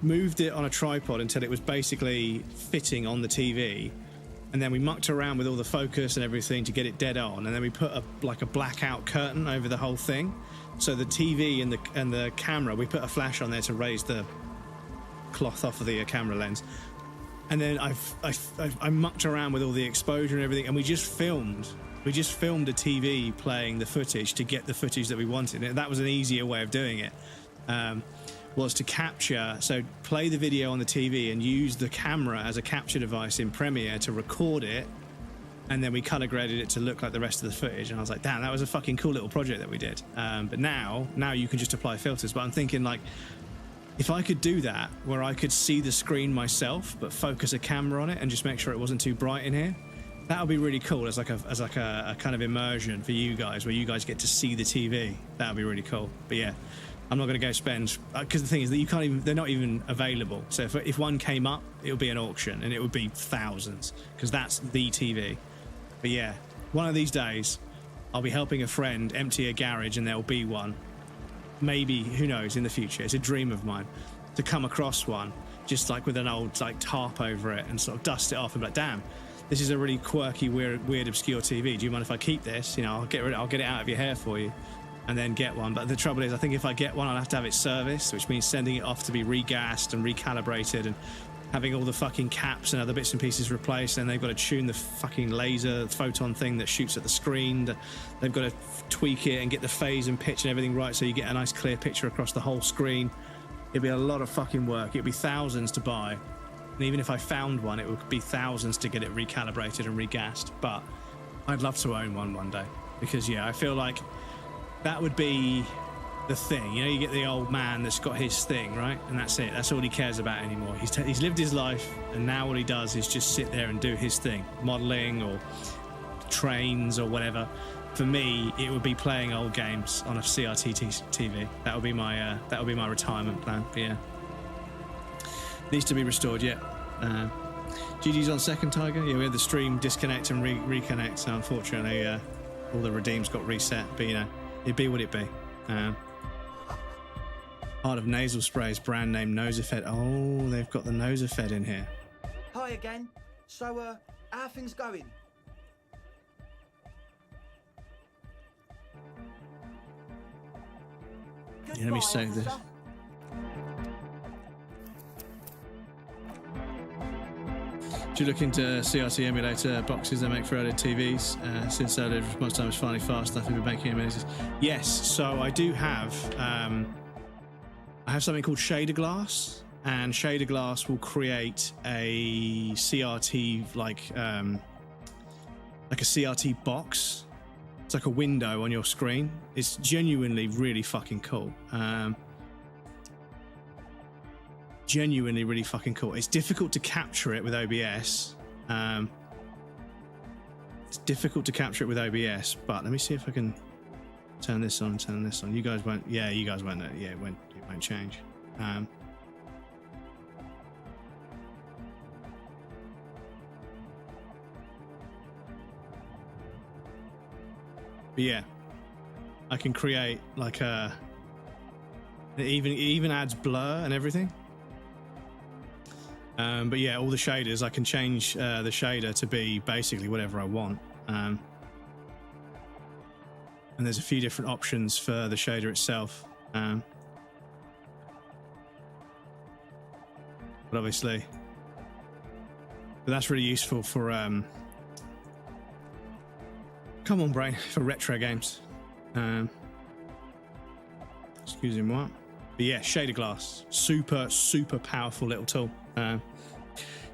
moved it on a tripod until it was basically fitting on the TV, And then we mucked around with all the focus and everything to get it dead on, and then we put a blackout curtain over the whole thing. So the TV and the camera, we put a flash on there to raise the cloth off of the camera lens. And then I mucked around with all the exposure and everything, and we just filmed a TV playing the footage to get the footage that we wanted. And that was an easier way of doing it. Was to capture, so play the video on the TV and use the camera as a capture device in Premiere to record it, and then we color graded it to look like the rest of the footage. And I was like, damn, that was a fucking cool little project that we did. But now you can just apply filters. But I'm thinking, like, if I could do that where I could see the screen myself but focus a camera on it and just make sure it wasn't too bright in here, that would be really cool as like a kind of immersion for you guys, where you guys get to see the TV. That would be really cool. But yeah, I'm not going to go spend, because the thing is that you can't even, they're not even available. So if one came up, it would be an auction and it would be thousands, because that's the TV. But yeah, one of these days I'll be helping a friend empty a garage, and there'll be one. Maybe, who knows, in the future. It's a dream of mine to come across one, just like with an old like tarp over it, and sort of dust it off and be like, damn, this is a really quirky, weird, obscure TV. Do you mind if I keep this? You know, I'll get it out of your hair for you, and then get one. But the trouble is, I think if I get one, I'll have to have it serviced, which means sending it off to be regassed and recalibrated, and having all the fucking caps and other bits and pieces replaced. And they've got to tune the fucking laser photon thing that shoots at the screen. They've got to tweak it and get the phase and pitch and everything right, so you get a nice clear picture across the whole screen. It'd be a lot of fucking work. It'd be thousands to buy. And even if I found one, it would be thousands to get it recalibrated and regassed. But I'd love to own one day, because yeah, I feel like that would be the thing. You know, you get the old man that's got his thing, right? And that's it. That's all he cares about anymore. He's lived his life, and now all he does is just sit there and do his thing, modeling or trains or whatever. For me, it would be playing old games on a CRT TV. That would be my retirement plan. But yeah, needs to be restored yet. GG's on second, Tiger. Yeah, we had the stream disconnect and reconnect, so unfortunately all the redeems got reset. But you know, it'd be what it be. Part of nasal sprays, brand name Nosafed. Oh, they've got the Nosafed in here. Hi again. So, how are things going? Yeah, let me save this. Do you look into CRT emulator boxes they make for OLED TVs? Since OLED response time is finally fast, nothing but making emulators. Yes, so I do have. I have something called shader glass, and shader glass will create a CRT like a CRT box. It's like a window on your screen. It's genuinely really fucking cool. Genuinely really fucking cool. It's difficult to capture it with OBS. It's difficult to capture it with OBS, but let me see if I can turn this on, turn this on. You guys won't, yeah, you guys won't know. Yeah, it won't change. But yeah, I can create like it even adds blur and everything. But yeah, all the shaders, I can change the shader to be basically whatever I want. And there's a few different options for the shader itself. But obviously, that's really useful for come on, brain, for retro games. Excuse me, what? But yeah, shader glass, super powerful little tool.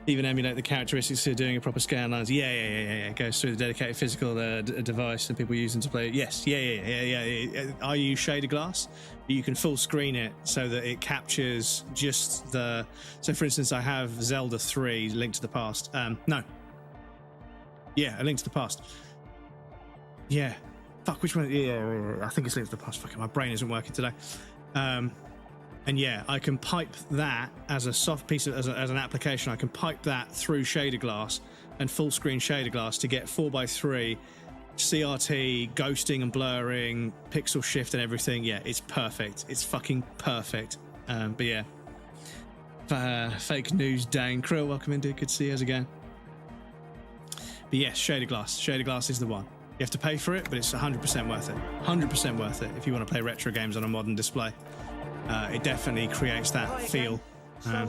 Even emulate the characteristics of doing a proper scan lines. Yeah. It goes through the dedicated physical device that people use them to play. Yes, yeah. I use shader glass. You can full screen it so that it captures just the. So, for instance, I have Zelda 3: Link to the Past. No. Yeah, A Link to the Past. Yeah. Fuck, which one? Yeah, I think it's Link to the Past. Fuck, my brain isn't working today. And yeah, I can pipe that as a soft piece of, as an application. I can pipe that through shader glass and full screen shader glass to get 4:3 CRT, ghosting and blurring, pixel shift and everything. Yeah, it's perfect. It's fucking perfect. But yeah, fake news, Dane Krill, welcome in, dude. Good to see you. How's it going? But yes, Shaded Glass. Shaded Glass is the one. You have to pay for it, but it's 100% worth it. 100% worth it if you want to play retro games on a modern display. It definitely creates that feel. How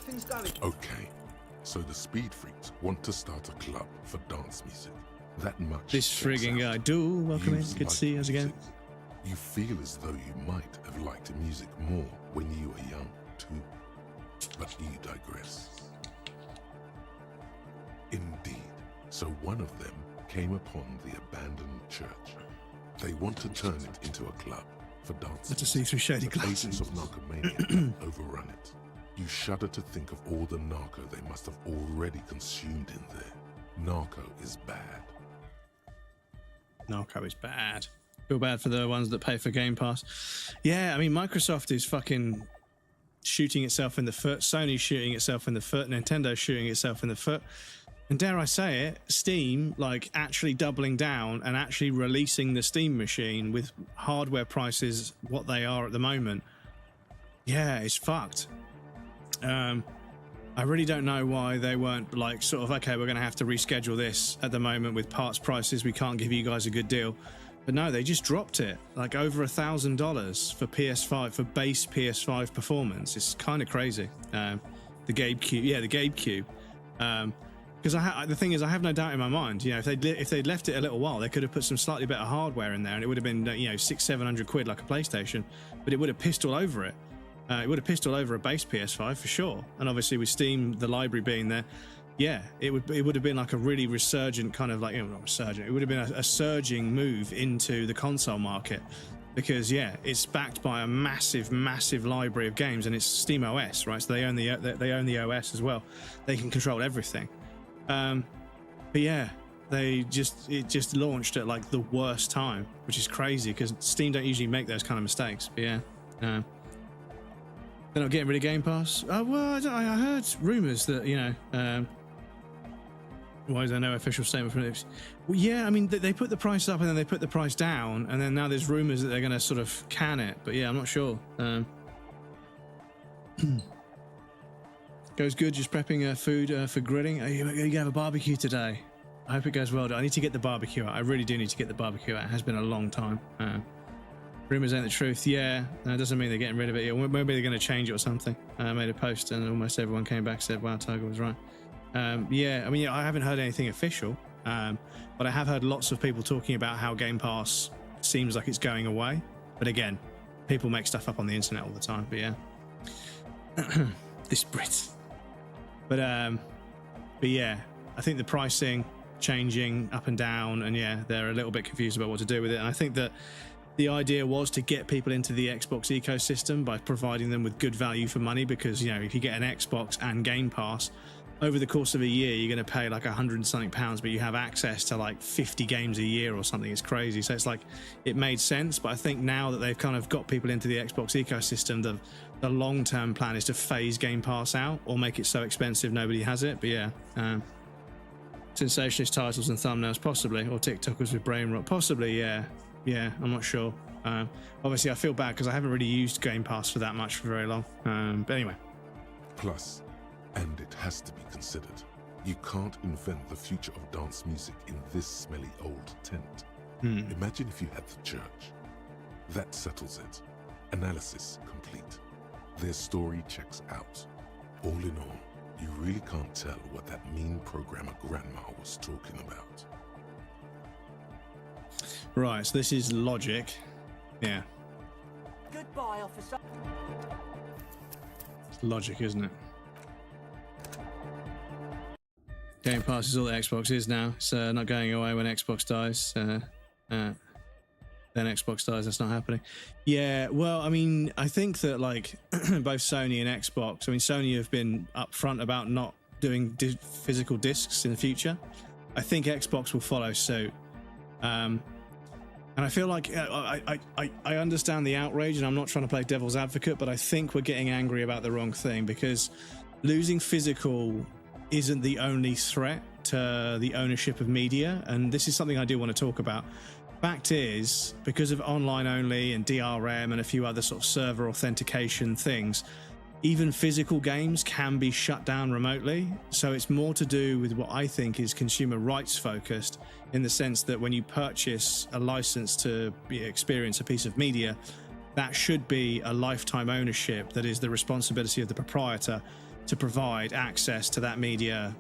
things going? Okay, so the Speed Freaks want to start a club for dance music. That much. This frigging guy. Duel, welcome in. Good to see you again. You feel as though you might have liked music more when you were young, too. But you digress. Indeed. So one of them came upon the abandoned church. They want to turn it into a club for dancing. To see through shady glasses. Agents of narcomania overrun it. You shudder to think of all the narco they must have already consumed in there. Narco is bad. Narco is bad. Feel bad for the ones that pay for Game Pass. Yeah, I mean, Microsoft is fucking shooting itself in the foot. Sony's shooting itself in the foot. Nintendo's shooting itself in the foot. And dare I say it, Steam, like, actually doubling down and actually releasing the Steam machine with hardware prices what they are at the moment. Yeah, it's fucked. I really don't know why they weren't like sort of, okay, we're going to have to reschedule this at the moment with parts prices. We can't give you guys a good deal. But no, they just dropped it like over $1,000 for PS5, for base PS5 performance. It's kind of crazy. The Gabe Cube. Yeah, the Gabe Cube. Because the thing is, I have no doubt in my mind, you know, if they'd left it a little while, they could have put some slightly better hardware in there and it would have been, you know, £600-700 like a PlayStation, but it would have pissed all over it. It would have pissed all over a base PS5 for sure. And obviously with Steam, the library being there, yeah, it would have been like a really resurgent kind of like, you know, not resurgent, it would have been a surging move into the console market because, yeah, it's backed by a massive, massive library of games and it's Steam OS, right? So they own the OS as well. They can control everything. But yeah, it just launched at like the worst time, which is crazy because Steam don't usually make those kind of mistakes. But yeah, they're not getting rid of Game Pass. Well, I heard rumours that, you know, why is there no official statement from it? Well, yeah, I mean, they put the price up and then they put the price down, and then now there's rumours that they're going to sort of can it. But yeah, I'm not sure. Goes good, just prepping food for grilling. Are you going to have a barbecue today? I hope it goes well. I need to get the barbecue out. I really do need to get the barbecue out. It has been a long time. Rumours ain't the truth. Yeah, that doesn't mean they're getting rid of it. Maybe they're going to change it or something. I made a post and almost everyone came back and said, wow, Tiger was right. Yeah, I mean, I haven't heard anything official, but I have heard lots of people talking about how Game Pass seems like it's going away. But again, people make stuff up on the internet all the time. But yeah, this Brits. But yeah, I think the pricing changing up and down, and yeah, they're a little bit confused about what to do with it. And I think that the idea was to get people into the Xbox ecosystem by providing them with good value for money, because, you know, if you get an Xbox and Game Pass, over the course of a year, you're going to pay like £100 and something, but you have access to like 50 games a year or something. It's crazy. So it's like, it made sense. But I think now that they've kind of got people into the Xbox ecosystem, the long-term plan is to phase Game Pass out or make it so expensive nobody has it. But yeah, sensationalist titles and thumbnails, possibly, or TikTokers with brain rot, possibly. Yeah, I'm not sure. Obviously, I feel bad because I haven't really used Game Pass for that much for very long. But anyway. Plus, and it has to be considered, you can't invent the future of dance music in this smelly old tent. Imagine if you had the church. That settles it. Analysis complete. Their story checks out. All in all, you really can't tell what that mean programmer grandma was talking about. Right, so this is Logic. Yeah. Goodbye, officer. It's Logic, isn't it? Game Pass is all the Xbox is now. It's not going away when Xbox dies. Then Xbox dies, that's not happening. Yeah, well, I mean, I think that like both Sony and Xbox, I mean, Sony have been upfront about not doing physical discs in the future. I think Xbox will follow suit. And I feel like I understand the outrage, and I'm not trying to play devil's advocate, but I think we're getting angry about the wrong thing, because losing physical isn't the only threat to the ownership of media, and this is something I do want to talk about. Fact is, because of online only and DRM and a few other sort of server authentication things, even physical games can be shut down remotely. So it's more to do with what I think is consumer rights focused, in the sense that when you purchase a license to experience a piece of media, that should be a lifetime ownership that is the responsibility of the proprietor to provide access to that media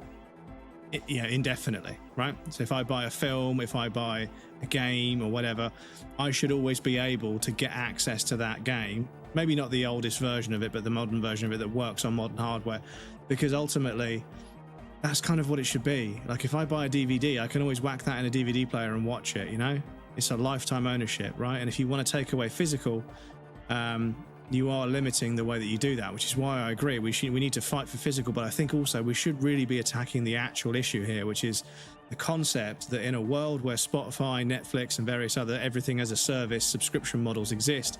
indefinitely, right? So if I buy a film, if I buy a game or whatever, I should always be able to get access to that game. Maybe not the oldest version of it, but the modern version of it that works on modern hardware, because ultimately that's kind of what it should be. Like if I buy a DVD, I can always whack that in a DVD player and watch it, you know? It's a lifetime ownership, right? And if you want to take away physical, you are limiting the way that you do that, which is why I agree we need to fight for physical, but I think also we should really be attacking the actual issue here, which is the concept that in a world where Spotify, Netflix, and various other everything as a service subscription models exist,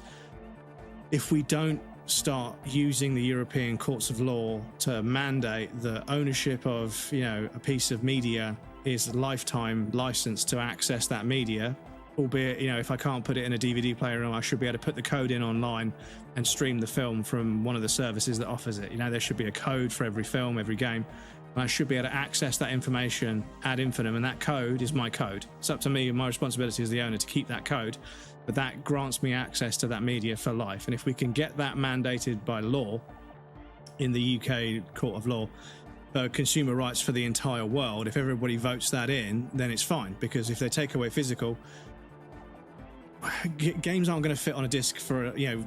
if we don't start using the European courts of law to mandate the ownership of, you know, a piece of media is a lifetime license to access that media, albeit, you know, if I can't put it in a DVD player, I should be able to put the code in online and stream the film from one of the services that offers it. You know, there should be a code for every film, every game, and I should be able to access that information ad infinitum, and that code is my code. It's up to me and my responsibility as the owner to keep that code, but that grants me access to that media for life. And if we can get that mandated by law in the UK Court of Law, consumer rights for the entire world, if everybody votes that in, then it's fine, because if they take away physical, games aren't going to fit on a disc for, you know,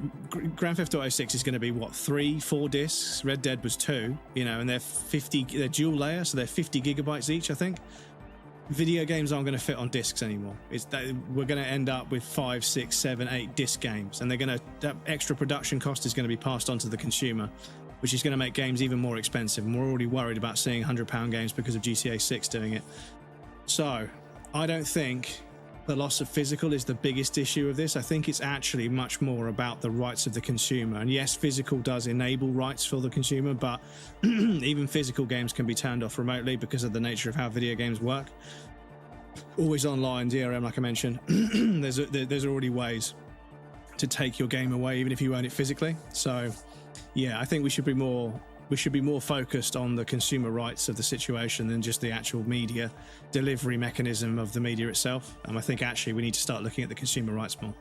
Grand Theft Auto 6 is going to be what, 3-4 discs. Red Dead was 2, you know, and they're dual layer, so they're 50 gigabytes each, I think. Video games aren't going to fit on discs anymore. We're going to end up with 5, 6, 7, 8 disc games, and that extra production cost is going to be passed on to the consumer, which is going to make games even more expensive. And we're already worried about seeing £100 games because of GTA 6 doing it. So I don't think the loss of physical is the biggest issue of this. I think it's actually much more about the rights of the consumer. And yes, physical does enable rights for the consumer, but even physical games can be turned off remotely because of the nature of how video games work. Always online, DRM, like I mentioned. there's already ways to take your game away, even if you own it physically. So yeah, I think we should be more focused on the consumer rights of the situation than just the actual media delivery mechanism of the media itself. I think actually we need to start looking at the consumer rights more.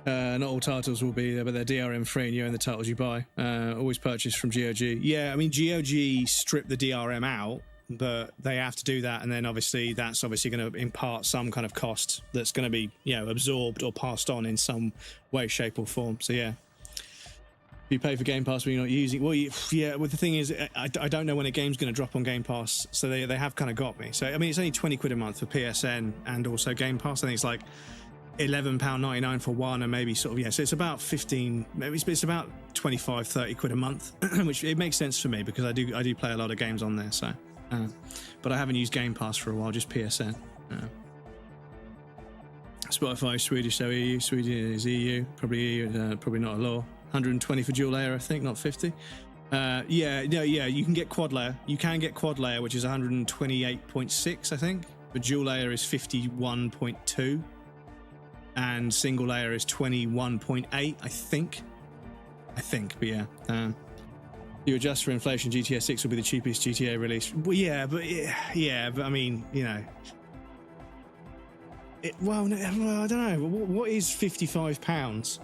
Not all titles will be there, but they're DRM free and you own the titles you buy. Always purchased from GOG. Yeah, I mean, GOG stripped the DRM out, but they have to do that, and then obviously that's obviously going to impart some kind of cost that's going to be, you know, absorbed or passed on in some way, shape, or form. So yeah, you pay for Game Pass when you're not using. Well, well, the thing is, I don't know when a game's going to drop on Game Pass, so they have kind of got me. So I mean, it's only £20 a month for PSN and also Game Pass. I think it's like £11.99 for one, and maybe sort of, yeah. So it's about 15, maybe it's about 25, 30 quid a month, which it makes sense for me because I do play a lot of games on there. So. But I haven't used Game Pass for a while, just PSN. Spotify Swedish, so EU. Sweden is EU, probably EU, probably not a law. 120 for dual layer, I think, not 50. Yeah, you can get quad layer. You can get quad layer, which is 128.6, I think. But dual layer is 51.2. And single layer is 21.8, I think, but yeah. You adjust for inflation, GTA 6 will be the cheapest GTA release. Well, yeah, but I mean, you know, well, I don't know. What is £55?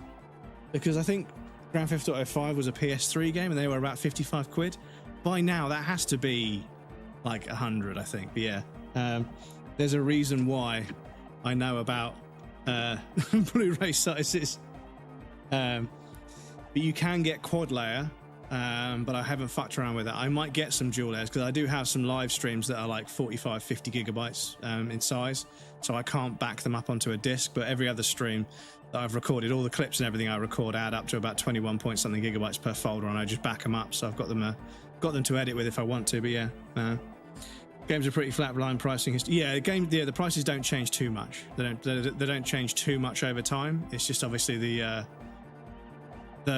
Because I think Grand Theft Auto 5 was a PS3 game, and they were about 55 quid. By now, that has to be like 100, I think. But yeah, there's a reason why I know about Blu-ray sizes. But you can get quad layer. But I haven't fucked around with it. I might get some dual layers because I do have some live streams that are like 45, 50 gigabytes in size, so I can't back them up onto a disc. But every other stream that I've recorded, all the clips and everything I record add up to about 21 point something gigabytes per folder, and I just back them up. So I've got them to edit with if I want to. But yeah, games are pretty flat line pricing. Yeah, the prices don't change too much. They don't change too much over time. It's just obviously the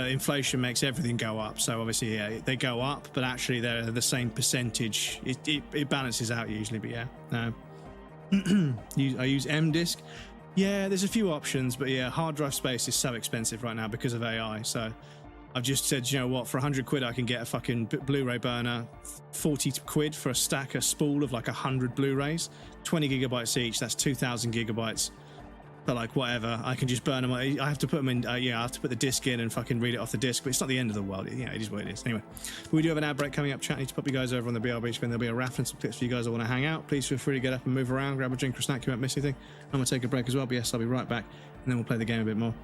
inflation makes everything go up, so obviously, yeah, they go up, but actually they're the same percentage. It balances out usually, but yeah. I use M-Disc. Yeah, there's a few options, but yeah, hard drive space is so expensive right now because of AI. So I've just said, you know what, for 100 quid I can get a fucking Blu-ray burner, 40 quid for a stack, a spool of like 100 Blu-rays, 20 gigabytes each, that's 2,000 gigabytes. But like whatever, I can just burn them. I have to put them in, I have to put the disc in and fucking read it off the disc, but it's not the end of the world. It is what it is. Anyway, we do have an ad break coming up. Chat, need to pop you guys over on the BRB screen. There'll be a raffle and some clips for you guys that want to hang out. Please feel free to get up and move around, grab a drink or a snack, you won't miss anything. I'm going to take a break as well, but yes, I'll be right back, and then we'll play the game a bit more.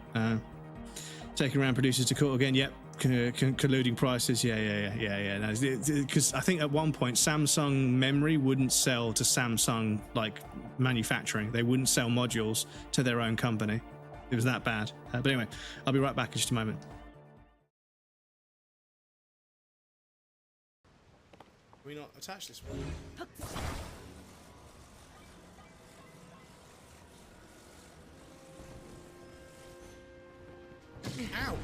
Taking around producers to court again, yep. Colluding prices, yeah. Because I think at one point Samsung memory wouldn't sell to Samsung like manufacturing. They wouldn't sell modules to their own company. It was that bad. But anyway, I'll be right back in just a moment. Are we not attached this one? Ow!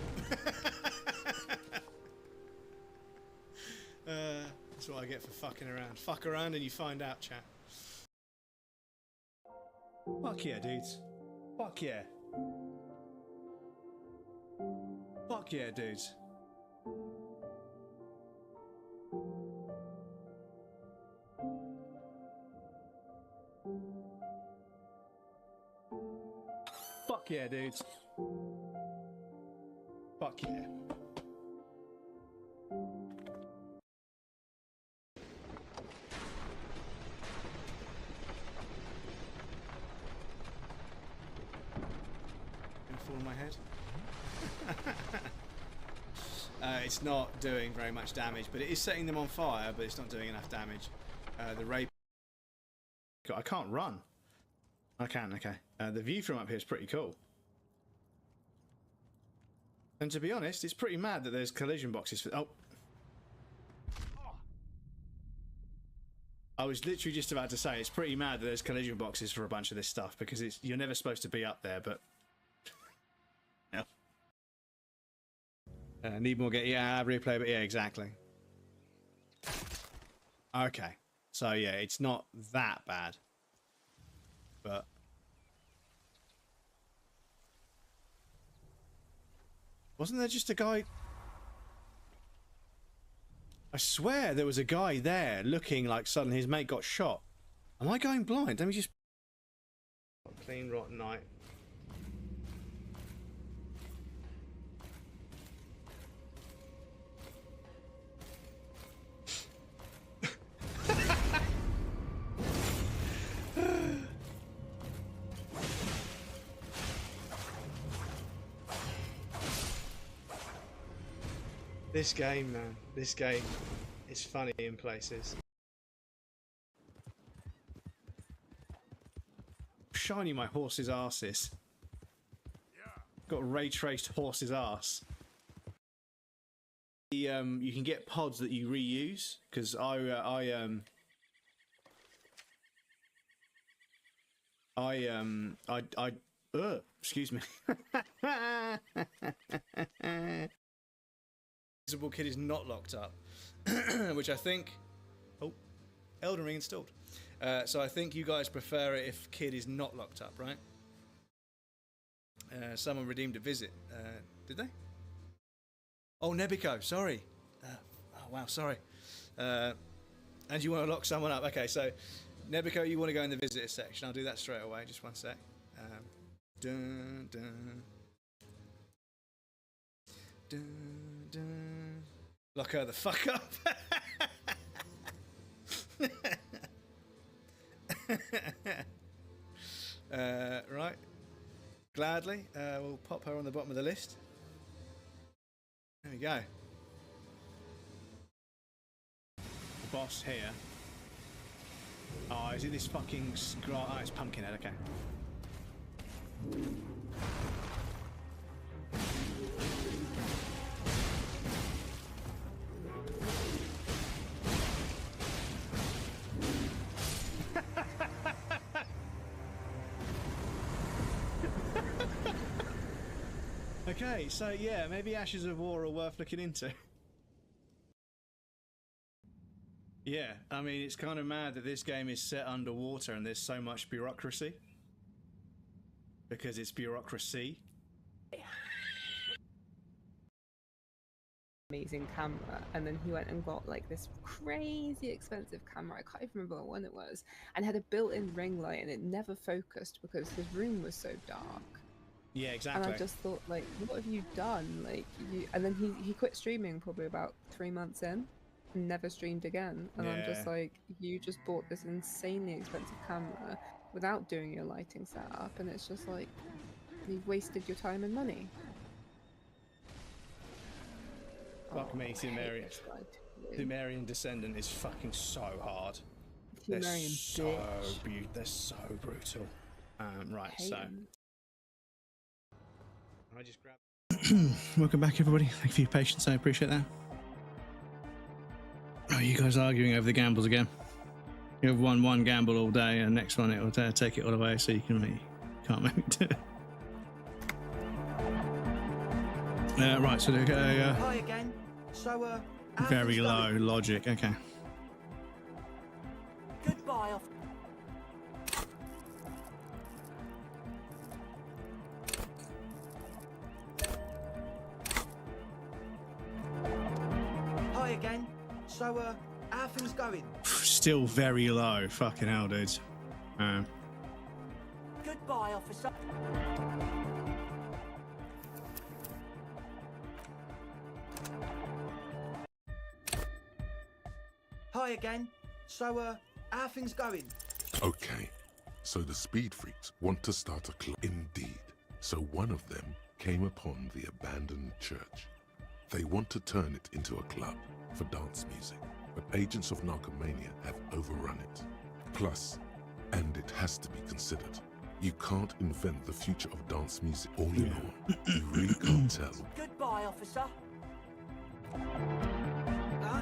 That's what I get for fucking around. Fuck around and you find out, chat. Fuck yeah, dudes. Fuck yeah. Fuck yeah, dudes. Fuck yeah, dudes. Fuck yeah. Gonna fall on my head. It's not doing very much damage, but it is setting them on fire, but it's not doing enough damage. The rape. I can't run. I can, okay. The view from up here is pretty cool. And to be honest, it's pretty mad that there's collision boxes for... Oh. I was literally just about to say, it's pretty mad that there's collision boxes for a bunch of this stuff, because you're never supposed to be up there, but... Yeah. Need more get... Yeah, replay, but yeah, exactly. Okay. So yeah, it's not that bad. But... Wasn't there just a guy? I swear there was a guy there looking like suddenly his mate got shot. Am I going blind? Let me just... Clean rotten night. This game, man. This game is funny in places. Shiny my horse's arse is. Got a ray-traced horse's arse. You can get pods that you reuse, because excuse me. Invisible Kid is not locked up, which I think... Oh, Elden Ring installed. So I think you guys prefer it if Kid is not locked up, right? Someone redeemed a visit. Did they? Oh, Nebico, sorry. Oh, wow, sorry. And you want to lock someone up. Okay, so Nebico, you want to go in the visitor section. I'll do that straight away. Just one sec. Dun, dun. Dun, dun. Lock her the fuck up. Right. Gladly. We'll pop her on the bottom of the list. There we go. The boss here. Oh, is it this fucking scroll? Oh, it's Pumpkinhead, okay. Okay, so yeah, maybe Ashes of War are worth looking into. Yeah, I mean, it's kind of mad that this game is set underwater and there's so much bureaucracy. because it's bureaucracy. Amazing camera, and then he went and got like this crazy expensive camera. I can't even remember what one it was, and had a built-in ring light, and it never focused because his room was so dark. Yeah, exactly. And I just thought, like, what have you done? Like, and then he quit streaming probably about 3 months in, and never streamed again. And I'm just like, you just bought this insanely expensive camera without doing your lighting setup, and it's just like, you've wasted your time and money. Fuck me, Sumerian Descendant is fucking so hard. They're so brutal. Right, so I just grab. Welcome back, everybody. Thank you for your patience. I appreciate that. Oh, you guys arguing over the gambles again. You have won one gamble all day, and the next one it will take it all away, so you can't make me do it. Right, so Hi again. So, very low logic. Okay. Goodbye. Hi again. So, how things going? Still very low. Fucking hell, dude. Goodbye, officer. Hi again. So, how things going? Okay, so the speed freaks want to start a club. Indeed. So one of them came upon the abandoned church. They want to turn it into a club for dance music, but agents of narcomania have overrun it. Plus, and it has to be considered, you can't invent the future of dance music all in all. You really can't tell. Goodbye, officer. Huh?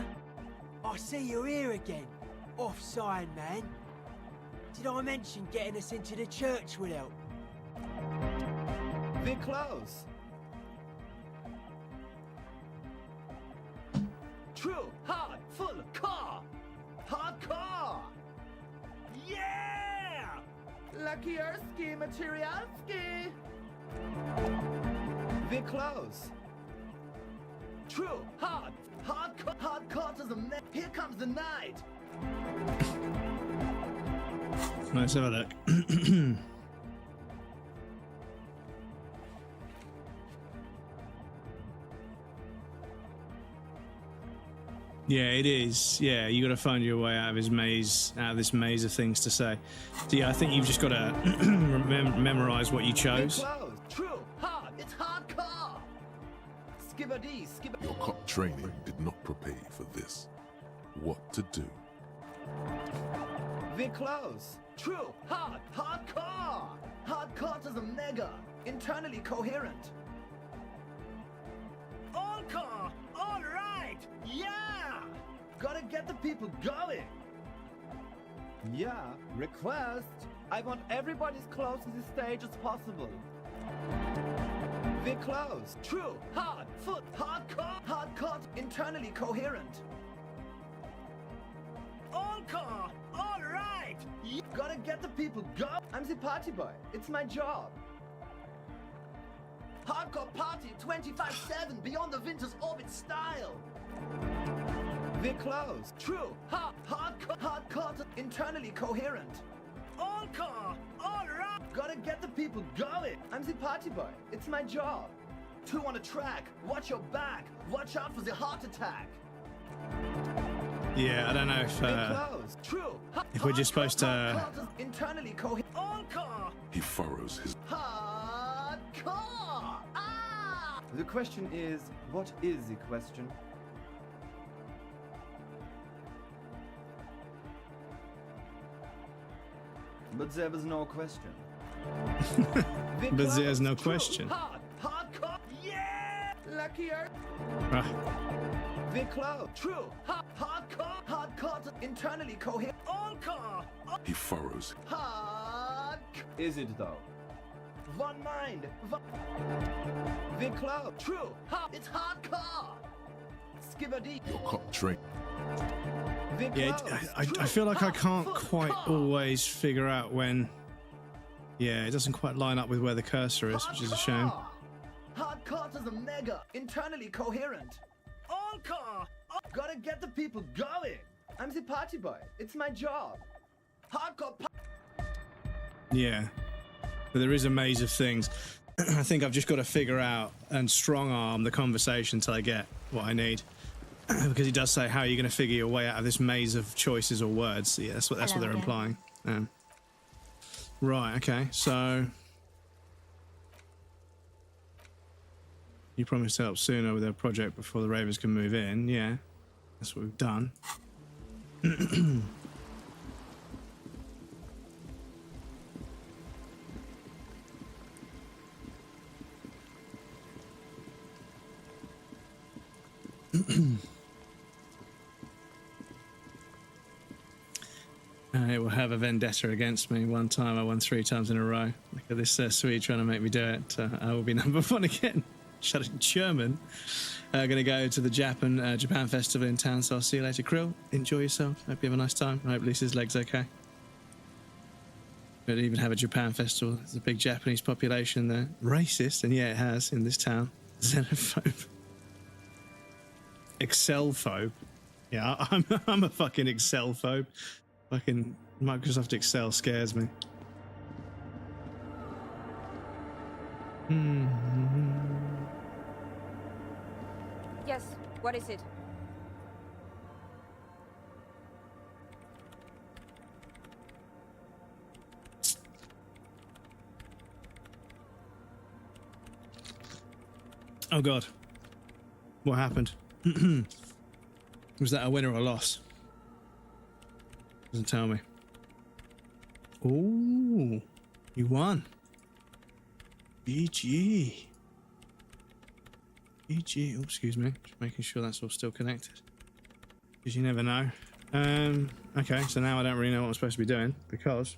I see you're here again. Offside, man. Did I mention getting us into the church would help? We're close. True, hard, full, car. Hardcore. Yeah! Lucky Ersky, Materialski. We're close. True, hard, hardcore to the neck. Here comes the night. Let's have a look. Yeah, it is. Yeah, you got to find your way out of his maze, out of this maze of things to say. So yeah, I think you've just got to memorize what you chose. True, hard, it's hardcore. Skibbity, skib. Your cop training did not prepare you for this. What to do? We're close. True, hard, hardcore. Hardcore to the mega. Internally coherent. All car, all right. Yeah. Gotta get the people going. Yeah, request. I want everybody as close to the stage as possible. We're close. True, hard, foot, hardcore, internally coherent. All car, all right. You gotta get the people going. I'm the party boy. It's my job. Hardcore party 25/7 beyond the winter's orbit style. We're close. True. Hardcore, internally coherent. All car, all right. Gotta get the people going. I'm the party boy. It's my job. 2 on a track. Watch your back. Watch out for the heart attack. Yeah, I don't know if we're just supposed to. Internally coherent. All car. He furrows his. Hardcore. Ah! The question is, what is the question? But there was no question. But there's no question. Hardcore. Yeah! Luckier. Right. We're close. True. Hardcore. Internally coherent. All car. He furrows. Hard. Is it though? One mind. We're close. True. It's hardcore. Skibbity. Your cop train. Yeah, I feel like I can't quite always figure out when Yeah, it doesn't quite line up with where the cursor is, which is a shame. Hardcore to the mega, internally coherent. Encore! Gotta get the people going. I'm the party boy. It's my job. Hardcore. Yeah, but there is a maze of things. I think I've just got to figure out and strong arm the conversation until I get what I need. Because he does say, how are you going to figure your way out of this maze of choices or words? Yeah, that's what they're implying. Right, okay, so you promised to help sooner with their project before the Ravens can move in. Yeah, that's what we've done. It will have a vendetta against me. One time I won 3 times in a row. Look at this Swede trying to make me do it. I will be number 1 again. Shut it, German. Going to go to the Japan Festival in town, so I'll see you later. Krill, enjoy yourself. Hope you have a nice time. I hope Lisa's leg's okay. But even have a Japan Festival. There's a big Japanese population there. Racist, and yeah, it has in this town. Xenophobe. Excelphobe. Yeah, I'm a fucking Excelphobe. Fucking Microsoft Excel scares me. Yes, what is it? Oh god. What happened? Was that a win or a loss? Doesn't tell me. Ooh, you won. GG. GG. Oh, excuse me. Just making sure that's all still connected. Because you never know. Okay, so now I don't really know what I'm supposed to be doing because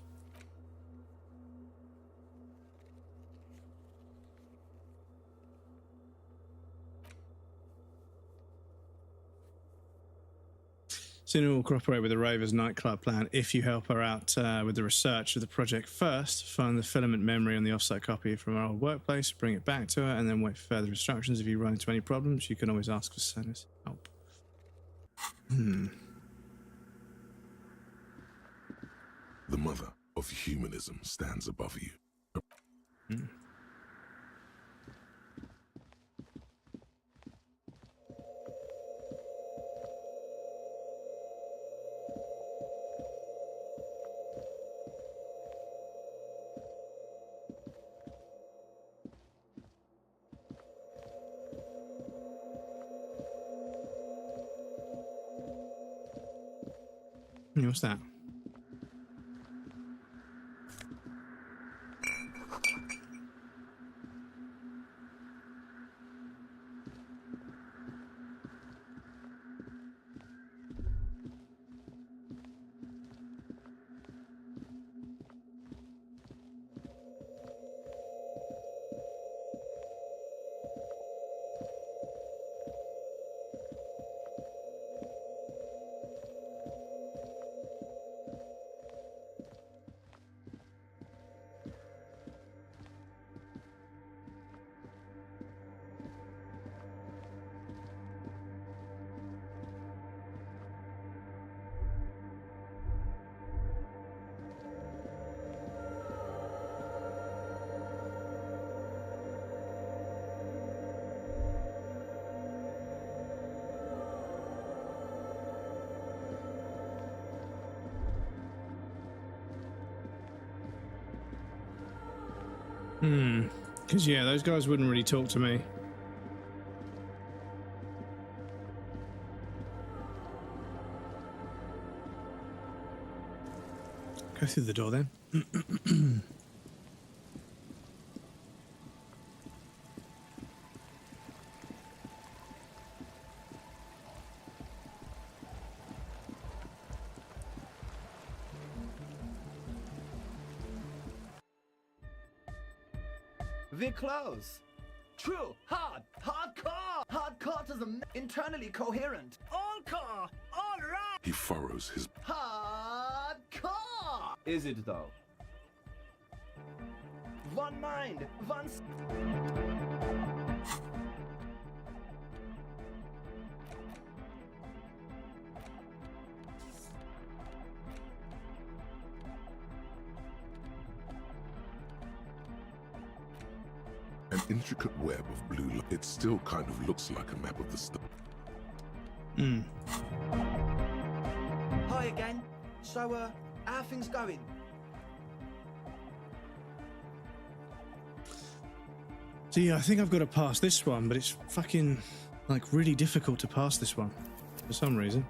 Sina will cooperate with the Ravers nightclub plan if you help her out with the research of the project first. Find the filament memory on the offsite copy from our old workplace, bring it back to her, and then wait for further instructions. If you run into any problems, you can always ask for Sina's help. The mother of humanism stands above you. What's that? Because, yeah, those guys wouldn't really talk to me. Go through the door then. We're close. True, hardcore. Hardcore to the internally coherent. Encore! All right! He furrows his... Hardcore! Is it though? one mind, one... An intricate web of blue light. It still kind of looks like a map of the star. Hi again. So, how are things going? So yeah, I think I've got to pass this one, but it's fucking, like, really difficult to pass this one for some reason.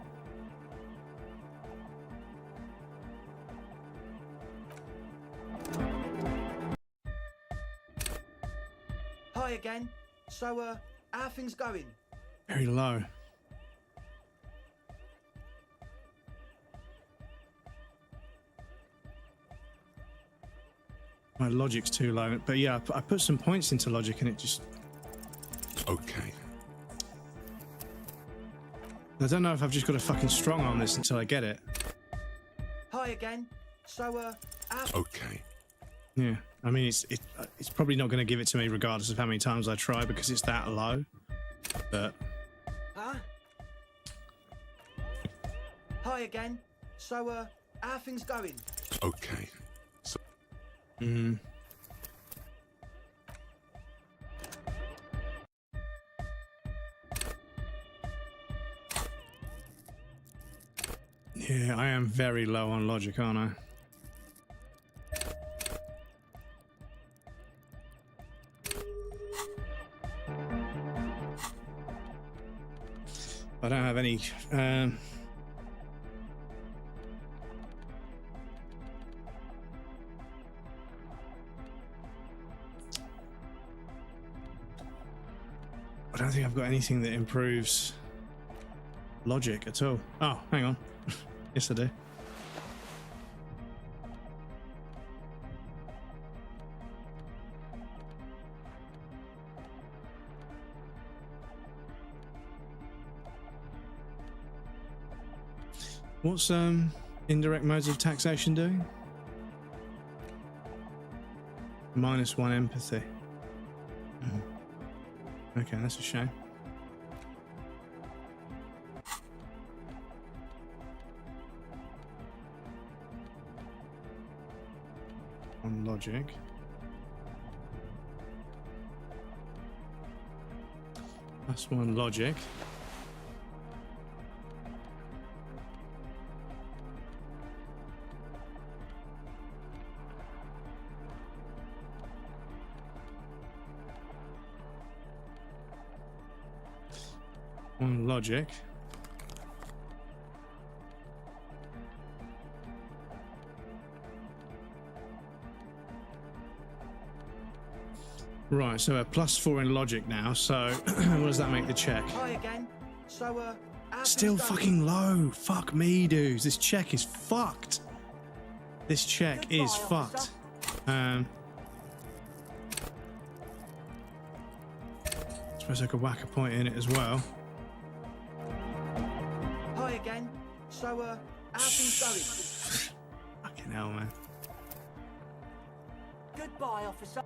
Hi again. So, how are things going? Very low. My logic's too low, but yeah, I put some points into logic and it just... Okay. I don't know if I've just got a fucking strong on this until I get it. Hi again. So, how... Okay. Yeah, I mean, it's probably not going to give it to me regardless of how many times I try because it's that low, but... Huh? Hi again. So, how are things going? Okay. So... Yeah, I am very low on logic, aren't I? I don't have any... I don't think I've got anything that improves logic at all. Oh, hang on. Yes, I do. What's indirect modes of taxation doing? -1 empathy. Okay, that's a shame. On logic. +1 logic. On logic. Right, so a +4 in logic now, so what does that make the check? Hi again. So, Still fucking low. Fuck me, dudes. This check is fucked. This check is fucked. Suppose I could whack a point in it as well. Hi again. So, how things going? Fucking hell, man. Goodbye, officer.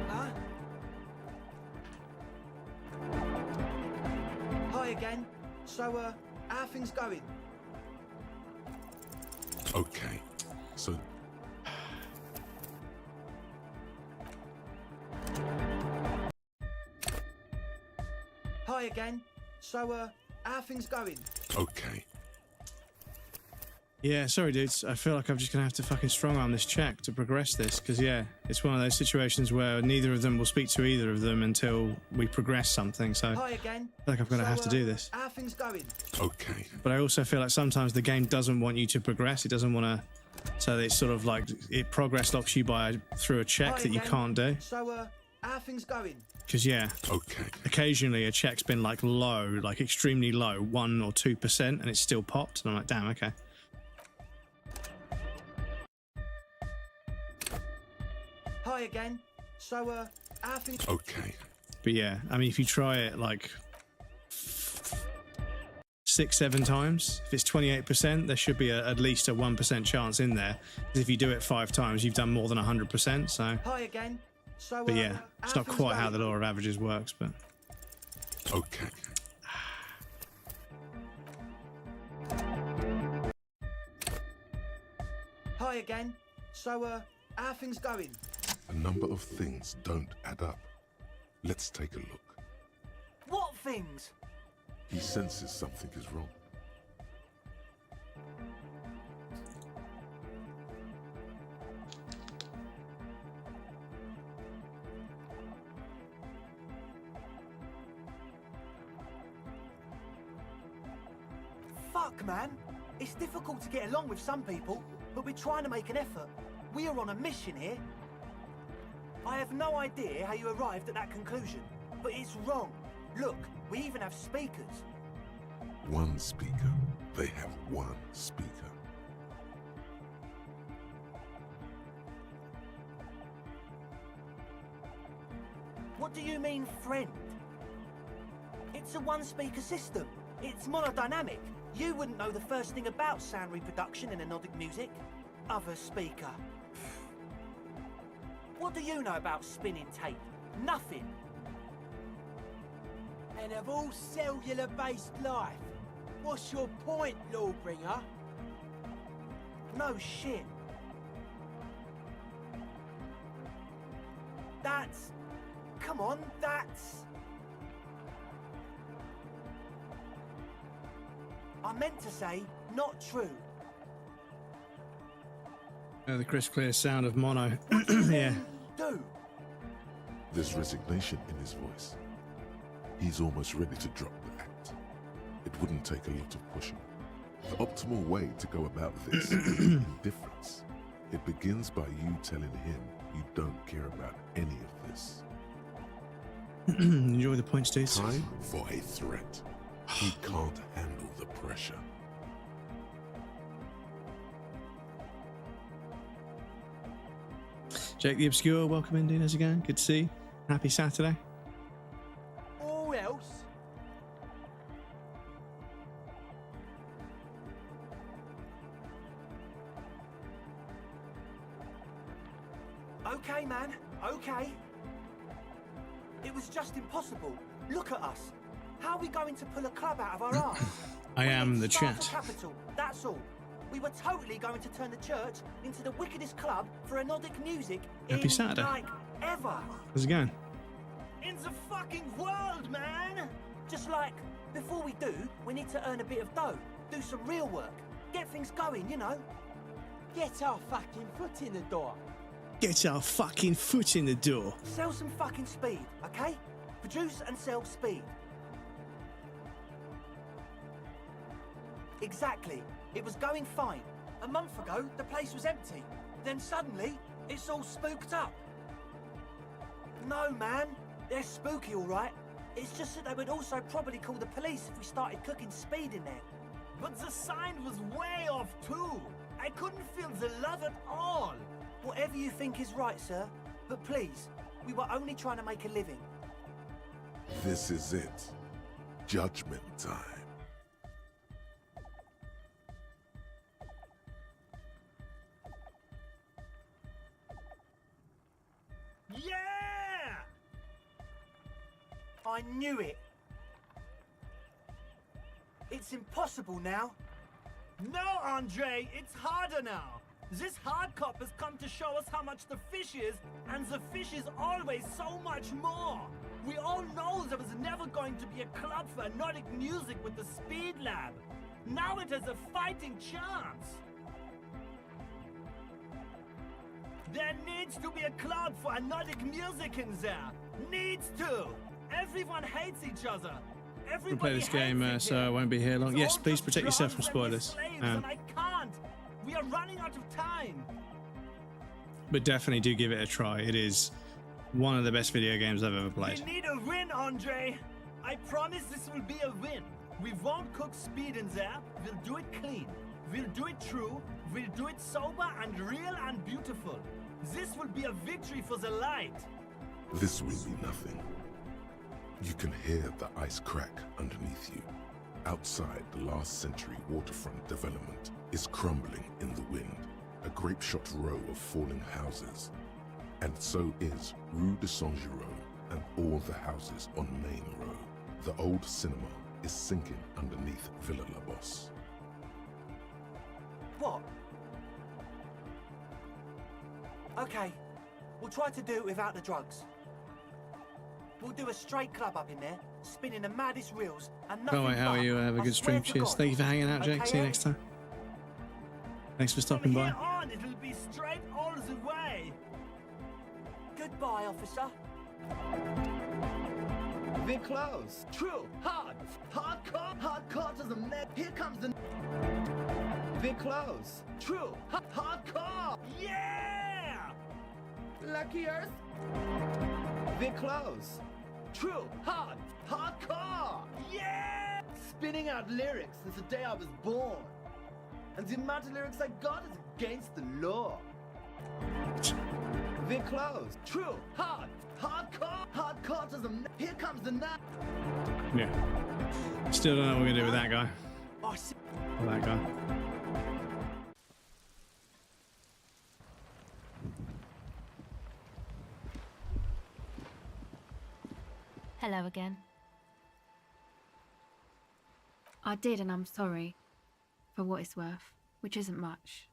Huh? Hi again. So, how things going? Okay. So... Hi again. So, how things going? Okay. Yeah, sorry, dudes. I feel like I'm just gonna have to fucking strong arm this check to progress this, because yeah, it's one of those situations where neither of them will speak to either of them until we progress something. So Hi again. I feel like I'm gonna have to do this. How things going? Okay. But I also feel like sometimes the game doesn't want you to progress. It doesn't want to. So it's sort of like it progress locks you through a check Hi that you again. can't do. So, how things going? Because yeah, okay. Occasionally a check's been like low, like extremely low, 1 or 2%, and it's still popped. And I'm like, damn, okay. Hi again. So, how things... Okay. But yeah, I mean, if you try it like 6-7 times. If it's 28%, there should be at least a 1% chance in there. Because if you do it 5 times, you've done more than 100%. So, Hi again. So, but yeah, it's not quite how the law of averages works. But Okay. Hi again. So, how are things going? A number of things don't add up. Let's take a look. What things? He senses something is wrong. Fuck, man. It's difficult to get along with some people, but we're trying to make an effort. We are on a mission here. I have no idea how you arrived at that conclusion, but it's wrong. Look, we even have speakers. One speaker. They have one speaker. What do you mean, friend? It's a one-speaker system. It's monodynamic. You wouldn't know the first thing about sound reproduction in anodic music. Other speaker. What do you know about spinning tape? Nothing. And of all cellular-based life, what's your point, Lawbringer? No shit. That's... Come on, that's... I meant to say, not true. the crisp, clear sound of mono. Yeah. Do. There's resignation in his voice. He's almost ready to drop the act. It wouldn't take a lot of pushing. The optimal way to go about this is indifference. It begins by you telling him you don't care about any of this. Enjoy the points, dude. Time for a threat. He can't handle the pressure. Jake the Obscure, welcome in, dude. How's it going? Good to see you. Happy Saturday. Or else. Okay, man. Okay. It was just impossible. Look at us. How are we going to pull a club out of our arse? I am the Sparta chat. Capital, that's all. We were totally going to turn the church into the wickedest club for anodic music Happy in, Saturday. like, ever. How's it going? In the fucking world, man! Just like, before we do, we need to earn a bit of dough. Do some real work. Get things going, you know? Get our fucking foot in the door. Get our fucking foot in the door. Sell some fucking speed, okay? Produce and sell speed. Exactly. It was going fine. A month ago, the place was empty. Then suddenly, it's all spooked up. No, man. They're spooky, all right. It's just that they would also probably call the police if we started cooking speed in there. But the sign was way off, too. I couldn't feel the love at all. Whatever you think is right, sir. But please, we were only trying to make a living. This is it. Judgment time. Yeah! I knew it. It's impossible now. No, Andre, it's harder now. This hard cop has come to show us how much the fish is, and the fish is always so much more. We all know there was never going to be a club for anodic music with the Speed Lab. Now it has a fighting chance. There needs to be a club for anodic music in there. Needs to. Everyone hates each other. We'll Everybody play this game, hates each so I won't be here long. It's Yes, all please just protect yourself from drugs and we're spoilers. slaves, and I can't. We are running out of time. But definitely do give it a try. It is one of the best video games I've ever played. We need a win, Andre. I promise this will be a win. We won't cook speed in there. We'll do it clean. We'll do it true. We'll do it sober and real and beautiful. This will be a victory for the light. This will be nothing. You can hear the ice crack underneath you, Outside, the last century waterfront development is crumbling in the wind, a grape-shot row of falling houses. And so is Rue de Saint-Giraud and all the houses on Main Row. The old cinema is sinking underneath Villa La Bosse. What? Okay, we'll try to do it without the drugs. We'll do a straight club up in there, spinning the maddest reels, and nothing. All right, how are you? Have a good stream. Cheers. Thank you for hanging out, Jake. See you next time. Thanks for stopping by. On, it'll be straight all the way. Goodbye, officer. We're close. True. Hardcore to the neck. Here comes the. We're close. True. Hardcore. Yeah. Lucky Earth. We're close. True. Hardcore. Yeah. Spinning out lyrics since the day I was born. And the amount of lyrics I got is against the law. We're close. True. Hardcore to the. Here comes the night. Yeah. Still don't know what we're gonna do with that guy. Or that guy. Hello again. I did, and I'm sorry. For what it's worth, which isn't much.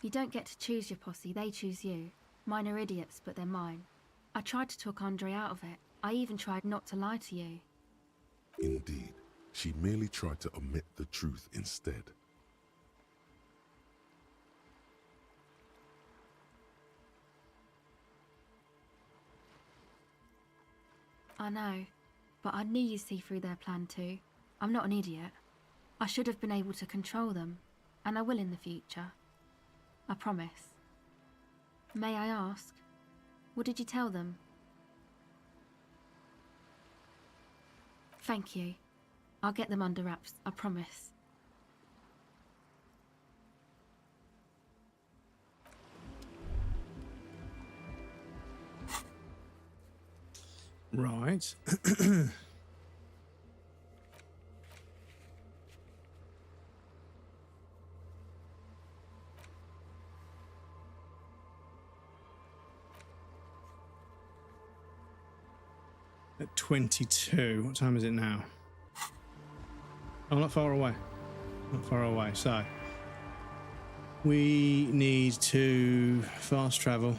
You don't get to choose your posse, they choose you. Mine are idiots, but they're mine. I tried to talk Andre out of it. I even tried not to lie to you. Indeed, she merely tried to omit the truth instead. I know, but I knew you'd see through their plan too. I'm not an idiot. I should have been able to control them, and I will in the future. I promise. May I ask, what did you tell them? Thank you. I'll get them under wraps, I promise. Right. At 22. What time is it now? Oh, not far away. Not far away. So we need to fast travel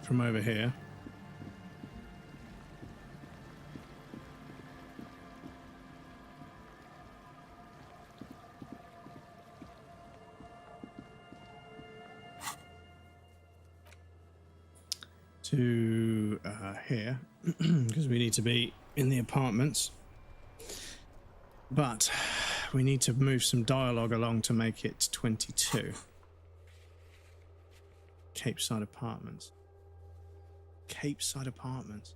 from over here. To here, because we need to be in the apartments, but we need to move some dialogue along to make it 22. Cape Side Apartments. Cape Side Apartments.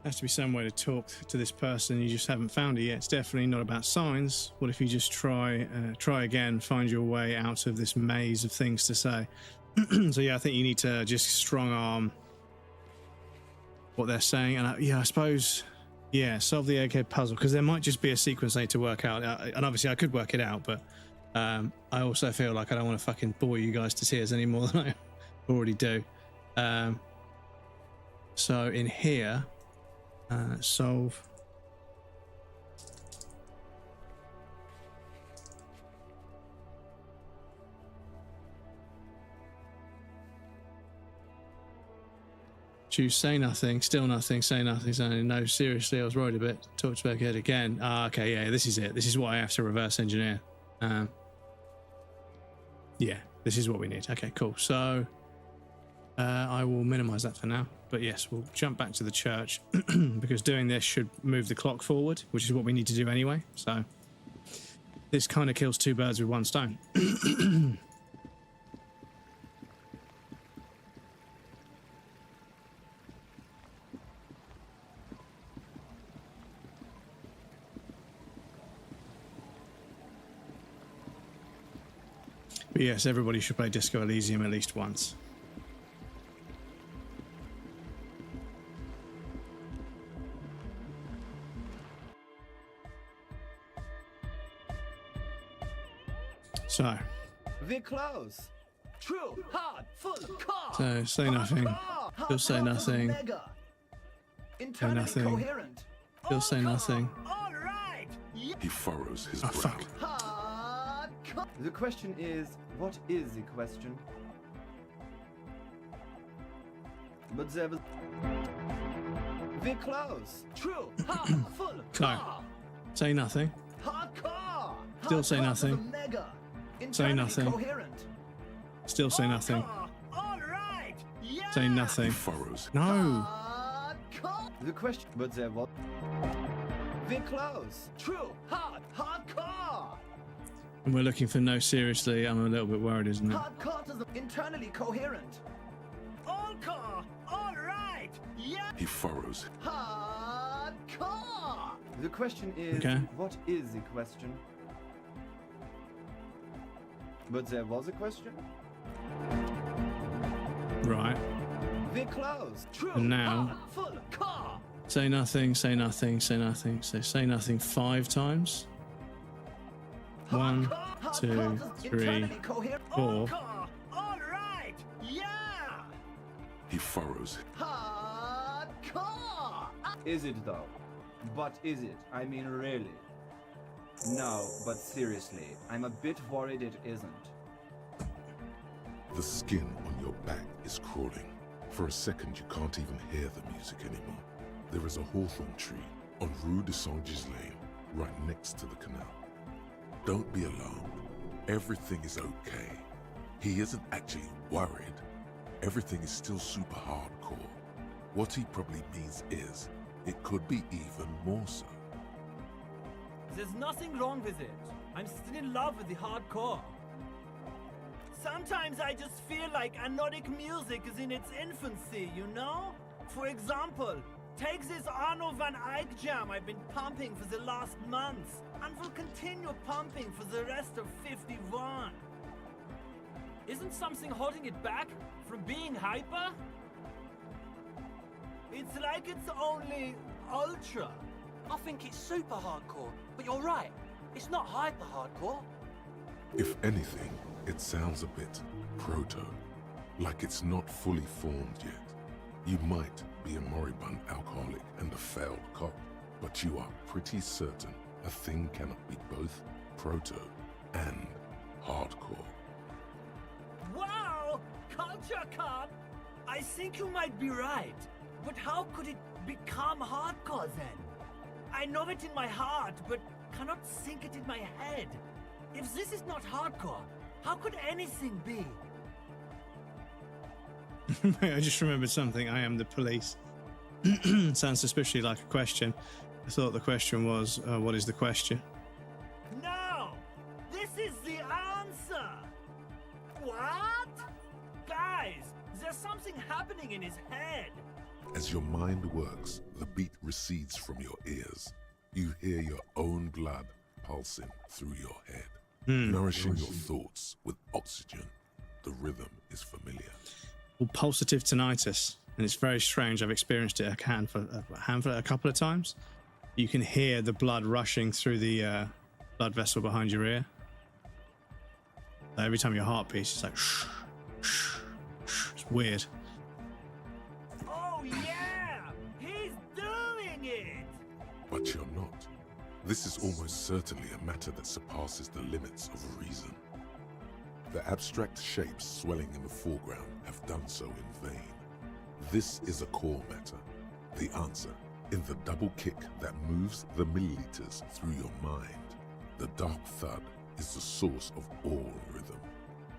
Has to be some way to talk to this person. You just haven't found it yet. It's definitely not about signs. What if you just try again, find your way out of this maze of things to say? So yeah, I think you need to just strong arm what they're saying, and I suppose, yeah, solve the AK puzzle, because there might just be a sequence I need to work out, and obviously I could work it out, but I also feel like I don't want to fucking bore you guys to tears any more than I already do. So in here. Solve. Choose say nothing, still nothing, say nothing, say nothing. No, seriously, I was worried a bit. Talk to Backhead again. Okay, yeah, this is it. This is what I have to reverse engineer. Yeah, this is what we need. Okay, cool. So I will minimize that for now. But yes, we'll jump back to the church because doing this should move the clock forward, which is what we need to do anyway. So This kind of kills two birds with one stone. But yes, everybody should play Disco Elysium at least once. So. We're close. True, hard, full, car. So, say nothing. Still say nothing. Say nothing. Coherent. Still say nothing. He furrows his brow. Fuck. The question is, what is the question? But there was... We're close. True, hard, full, car. Say nothing. Hardcore. Still say nothing. Say nothing. Coherent. Still say nothing. Say nothing. He furrows. No. The question, but there was... We're close. True, hard, hardcore. And we're looking for no seriously. I'm a little bit worried, isn't it? Hardcore is internally coherent. All car, all right, yeah. He furrows. Hardcore. The question is, okay. What is the question? But there was a question? Right. We're close. True. And now, hard, full, car. Say nothing, say nothing, say nothing. So say nothing 5 times. 1, 2, 3, 4. All right, yeah. He furrows. Hardcore. Is it though? But is it? I mean, really? No, but seriously, I'm a bit worried it isn't. The skin on your back is crawling. For a second, you can't even hear the music anymore. There is a hawthorn tree on Rue de Saint-Gislain, right next to the canal. Don't be alarmed. Everything is okay. He isn't actually worried. Everything is still super hardcore. What he probably means is, it could be even more so. There's nothing wrong with it. I'm still in love with the hardcore. Sometimes I just feel like anodic music is in its infancy, you know? For example, take this Arno van Eyck jam I've been pumping for the last months, and will continue pumping for the rest of 51. Isn't something holding it back from being hyper? It's like it's only ultra. I think it's super hardcore, but you're right. It's not hyper hardcore. If anything, it sounds a bit proto, like it's not fully formed yet. You might be a moribund alcoholic and a failed cop, but you are pretty certain a thing cannot be both proto and hardcore. Wow! Culture cop! I think you might be right. But how could it become hardcore then? I know it in my heart, but cannot think it in my head. If this is not hardcore, how could anything be? I just remembered something. I am the police. Sounds suspiciously like a question. I thought the question was, what is the question? No! This is the answer! What? Guys, there's something happening in his head. As your mind works, the beat recedes from your ears. You hear your own blood pulsing through your head, nourishing your thoughts with oxygen. The rhythm is familiar. Well, pulsative tinnitus, and it's very strange. I've experienced it a couple of times. You can hear the blood rushing through the blood vessel behind your ear. Every time your heart beats, it's like shh, shh, shh. It's weird. Oh yeah! He's doing it! But you're not. This is almost certainly a matter that surpasses the limits of reason. The abstract shapes swelling in the foreground have done so in vain. This is a core matter. The answer in the double kick that moves the milliliters through your mind. The dark thud is the source of all rhythm.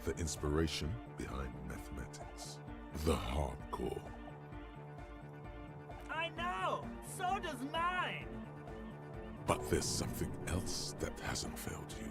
The inspiration behind mathematics. The hardcore. I know! So does mine! But there's something else that hasn't failed you.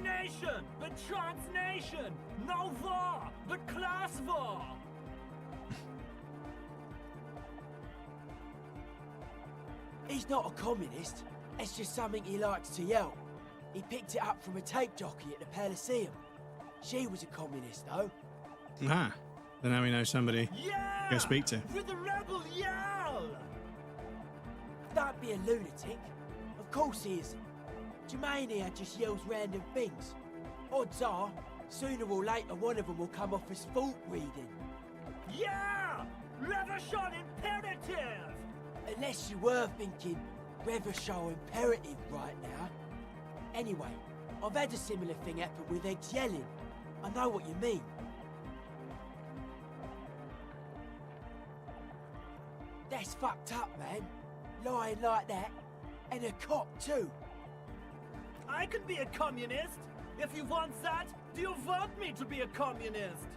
nation, but trans nation. No war, but class war. He's not a communist. It's just something he likes to yell. He picked it up from a tape jockey at the Elysium. She was a communist, though. Ah, then now we know somebody to go speak to. With the rebel yell! Don't be a lunatic. Of course he isn't. Germania just yells random things. Odds are, sooner or later one of them will come off as fault reading. Yeah! Revolution imperative! Unless you were thinking Revolution imperative right now. Anyway, I've had a similar thing happen with eggs yelling. I know what you mean. That's fucked up, man. Lying like that. And a cop, too. I can be a communist. If you want that, do you want me to be a communist?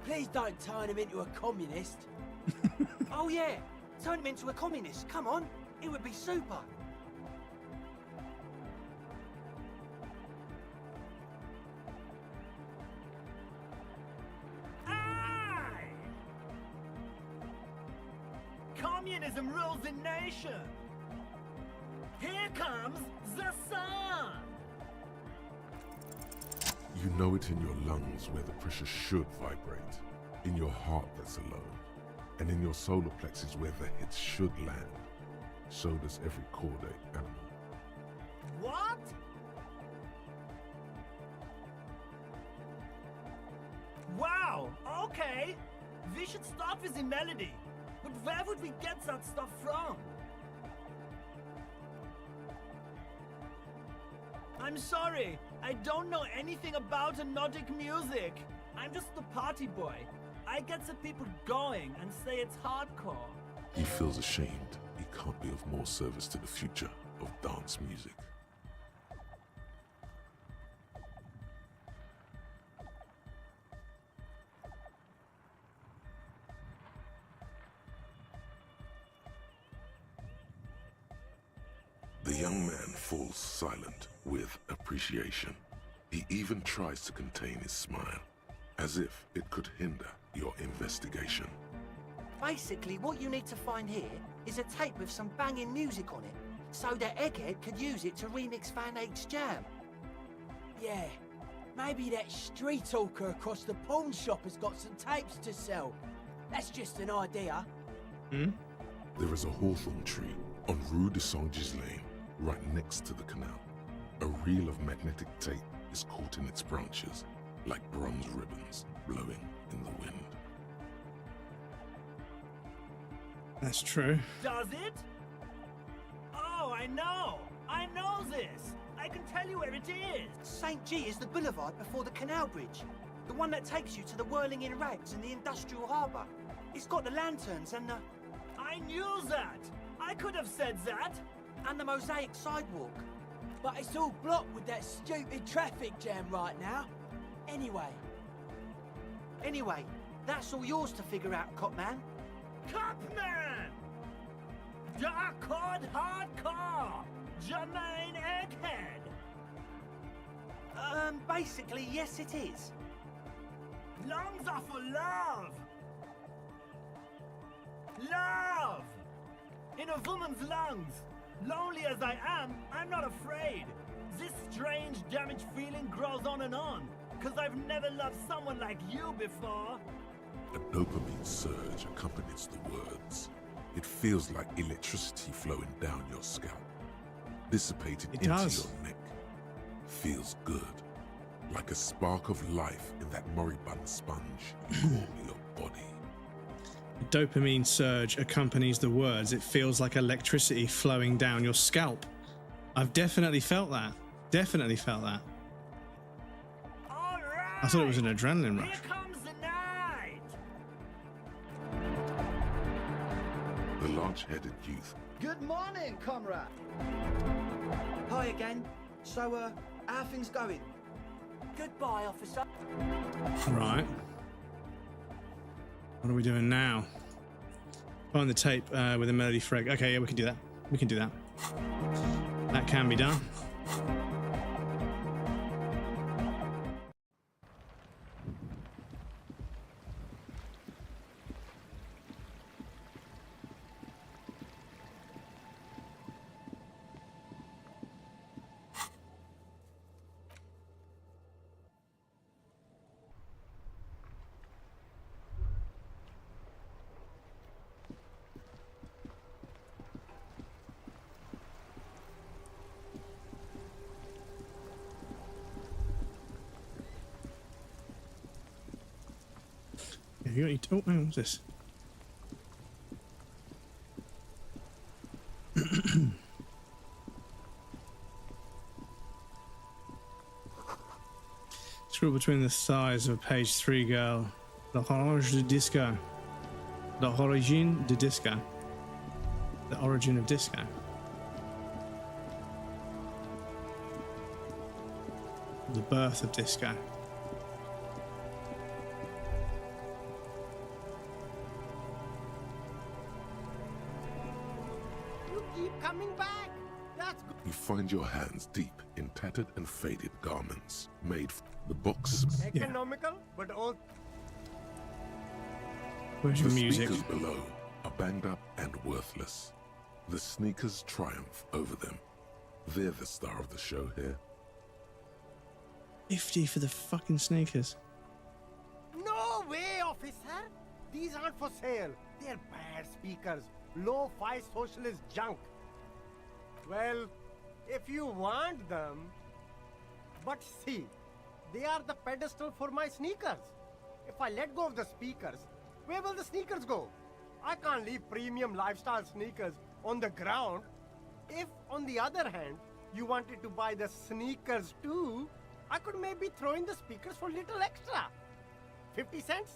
Please don't turn him into a communist. Oh yeah, turn him into a communist. Come on, it would be super. Aye! Communism rules the nation. Here comes the sun. You know it in your lungs where the pressure should vibrate, in your heart that's alone, and in your solar plexus where the head should land. So does every caudate animal. What? Wow, okay. We should start with the melody. But where would we get that stuff from? I'm sorry, I don't know anything about Nordic music. I'm just the party boy. I get the people going and say it's hardcore. He feels ashamed he can't be of more service to the future of dance music. The young man falls silent with appreciation. He even tries to contain his smile, as if it could hinder your investigation. Basically, what you need to find here is a tape with some banging music on it, so that Egghead could use it to remix Van Eyck's jam. Yeah, maybe that street talker across the pawn shop has got some tapes to sell. That's just an idea. There is a hawthorn tree on Rue de Saint-Gislain, right next to the canal. A reel of magnetic tape is caught in its branches, like bronze ribbons blowing in the wind. That's true. Does it? Oh, I know this. I can tell you where it is. St. G is the boulevard before the canal bridge. The one that takes you to the whirling in rags and the industrial harbour. It's got the lanterns and the... I knew that. I could have said that. And the mosaic sidewalk. But it's all blocked with that stupid traffic jam right now. Anyway, that's all yours to figure out, Copman. Copman! Dark hardcore! Jermaine Egghead! Basically, yes it is. Lungs are for love! Love! In a woman's lungs. Lonely as I am, I'm not afraid. This strange, damaged feeling grows on and on. 'Cause I've never loved someone like you before. A dopamine surge accompanies the words. It feels like electricity flowing down your scalp, dissipated into your neck. Feels good, like a spark of life in that moribund sponge you call your body. A dopamine surge accompanies the words. It feels like electricity flowing down your scalp. I've definitely felt that. Definitely felt that. I thought it was an adrenaline rush. Here comes the night! The large-headed youth. Good morning, comrade! Hi again. So, how are things going? Goodbye, officer. Right. What are we doing now? Find the tape with a melody frag. Okay, yeah, we can do that. We can do that. That can be done. Have you got any... Oh, hang on, what's this? Scroll between the thighs of a page 3 girl. L'orange de disco. L'origine de disco. The origin of disco. The birth of disco. You keep coming back. That's good. You find your hands deep in tattered and faded garments made from the box. Economical, but all. Where's your The music? speakers below are banged up and worthless. The sneakers triumph over them. They're the star of the show here. 50 for the fucking sneakers. No way, officer. These aren't for sale. They're bad speakers. Low-fi socialist junk. Well, if you want them... But see, they are the pedestal for my sneakers. If I let go of the speakers, where will the sneakers go? I can't leave premium lifestyle sneakers on the ground. If, on the other hand, you wanted to buy the sneakers too, I could maybe throw in the speakers for little extra. 50 cents?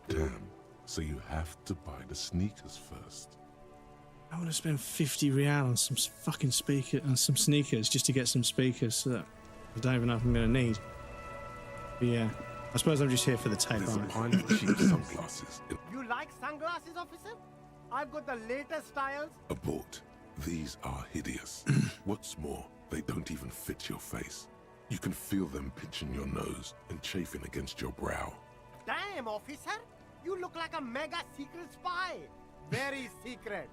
Damn, so you have to buy the sneakers first. I want to spend 50 real on some fucking speaker and some sneakers just to get some speakers that I don't even know if I'm going to need. But yeah, I suppose I'm just here for the tape. There's a aren't I? pile of cheap sunglasses in You like sunglasses, officer? I've got the latest styles. abort. These are hideous. What's more, they don't even fit your face. You can feel them pinching your nose and chafing against your brow. Damn, officer! You look like a mega secret spy. Very secret.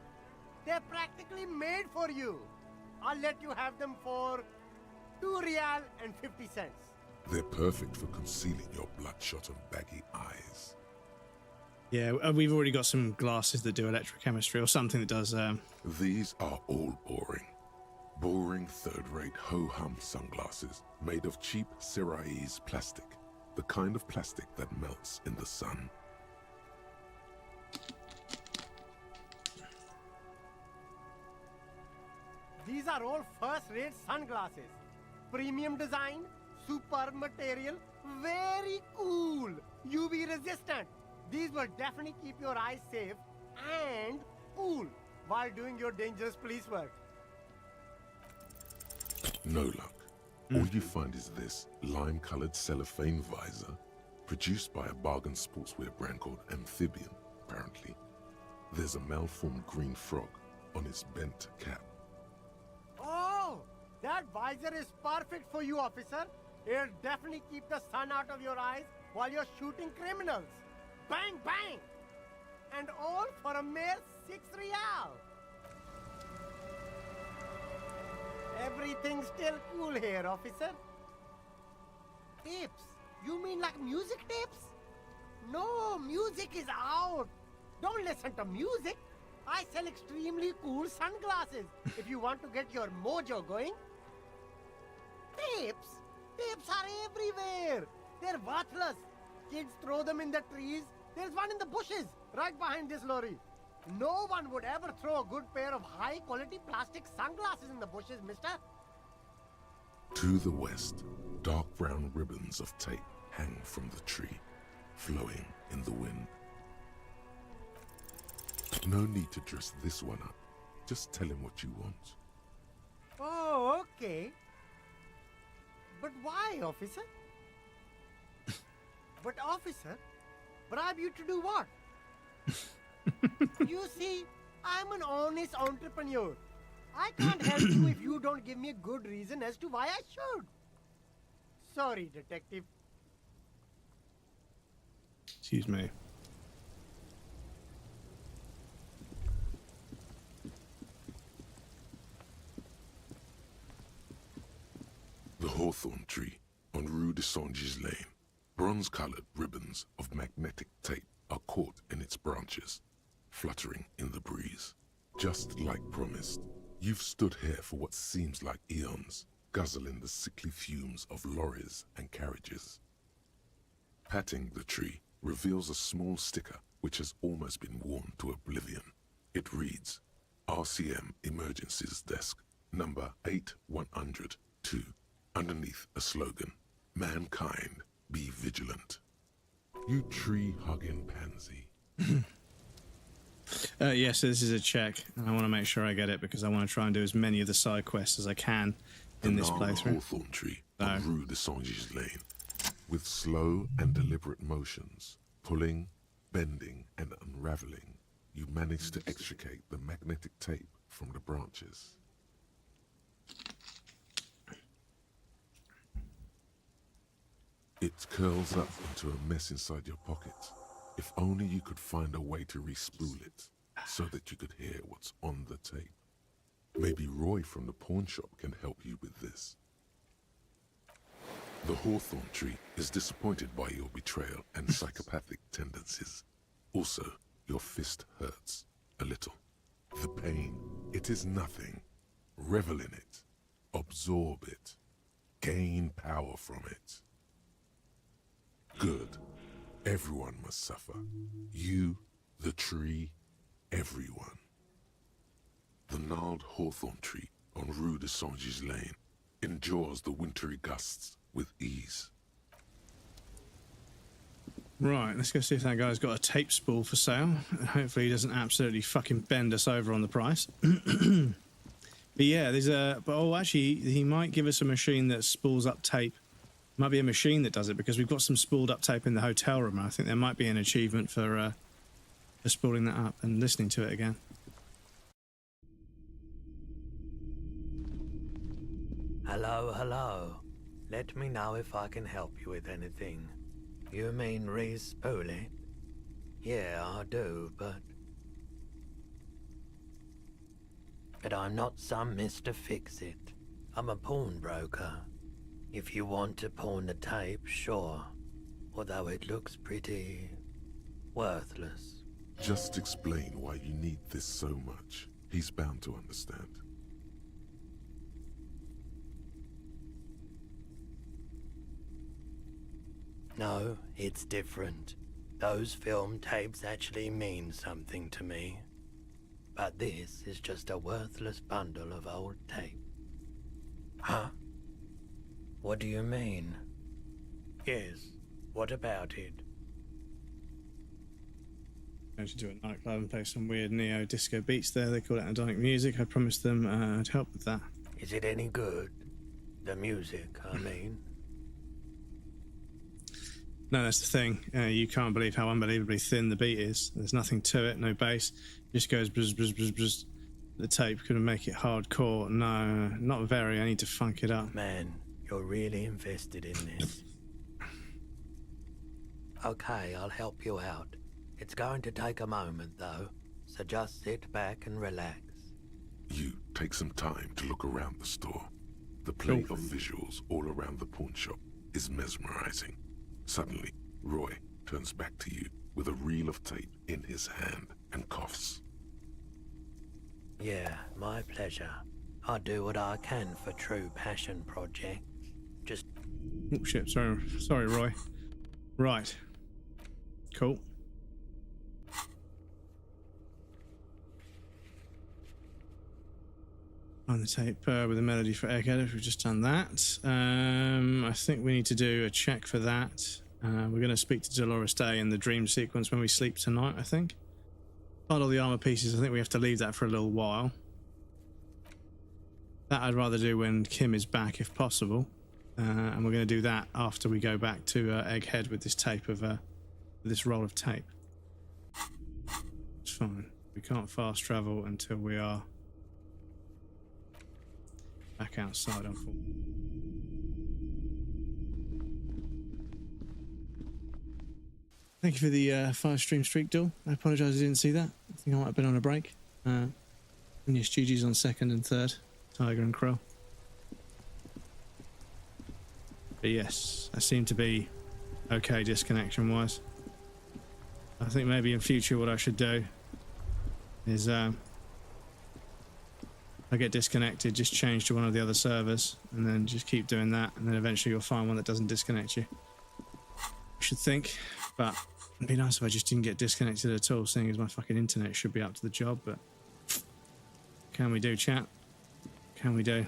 They're practically made for you. I'll let you have them for 2 real and 50 cents. They're perfect for concealing your bloodshot and baggy eyes. Yeah, we've already got some glasses that do electrochemistry or something that does. These are all boring. Boring third-rate ho-hum sunglasses made of cheap Syrahese plastic. The kind of plastic that melts in the sun. These are all first-rate sunglasses. Premium design, superb material, very cool. UV resistant. These will definitely keep your eyes safe and cool while doing your dangerous police work. No luck. All you find is this lime-colored cellophane visor, produced by a bargain sportswear brand called Amphibian, apparently. There's a malformed green frog on its bent cap. Oh, that visor is perfect for you, officer. It'll definitely keep the sun out of your eyes while you're shooting criminals. Bang, bang! And all for a mere 6 real. Everything's still cool here, officer. Tapes? You mean like music tapes? No, music is out. Don't listen to music. I sell extremely cool sunglasses if you want to get your mojo going. Tapes? Tapes are everywhere. They're worthless. Kids throw them in the trees. There's one in the bushes, right behind this lorry. No one would ever throw a good pair of high-quality plastic sunglasses in the bushes, mister. To the west, dark brown ribbons of tape hang from the tree, flowing in the wind. No need to dress this one up. Just tell him what you want. Oh, okay. But why, officer? But, officer, bribe you to do what? You see, I'm an honest entrepreneur. I can't help you if you don't give me a good reason as to why I should. Sorry, detective. Excuse me. The hawthorn tree on Rue de Saint-Gilles Lane. Bronze-colored ribbons of magnetic tape are caught in its branches, fluttering in the breeze. Just like promised, you've stood here for what seems like eons, guzzling the sickly fumes of lorries and carriages. Patting the tree, reveals a small sticker which has almost been worn to oblivion. It reads, RCM Emergencies Desk, number 8102. Underneath a slogan, mankind, be vigilant. You tree-hugging pansy. Yes, this is a check, and I want to make sure I get it because I want to try and do as many of the side quests as I can in this playthrough. Hawthorn tree on Rue de Saint-Gilles Lane. With slow and deliberate motions, pulling, bending, and unraveling, you manage to extricate the magnetic tape from the branches. It curls up into a mess inside your pocket. If only you could find a way to re-spool it, so that you could hear what's on the tape. Maybe Roy from the pawn shop can help you with this. The Hawthorn tree is disappointed by your betrayal and psychopathic tendencies. Also, your fist hurts a little. The pain, it is nothing. Revel in it. Absorb it. Gain power from it. Good. Everyone must suffer. You, the tree, everyone. The gnarled hawthorn tree on Rue de Saint-Gilles Lane endures the wintry gusts with ease. Right, let's go see if that guy's got a tape spool for sale. Hopefully he doesn't absolutely fucking bend us over on the price. But yeah, there's a... But oh, actually, he might give us a machine that spools up tape. Might be a machine that does it, because we've got some spooled up tape in the hotel room. I think there might be an achievement for spooling that up and listening to it again. Hello, hello. Let me know if I can help you with anything. You mean re-spool it? Yeah, I do, but I'm not some Mr. Fix-It. I'm a pawnbroker. If you want to pawn the tape, sure. Although it looks pretty worthless. Just explain why you need this so much. He's bound to understand. No, it's different. Those film tapes actually mean something to me. But this is just a worthless bundle of old tape. Huh? What do you mean? Yes, what about it? Going to do a nightclub and play some weird neo-disco beats there. They call it Adonic music. I promised them I'd help with that. Is it any good? The music, I mean. No, that's the thing. You can't believe how unbelievably thin the beat is. There's nothing to it, no bass. It just goes bzz, bzz, bzz, bzz. The tape couldn't make it hardcore. No, not very. I need to funk it up. Man, you're really invested in this. Okay, I'll help you out. It's going to take a moment, though, so just sit back and relax. You take some time to look around the store. The play of visuals all around the pawn shop is mesmerizing. Suddenly, Roy turns back to you with a reel of tape in his hand and coughs. Yeah, my pleasure. I do what I can for true passion projects. Just... Oh shit, sorry Roy. Right. Cool. On the tape with a melody for Egghead. We've just done that. I think we need to do a check for that. We're going to speak to Dolores Day in the dream sequence when we sleep tonight, I think. Find all the armor pieces. I think we have to leave that for a little while. That I'd rather do when Kim is back, if possible. And we're going to do that after we go back to Egghead with this tape of this roll of tape. It's fine. We can't fast travel until we are back outside, unfortunately. Thank you for the 5 stream streak, Duel. I apologise I didn't see that. I think I might have been on a break. And yes, Gigi's on 2nd and 3rd. Tiger and Crow. But yes, I seem to be okay disconnection-wise. I think maybe in future what I should do is I get disconnected, just change to one of the other servers, and then just keep doing that, and then eventually you'll find one that doesn't disconnect you. I should think, but It'd be nice if I just didn't get disconnected at all, seeing as my fucking internet should be up to the job, but can we do, chat? Can we do?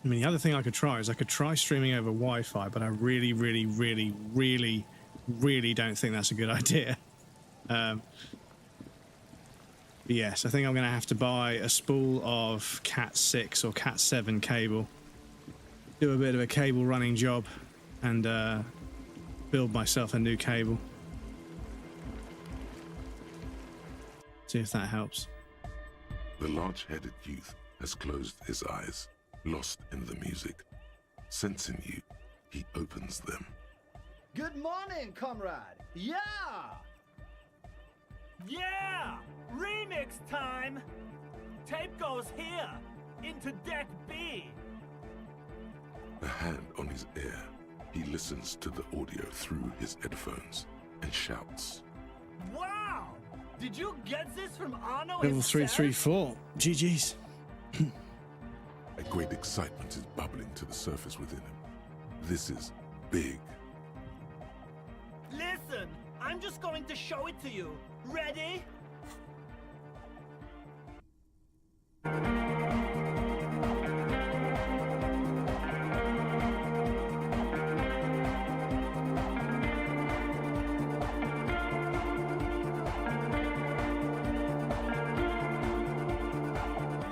I mean, the other thing I could try is I could try streaming over Wi-Fi, but I really, really, really, really, really don't think that's a good idea. But yes, I think I'm going to have to buy a spool of Cat 6 or Cat 7 cable, do a bit of a cable running job, and build myself a new cable. See if that helps. The large-headed youth has closed his eyes, lost in the music. Sensing you, he opens them. Good morning, comrade. Yeah! Yeah! Remix time! Tape goes here, into deck B. A hand on his ear, he listens to the audio through his headphones and shouts. Wow! Did you get this from Arno Level himself? 334. GG's. A great excitement is bubbling to the surface within him. This is big. Listen, I'm just going to show it to you. Ready?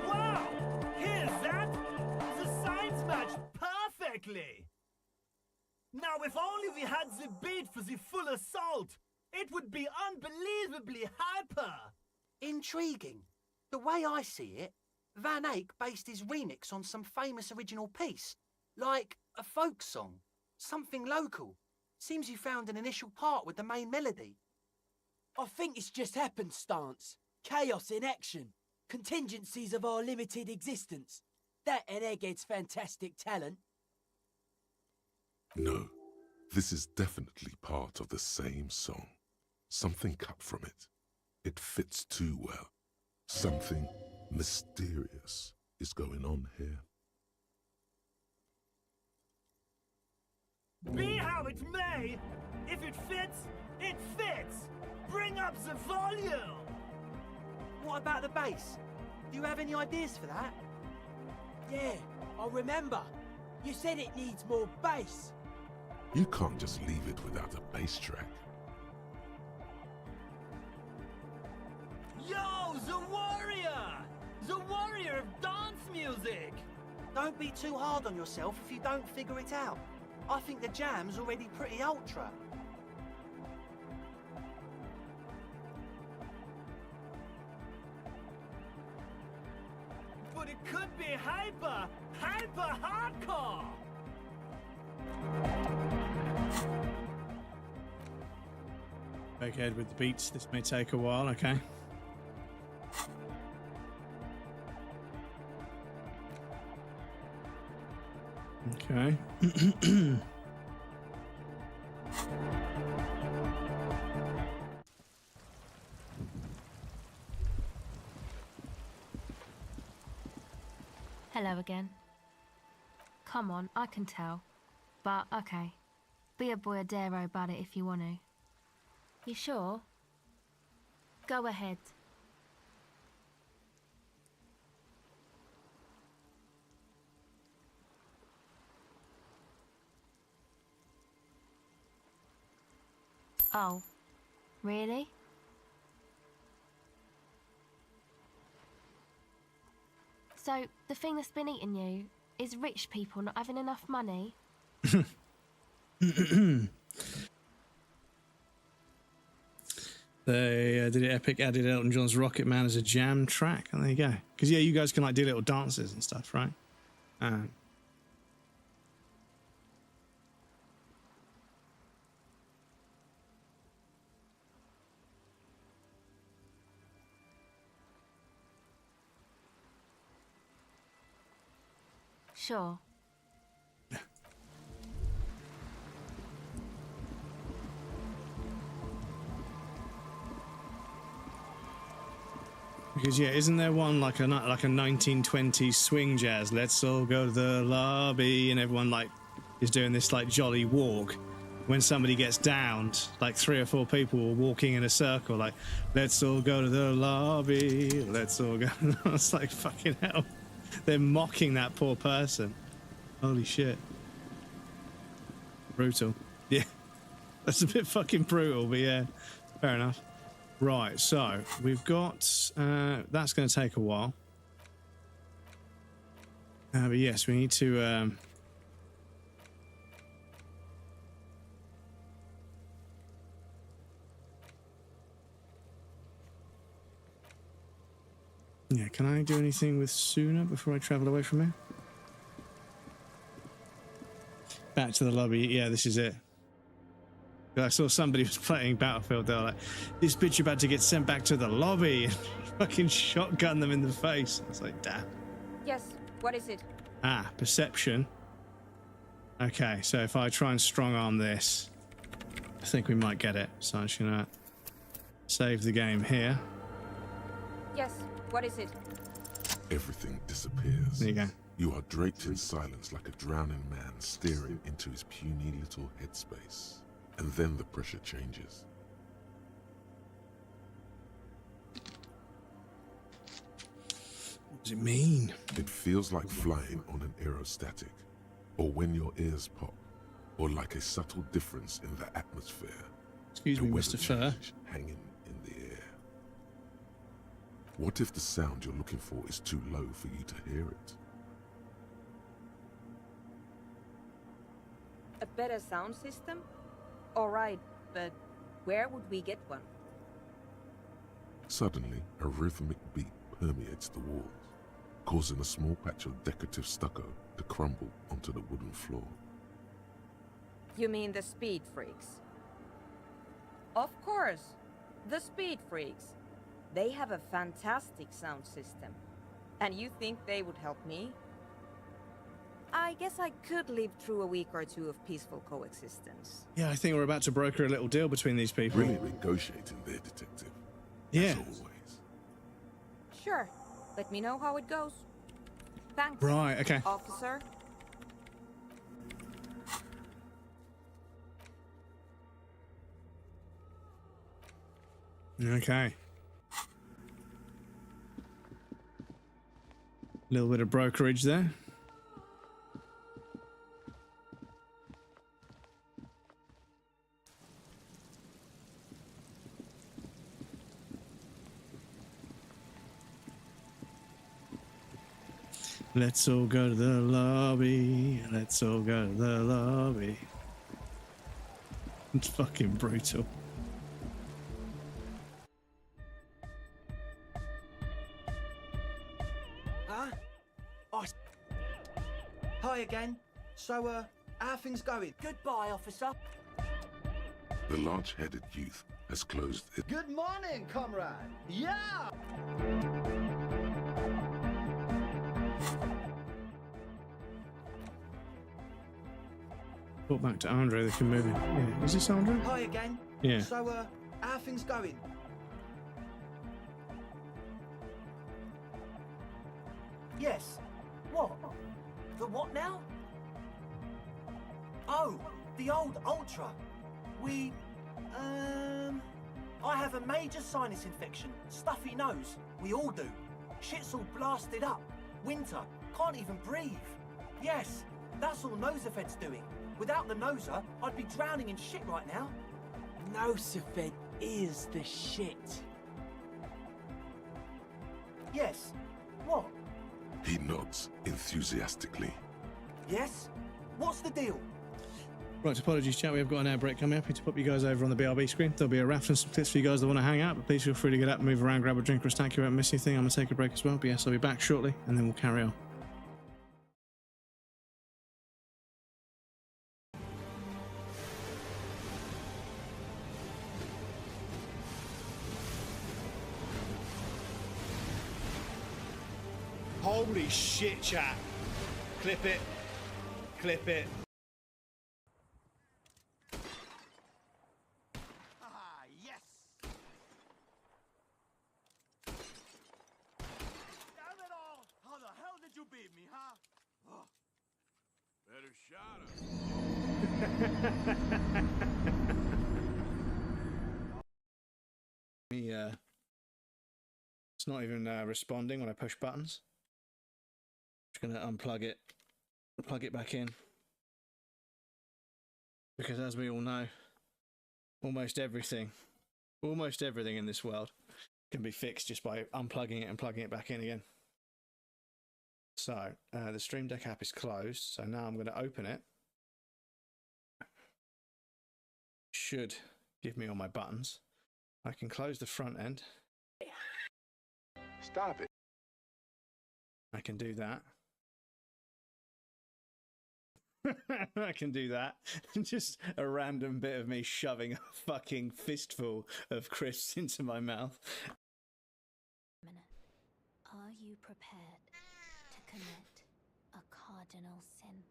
Wow! Here's that! The signs match perfectly! Now, if only we had the beat for the full assault, it would be unbelievably hyper! Intriguing. The way I see it, Van Eyck based his remix on some famous original piece, like a folk song, something local. Seems you found an initial part with the main melody. I think it's just happenstance. Chaos in action. Contingencies of our limited existence. That and Egghead's fantastic talent. No, this is definitely part of the same song. Something cut from it. It fits too well. Something mysterious is going on here. Be how it may, if it fits, it fits! Bring up the volume! What about the bass? Do you have any ideas for that? Yeah, I remember. You said it needs more bass. You can't just leave it without a bass track. Yo, the warrior! The warrior of dance music! Don't be too hard on yourself if you don't figure it out. I think the jam's already pretty ultra. But it could be hyper hardcore! Okay, with the beats, this may take a while, okay? Okay. Hello again. Come on, I can tell. But, okay. Be a boyadero about it if you want to. You sure? Go ahead. Oh, really? So, the thing that's been eating you is rich people not having enough money? They did it epic, added Elton John's Rocket Man as a jam track, and there you go. Because, yeah, you guys can, like, do little dances and stuff, right? Sure. Because, yeah, isn't there one like a 1920s swing jazz? Let's all go to the lobby, and everyone like is doing this like jolly walk, when somebody gets downed, like 3 or 4 people were walking in a circle, like, let's all go to the lobby, let's all go. I was like, fucking hell. They're mocking that poor person. Holy shit. Brutal. Yeah. That's a bit fucking brutal, but yeah, fair enough. Right, so we've got, that's going to take a while. But yes, we need to, yeah, can I do anything with Suna before I travel away from here? Back to the lobby. Yeah, this is it. I saw somebody was playing Battlefield. They were like, this bitch about to get sent back to the lobby, and fucking shotgun them in the face. I was like, damn. Yes, what is it? Ah, perception. Okay, so if I try and strong arm this, I think we might get it. So I'm just gonna save the game here. Yes, what is it? Everything disappears. There you go. You are draped in silence like a drowning man staring into his puny little headspace. And then the pressure changes. What does it mean? It feels like flying on an aerostatic, or when your ears pop, or like a subtle difference in the atmosphere. Excuse me, Mr. Fur. Hanging in the air. What if the sound you're looking for is too low for you to hear it? A better sound system? All right, but where would we get one? Suddenly, a rhythmic beat permeates the walls, causing a small patch of decorative stucco to crumble onto the wooden floor. You mean the Speed Freaks? Of course, the Speed Freaks. They have a fantastic sound system. And you think they would help me? I guess I could live through a week or 2 of peaceful coexistence. Yeah, I think we're about to broker a little deal between these people. Really negotiating there, detective. Yeah. As always. Sure. Let me know how it goes. Thanks. Right, okay. Officer. Okay. A little bit of brokerage there. Let's all go to the lobby. Let's all go to the lobby. It's fucking brutal. Huh? Oh, hi again. So, how are things going? Goodbye, officer. The large-headed youth has closed it. Good morning, comrade. Yeah! Put back to Andre, they can move in. Yeah. Is this Andre? Hi again. Yeah. So, how are things going? Yes. What? The what now? Oh, the old Ultra. I have a major sinus infection. Stuffy nose. We all do. Shit's all blasted up. Winter. Can't even breathe. Yes, that's all Nosafed's doing. Without the Noser, I'd be drowning in shit right now. Nosafed is the shit. Yes. What? He nods enthusiastically. Yes? What's the deal? Right, apologies, chat. We have got an air break coming up. Happy to pop you guys over on the BRB screen. There'll be a raffle and some clips for you guys that want to hang out, but please feel free to get up, move around, grab a drink or a snack. You won't miss anything. I'm going to take a break as well. But yes, I'll be back shortly, and then we'll carry on. Holy shit, chat. Clip it. Clip it. Ah, yes! Damn it all! How the hell did you beat me, huh? Oh. Better shot us. It's not even responding when I push buttons. Just gonna unplug it, plug it back in, because as we all know, almost everything in this world can be fixed just by unplugging it and plugging it back in again. So the Stream Deck app is closed, so now I'm going to open it. Should give me all my buttons. I can close the front end. Stop it. I can do that. I can do that. Just a random bit of me shoving a fucking fistful of crisps into my mouth. Are you prepared to commit a cardinal sin?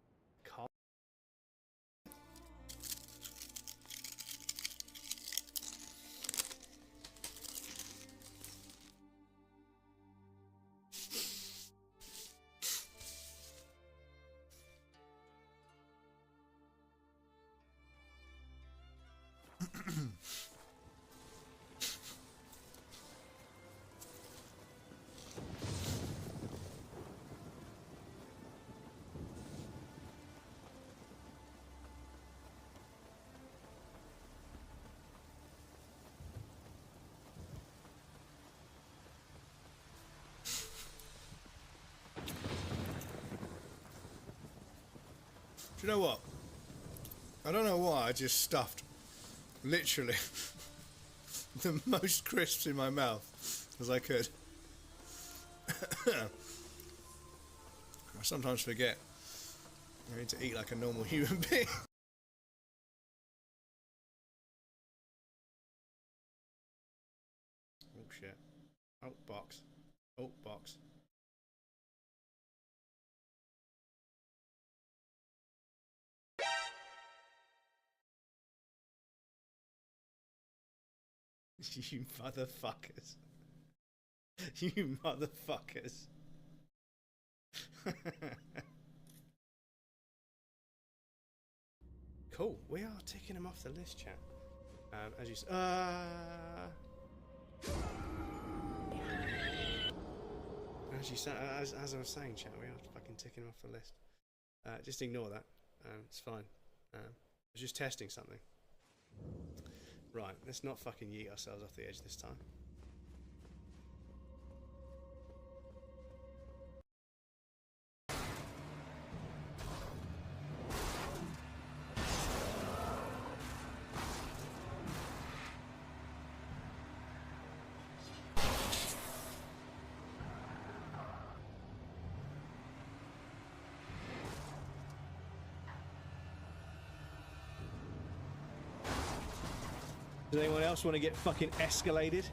Do you know what? I don't know why I just stuffed literally the most crisps in my mouth as I could. I sometimes forget I need to eat like a normal human being. Oh shit. Oh, box. Oh, box. You motherfuckers. You motherfuckers. Cool. We are ticking them off the list, chat. As you as I was saying, chat, we are fucking ticking them off the list. Just ignore that. It's fine. I was just testing something. Right, let's not fucking yeet ourselves off the edge this time. Does anyone else want to get fucking escalated?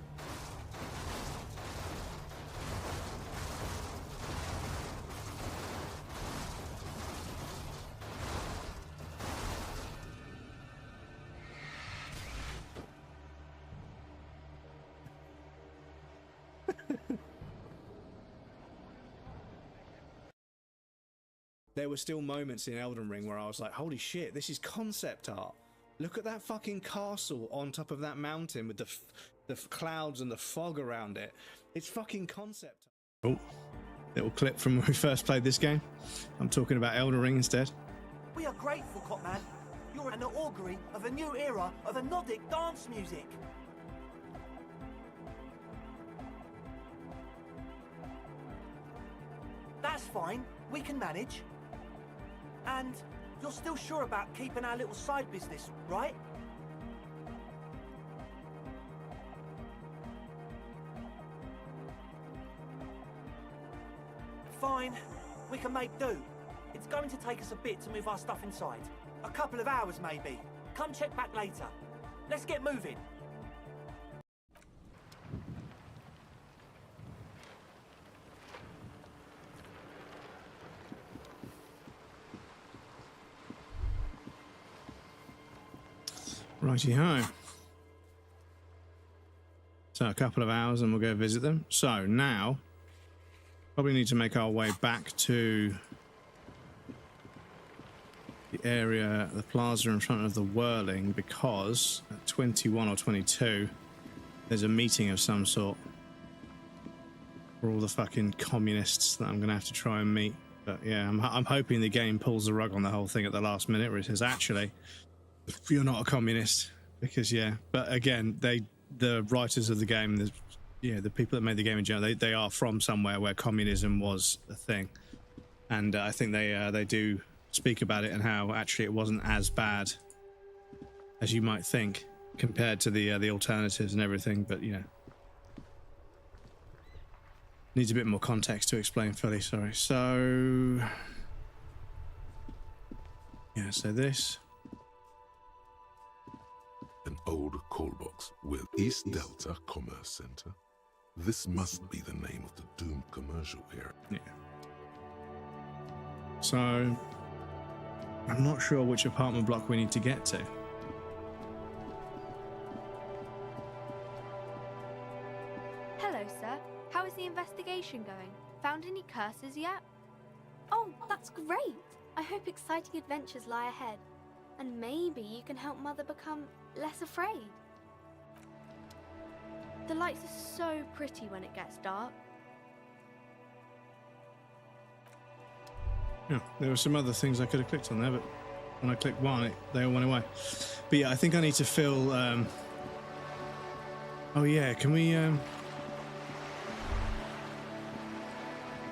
There were still moments in Elden Ring where I was like, holy shit, this is concept art. Look at that fucking castle on top of that mountain with the clouds and the fog around it. It's fucking concept. Oh, little clip from when we first played this game. I'm talking about Elden Ring instead. We are grateful, Copman. You're an augury of a new era of Nordic dance music. That's fine. We can manage. And you're still sure about keeping our little side business, right? Fine. We can make do. It's going to take us a bit to move our stuff inside. A couple of hours, maybe. Come check back later. Let's get moving. Righty-ho. So a couple of hours and we'll go visit them. So now, probably need to make our way back to the area, the plaza in front of the whirling, because at 21 or 22, there's a meeting of some sort for all the fucking communists that I'm going to have to try and meet. But yeah, I'm hoping the game pulls the rug on the whole thing at the last minute, where it says, actually, you're not a communist. Because, yeah, but again, the writers of the game, the people that made the game in general, they are from somewhere where communism was a thing. And I think they do speak about it and how actually it wasn't as bad as you might think compared to the alternatives and everything. But, you know, needs a bit more context to explain fully, sorry. So, yeah, so this. An old call box with East Delta Commerce Center. This must be the name of the doomed commercial area. Yeah. So, I'm not sure which apartment block we need to get to. Hello, sir. How is the investigation going? Found any curses yet? Oh, that's great! I hope exciting adventures lie ahead. And maybe you can help Mother become less afraid. The lights are so pretty when it gets dark. Yeah, there were some other things I could have clicked on there, but when I clicked one, they all went away. But yeah, I think I need to fill... Oh yeah, can we...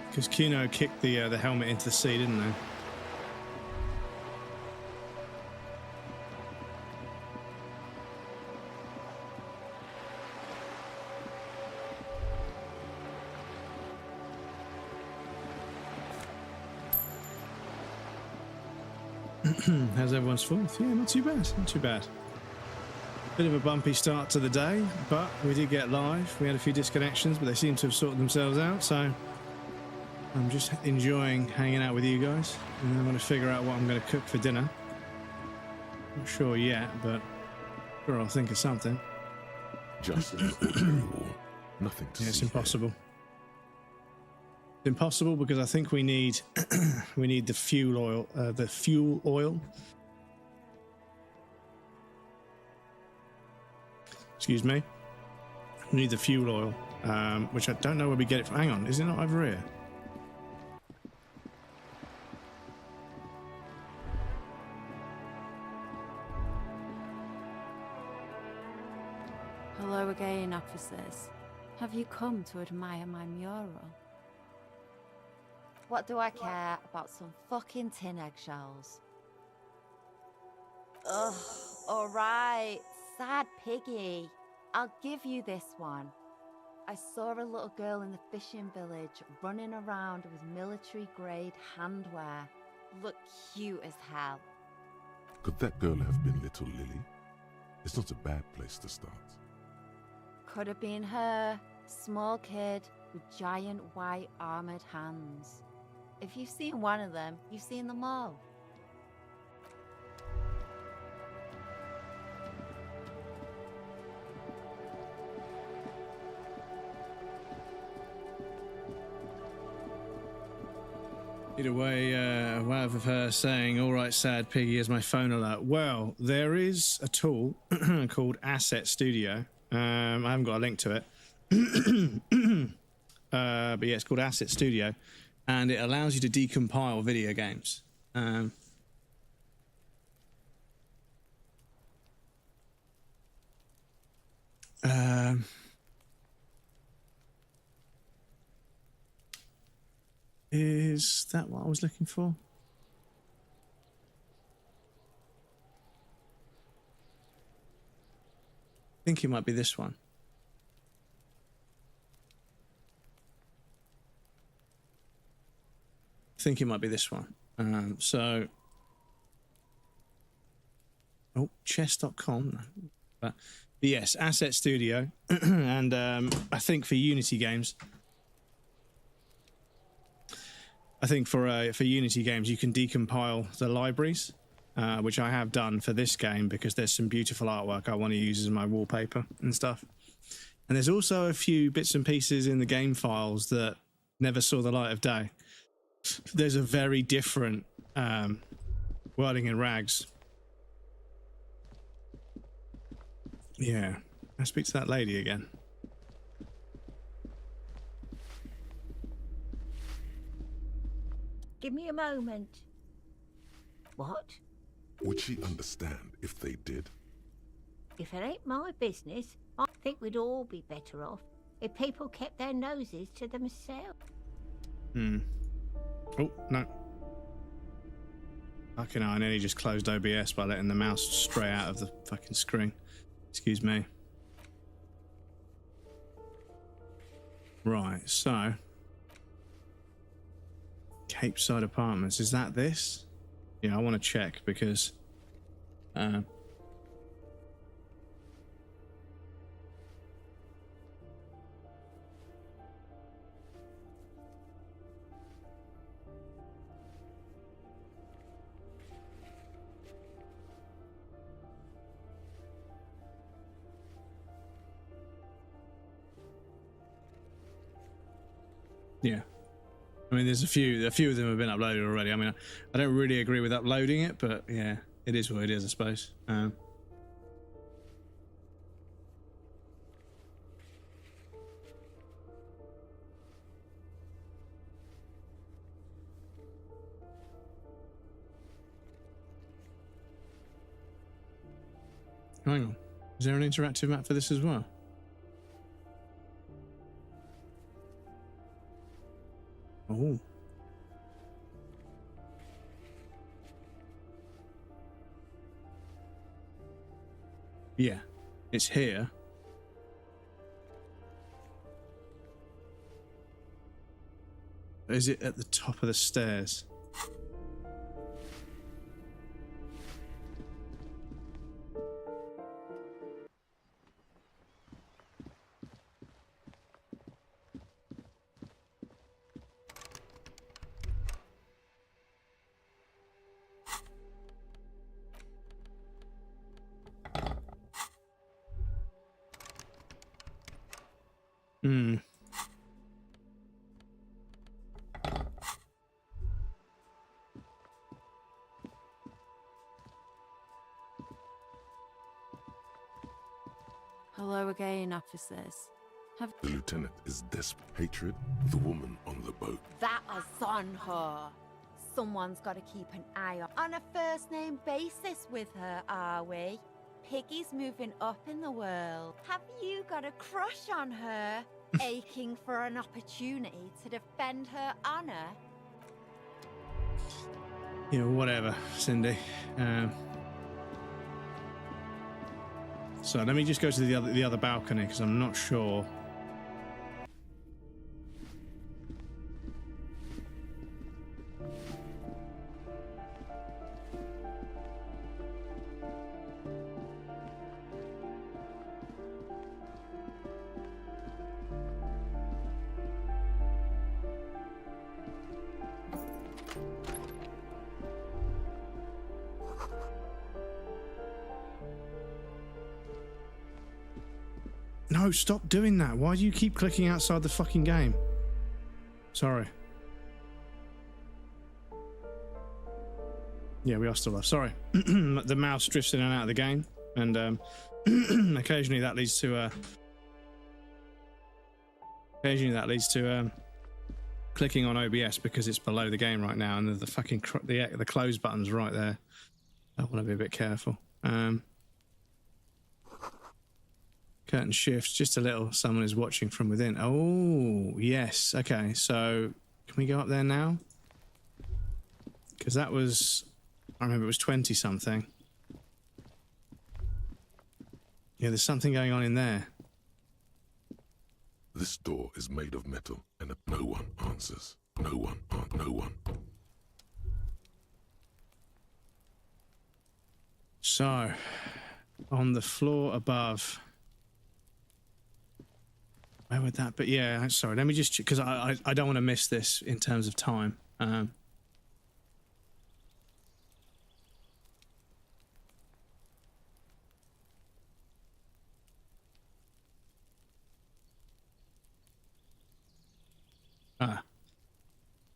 Because Kuno kicked the helmet into the sea, didn't they? How's everyone's fourth? Yeah, not too bad, not too bad. Bit of a bumpy start to the day, but we did get live. We had a few disconnections, but they seem to have sorted themselves out, so I'm just enjoying hanging out with you guys. And I'm going to figure out what I'm going to cook for dinner. Not sure yet, but sure I'll think of something. Just an ordinary war. Nothing to see. It's impossible. It's impossible because I think we need the fuel oil. Excuse me. We need the fuel oil, which I don't know where we get it from. Hang on, is it not over here? Hello again, officers. Have you come to admire my mural? What do I care about some fucking tin eggshells? Ugh, alright, sad piggy. I'll give you this one. I saw a little girl in the fishing village running around with military-grade handwear. Look cute as hell. Could that girl have been little Lily? It's not a bad place to start. Could have been her. Small kid with giant white armored hands. If you've seen one of them, you've seen them all. Either way, a wave of her saying, "All right, sad piggy," as my phone alert. Well, there is a tool called Asset Studio. I haven't got a link to it. But yeah, it's called Asset Studio, and it allows you to decompile video games. Is that what I was looking for? I think it might be this one. I think it might be this one. Chess.com. But yes, Asset Studio. And I think for Unity games, for Unity games, you can decompile the libraries, which I have done for this game because there's some beautiful artwork I want to use as my wallpaper and stuff. And there's also a few bits and pieces in the game files that never saw the light of day. There's a very different whirling in rags. Yeah. I speak to that lady again. Give me a moment. What? Would she understand if they did? If it ain't my business, I think we'd all be better off if people kept their noses to themselves. Hmm. Oh, no. Fucking hell, I nearly just closed OBS by letting the mouse stray out of the fucking screen. Excuse me. Right, so... Cape Side Apartments, is that this? Yeah, I want to check because... yeah. I mean, there's a few of them have been uploaded already. I mean, I don't really agree with uploading it, but yeah, it is what it is, I suppose. Hang on. Is there an interactive map for this as well? Oh. Yeah, it's here. Is it at the top of the stairs? Hmm. Hello again, officers. The lieutenant is desperate. Hatred, the woman on the boat. That is on her. Someone's got to keep an eye on a first-name basis with her, are we? Piggy's moving up in the world. Have you got a crush on her? Aching for an opportunity to defend her honor? Yeah, whatever, Cindy. So let me just go to the other balcony because I'm not sure. No, stop doing that. Why do you keep clicking outside the fucking game? Sorry. Yeah, we are still live. Sorry. The mouse drifts in and out of the game, and occasionally that leads to clicking on OBS because it's below the game right now, and the fucking the close button's right there. I want to be a bit careful. Curtain shifts just a little. Someone is watching from within. Oh, yes. Okay, so can we go up there now? Because that was, I remember it was 20 something. Yeah, there's something going on in there. This door is made of metal, and no one answers. No one. So, on the floor above. Where would that be? Yeah, sorry. Let me just, because I don't want to miss this in terms of time.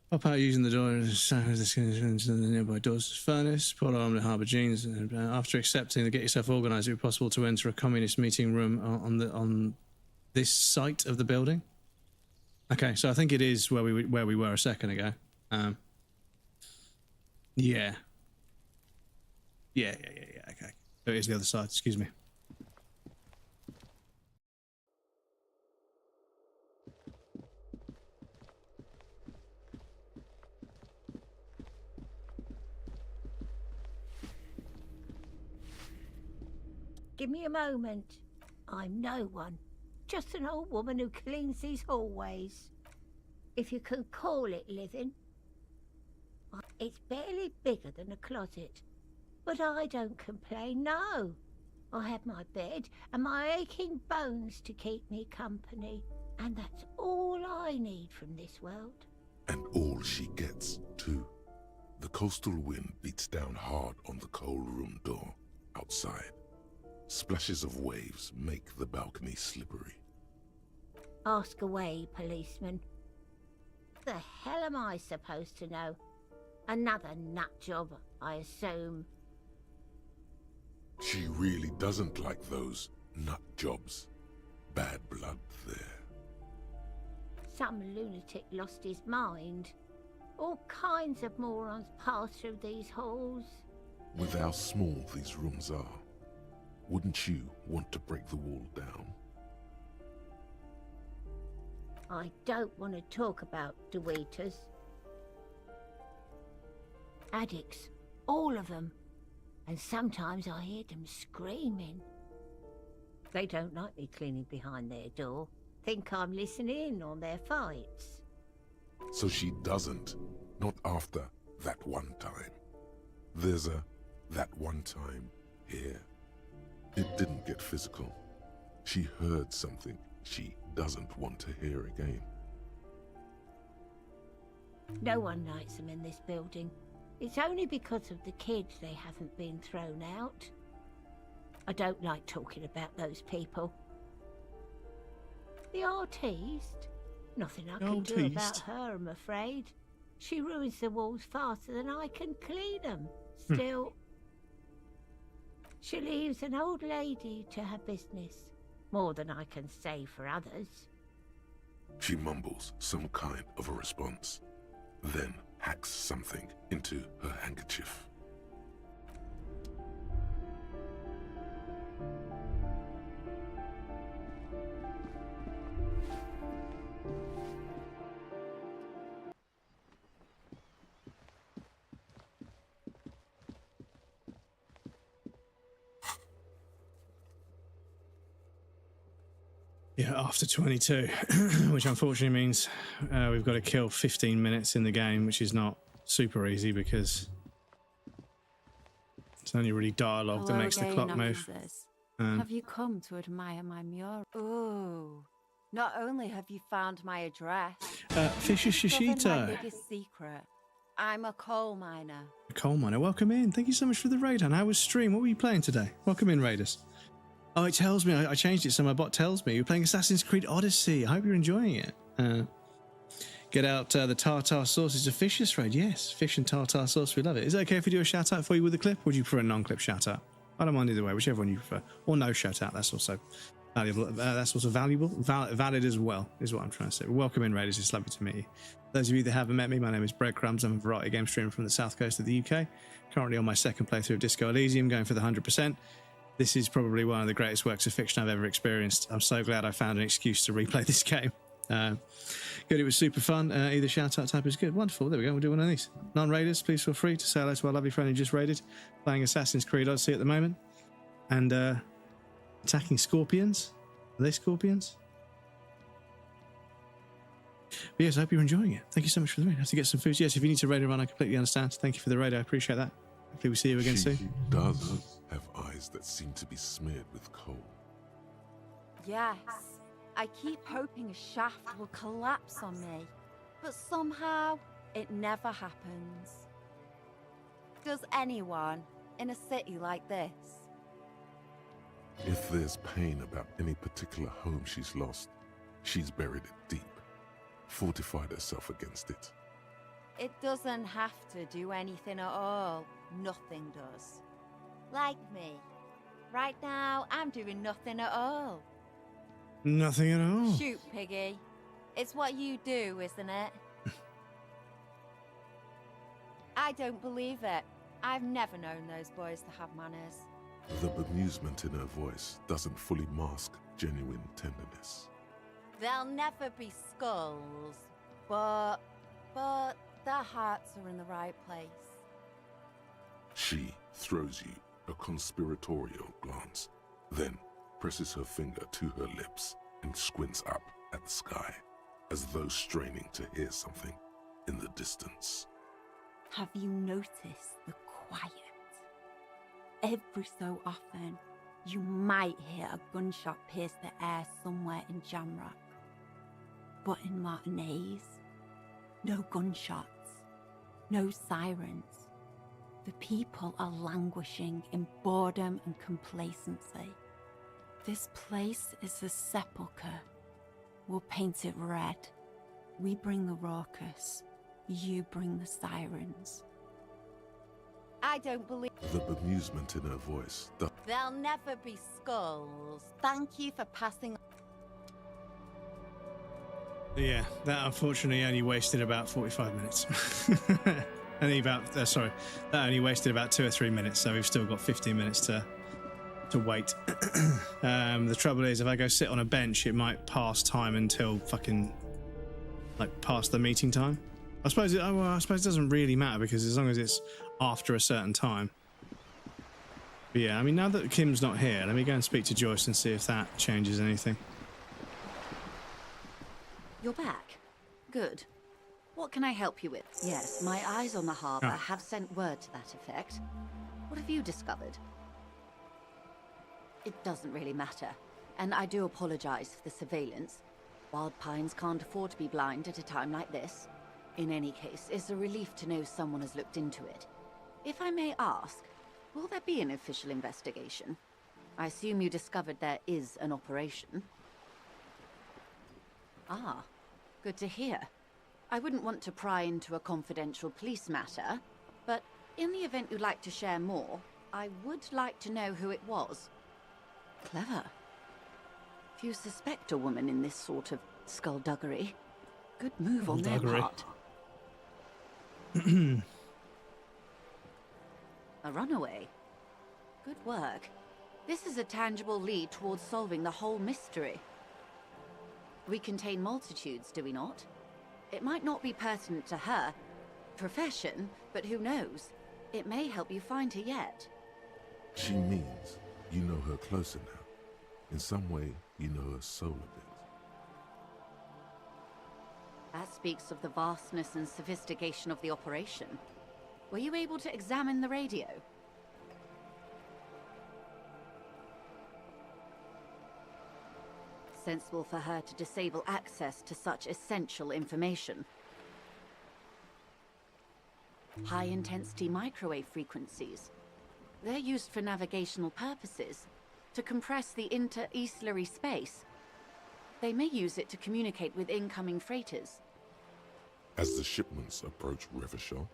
Pop out using the door into the nearby doors furnace. Pull on the harbour jeans. And, after accepting to get yourself organised, it would be possible to enter a communist meeting room on this site of the building. Okay, so I think it is where we were a second ago. Yeah. Yeah. Okay, so it is the other side. Excuse me. Give me a moment. I'm no one. Just an old woman who cleans these hallways. If you can call it living. It's barely bigger than a closet. But I don't complain, no. I have my bed and my aching bones to keep me company. And that's all I need from this world. And all she gets, too. The coastal wind beats down hard on the cold room door outside. Splashes of waves make the balcony slippery. Ask away, policeman. The hell am I supposed to know? Another nut job, I assume. She really doesn't like those nut jobs. Bad blood there. Some lunatic lost his mind. All kinds of morons pass through these halls. With how small these rooms are, wouldn't you want to break the wall down? I don't want to talk about Deweeters. Addicts, all of them. And sometimes I hear them screaming. They don't like me cleaning behind their door. Think I'm listening in on their fights. So she doesn't. Not after that one time. There's a that one time here. It didn't get physical. She heard something she doesn't want to hear again. No one likes them in this building. It's only because of the kids they haven't been thrown out. I don't like talking about those people. The artiste? Nothing I can do about her, I'm afraid. She ruins the walls faster than I can clean them. Still, she leaves an old lady to her business. More than I can say for others. She mumbles some kind of a response, then hacks something into her handkerchief. Yeah, after 22, which unfortunately means we've got to kill 15 minutes in the game, which is not super easy because it's only really dialogue that makes the clock move. Have you come to admire my mural? Oh, not only have you found my address, Fisher Shishito. my biggest secret. I'm a coal miner. A coal miner, welcome in. Thank you so much for the raid, and how was stream? What were you playing today? Welcome in, Raiders. Oh, it tells me. I changed it so my bot tells me. You're playing Assassin's Creed Odyssey. I hope you're enjoying it. Get out the tartar sauce. It's a Fisher's raid. Yes, fish and tartar sauce. We love it. Is it okay if we do a shout out for you with a clip? Or would you prefer a non-clip shout out? I don't mind either way, whichever one you prefer. Or no shout out. That's also valuable. That's also valuable. Valid as well, is what I'm trying to say. Welcome in, Raiders. It's lovely to meet you. Those of you that haven't met me, my name is Breadcrumbs. I'm a variety game streamer from the south coast of the UK. Currently on my second playthrough of Disco Elysium, going for the 100%. This is probably one of the greatest works of fiction I've ever experienced. I'm so glad I found an excuse to replay this game. Good, it was super fun. Either shout-out type is good. Wonderful, there we go, we'll do one of these. Non-raiders, please feel free to say hello to our lovely friend who just raided, playing Assassin's Creed Odyssey at the moment. And attacking scorpions. Are they scorpions? But yes, I hope you're enjoying it. Thank you so much for the raid. I have to get some food. Yes, if you need to raid a run, I completely understand. Thank you for the raid, I appreciate that. Hopefully we see you again soon. She does have eyes that seem to be smeared with coal. Yes, I keep hoping a shaft will collapse on me, but somehow it never happens. Does anyone in a city like this? If there's pain about any particular home she's lost, she's buried it deep, fortified herself against it. It doesn't have to do anything at all. Nothing does. Like me. Right now, I'm doing nothing at all. Nothing at all. Shoot, Piggy. It's what you do, isn't it? I don't believe it. I've never known those boys to have manners. The bemusement in her voice doesn't fully mask genuine tenderness. There'll never be skulls, but their hearts are in the right place. She throws you a conspiratorial glance, then presses her finger to her lips and squints up at the sky, as though straining to hear something in the distance. Have you noticed the quiet? Every so often, you might hear a gunshot pierce the air somewhere in Jamrock. But in Martinez, no gunshots, no sirens. The people are languishing in boredom and complacency. This place is a sepulchre. We'll paint it red. We bring the raucous. You bring the sirens. I don't believe... The bemusement in her voice. There'll never be skulls. Thank you for passing... Yeah, that unfortunately only wasted about 45 minutes. That only wasted about 2 or 3 minutes, so we've still got 15 minutes to wait. The trouble is, if I go sit on a bench, it might pass time until fucking, like, past the meeting time. I suppose it doesn't really matter, because as long as it's after a certain time. But yeah, I mean, now that Kim's not here, let me go and speak to Joyce and see if that changes anything. You're back. Good. What can I help you with? Yes, my eyes on the harbour have sent word to that effect. What have you discovered? It doesn't really matter, and I do apologize for the surveillance. Wild Pines can't afford to be blind at a time like this. In any case, it's a relief to know someone has looked into it. If I may ask, will there be an official investigation? I assume you discovered there is an operation. Ah, good to hear. I wouldn't want to pry into a confidential police matter, but in the event you'd like to share more, I would like to know who it was. Clever. Few suspect a woman in this sort of skullduggery. Good move on their part. A runaway. Good work. This is a tangible lead towards solving the whole mystery. We contain multitudes, do we not? It might not be pertinent to her profession, but who knows? It may help you find her yet. She means you know her closer now. In some way, you know her soul a bit. That speaks of the vastness and sophistication of the operation. Were you able to examine the radio? Sensible for her to disable access to such essential information. High-intensity microwave frequencies. They're used for navigational purposes, to compress the inter-eastlery space. They may use it to communicate with incoming freighters. As the shipments approach Revachol?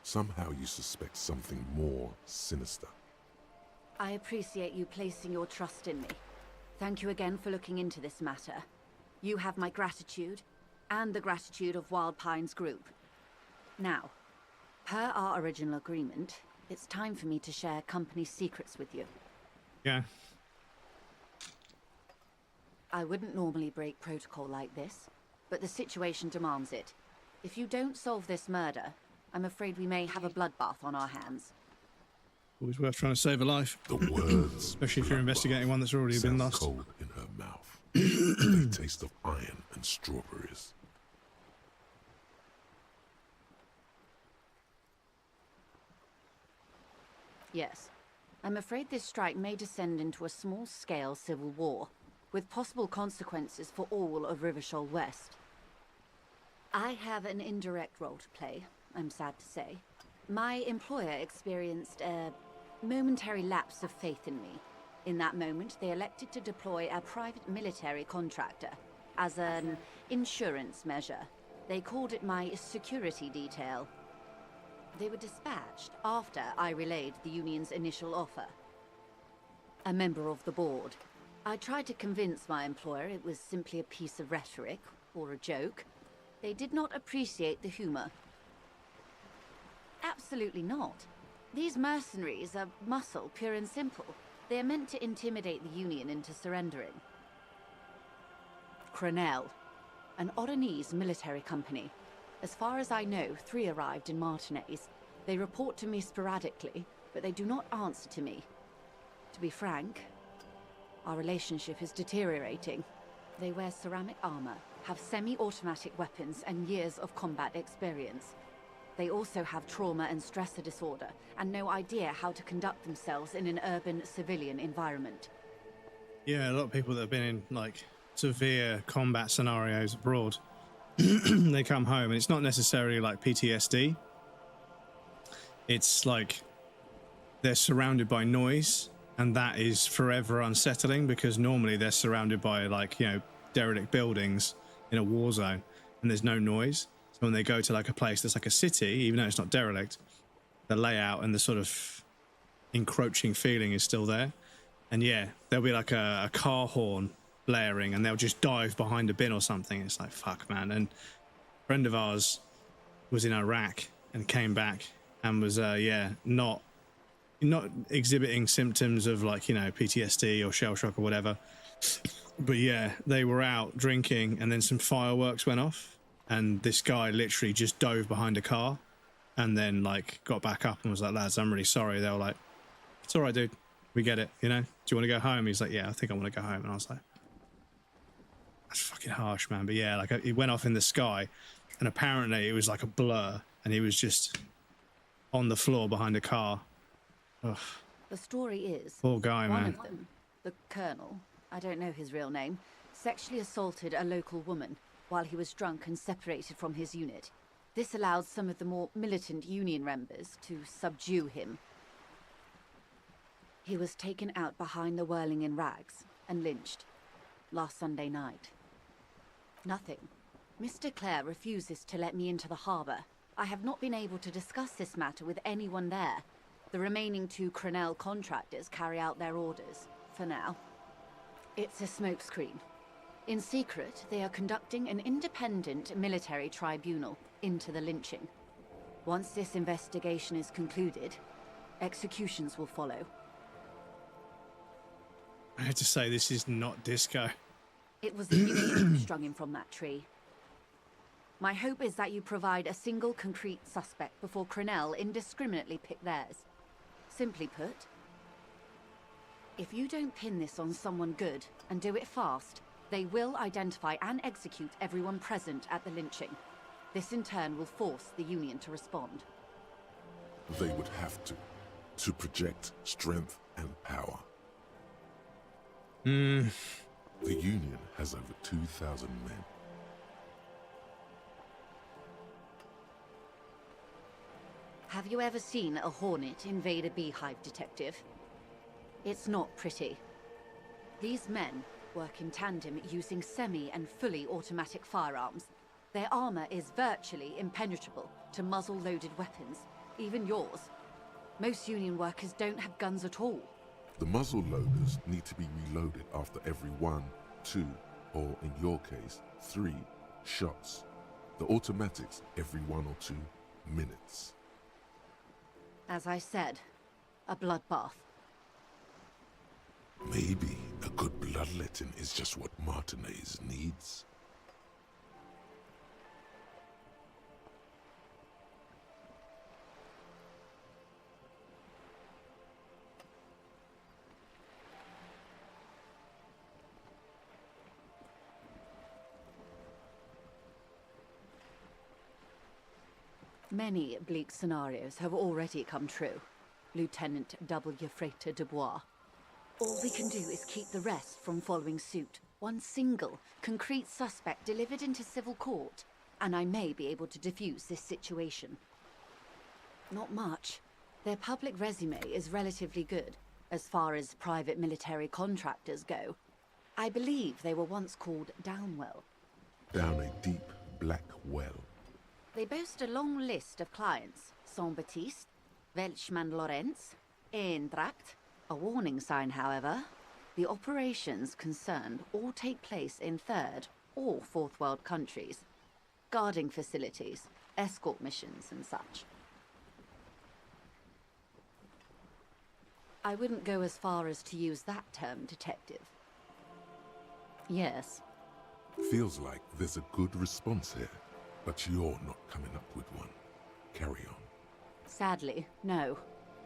Somehow you suspect something more sinister. I appreciate you placing your trust in me. Thank you again for looking into this matter. You have my gratitude, and the gratitude of Wild Pines Group. Now, per our original agreement, it's time for me to share company secrets with you. Yeah. I wouldn't normally break protocol like this, but the situation demands it. If you don't solve this murder, I'm afraid we may have a bloodbath on our hands. Always worth trying to save a life. The words, especially if you're investigating one that's already been lost. Cold in her mouth. The taste of iron and strawberries. Yes. I'm afraid this strike may descend into a small-scale civil war, with possible consequences for all of Revachol West. I have an indirect role to play, I'm sad to say. My employer experienced a momentary lapse of faith in me. In that moment, they elected to deploy a private military contractor as an insurance measure. They called it my security detail. They were dispatched after I relayed the union's initial offer. A member of the board. I tried to convince my employer it was simply a piece of rhetoric, or a joke. They did not appreciate the humor. Absolutely not. These mercenaries are muscle, pure and simple. They are meant to intimidate the Union into surrendering. Crenel, an Oronese military company. As far as I know, 3 arrived in Martinez. They report to me sporadically, but they do not answer to me. To be frank, our relationship is deteriorating. They wear ceramic armor, have semi-automatic weapons, and years of combat experience. They also have trauma and stressor disorder, and no idea how to conduct themselves in an urban civilian environment. Yeah, a lot of people that have been in, like, severe combat scenarios abroad, they come home, and it's not necessarily, like, PTSD. It's, like, they're surrounded by noise, and that is forever unsettling, because normally they're surrounded by, like, you know, derelict buildings in a war zone, and there's no noise. So when they go to like a place that's like a city, even though it's not derelict, the layout and the sort of encroaching feeling is still there. And yeah, there'll be like a car horn blaring, and they'll just dive behind a bin or something. It's like, fuck, man. And a friend of ours was in Iraq and came back and was not exhibiting symptoms of, like, you know, PTSD or shell shock or whatever. But yeah, they were out drinking, and then some fireworks went off. And this guy literally just dove behind a car and then, like, got back up and was like, lads, I'm really sorry. They were like, it's all right, dude. We get it, you know? Do you want to go home? He's like, yeah, I think I want to go home. And I was like, that's fucking harsh, man. But yeah, like, it went off in the sky, and apparently it was like a blur, and he was just on the floor behind a car. Ugh. The story is, Poor guy, one man. of them, the colonel, I don't know his real name, sexually assaulted a local woman while he was drunk and separated from his unit. This allowed some of the more militant Union members to subdue him. He was taken out behind the whirling in rags and lynched last Sunday night. Nothing. Mr. Clare refuses to let me into the harbour. I have not been able to discuss this matter with anyone there. The remaining 2 Crenel contractors carry out their orders, for now. It's a smokescreen. In secret, they are conducting an independent military tribunal into the lynching. Once this investigation is concluded, executions will follow. I have to say, this is not Disco. It was the Union who strung him from that tree. My hope is that you provide a single concrete suspect before Crenel indiscriminately pick theirs. Simply put, if you don't pin this on someone good and do it fast, they will identify and execute everyone present at the lynching. This in turn will force the Union to respond. They would have to project strength and power. The Union has over 2,000 men. Have you ever seen a hornet invade a beehive, detective? It's not pretty. These men work in tandem using semi- and fully automatic firearms. Their armor is virtually impenetrable to muzzle-loaded weapons, even yours. Most Union workers don't have guns at all. The muzzle loaders need to be reloaded after every 1, 2, or in your case, 3 shots. The automatics every 1 or 2 minutes. As I said, a bloodbath. Maybe a good bloodletting is just what Martinez needs. Many bleak scenarios have already come true. Lieutenant W. Frater Dubois. All we can do is keep the rest from following suit. One single, concrete suspect delivered into civil court, and I may be able to defuse this situation. Not much. Their public resume is relatively good, as far as private military contractors go. I believe they were once called Downwell. Down a deep, Black Well? They boast a long list of clients. Saint-Baptiste, Welchman Lorenz, Eintracht. A warning sign, however. The operations concerned all take place in third or fourth world countries. Guarding facilities, escort missions and such. I wouldn't go as far as to use that term, detective. Yes. Feels like there's a good response here, but you're not coming up with one. Carry on. Sadly, no.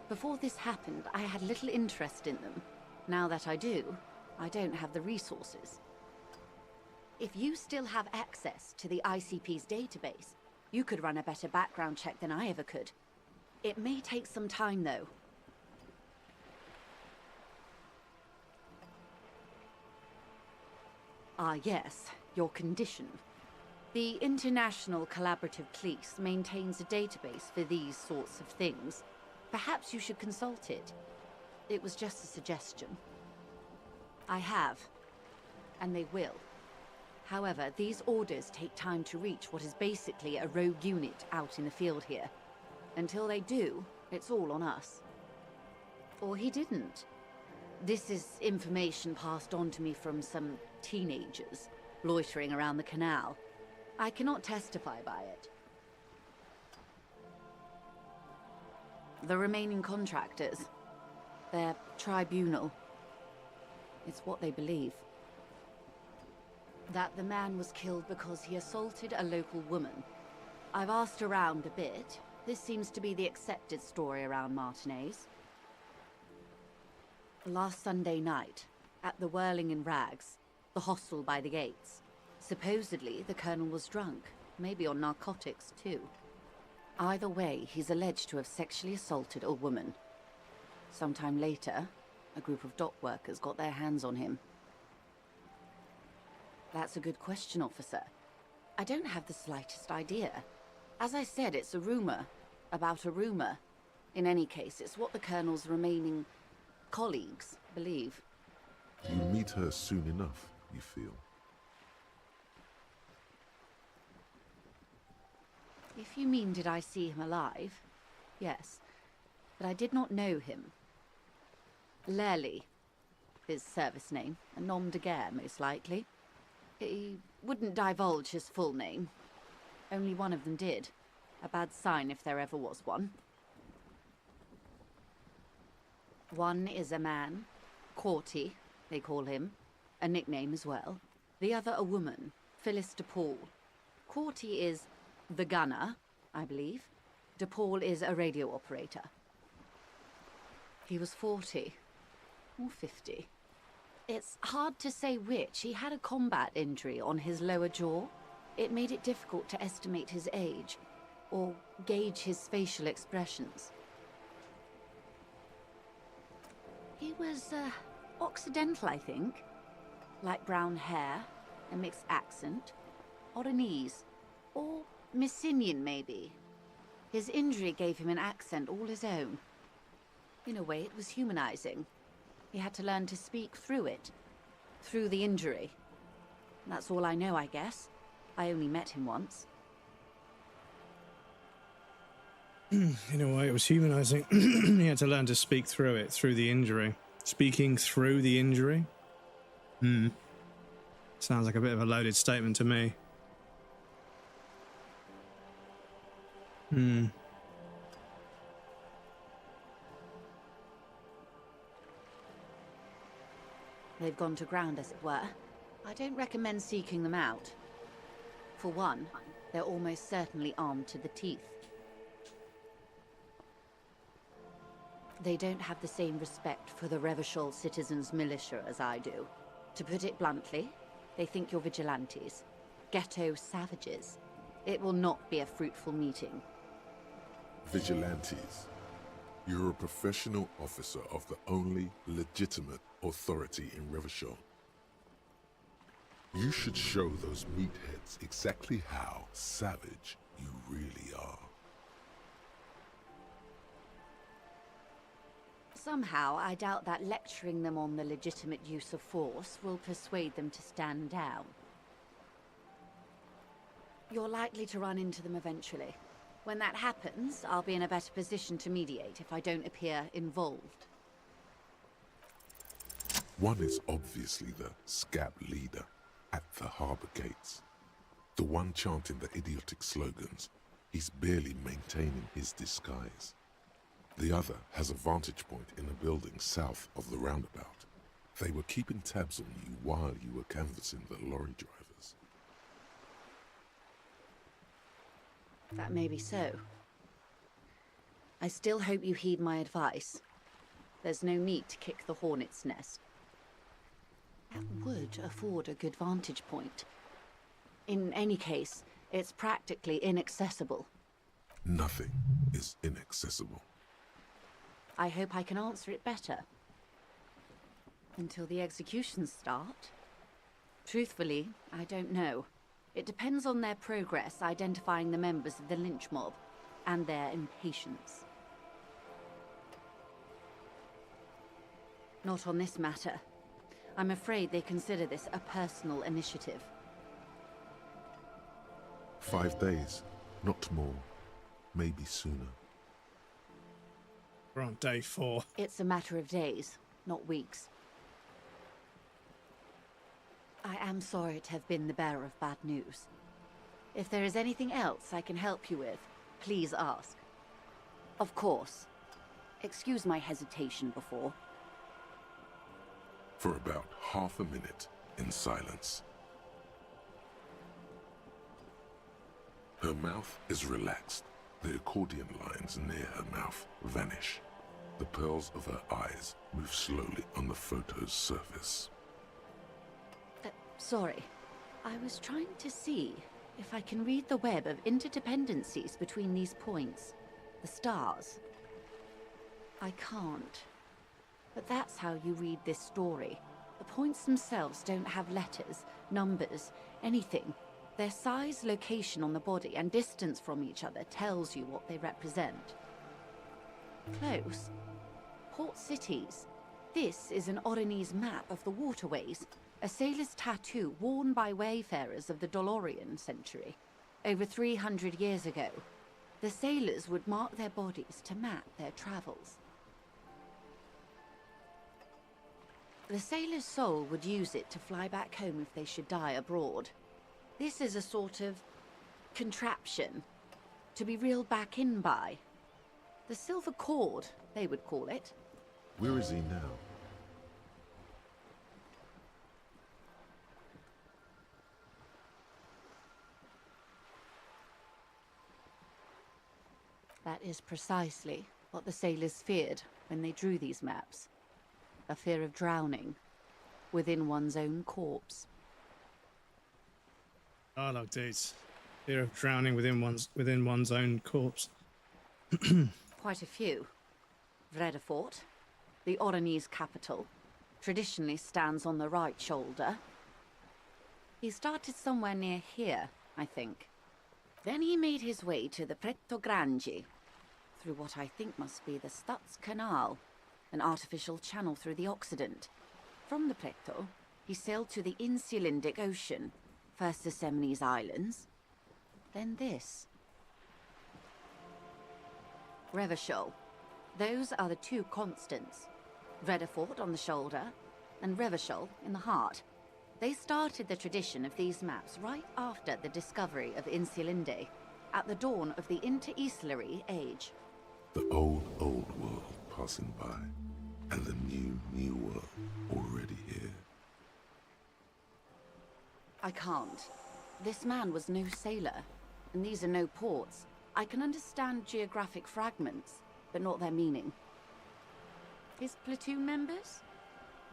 Before this happened, I had little interest in them. Now that I do, I don't have the resources. If you still have access to the ICP's database, you could run a better background check than I ever could. It may take some time, though. Ah, yes, your condition. The International Collaborative Police maintains a database for these sorts of things. Perhaps you should consult it. It was just a suggestion. I have, and they will. However, these orders take time to reach what is basically a rogue unit out in the field here. Until they do, it's all on us. Or he didn't. This is information passed on to me from some teenagers loitering around the canal. I cannot testify by it. The remaining contractors, their tribunal, it's what they believe. That the man was killed because he assaulted a local woman. I've asked around a bit. This seems to be the accepted story around Martinez. Last Sunday night, at the Whirling in Rags, the hostel by the gates. Supposedly, the colonel was drunk, maybe on narcotics too. Either way, he's alleged to have sexually assaulted a woman. Sometime later, a group of dock workers got their hands on him. That's a good question, officer. I don't have the slightest idea. As I said, it's a rumor about a rumor. In any case, it's what the colonel's remaining colleagues believe. You meet her soon enough, you feel? If you mean did I see him alive, yes. But I did not know him. Lely, his service name, a nom de guerre, most likely. He wouldn't divulge his full name. Only one of them did. A bad sign if there ever was one. One is a man, Corty, they call him, a nickname as well. The other a woman, Phyllis DePaul. Corty is the gunner, I believe. DePaul is a radio operator. He was 40, or 50. It's hard to say which. He had a combat injury on his lower jaw. It made it difficult to estimate his age, or gauge his facial expressions. He was, Occidental, I think. Light brown hair, a mixed accent, Oranese, or Messinian, maybe. His injury gave him an accent all his own. In a way, it was humanizing. He had to learn to speak through it, through the injury. That's all I know, I guess. I only met him once. In a way, it was humanizing. He had to learn to speak through it, through the injury. Speaking through the injury? Sounds like a bit of a loaded statement to me. They've gone to ground, as it were. I don't recommend seeking them out. For one, they're almost certainly armed to the teeth. They don't have the same respect for the Revachol citizens' militia as I do. To put it bluntly, they think you're vigilantes. Ghetto savages. It will not be a fruitful meeting. Vigilantes. You're a professional officer of the only legitimate authority in Revachol. You should show those meatheads exactly how savage you really are. Somehow, I doubt that lecturing them on the legitimate use of force will persuade them to stand down. You're likely to run into them eventually. When that happens, I'll be in a better position to mediate if I don't appear involved. One is obviously the scab leader at the harbour gates. The one chanting the idiotic slogans. He's barely maintaining his disguise. The other has a vantage point in a building south of the roundabout. They were keeping tabs on you while you were canvassing the lorry drivers. That may be so. I still hope you heed my advice. There's no need to kick the hornet's nest. That would afford a good vantage point. In any case, it's practically inaccessible. Nothing is inaccessible. I hope I can answer it better. Until the executions start? Truthfully, I don't know. It depends on their progress identifying the members of the lynch mob, and their impatience. Not on this matter. I'm afraid they consider this a personal initiative. 5 days, not more. Maybe sooner. We're on day 4. It's a matter of days, not weeks. I am sorry to have been the bearer of bad news. If there is anything else I can help you with, please ask. Of course. Excuse my hesitation before. For about half a minute in silence. Her mouth is relaxed. The accordion lines near her mouth vanish. The pearls of her eyes move slowly on the photo's surface. Sorry. I was trying to see if I can read the web of interdependencies between these points. The stars. I can't. But that's how you read this story. The points themselves don't have letters, numbers, anything. Their size, location on the body, and distance from each other tells you what they represent. Close. Port cities. This is an Oronese map of the waterways, a sailor's tattoo worn by wayfarers of the Dolorian century. Over 300 years ago, the sailors would mark their bodies to map their travels. The sailor's soul would use it to fly back home if they should die abroad. This is a sort of contraption to be reeled back in by. The silver cord, they would call it. Where is he now? That is precisely what the sailors feared when they drew these maps. A fear of drowning within one's own corpse. Dialogue, dudes. Fear of drowning within one's own corpse. Quite a few. Vredefort, the Oronese capital, traditionally stands on the right shoulder. He started somewhere near here, I think. Then he made his way to the Pretto Grande, through what I think must be the Stutz Canal, an artificial channel through the Occident. From the Pretto, he sailed to the Insulindic Ocean, first the Semines Islands, then this. Revachol. Those are the two constants. Vredefort on the shoulder, and Revachol in the heart. They started the tradition of these maps right after the discovery of Insulinde, at the dawn of the Interinsulary Age. The old world passing by, and the new world already here. I can't. This man was no sailor, and these are no ports. I can understand geographic fragments, but not their meaning. His platoon members?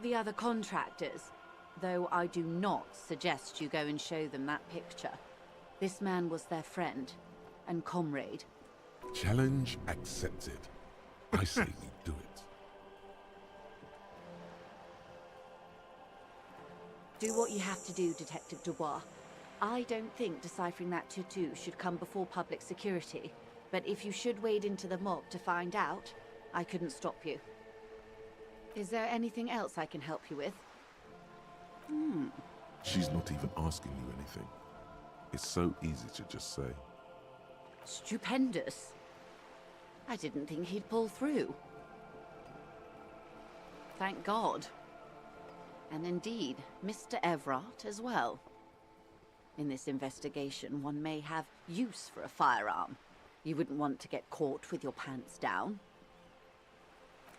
The other contractors, though I do not suggest you go and show them that picture. This man was their friend and comrade. Challenge accepted. I say we do it. Do what you have to do, Detective Dubois. I don't think deciphering that tattoo should come before public security, but if you should wade into the mob to find out, I couldn't stop you. Is there anything else I can help you with? She's not even asking you anything. It's so easy to just say. Stupendous. I didn't think he'd pull through. Thank God. And indeed, Mr. Everard as well. In this investigation, one may have use for a firearm. You wouldn't want to get caught with your pants down.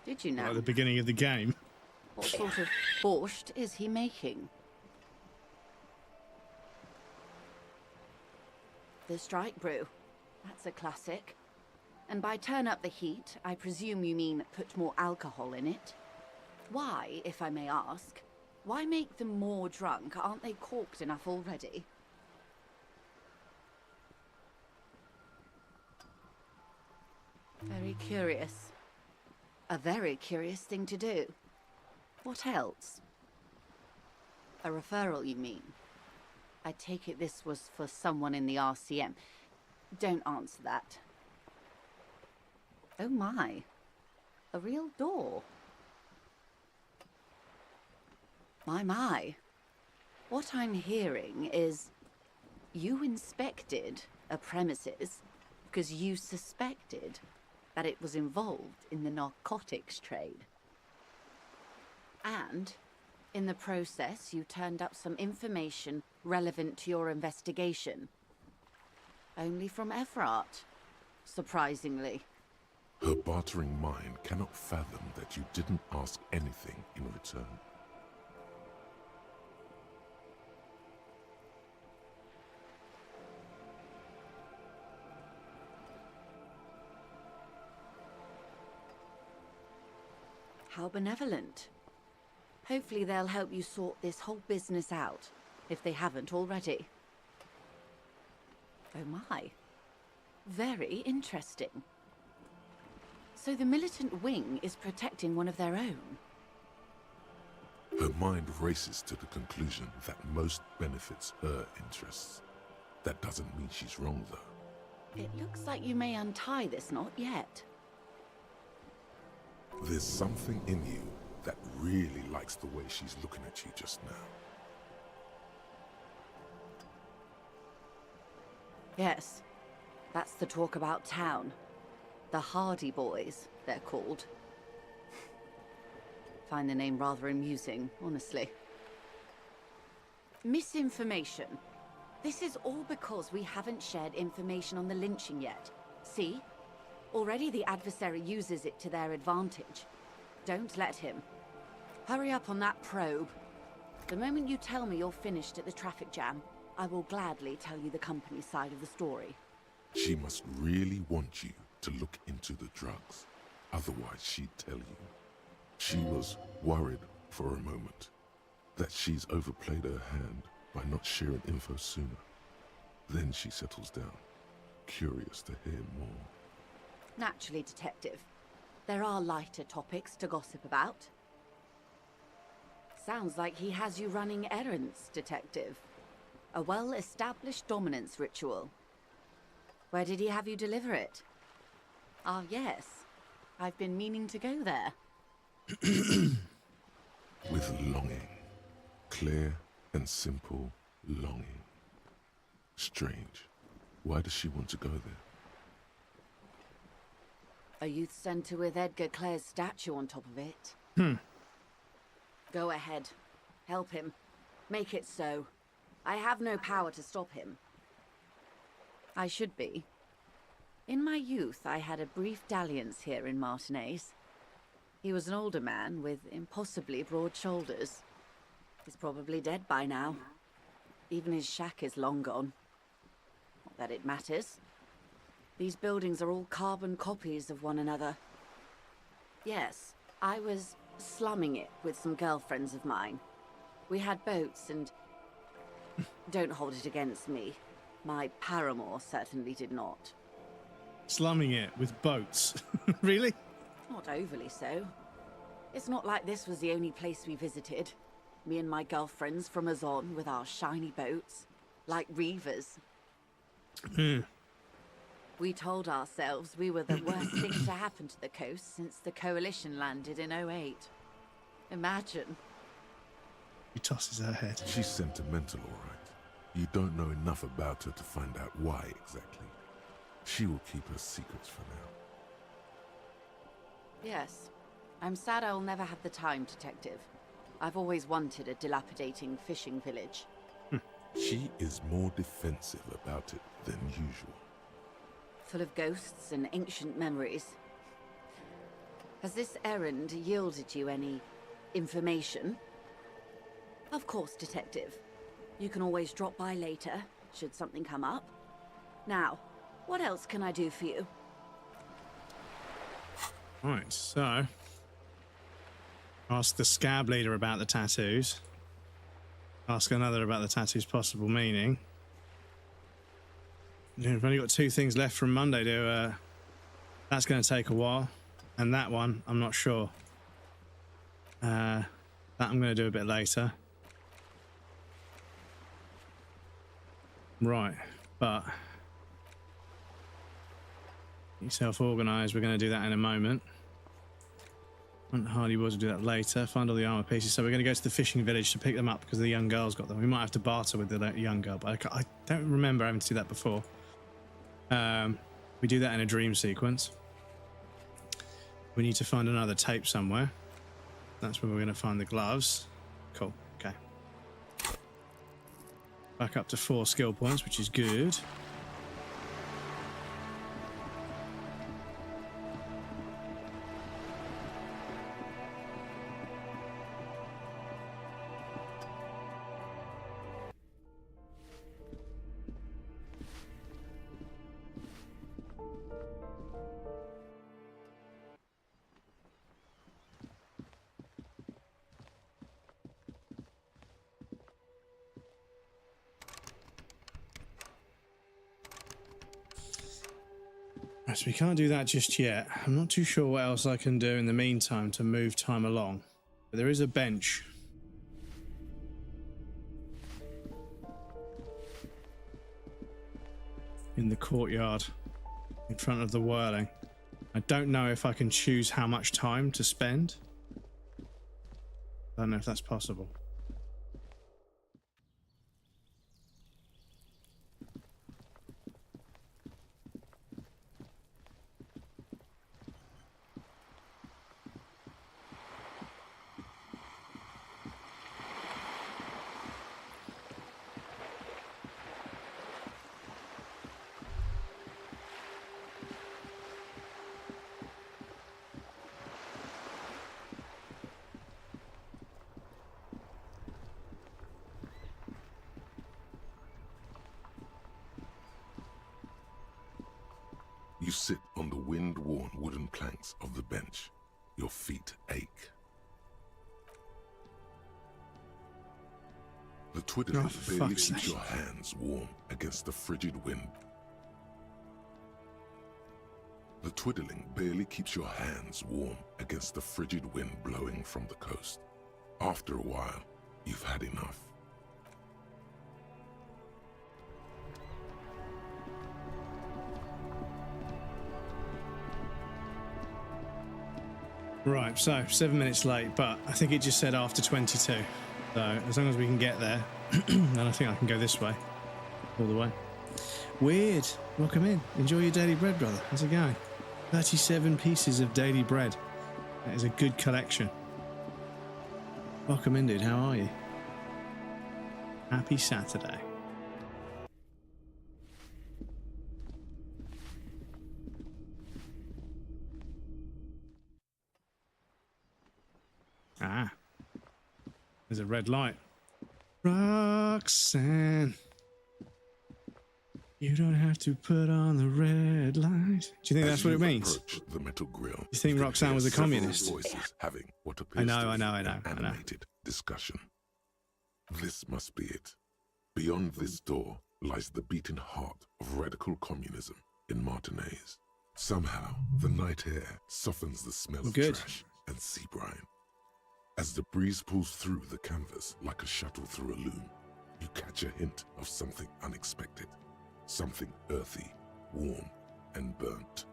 Did you know? At the beginning of the game. What sort of borscht is he making? The Strike Brew. That's a classic. And by turn up the heat, I presume you mean put more alcohol in it? Why, if I may ask, why make them more drunk? Aren't they corked enough already? Very curious. A very curious thing to do. What else? A referral, you mean? I take it this was for someone in the RCM. Don't answer that. Oh my. A real door. My. What I'm hearing is you inspected a premises because you suspected that it was involved in the narcotics trade. And in the process, you turned up some information relevant to your investigation. Only from Everard, surprisingly. Her bartering mind cannot fathom that you didn't ask anything in return. How benevolent. Hopefully they'll help you sort this whole business out, if they haven't already. Oh my. Very interesting. So the militant wing is protecting one of their own? Her mind races to the conclusion that most benefits her interests. That doesn't mean she's wrong, though. It looks like you may untie this knot yet. There's something in you that really likes the way she's looking at you just now. Yes, that's the talk about town. The Hardy Boys, they're called. Find the name rather amusing, honestly. Misinformation. This is all because we haven't shared information on the lynching yet. See? Already the adversary uses it to their advantage. Don't let him. Hurry up on that probe. The moment you tell me you're finished at the traffic jam, I will gladly tell you the company's side of the story. She must really want you to look into the drugs. Otherwise, she'd tell you. She was worried for a moment that she's overplayed her hand by not sharing info sooner. Then she settles down, curious to hear more. Naturally, Detective. There are lighter topics to gossip about. Sounds like he has you running errands, Detective. A well-established dominance ritual. Where did he have you deliver it? Ah, yes. I've been meaning to go there. With longing. Clear and simple longing. Strange. Why does she want to go there? A youth centre with Edgar Clare's statue on top of it. Go ahead. Help him. Make it so. I have no power to stop him. I should be. In my youth, I had a brief dalliance here in Martinez. He was an older man with impossibly broad shoulders. He's probably dead by now. Even his shack is long gone. Not that it matters. These buildings are all carbon copies of one another. Yes, I was slumming it with some girlfriends of mine. We had boats and... Don't hold it against me. My paramour certainly did not. Slumming it with boats. Really? Not overly so. It's not like this was the only place we visited. Me and my girlfriends from Azon with our shiny boats. Like reavers. We told ourselves we were the worst thing to happen to the coast since the Coalition landed in 08. Imagine. He tosses her head. She's sentimental, all right. You don't know enough about her to find out why exactly. She will keep her secrets for now. Yes. I'm sad I'll never have the time, Detective. I've always wanted a dilapidating fishing village. She is more defensive about it than usual. Full of ghosts and ancient memories. Has this errand yielded you any information? Of course, Detective. You can always drop by later, should something come up. Now, what else can I do for you? Right, so ask the scab leader about the tattoos. Ask another about the tattoo's possible meaning. We've only got 2 things left from Monday to that's going to take a while, and that one I'm not sure. That I'm going to do a bit later. Right, but yourself organised. We're going to do that in a moment. Hunt Hardy was to do that later. Find all the armor pieces. So we're going to go to the fishing village to pick them up because the young girl's got them. We might have to barter with the young girl, but I don't remember having to do that before. We do that in a dream sequence. We need to find another tape somewhere. That's where we're going to find the gloves. Cool. Okay. Back up to 4 skill points, which is good. So we can't do that just yet. I'm not too sure what else I can do in the meantime to move time along. But there is a bench. In the courtyard, in front of the whirling. I don't know if I can choose how much time to spend. I don't know if that's possible. You sit on the wind-worn wooden planks of the bench. Your feet ache. The twiddling barely keeps your hands warm against the frigid wind. The twiddling barely keeps your hands warm against the frigid wind blowing from the coast. After a while, you've had enough. Right, so 7 minutes late, but I think it just said after 22. So as long as we can get there, then I think I can go this way, all the way. Weird. Welcome in. Enjoy your daily bread, brother. How's it going? 37 pieces of daily bread. That is a good collection. Welcome in, dude. How are you? Happy Saturday. Ah. There's a red light. Roxanne. You don't have to put on the red light. Do you think that's what it means? The metal grill. You think Roxanne was a communist? Voices having what appears I know. an animated discussion. This must be it. Beyond this door lies the beating heart of radical communism in Martinez. Somehow, the night air softens the smell of trash and sea brine. As the breeze pulls through the canvas like a shuttle through a loom, you catch a hint of something unexpected. Something earthy, warm, and burnt.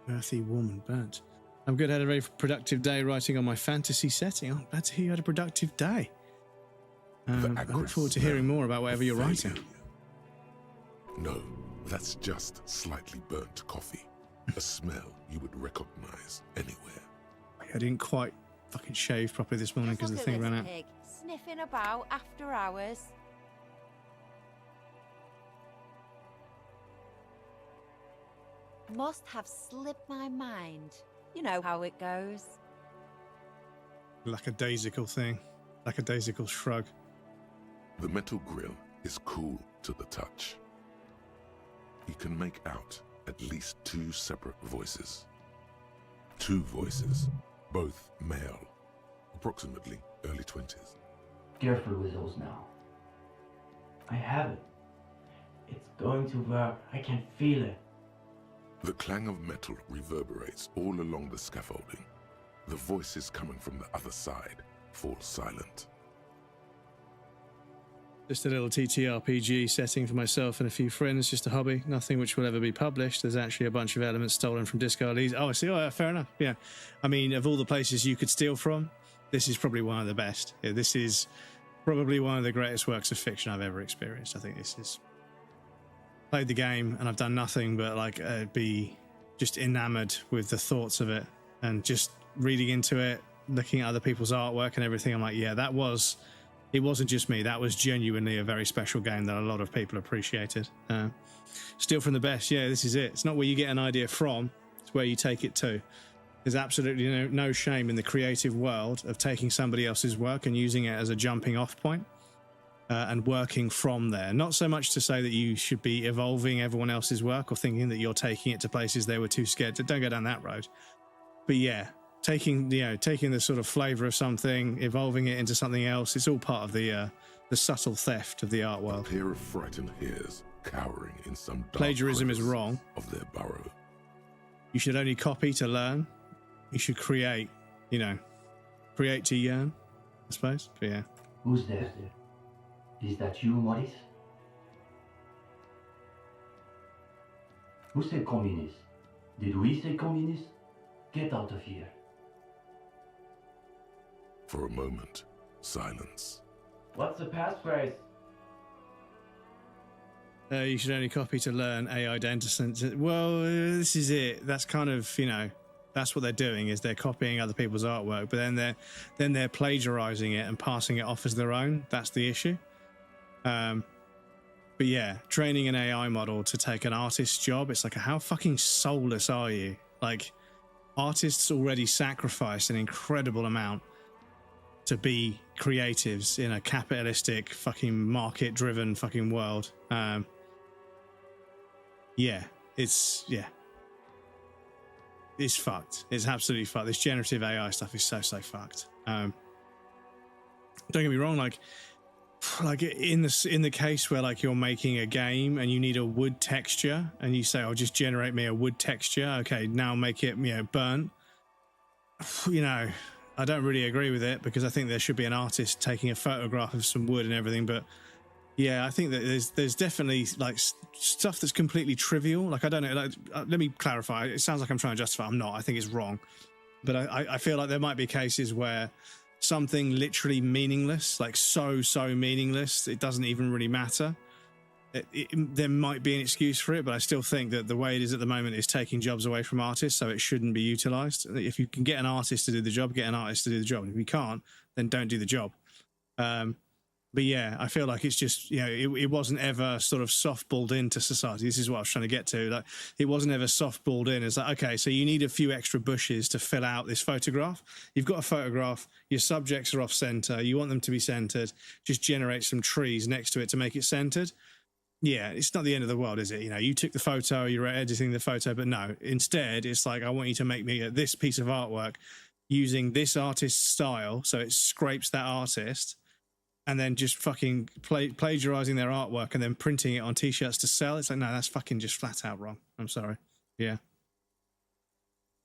Earthy, warm, and burnt. I'm good. I had a very productive day writing on my fantasy setting. I'm glad to hear you had a productive day. I look forward to hearing more about whatever you're writing. No, that's just slightly burnt coffee. A smell you would recognize anywhere. I didn't quite fucking shave properly this morning because the thing ran out. Pig sniffing about after hours. Must have slipped my mind. You know how it goes. Lackadaisical thing. Lackadaisical shrug. The metal grill is cool to the touch. You can make out at least 2 separate voices. 2 voices, both male, approximately early 20s. Careful with those now. I have it. It's going to work. I can feel it. The clang of metal reverberates all along the scaffolding. The voices coming from the other side fall silent. Just a little TTRPG setting for myself and a few friends, just a hobby, nothing which will ever be published. There's actually a bunch of elements stolen from Disco Elysium. Oh, I see. Oh, yeah, fair enough. Yeah. I mean, of all the places you could steal from, this is probably one of the best. Yeah, this is probably one of the greatest works of fiction I've ever experienced. I think this is... Played the game and I've done nothing but like be just enamored with the thoughts of it and just reading into it, looking at other people's artwork and everything. I'm like, yeah, it wasn't just me. That was genuinely a very special game that a lot of people appreciated. Steal from the best. Yeah, this is it. It's not where you get an idea from. It's where you take it to. There's absolutely no shame in the creative world of taking somebody else's work and using it as a jumping off point and working from there. Not so much to say that you should be evolving everyone else's work or thinking that you're taking it to places they were too scared to. Don't go down that road. But yeah, taking the sort of flavor of something, evolving it into something else, it's all part of the subtle theft of the art world. A pair of frightened hares cowering in some dark Plagiarism is crevice wrong. Of their burrow. You should only copy to learn. You should create, create to yearn, I suppose. But yeah. Who's there? Is that you, Maurice? Who said communist? Did we say communist? Get out of here. For a moment, silence. What's the passphrase? You should only copy to learn AI dentist. Well, this is it. That's kind of, that's what they're doing, is they're copying other people's artwork, but then they're plagiarizing it and passing it off as their own. That's the issue. But yeah, training an AI model to take an artist's job, it's like, how fucking soulless are you? Like, artists already sacrifice an incredible amount to be creatives in a capitalistic, fucking market-driven fucking world. It's fucked. It's absolutely fucked. This generative AI stuff is so fucked. Don't get me wrong, like in the case where like you're making a game and you need a wood texture and you say, oh, just generate me a wood texture. Okay, now make it, burnt. I don't really agree with it because I think there should be an artist taking a photograph of some wood and everything. But yeah, I think that there's definitely like stuff that's completely trivial. Like, I don't know, like, let me clarify. It sounds like I'm trying to justify. I'm not. I think it's wrong. But I feel like there might be cases where something literally meaningless, like so meaningless, it doesn't even really matter. There might be an excuse for it, but I still think that the way it is at the moment is taking jobs away from artists, so it shouldn't be utilized. If you can get an artist to do the job, get an artist to do the job. If you can't, then don't do the job. But yeah, I feel like it's just, it wasn't ever sort of softballed into society. This is what I was trying to get to. Like, it wasn't ever softballed in. It's like, okay, so you need a few extra bushes to fill out this photograph. You've got a photograph, your subjects are off center, you want them to be centered, just generate some trees next to it to make it centered. Yeah, it's not the end of the world, is it? You took the photo, you're editing the photo, but no, instead, it's like, I want you to make me this piece of artwork using this artist's style, so it scrapes that artist, and then just fucking plagiarizing their artwork and then printing it on t-shirts to sell. It's like, no, that's fucking just flat out wrong. I'm sorry. Yeah.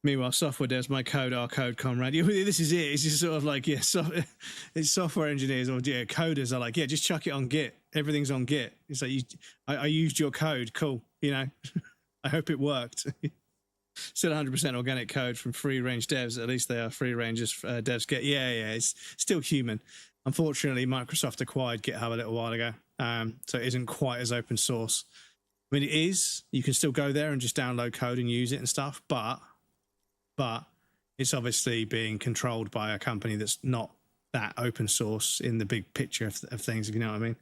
Meanwhile, software devs, my code, our code comrade. This is it. It's just sort of like, it's software engineers or coders are like, just chuck it on Git. Everything's on Git. It's like, I used your code. Cool. I hope it worked. Still 100% organic code from free range devs. At least they are free range devs get. Yeah. It's still human. Unfortunately, Microsoft acquired GitHub a little while ago, so it isn't quite as open source mean, it is. You can still go there and just download code and use it and stuff, but it's obviously being controlled by a company that's not that open source in the big picture of things, if you know what I mean.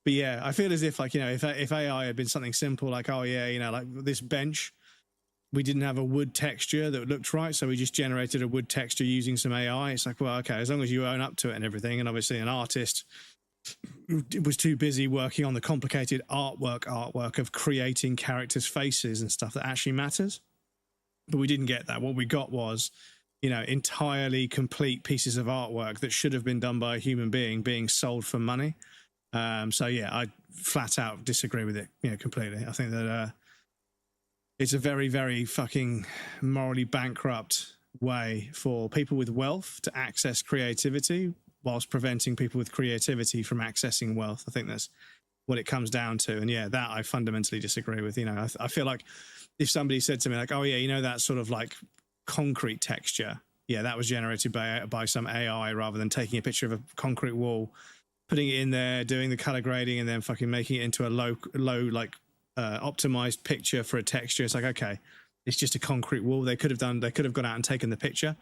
But yeah, I feel as if, like, you know, if AI had been something simple, like, oh yeah, you know, like this bench, we didn't have a wood texture that looked right, so we just generated a wood texture using some AI. It's like, well, okay, as long as you own up to it and everything, and obviously an artist was too busy working on the complicated artwork of creating characters' faces and stuff that actually matters. But we didn't get that. What we got was, you know, entirely complete pieces of artwork that should have been done by a human being sold for money. So yeah, I flat out disagree with it, you know, completely. I think that it's a very, very fucking morally bankrupt way for people with wealth to access creativity whilst preventing people with creativity from accessing wealth. I think that's what it comes down to. And yeah, that I fundamentally disagree with. You know, I feel like if somebody said to me like, oh yeah, you know, that sort of like concrete texture, yeah, that was generated by some AI rather than taking a picture of a concrete wall, putting it in there, doing the color grading, and then fucking making it into a low like optimized picture for a texture. It's like, okay, it's just a concrete wall. They could have gone out and taken the picture.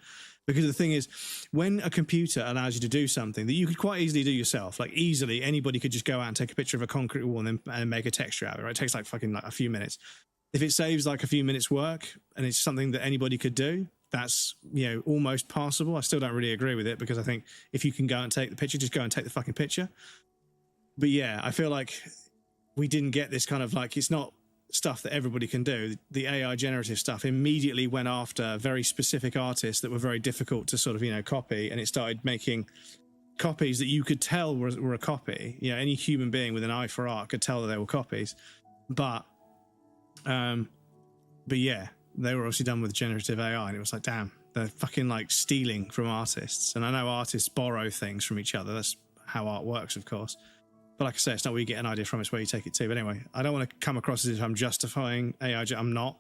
Because the thing is, when a computer allows you to do something that you could quite easily do yourself, like easily anybody could just go out and take a picture of a concrete wall and make a texture out of it, right? It takes like fucking like a few minutes. If it saves like a few minutes work and it's something that anybody could do, that's, you know, almost passable. I still don't really agree with it, because I think if you can go and take the picture, just go and take the fucking picture. But yeah, I feel like we didn't get this kind of like, it's not stuff that everybody can do. The AI generative stuff immediately went after very specific artists that were very difficult to sort of, you know, copy, and it started making copies that you could tell were a copy. You know, any human being with an eye for art could tell that they were copies. But yeah, they were obviously done with generative AI, and it was like, damn, they're fucking like stealing from artists. And I know artists borrow things from each other. That's how art works, of course. But like I say, it's not where you get an idea from, it's where you take it to. But anyway, I don't want to come across as if I'm justifying AI. I'm not.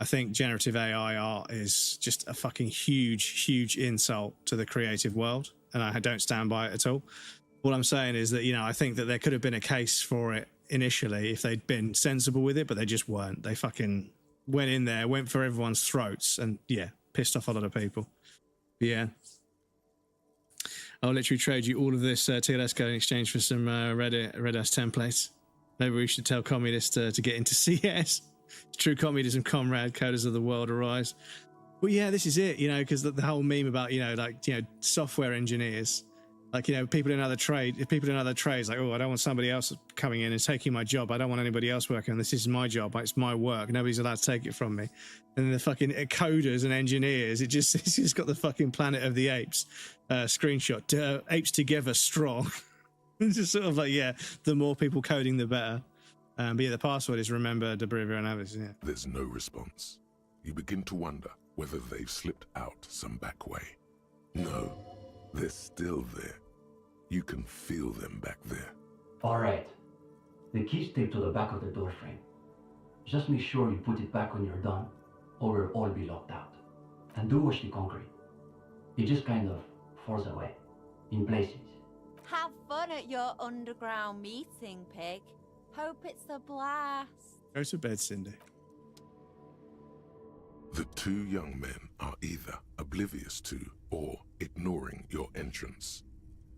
I think generative AI art is just a fucking huge, huge insult to the creative world, and I don't stand by it at all. What I'm saying is that, you know, I think that there could have been a case for it initially if they'd been sensible with it, but they just weren't. They fucking went in there, went for everyone's throats, and yeah, pissed off a lot of people. But yeah. I'll literally trade you all of this TLS code in exchange for some Red-S templates. Maybe we should tell communists to get into CS. True communism, comrade, coders of the world arise. Well, yeah, this is it, you know, because the whole meme about, you know, like, you know, software engineers, like, you know, people in other trades, like, oh, I don't want somebody else coming in and taking my job. I don't want anybody else working on this. This is my job. It's my work. Nobody's allowed to take it from me. And then the fucking coders and engineers, it's just got the fucking Planet of the Apes screenshot. Apes together strong. It's just sort of like, yeah, the more people coding, the better. But yeah, the password is remember Debrivia and Avis. Yeah. There's no response. You begin to wonder whether they've slipped out some back way. No, they're still there. You can feel them back there. Alright. The key's taped to the back of the door frame. Just make sure you put it back when you're done, or we'll all be locked out. And do watch the concrete. It just kind of falls away, in places. Have fun at your underground meeting, pig. Hope it's a blast. Go to bed, Cindy. The two young men are either oblivious to or ignoring your entrance.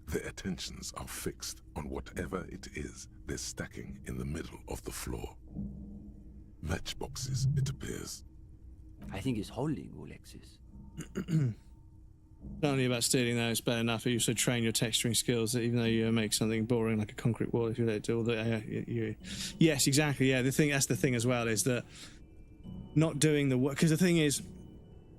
Their attentions are fixed on whatever it is they're stacking in the middle of the floor. Matchboxes, it appears. I think he's holding Alexis. Not only about stealing though, it's better enough. You also train your texturing skills, that even though you make something boring like a concrete wall, if you let it do all that, yes, exactly. Yeah, that's the thing as well, is that not doing the work. Because the thing is,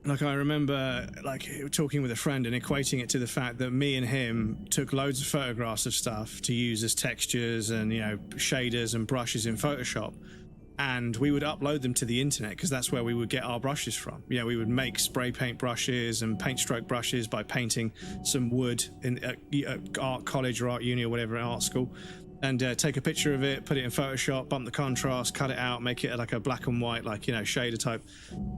like, I remember like talking with a friend and equating it to the fact that me and him took loads of photographs of stuff to use as textures and, you know, shaders and brushes in Photoshop. And we would upload them to the internet because that's where we would get our brushes from. You know, we would make spray paint brushes and paint stroke brushes by painting some wood in art college or art uni or whatever, art school, and take a picture of it, put it in Photoshop, bump the contrast, cut it out, make it like a black and white, like, you know, shader type,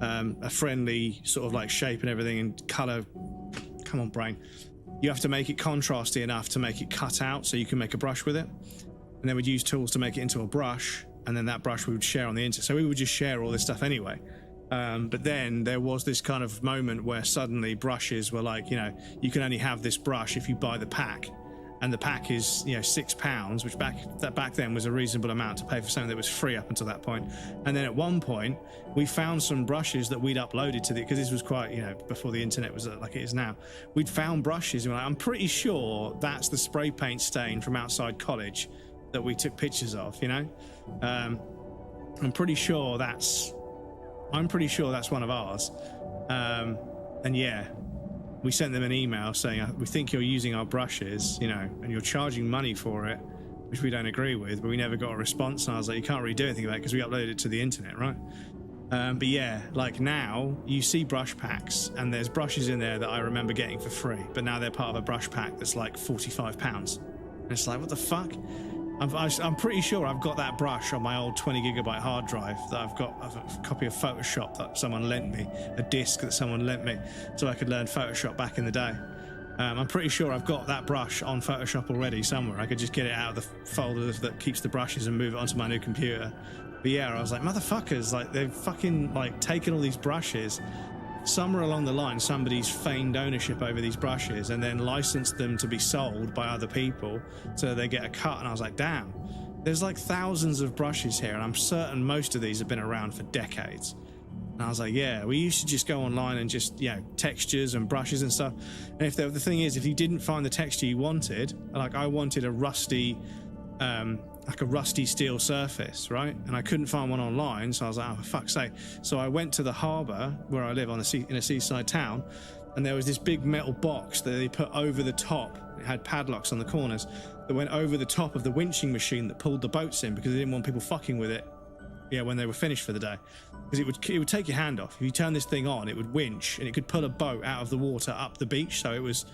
a friendly sort of like shape and everything, and color. Come on, brain. You have to make it contrasty enough to make it cut out so you can make a brush with it. And then we'd use tools to make it into a brush. and then that brush we would share on the internet. So we would just share all this stuff anyway. But then there was this kind of moment where suddenly brushes were like, you know, you can only have this brush if you buy the pack, and the pack is, you know, £6, which back then was a reasonable amount to pay for something that was free up until that point. And then at one point we found some brushes that we'd uploaded to the, because this was quite, you know, before the internet was like it is now. We'd found brushes and we're like, I'm pretty sure that's the spray paint stain from outside college that we took pictures of, you know. I'm pretty sure that's one of ours. And yeah, we sent them an email saying, we think you're using our brushes, you know, and you're charging money for it, which we don't agree with, but we never got a response. And I was like, you can't really do anything about it because we uploaded it to the internet, right? But yeah, like now you see brush packs and there's brushes in there that I remember getting for free, but now they're part of a brush pack that's like £45. And it's like, what the fuck? I'm pretty sure I've got that brush on my old 20 gigabyte hard drive that I've got a copy of Photoshop that someone lent me, a disc that someone lent me so I could learn Photoshop back in the day. I'm pretty sure I've got that brush on Photoshop already somewhere. I could just get it out of the folder that keeps the brushes and move it onto my new computer. But yeah, I was like, motherfuckers, like they've fucking like taken all these brushes. Somewhere along the line, somebody's feigned ownership over these brushes and then licensed them to be sold by other people so they get a cut. And I was like, damn, there's like thousands of brushes here, and I'm certain most of these have been around for decades. And I was like, yeah, we used to just go online and just, you know, textures and brushes and stuff. And if the thing is, if you didn't find the texture you wanted, like I wanted a rusty, like a rusty steel surface, right? And I couldn't find one online, so I was like, oh, for fuck's sake. So I went to the harbour where I live in a seaside town, and there was this big metal box that they put over the top. It had padlocks on the corners that went over the top of the winching machine that pulled the boats in because they didn't want people fucking with it, yeah, when they were finished for the day. Because it would take your hand off. If you turn this thing on, it would winch, and it could pull a boat out of the water up the beach, so it was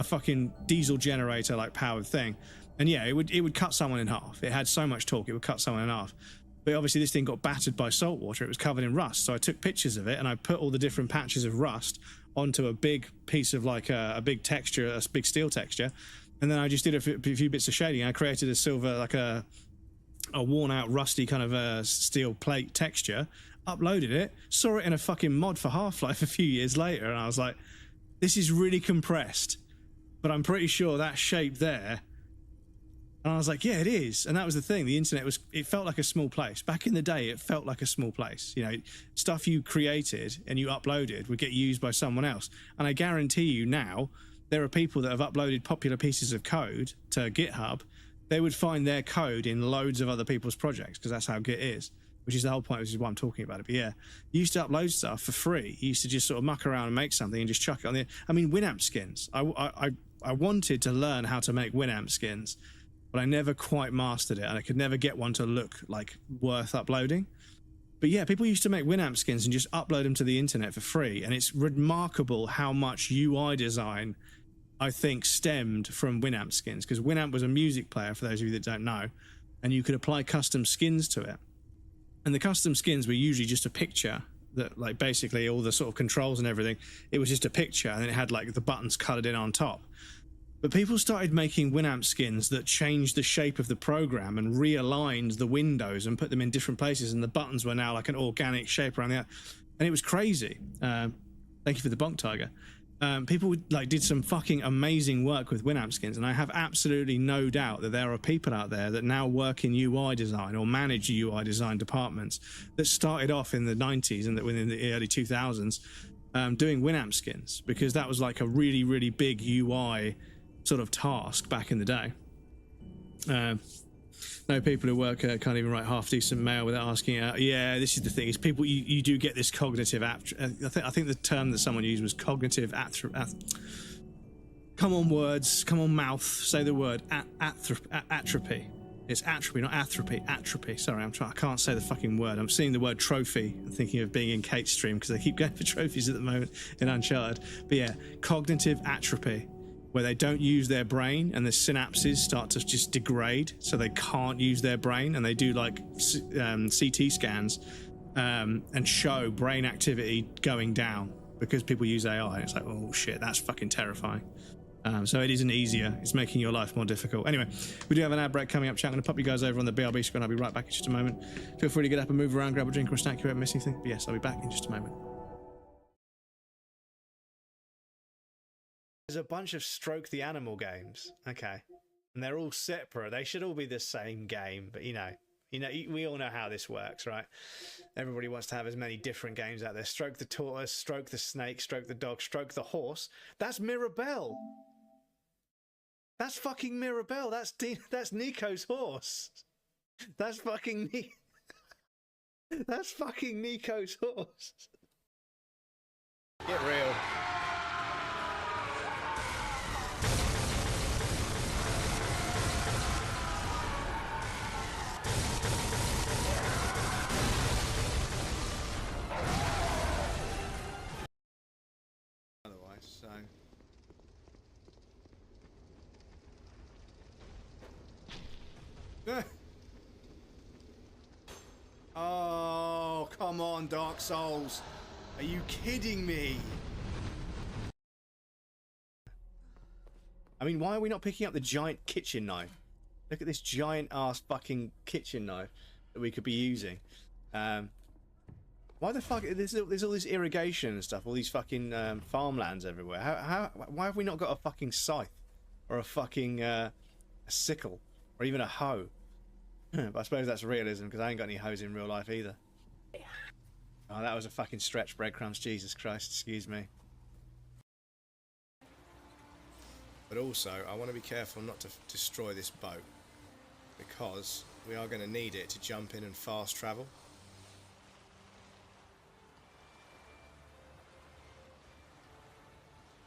a fucking diesel generator like powered thing. And yeah, it would cut someone in half. It had so much torque, it would cut someone in half. But obviously this thing got battered by salt water. It was covered in rust. So I took pictures of it and I put all the different patches of rust onto a big piece of like a big texture, a big steel texture. And then I just did a few bits of shading. I created a silver, like a worn out rusty kind of steel plate texture, uploaded it, saw it in a fucking mod for Half-Life a few years later. And I was like, this is really compressed, but I'm pretty sure that shape there. And I was like, yeah, it is. And that was the thing. The internet it felt like a small place. Back in the day, it felt like a small place. You know, stuff you created and you uploaded would get used by someone else. And I guarantee you now, there are people that have uploaded popular pieces of code to GitHub. They would find their code in loads of other people's projects because that's how Git is, which is the whole point, which is why I'm talking about it. But yeah, you used to upload stuff for free. You used to just sort of muck around and make something and just chuck it on the... I mean, Winamp skins. I wanted to learn how to make Winamp skins, but I never quite mastered it, and I could never get one to look like worth uploading. But yeah, people used to make Winamp skins and just upload them to the internet for free, and it's remarkable how much UI design I think stemmed from Winamp skins, because Winamp was a music player, for those of you that don't know, and you could apply custom skins to it. And the custom skins were usually just a picture that, like, basically all the sort of controls and everything, it was just a picture, and then it had like the buttons colored in on top. But people started making Winamp skins that changed the shape of the program and realigned the windows and put them in different places, and the buttons were now like an organic shape around the outside. And it was crazy. Thank you for the bonk, Tiger. People like did some fucking amazing work with Winamp skins, and I have absolutely no doubt that there are people out there that now work in UI design or manage UI design departments that started off in the 90s and that within the early 2000s doing Winamp skins, because that was like a really, really big UI sort of task back in the day. No, people who work can't even write half decent mail without asking. Yeah, this is the thing: is people you do get this cognitive. I think the term that someone used was cognitive come on, words, come on, mouth. Say the word atrophy. It's atrophy, not atrophy. Atrophy. Sorry, I can't say the fucking word. I'm seeing the word trophy and thinking of being in Kate's stream because they keep going for trophies at the moment in Uncharted. But yeah, cognitive atrophy, where they don't use their brain and the synapses start to just degrade, so they can't use their brain, and they do like CT scans and show brain activity going down because people use AI. It's like, oh shit, that's fucking terrifying. So it isn't easier. It's making your life more difficult. Anyway, we do have an ad break coming up. Chat. I'm going to pop you guys over on the BRB screen. I'll be right back in just a moment. Feel free to get up and move around, grab a drink or a snack. You won't miss anything. But yes, I'll be back in just a moment. There's a bunch of Stroke the Animal games. Okay. And they're all separate. They should all be the same game. But, you know, we all know how this works, right? Everybody wants to have as many different games out there. Stroke the tortoise, stroke the snake, stroke the dog, stroke the horse. That's Mirabelle. That's fucking Mirabelle. That's Nico's horse. That's fucking That's fucking Nico's horse. Get real. Otherwise, so. Oh, come on, Dark Souls. Are you kidding me? I mean, why are we not picking up the giant kitchen knife? Look at this giant ass fucking kitchen knife that we could be using. Why the fuck? There's all this irrigation and stuff, all these fucking farmlands everywhere. Why have we not got a fucking scythe? Or a fucking a sickle? Or even a hoe? But I suppose that's realism, because I ain't got any hoes in real life either. Oh, that was a fucking stretch, breadcrumbs. Jesus Christ, excuse me. But also, I want to be careful not to destroy this boat, because we are going to need it to jump in and fast travel.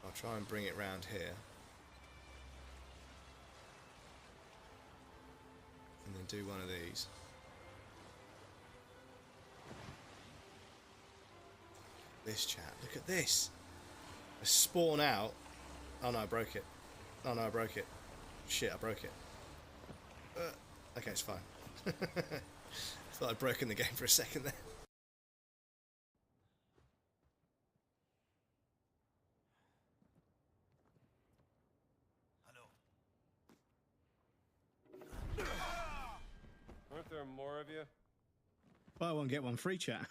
I'll try and bring it round here. And then do one of these. This chat, look at this. I spawn out. Oh no, I broke it. Oh no, I broke it. Shit, I broke it. Okay, it's fine. Thought I'd broken the game for a second there. Aren't there more of you? Buy one, get one free, chat.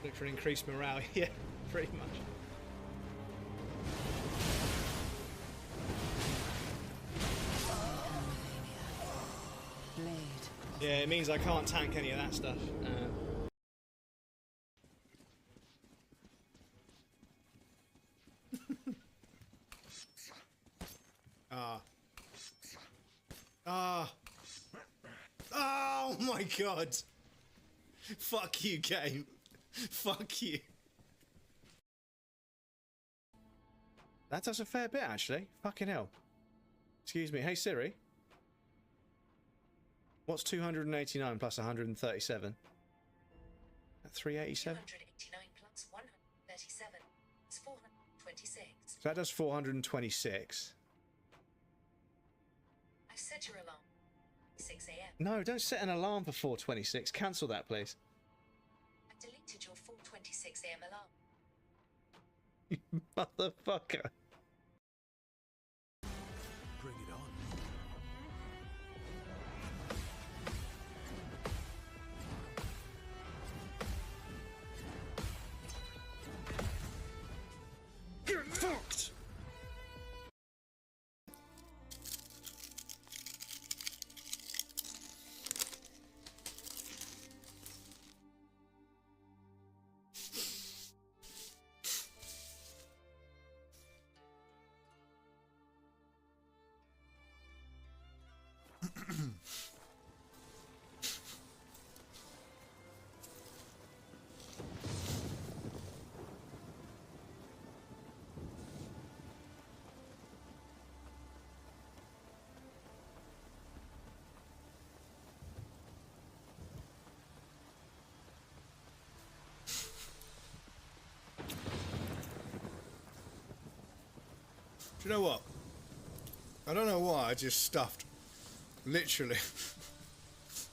Look for increased morale, yeah, pretty much. Yeah, it means I can't tank any of that stuff. Oh my god! Fuck you, game. Fuck you. That does a fair bit, actually. Fucking hell. Excuse me. Hey, Siri. What's 289 plus 137? At 387? 289 plus 137 is 426. So that does 426. I set your alarm. 6 a.m. No, don't set an alarm for 426. Cancel that, please. I deleted your 4:26 a.m. alarm. Motherfucker. Bring it on. Get fucked! Do you know what? I don't know why I just stuffed literally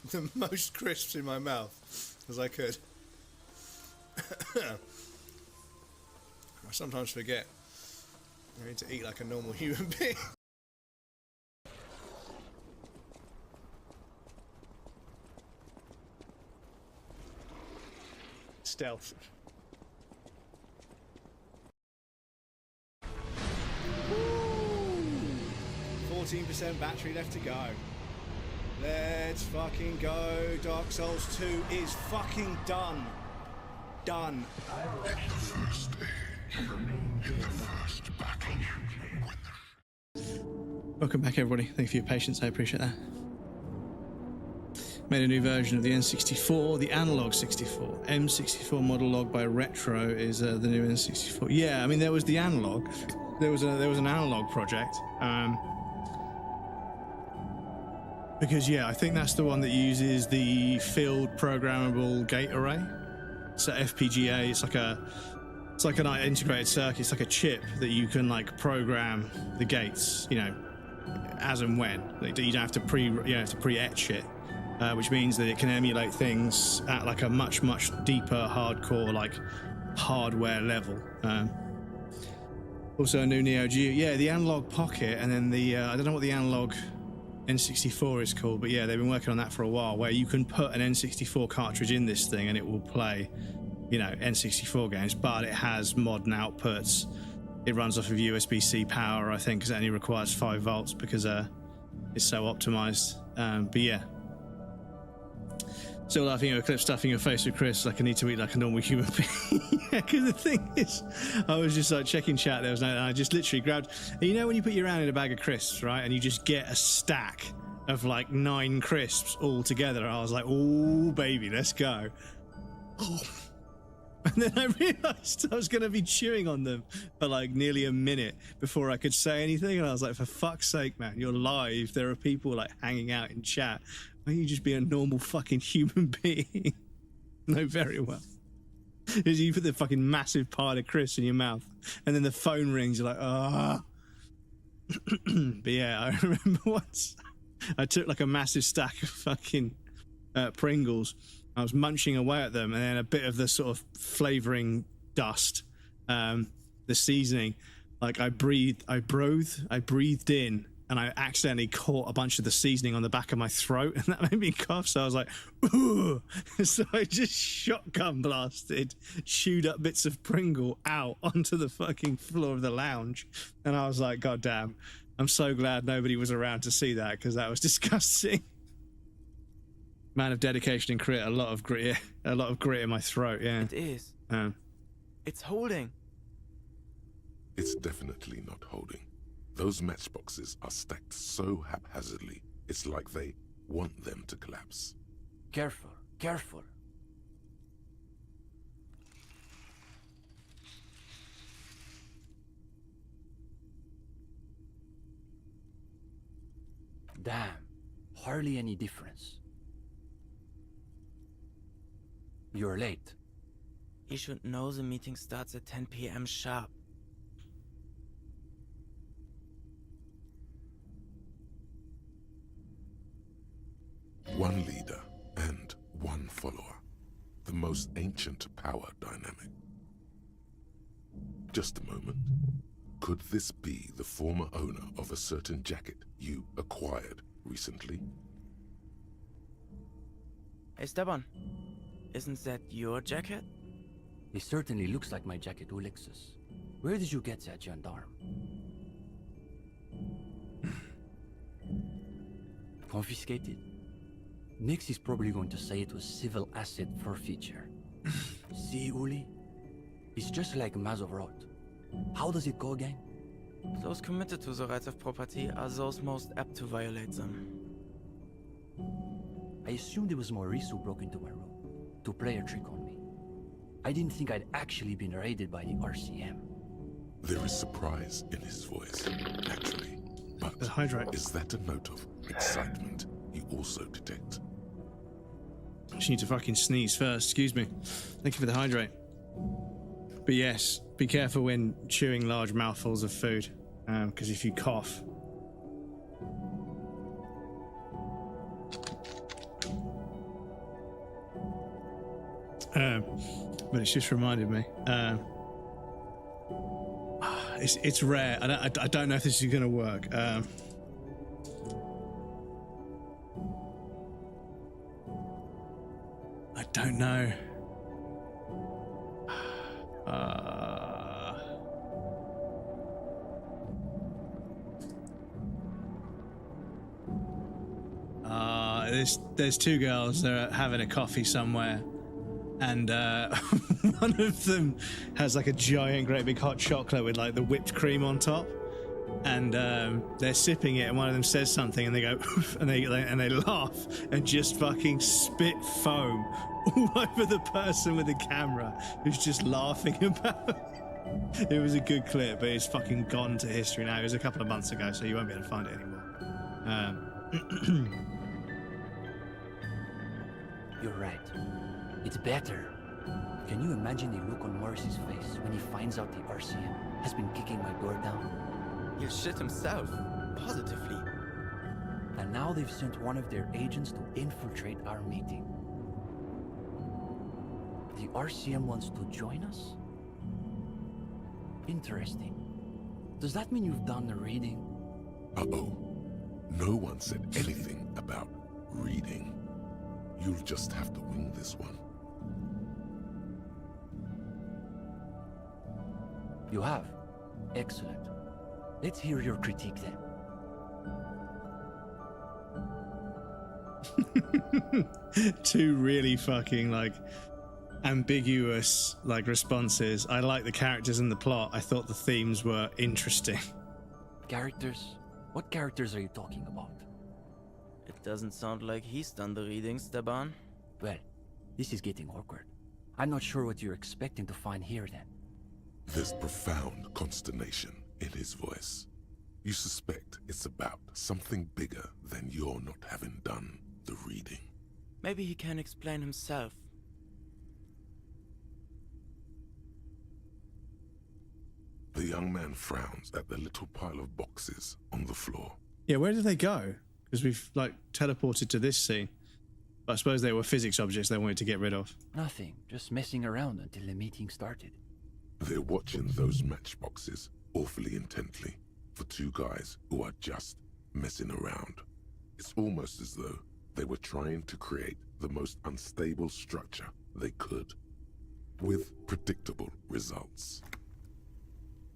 the most crisps in my mouth as I could. I sometimes forget I need to eat like a normal human being. Stealth. 14% battery left to go. Let's fucking go. Dark Souls 2 is fucking done. Done. Welcome back, everybody. Thank you for your patience. I appreciate that. Made a new version of the N64, the analog 64. M64 model log by Retro is the new N64. Yeah, I mean there was the analog. There was an analog project. Because yeah, I think that's the one that uses the field programmable gate array. So FPGA, it's like an integrated circuit. It's like a chip that you can like program the gates, you know, as and when. Like, you don't have to pre-etch it, which means that it can emulate things at like a much deeper, hardcore like hardware level. Also a new Neo Geo, yeah, the analog pocket, and then the I don't know what the analog N64 is called, but yeah, they've been working on that for a while, where you can put an N64 cartridge in this thing and it will play, you know, N64 games, but it has modern outputs. It runs off of USB-C power, I think, because it only requires 5 volts because it's so optimized. But yeah. Still laughing at a clip, stuffing your face with crisps like I need to eat like a normal human being. Because the thing is, I was just like checking chat there, and I just literally grabbed, you know when you put your hand in a bag of crisps, right, and you just get a stack of like 9 crisps all together. I was like, oh baby, let's go. Oh. And then I realised I was going to be chewing on them for like nearly a minute before I could say anything, and I was like, for fuck's sake, man, you're live. There are people like hanging out in chat. Why don't you just be a normal fucking human being? No, very well. Is you put the fucking massive pile of crisps in your mouth, and then the phone rings. You're like, ah. But yeah, I remember once I took like a massive stack of fucking Pringles. I was munching away at them, and then a bit of the sort of flavoring dust, the seasoning, like I breathed in, and I accidentally caught a bunch of the seasoning on the back of my throat, and that made me cough. So I was like, ooh. So I just shotgun blasted, chewed up bits of Pringle out onto the fucking floor of the lounge. And I was like, God damn, I'm so glad nobody was around to see that, because that was disgusting. Man of dedication and grit, a lot of grit in my throat, yeah. It is. It's holding. It's definitely not holding. Those matchboxes are stacked so haphazardly, it's like they want them to collapse. Careful, careful. Damn, hardly any difference. You're late. You should know the meeting starts at 10 p.m. sharp. One leader and one follower. The most ancient power dynamic. Just a moment. Could this be the former owner of a certain jacket you acquired recently? Hey, Esteban. Isn't that your jacket? It certainly looks like my jacket, Ulexus. Where did you get that, gendarme? Confiscated? Nix is probably going to say it was civil asset forfeiture. See, Uli? It's just like Mazovrot. How does it go again? Those committed to the rights of property are those most apt to violate them. I assumed it was Maurice who broke into my room to play a trick on me. I didn't think I'd actually been raided by the RCM. There is surprise in his voice, naturally. But is that a note of excitement you also detect? I just need to fucking sneeze first, excuse me. Thank you for the hydrate. But yes, be careful when chewing large mouthfuls of food, because if you cough... But but it's just reminded me. It's rare. I don't know if this is going to work. I don't know. There's two girls. They're having a coffee somewhere, and one of them has like a giant, great big hot chocolate with like the whipped cream on top, and they're sipping it. And one of them says something, and they go, and they laugh and just fucking spit foam all over the person with the camera who's just laughing about it. It was a good clip, but it's fucking gone to history now. It was a couple of months ago, so you won't be able to find it anymore. You're right. It's better. Can you imagine the look on Morris's face when he finds out the RCM has been kicking my door down? He'll shit himself. Positively. And now they've sent one of their agents to infiltrate our meeting. The RCM wants to join us? Interesting. Does that mean you've done the reading? Uh-oh. No one said anything about reading. You'll just have to wing this one. You have? Excellent. Let's hear your critique then. Two really fucking like ambiguous like responses. I like the characters and the plot. I thought the themes were interesting. Characters? What characters are you talking about? It doesn't sound like he's done the reading, Steban. Well, this is getting awkward. I'm not sure what you're expecting to find here then. There's profound consternation in his voice. You suspect it's about something bigger than your not having done the reading. Maybe he can explain himself. The young man frowns at the little pile of boxes on the floor. Yeah, where did they go? Because we've like teleported to this scene. But I suppose they were physics objects they wanted to get rid of. Nothing, just messing around until the meeting started. They're watching those matchboxes awfully intently for two guys who are just messing around. It's almost as though they were trying to create the most unstable structure they could, with predictable results.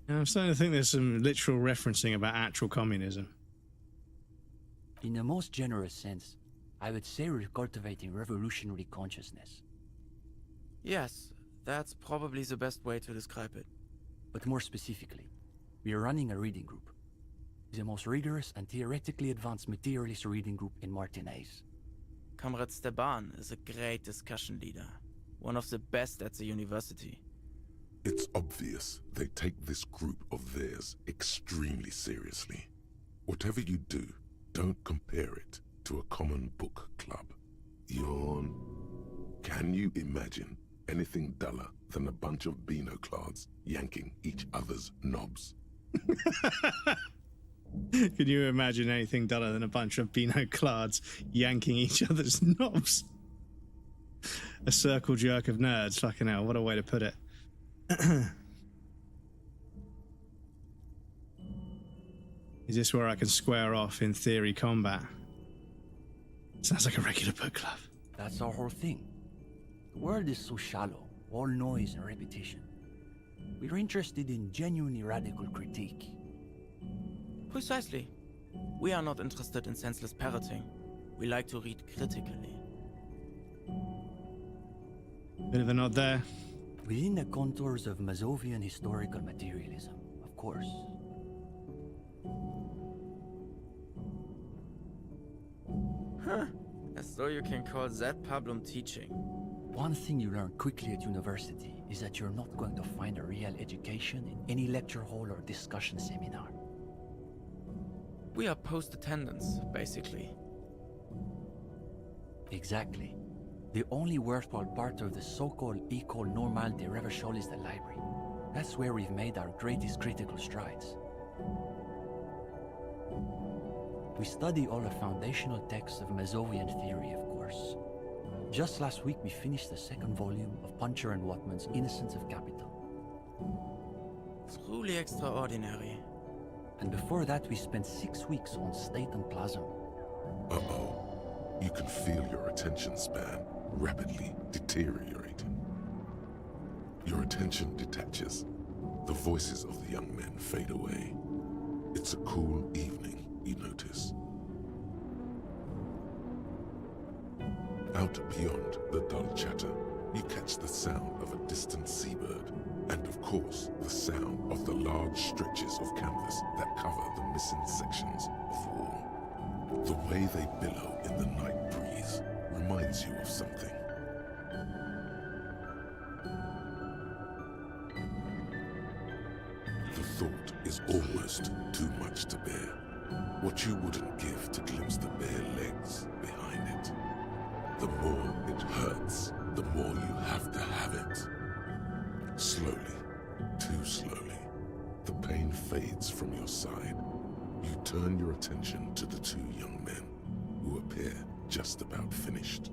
I'm starting to think there's some literal referencing about actual communism. In the most generous sense, I would say we're cultivating revolutionary consciousness. Yes, that's probably the best way to describe it. But more specifically, we are running a reading group. The most rigorous and theoretically advanced materialist reading group in Martinaise. Comrade Steban is a great discussion leader. One of the best at the university. It's obvious they take this group of theirs extremely seriously. Whatever you do, don't compare it to a common book club. Yawn. Can you imagine anything duller than a bunch of Beano-clads yanking each other's knobs? Can you imagine anything duller than a bunch of Beano-clads yanking each other's knobs? A circle jerk of nerds. Fucking hell, what a way to put it. Is this where I can square off in theory combat? Sounds like a regular book club. That's our whole thing. The world is so shallow, all noise and repetition. We're interested in genuinely radical critique. Precisely. We are not interested in senseless parroting. We like to read critically. Bit of a nod there. Within the contours of Mazovian historical materialism, of course. Huh. As though you can call that problem teaching. One thing you learn quickly at university is that you're not going to find a real education in any lecture hall or discussion seminar. We are post-attendance, basically. Exactly. The only worthwhile part of the so-called École Normale de Revachol is the library. That's where we've made our greatest critical strides. We study all the foundational texts of Mazovian theory, of course. Just last week we finished the second volume of Puncher and Watman's Innocence of Capital. Truly extraordinary. And before that we spent 6 weeks on State and Plasm. Uh-oh. You can feel your attention span rapidly deteriorating. Your attention detaches. The voices of the young men fade away. It's a cool evening, you notice. Out beyond the dull chatter, you catch the sound of a distant seabird, and of course, the sound of the large stretches of canvas that cover the missing sections of wall. The way they billow in the night breeze reminds you of something. The thought is almost too much to bear. What you wouldn't give to glimpse the bare legs behind it. The more it hurts, the more you have to have it. Slowly, too slowly, the pain fades from your side. You turn your attention to the two young men, who appear just about finished.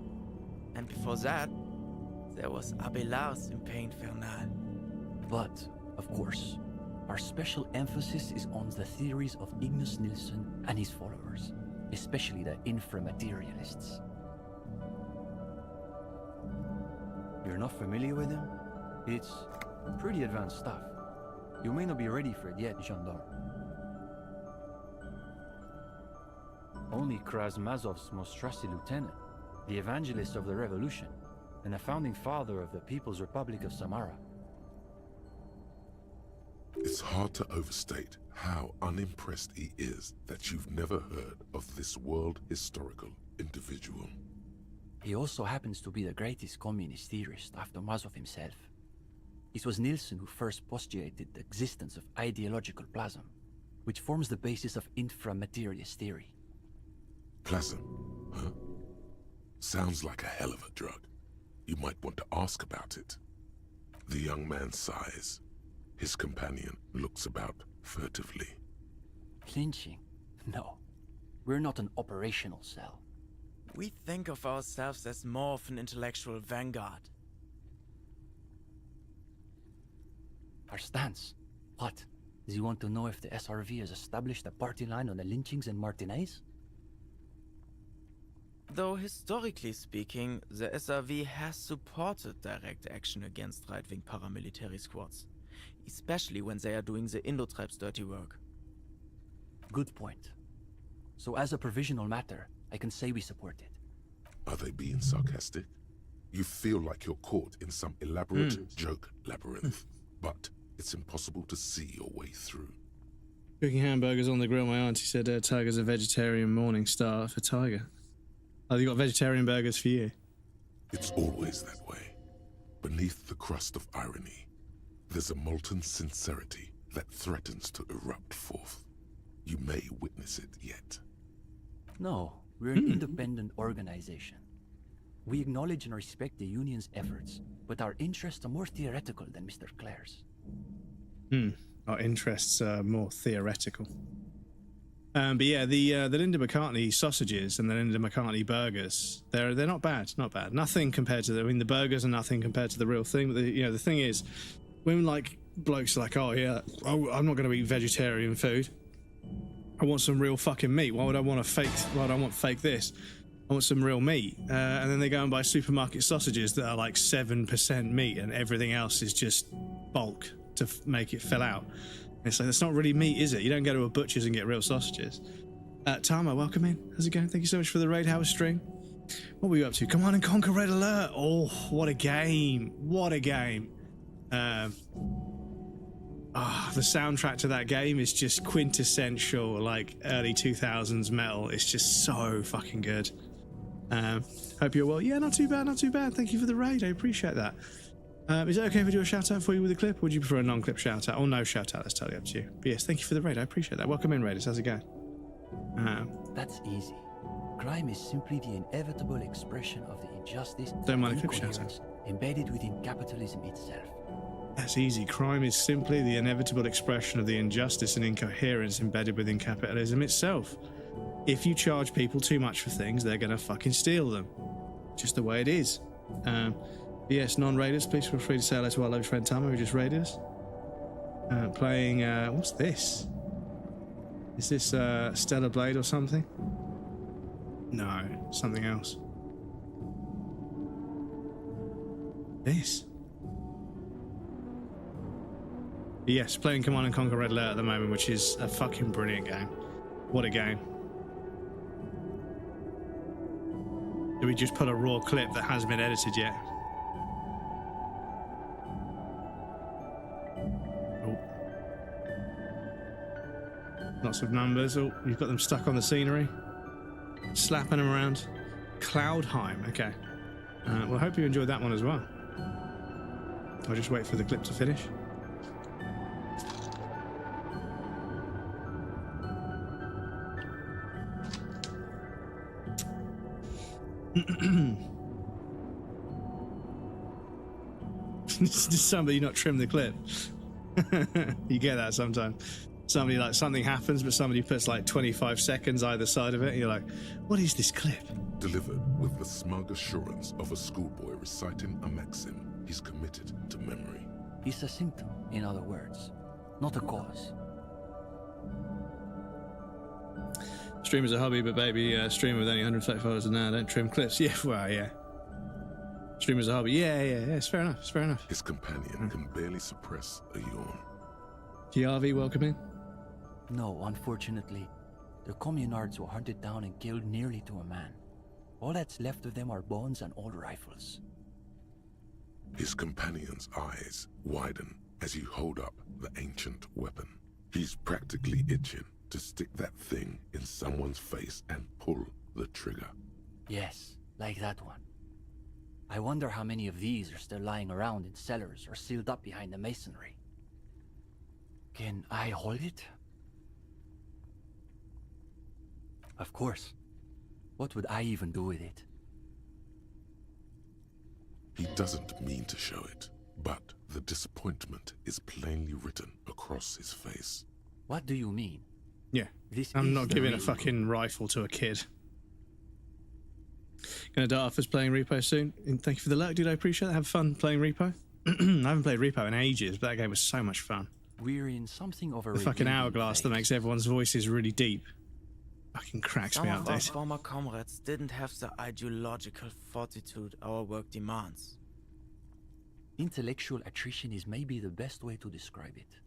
And before that, there was Abelard's in Pain Infernal. But, of course, our special emphasis is on the theories of Ignace Nilsson and his followers, especially the inframaterialists. You're not familiar with him? It's pretty advanced stuff. You may not be ready for it yet, Gendarme. Only Krasmazov's most trusted lieutenant, the evangelist of the revolution, and the founding father of the People's Republic of Samara. It's hard to overstate how unimpressed he is that you've never heard of this world historical individual. He also happens to be the greatest communist theorist after Mazov himself. It was Nilsson who first postulated the existence of ideological plasm, which forms the basis of inframaterialist theory. Plasm, huh? Sounds like a hell of a drug. You might want to ask about it. The young man sighs. His companion looks about furtively. Clinching? No. We're not an operational cell. We think of ourselves as more of an intellectual vanguard. Our stance? What? Do you want to know if the SRV has established a party line on the lynchings in Martinez? Though historically speaking, the SRV has supported direct action against right-wing paramilitary squads, especially when they are doing the Indo-Tribe's dirty work. Good point. So as a provisional matter, I can say we support it. Are they being sarcastic? You feel like you're caught in some elaborate joke labyrinth, but it's impossible to see your way through. Cooking hamburgers on the grill, my auntie said Tiger's a vegetarian morning star for Tiger. Oh, they got vegetarian burgers for you? It's always that way. Beneath the crust of irony, there's a molten sincerity that threatens to erupt forth. You may witness it yet. No, we're an independent organization. We acknowledge and respect the union's efforts, but our interests are more theoretical than Mr. Clare's. Our interests are more theoretical. But yeah, the Linda McCartney sausages and the Linda McCartney burgers, they're not bad, not bad. Nothing compared to the burgers are nothing compared to the real thing. But the thing is, when like blokes are like, oh yeah, I'm not going to eat vegetarian food. I want some real fucking meat. Why would I want fake this? I want some real meat. And then they go and buy supermarket sausages that are like 7% meat and everything else is just bulk to make it fill out. It's like, that's not really meat, is it? You don't go to a butcher's and get real sausages. Tama, welcome in. How's it going? Thank you so much for the raid. How was stream? What were you up to? Come on and conquer Red Alert. Oh, what a game. What a game. The soundtrack to that game is just quintessential, like early 2000s metal. It's just so fucking good. Hope you're well. Yeah, not too bad, not too bad. Thank you for the raid. I appreciate that. Is it okay if we do a shout out for you with a clip? Or would you prefer a non-clip shout out? Or no shout out? That's totally up to you. But yes, thank you for the raid. I appreciate that. Welcome in, raiders. How's it going? That's easy. Crime is simply the inevitable expression of the injustice Don't mind and a clip shout incoherence embedded within capitalism itself. That's easy. Crime is simply the inevitable expression of the injustice and incoherence embedded within capitalism itself. If you charge people too much for things, they're gonna fucking steal them. just the way it is. Yes, non-raiders, please feel free to say hello to our lovely friend Tama, who just raided us. Playing, what's this? Is this Stellar Blade or something? No, something else. This. Yes, playing Command & Conquer Red Alert at the moment, which is a fucking brilliant game. What a game. Do we just put a raw clip that hasn't been edited yet? Oh. Lots of numbers. Oh, you've got them stuck on the scenery. Slapping them around. Cloudheim, okay. Well, I hope you enjoyed that one as well. I'll just wait for the clip to finish. Just somebody not trim the clip. You get that sometimes. Somebody, like, something happens, but somebody puts like 25 seconds either side of it, and you're like, what is this clip? Delivered with the smug assurance of a schoolboy reciting a maxim he's committed to memory. It's a symptom, in other words, not a cause. Stream is a hobby, but baby, stream with only 130 followers an hour, don't trim clips. Yeah, well, yeah. Stream is a hobby. Yeah, it's fair enough, it's fair enough. His companion can barely suppress a yawn. GRV, welcome in. No, unfortunately, the communards were hunted down and killed nearly to a man. All that's left of them are bones and old rifles. His companion's eyes widen as you hold up the ancient weapon. He's practically itching to stick that thing in someone's face and pull the trigger. Yes, like that one. I wonder how many of these are still lying around in cellars or sealed up behind the masonry. Can I hold it? Of course. What would I even do with it? He doesn't mean to show it, but the disappointment is plainly written across his face. What do you mean? Yeah, I'm not giving a fucking rifle to a kid. Gonna dart off as playing Repo soon. And thank you for the luck, dude. I appreciate it. Have fun playing Repo. I haven't played Repo in ages, but that game was so much fun. We're in something of a the fucking hourglass that makes everyone's voices really deep. Fucking cracks me up, Some of our dude. former comrades didn't have the ideological fortitude our work demands. Intellectual attrition is maybe the best way to describe it.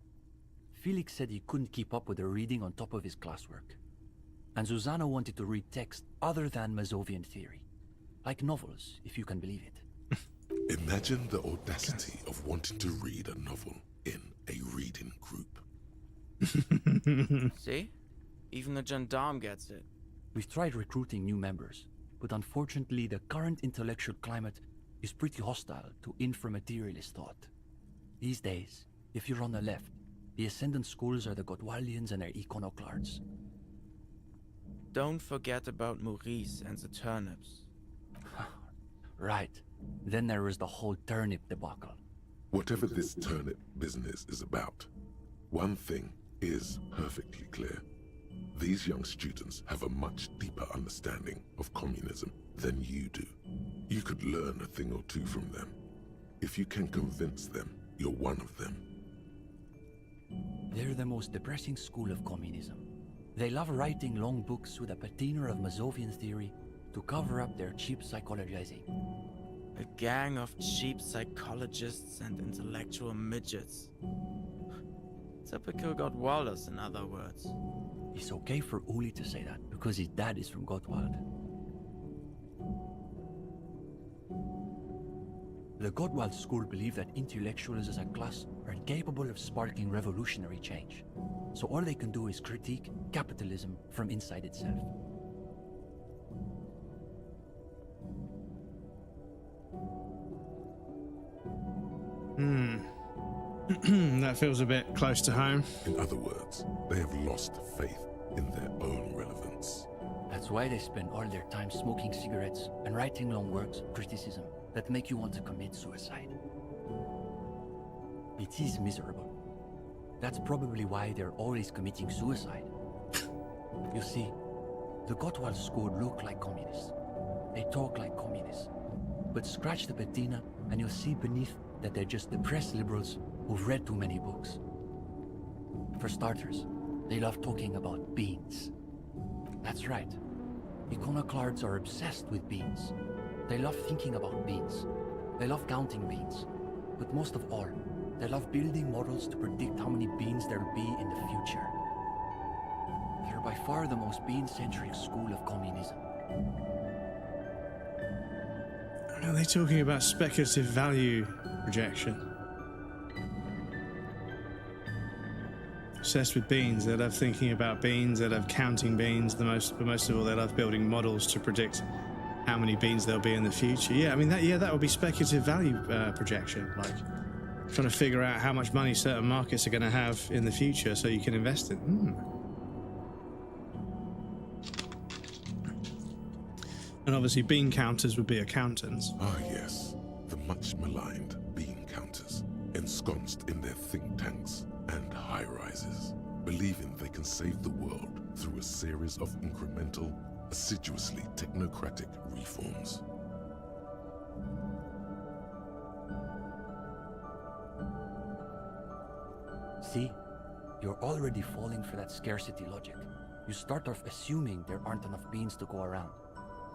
Felix said he couldn't keep up with the reading on top of his classwork. And Susanna wanted to read text other than Mazovian theory. Like novels, if you can believe it. Imagine the audacity of wanting to read a novel in a reading group. See? Even a gendarme gets it. We've tried recruiting new members, but unfortunately the current intellectual climate is pretty hostile to inframaterialist thought. These days, if you're on the left, the Ascendant schools are the Godwaldians and their iconoclasts. Don't forget about Maurice and the turnips. Right. Then there was the whole turnip debacle. Whatever this turnip business is about, one thing is perfectly clear. These young students have a much deeper understanding of communism than you do. You could learn a thing or two from them. If you can convince them you're one of them. They're the most depressing school of communism. They love writing long books with a patina of Mazovian theory to cover up their cheap psychologizing. A gang of cheap psychologists and intellectual midgets. Typical Gottwalders, in other words. It's okay for Uli to say that, because his dad is from Gottwald. The Gottwald school believe that intellectuals as a class are incapable of sparking revolutionary change. So all they can do is critique capitalism from inside itself. That feels a bit close to home. In other words, they have lost faith in their own relevance. That's why they spend all their time smoking cigarettes and writing long works of criticism that make you want to commit suicide. It is miserable. That's probably why they're always committing suicide. You see, the Gottwald school look like communists. They talk like communists. but scratch the patina and you'll see beneath that they're just depressed liberals who've read too many books. For starters, they love talking about beans. That's right. Iconoclasts are obsessed with beans. They love thinking about beans. They love counting beans. But most of all, they love building models to predict how many beans there'll be in the future. They're by far the most bean-centric school of communism. Are they talking about speculative value projection? Obsessed with beans. They love thinking about beans. They love counting beans. But most of all, they love building models to predict how many beans there'll be in the future. Yeah, I mean that would be speculative value projection, like trying to figure out how much money certain markets are going to have in the future, so you can invest it. And obviously, bean counters would be accountants. Ah, yes, the much maligned bean counters, ensconced in their think tanks and high-rises, believing they can save the world through a series of incremental, assiduously technocratic reforms. See? You're already falling for that scarcity logic. You start off assuming there aren't enough beans to go around.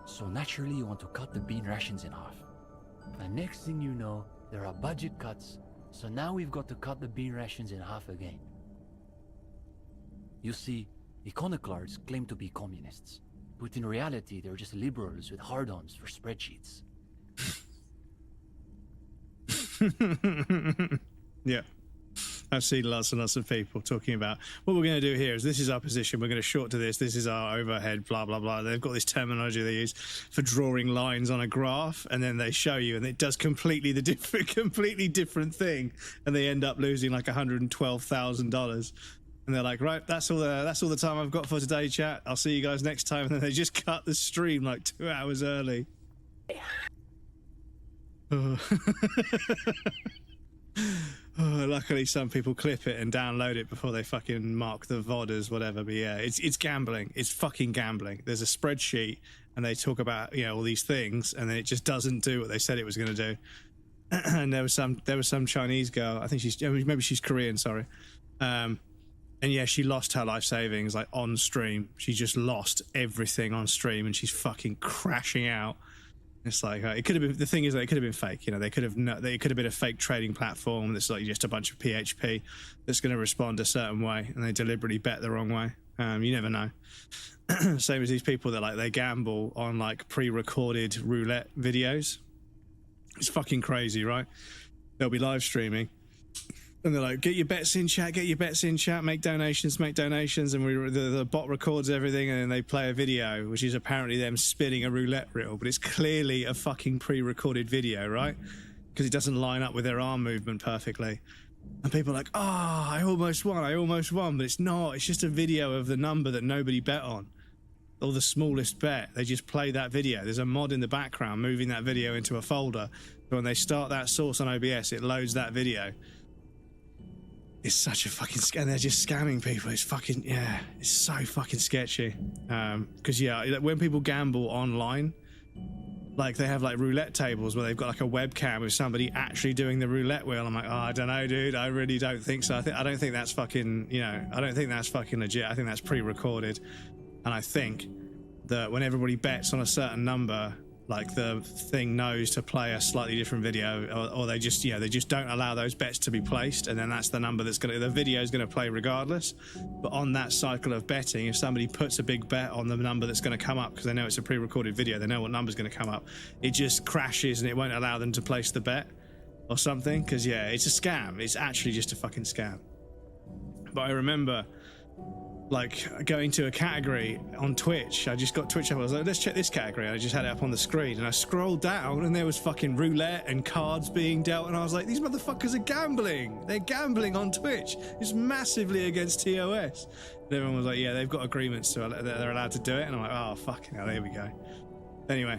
So naturally you want to cut the bean rations in half. And next thing you know, there are budget cuts, so now we've got to cut the bean rations in half again. You see, iconoclasts claim to be communists, but in reality they're just liberals with hard-ons for spreadsheets. Yeah. I've seen lots and lots of people talking about what we're going to do here is this is our position, we're going to short to this is our overhead, blah, blah, blah. They've got this terminology they use for drawing lines on a graph, and then they show you, and it does completely different thing, and they end up losing like $112,000. And they're like, right, that's all the time I've got for today, chat. I'll see you guys next time. And then they just cut the stream like 2 hours early. Luckily, some people clip it and download it before they fucking mark the VOD as whatever. But yeah, it's gambling. It's fucking gambling. There's a spreadsheet, and they talk about all these things, and then it just doesn't do what they said it was going to do. And there was some Chinese girl. I think maybe she's Korean. Sorry. And yeah, she lost her life savings like on stream. She just lost everything on stream, and she's fucking crashing out. It's like it could have been. The thing is, that it could have been fake. They could have been a fake trading platform that's like just a bunch of PHP that's going to respond a certain way, and they deliberately bet the wrong way. You never know. Same as these people that they gamble on like pre-recorded roulette videos. It's fucking crazy, right? They'll be live streaming, and they're like, "Get your bets in, chat. Get your bets in, chat. Make donations, and the bot records everything, and then they play a video, which is apparently them spinning a roulette reel, but it's clearly a fucking pre-recorded video, right? Because it doesn't line up with their arm movement perfectly. And people are like, I almost won, but it's not. It's just a video of the number that nobody bet on, or the smallest bet. They just play that video. There's a mod in the background moving that video into a folder. So when they start that source on OBS, it loads that video. It's such a fucking scam. They're just scamming people. It's fucking, yeah, it's so fucking sketchy. Because, yeah, when people gamble online, like they have like roulette tables where they've got like a webcam with somebody actually doing the roulette wheel. I'm like, I don't know, dude. I really don't think so. I don't think that's fucking, I don't think that's fucking legit. I think that's pre-recorded. And I think that when everybody bets on a certain number, like the thing knows to play a slightly different video, or they just don't allow those bets to be placed, and then that's the number the video is going to play regardless. But on that cycle of betting, if somebody puts a big bet on the number that's going to come up, because they know it's a pre-recorded video, they know what number's going to come up, it just crashes and it won't allow them to place the bet or something. Because yeah, it's a scam. It's actually just a fucking scam. But I remember like going to a category on Twitch. I just got Twitch up. I was like, let's check this category. I just had it up on the screen, and I scrolled down, and there was fucking roulette and cards being dealt, and I was like, these motherfuckers are gambling. They're gambling on Twitch. It's massively against TOS. And everyone was like, yeah, they've got agreements to they're allowed to do it. And I'm like, oh fucking hell, there we go. Anyway,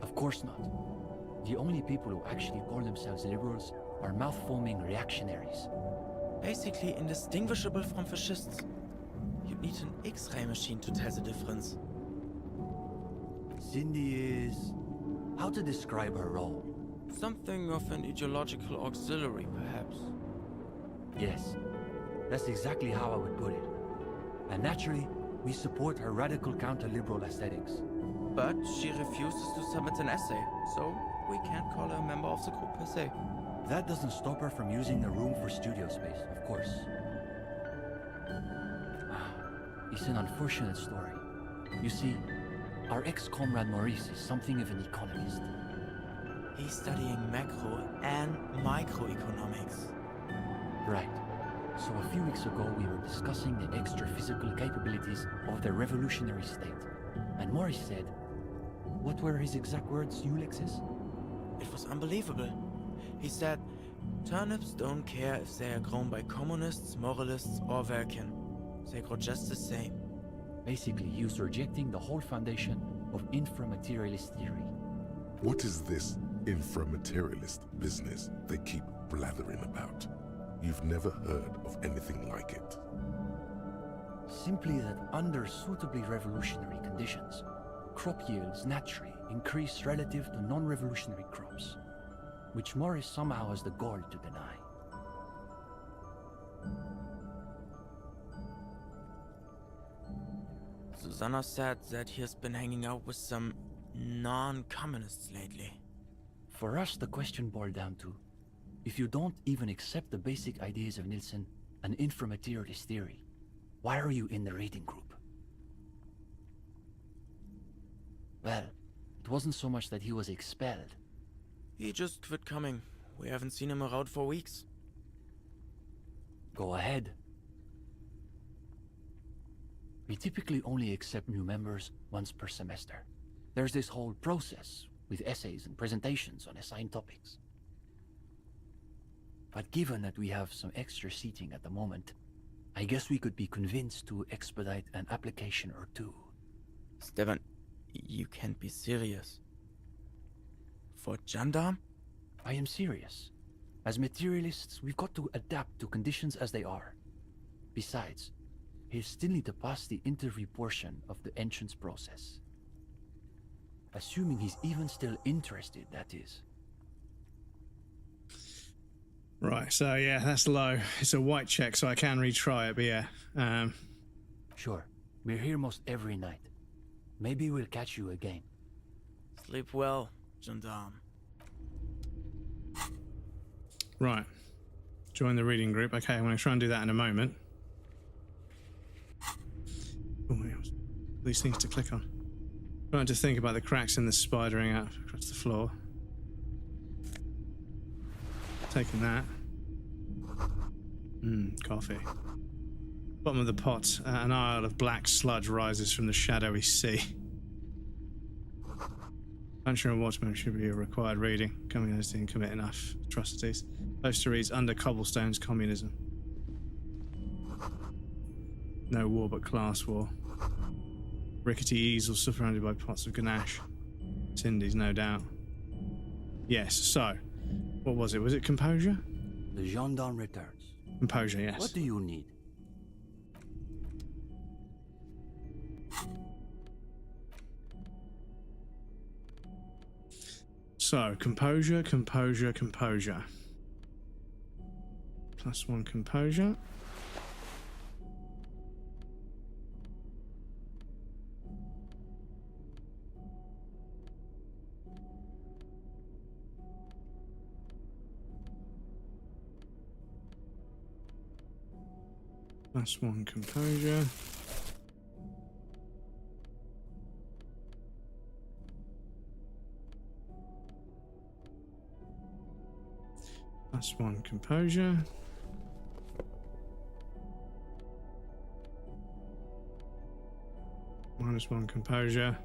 of course not. The only people who actually call themselves liberals are mouth-foaming reactionaries. Basically indistinguishable from fascists. You'd need an X-ray machine to tell the difference. Cindy is How to describe her role? Something of an ideological auxiliary, perhaps. Yes, that's exactly how I would put it. And naturally, we support her radical counter-liberal aesthetics. But she refuses to submit an essay, so we can't call her a member of the group per se. That doesn't stop her from using the room for studio space, of course. It's an unfortunate story. You see, our ex-comrade Maurice is something of an economist. He's studying macro and microeconomics. Right. So a few weeks ago we were discussing the extra-physical capabilities of the revolutionary state. And Maurice said... What were his exact words, Ulexis? It was unbelievable. He said, turnips don't care if they are grown by communists, moralists, or Vulcan. They grow just the same. Basically, he was rejecting the whole foundation of inframaterialist theory. What is this inframaterialist business they keep blathering about? You've never heard of anything like it. Simply that under suitably revolutionary conditions, crop yields naturally increase relative to non-revolutionary crops, which Morris somehow has the gall to deny. Susanna said that he has been hanging out with some non-communists lately. For us, the question boiled down to, if you don't even accept the basic ideas of Nielsen and inframaterialist theory, why are you in the reading group? Well, it wasn't so much that he was expelled. He just quit coming. We haven't seen him around for weeks. Go ahead. We typically only accept new members once per semester. There's this whole process with essays and presentations on assigned topics. But given that we have some extra seating at the moment, I guess we could be convinced to expedite an application or two. Stefan, you can't be serious. For gendarme? I am serious. As materialists, we've got to adapt to conditions as they are. Besides, he'll still need to pass the interview portion of the entrance process. Assuming he's even still interested, that is. Right, so yeah, that's low. It's a white check, so I can retry it, but yeah. Sure, we're here most every night. Maybe we'll catch you again. Sleep well, gendarme. Right. Join the reading group. Okay, I'm going to try and do that in a moment. Oh, these things to click on. Trying to think about the cracks in the spidering out across the floor. Taking that. Coffee. Bottom of the pot, an aisle of black sludge rises from the shadowy sea. Puncher and Watchman should be a required reading. Communists didn't commit enough atrocities. Poster reads, under cobblestones, communism. No war but class war. Rickety easels surrounded by pots of ganache. Cindy's, no doubt. Yes, so, what was it? Was it composure? The gendarme returns. Composure, yes. What do you need? So, composure, composure, composure. +1 composure. +1 composure. +1 composure. -1 composure.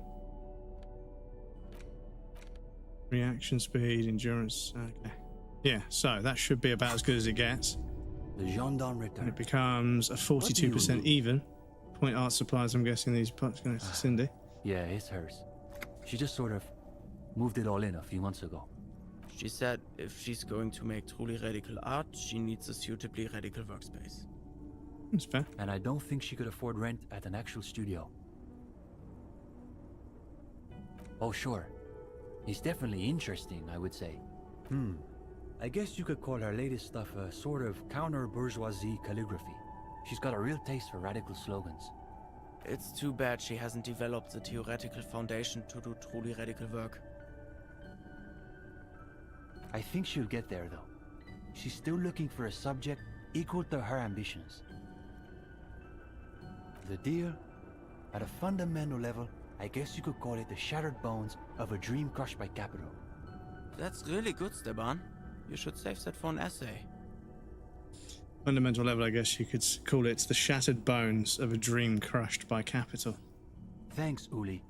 Reaction speed, endurance. Okay. Yeah, so that should be about as good as it gets. The gendarme returns. And it becomes a 42% even. Point art supplies, I'm guessing these pots going to Cindy. Yeah, it's hers. She just sort of moved it all in a few months ago. She said if she's going to make truly radical art, she needs a suitably radical workspace. That's fair. And I don't think she could afford rent at an actual studio. Oh, sure. He's definitely interesting, I would say. I guess you could call her latest stuff a sort of counter-bourgeoisie calligraphy. She's got a real taste for radical slogans. It's too bad she hasn't developed the theoretical foundation to do truly radical work. I think she'll get there, though. She's still looking for a subject equal to her ambitions. The deal? At a fundamental level, I guess you could call it the shattered bones of a dream crushed by capital. That's really good, Steban. You should save that for an essay. Fundamental level, I guess you could call it the shattered bones of a dream crushed by capital. Thanks, Uli.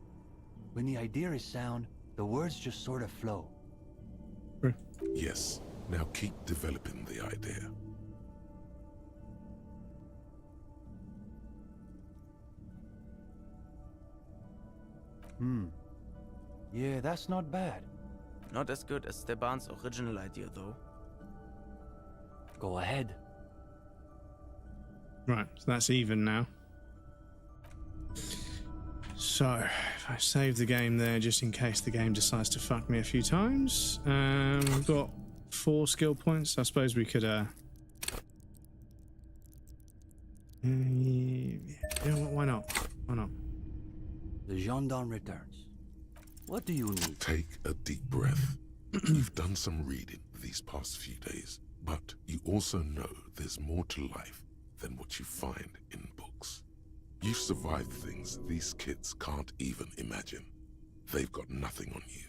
When the idea is sound, the words just sort of flow. Yes, now keep developing the idea. Yeah, that's not bad. Not as good as Steban's original idea, though. Go ahead. Right, so that's even now. So, if I save the game there just in case the game decides to fuck me a few times. We've got 4 skill points. I suppose we could, yeah, why not? Why not? The gendarme returns. What do you need? Take a deep breath. You've done some reading these past few days, but you also know there's more to life than what you find in books. You've survived things these kids can't even imagine. They've got nothing on you.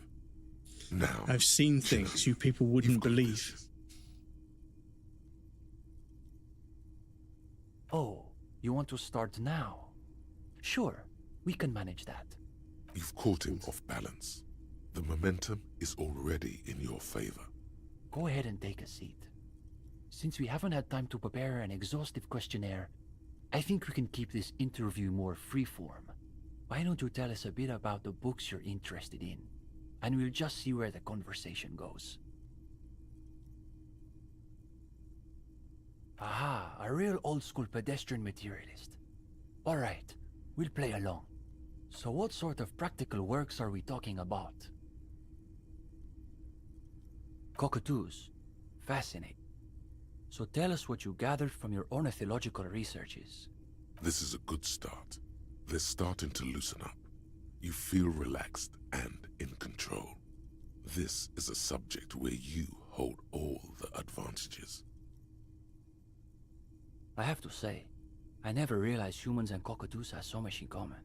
Now, I've seen things you people wouldn't believe. Oh, you want to start now? Sure, we can manage that. You've caught him off balance. The momentum is already in your favor. Go ahead and take a seat. Since we haven't had time to prepare an exhaustive questionnaire, I think we can keep this interview more freeform. Why don't you tell us a bit about the books you're interested in, and we'll just see where the conversation goes. Aha, a real old-school pedestrian materialist. All right, we'll play along. So what sort of practical works are we talking about? Cockatoos. Fascinating. So tell us what you gathered from your ornithological researches. This is a good start. They're starting to loosen up. You feel relaxed and in control. This is a subject where you hold all the advantages. I have to say, I never realized humans and cockatoos have so much in common.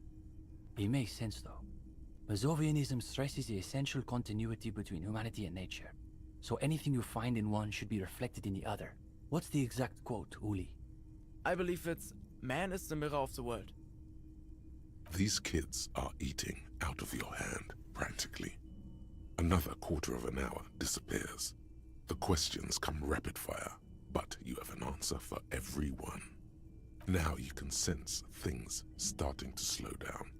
It makes sense though. Mazovianism stresses the essential continuity between humanity and nature. So anything you find in one should be reflected in the other. What's the exact quote, Uli? I believe it's, "Man is the mirror of the world." These kids are eating out of your hand, practically. Another quarter of an hour disappears. The questions come rapid fire, but you have an answer for every one. Now you can sense things starting to slow down.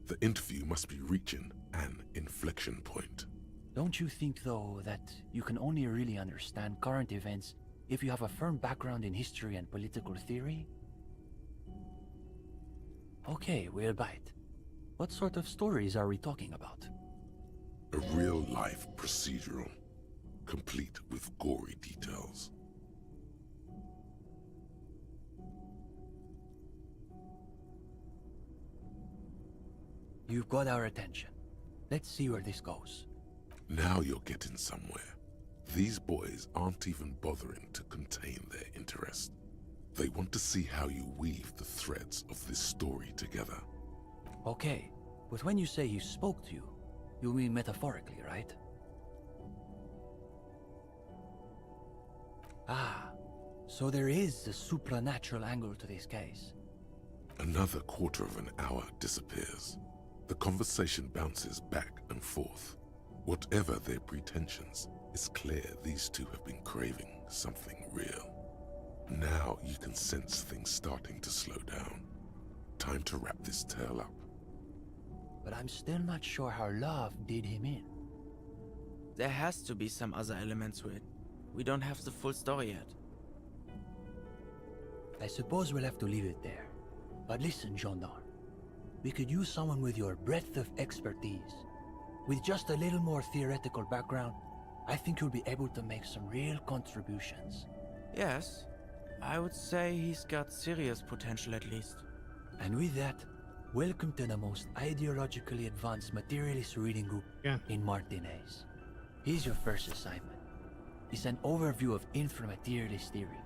The interview must be reaching an inflection point. Don't you think, though, that you can only really understand current events if you have a firm background in history and political theory? Okay, we'll bite. What sort of stories are we talking about? A real-life procedural, complete with gory details. You've got our attention. Let's see where this goes. Now you're getting somewhere. These boys aren't even bothering to contain their interest. They want to see how you weave the threads of this story together. Okay, but when you say he spoke to you, you mean metaphorically, right? Ah, so there is a supernatural angle to this case. Another quarter of an hour disappears. The conversation bounces back and forth. Whatever their pretensions, it's clear these two have been craving something real. Now you can sense things starting to slow down. Time to wrap this tale up. But I'm still not sure how love did him in. There has to be some other element to it. We don't have the full story yet. I suppose we'll have to leave it there. But listen, gendarme. We could use someone with your breadth of expertise. With just a little more theoretical background, I think you'll be able to make some real contributions. Yes, I would say he's got serious potential at least. And with that, welcome to the most ideologically advanced materialist reading group in Martinez. Here's your first assignment. It's an overview of inframaterialist theory.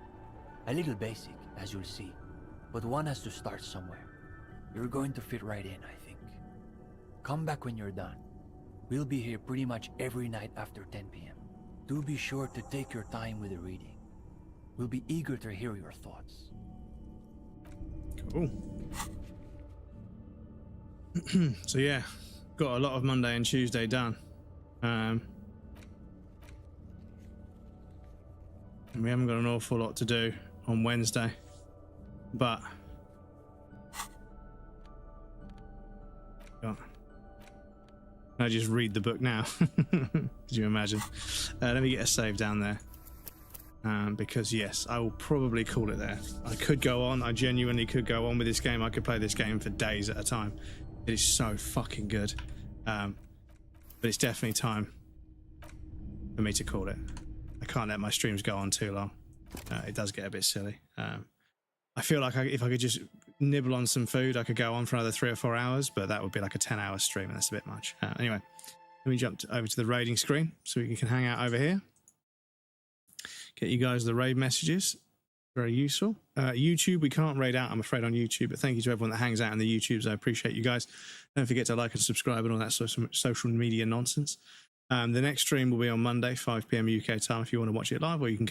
A little basic, as you'll see, but one has to start somewhere. You're going to fit right in, I think. Come back when you're done. We'll be here pretty much every night after 10 p.m. Do be sure to take your time with the reading. We'll be eager to hear your thoughts. Cool. So yeah, got a lot of Monday and Tuesday done. And we haven't got an awful lot to do on Wednesday, but I just read the book now. Could you imagine? Let me get a save down there. Because yes, I will probably call it there. I could go on. I genuinely could go on with this game. I could play this game for days at a time. It is so fucking good. But it's definitely time for me to call it. I can't let my streams go on too long. It does get a bit silly. I feel like if I could just nibble on some food, I could go on for another 3 or 4 hours, but that would be like a 10-hour stream, and that's a bit much. Anyway, let me jump over to the raiding screen so we can hang out over here. Get you guys the raid messages. Very useful. YouTube, we can't raid out, I'm afraid, on YouTube, but thank you to everyone that hangs out in the YouTubes. I appreciate you guys. Don't forget to like and subscribe and all that social media nonsense. The next stream will be on Monday, 5 p.m. UK time if you want to watch it live, or you can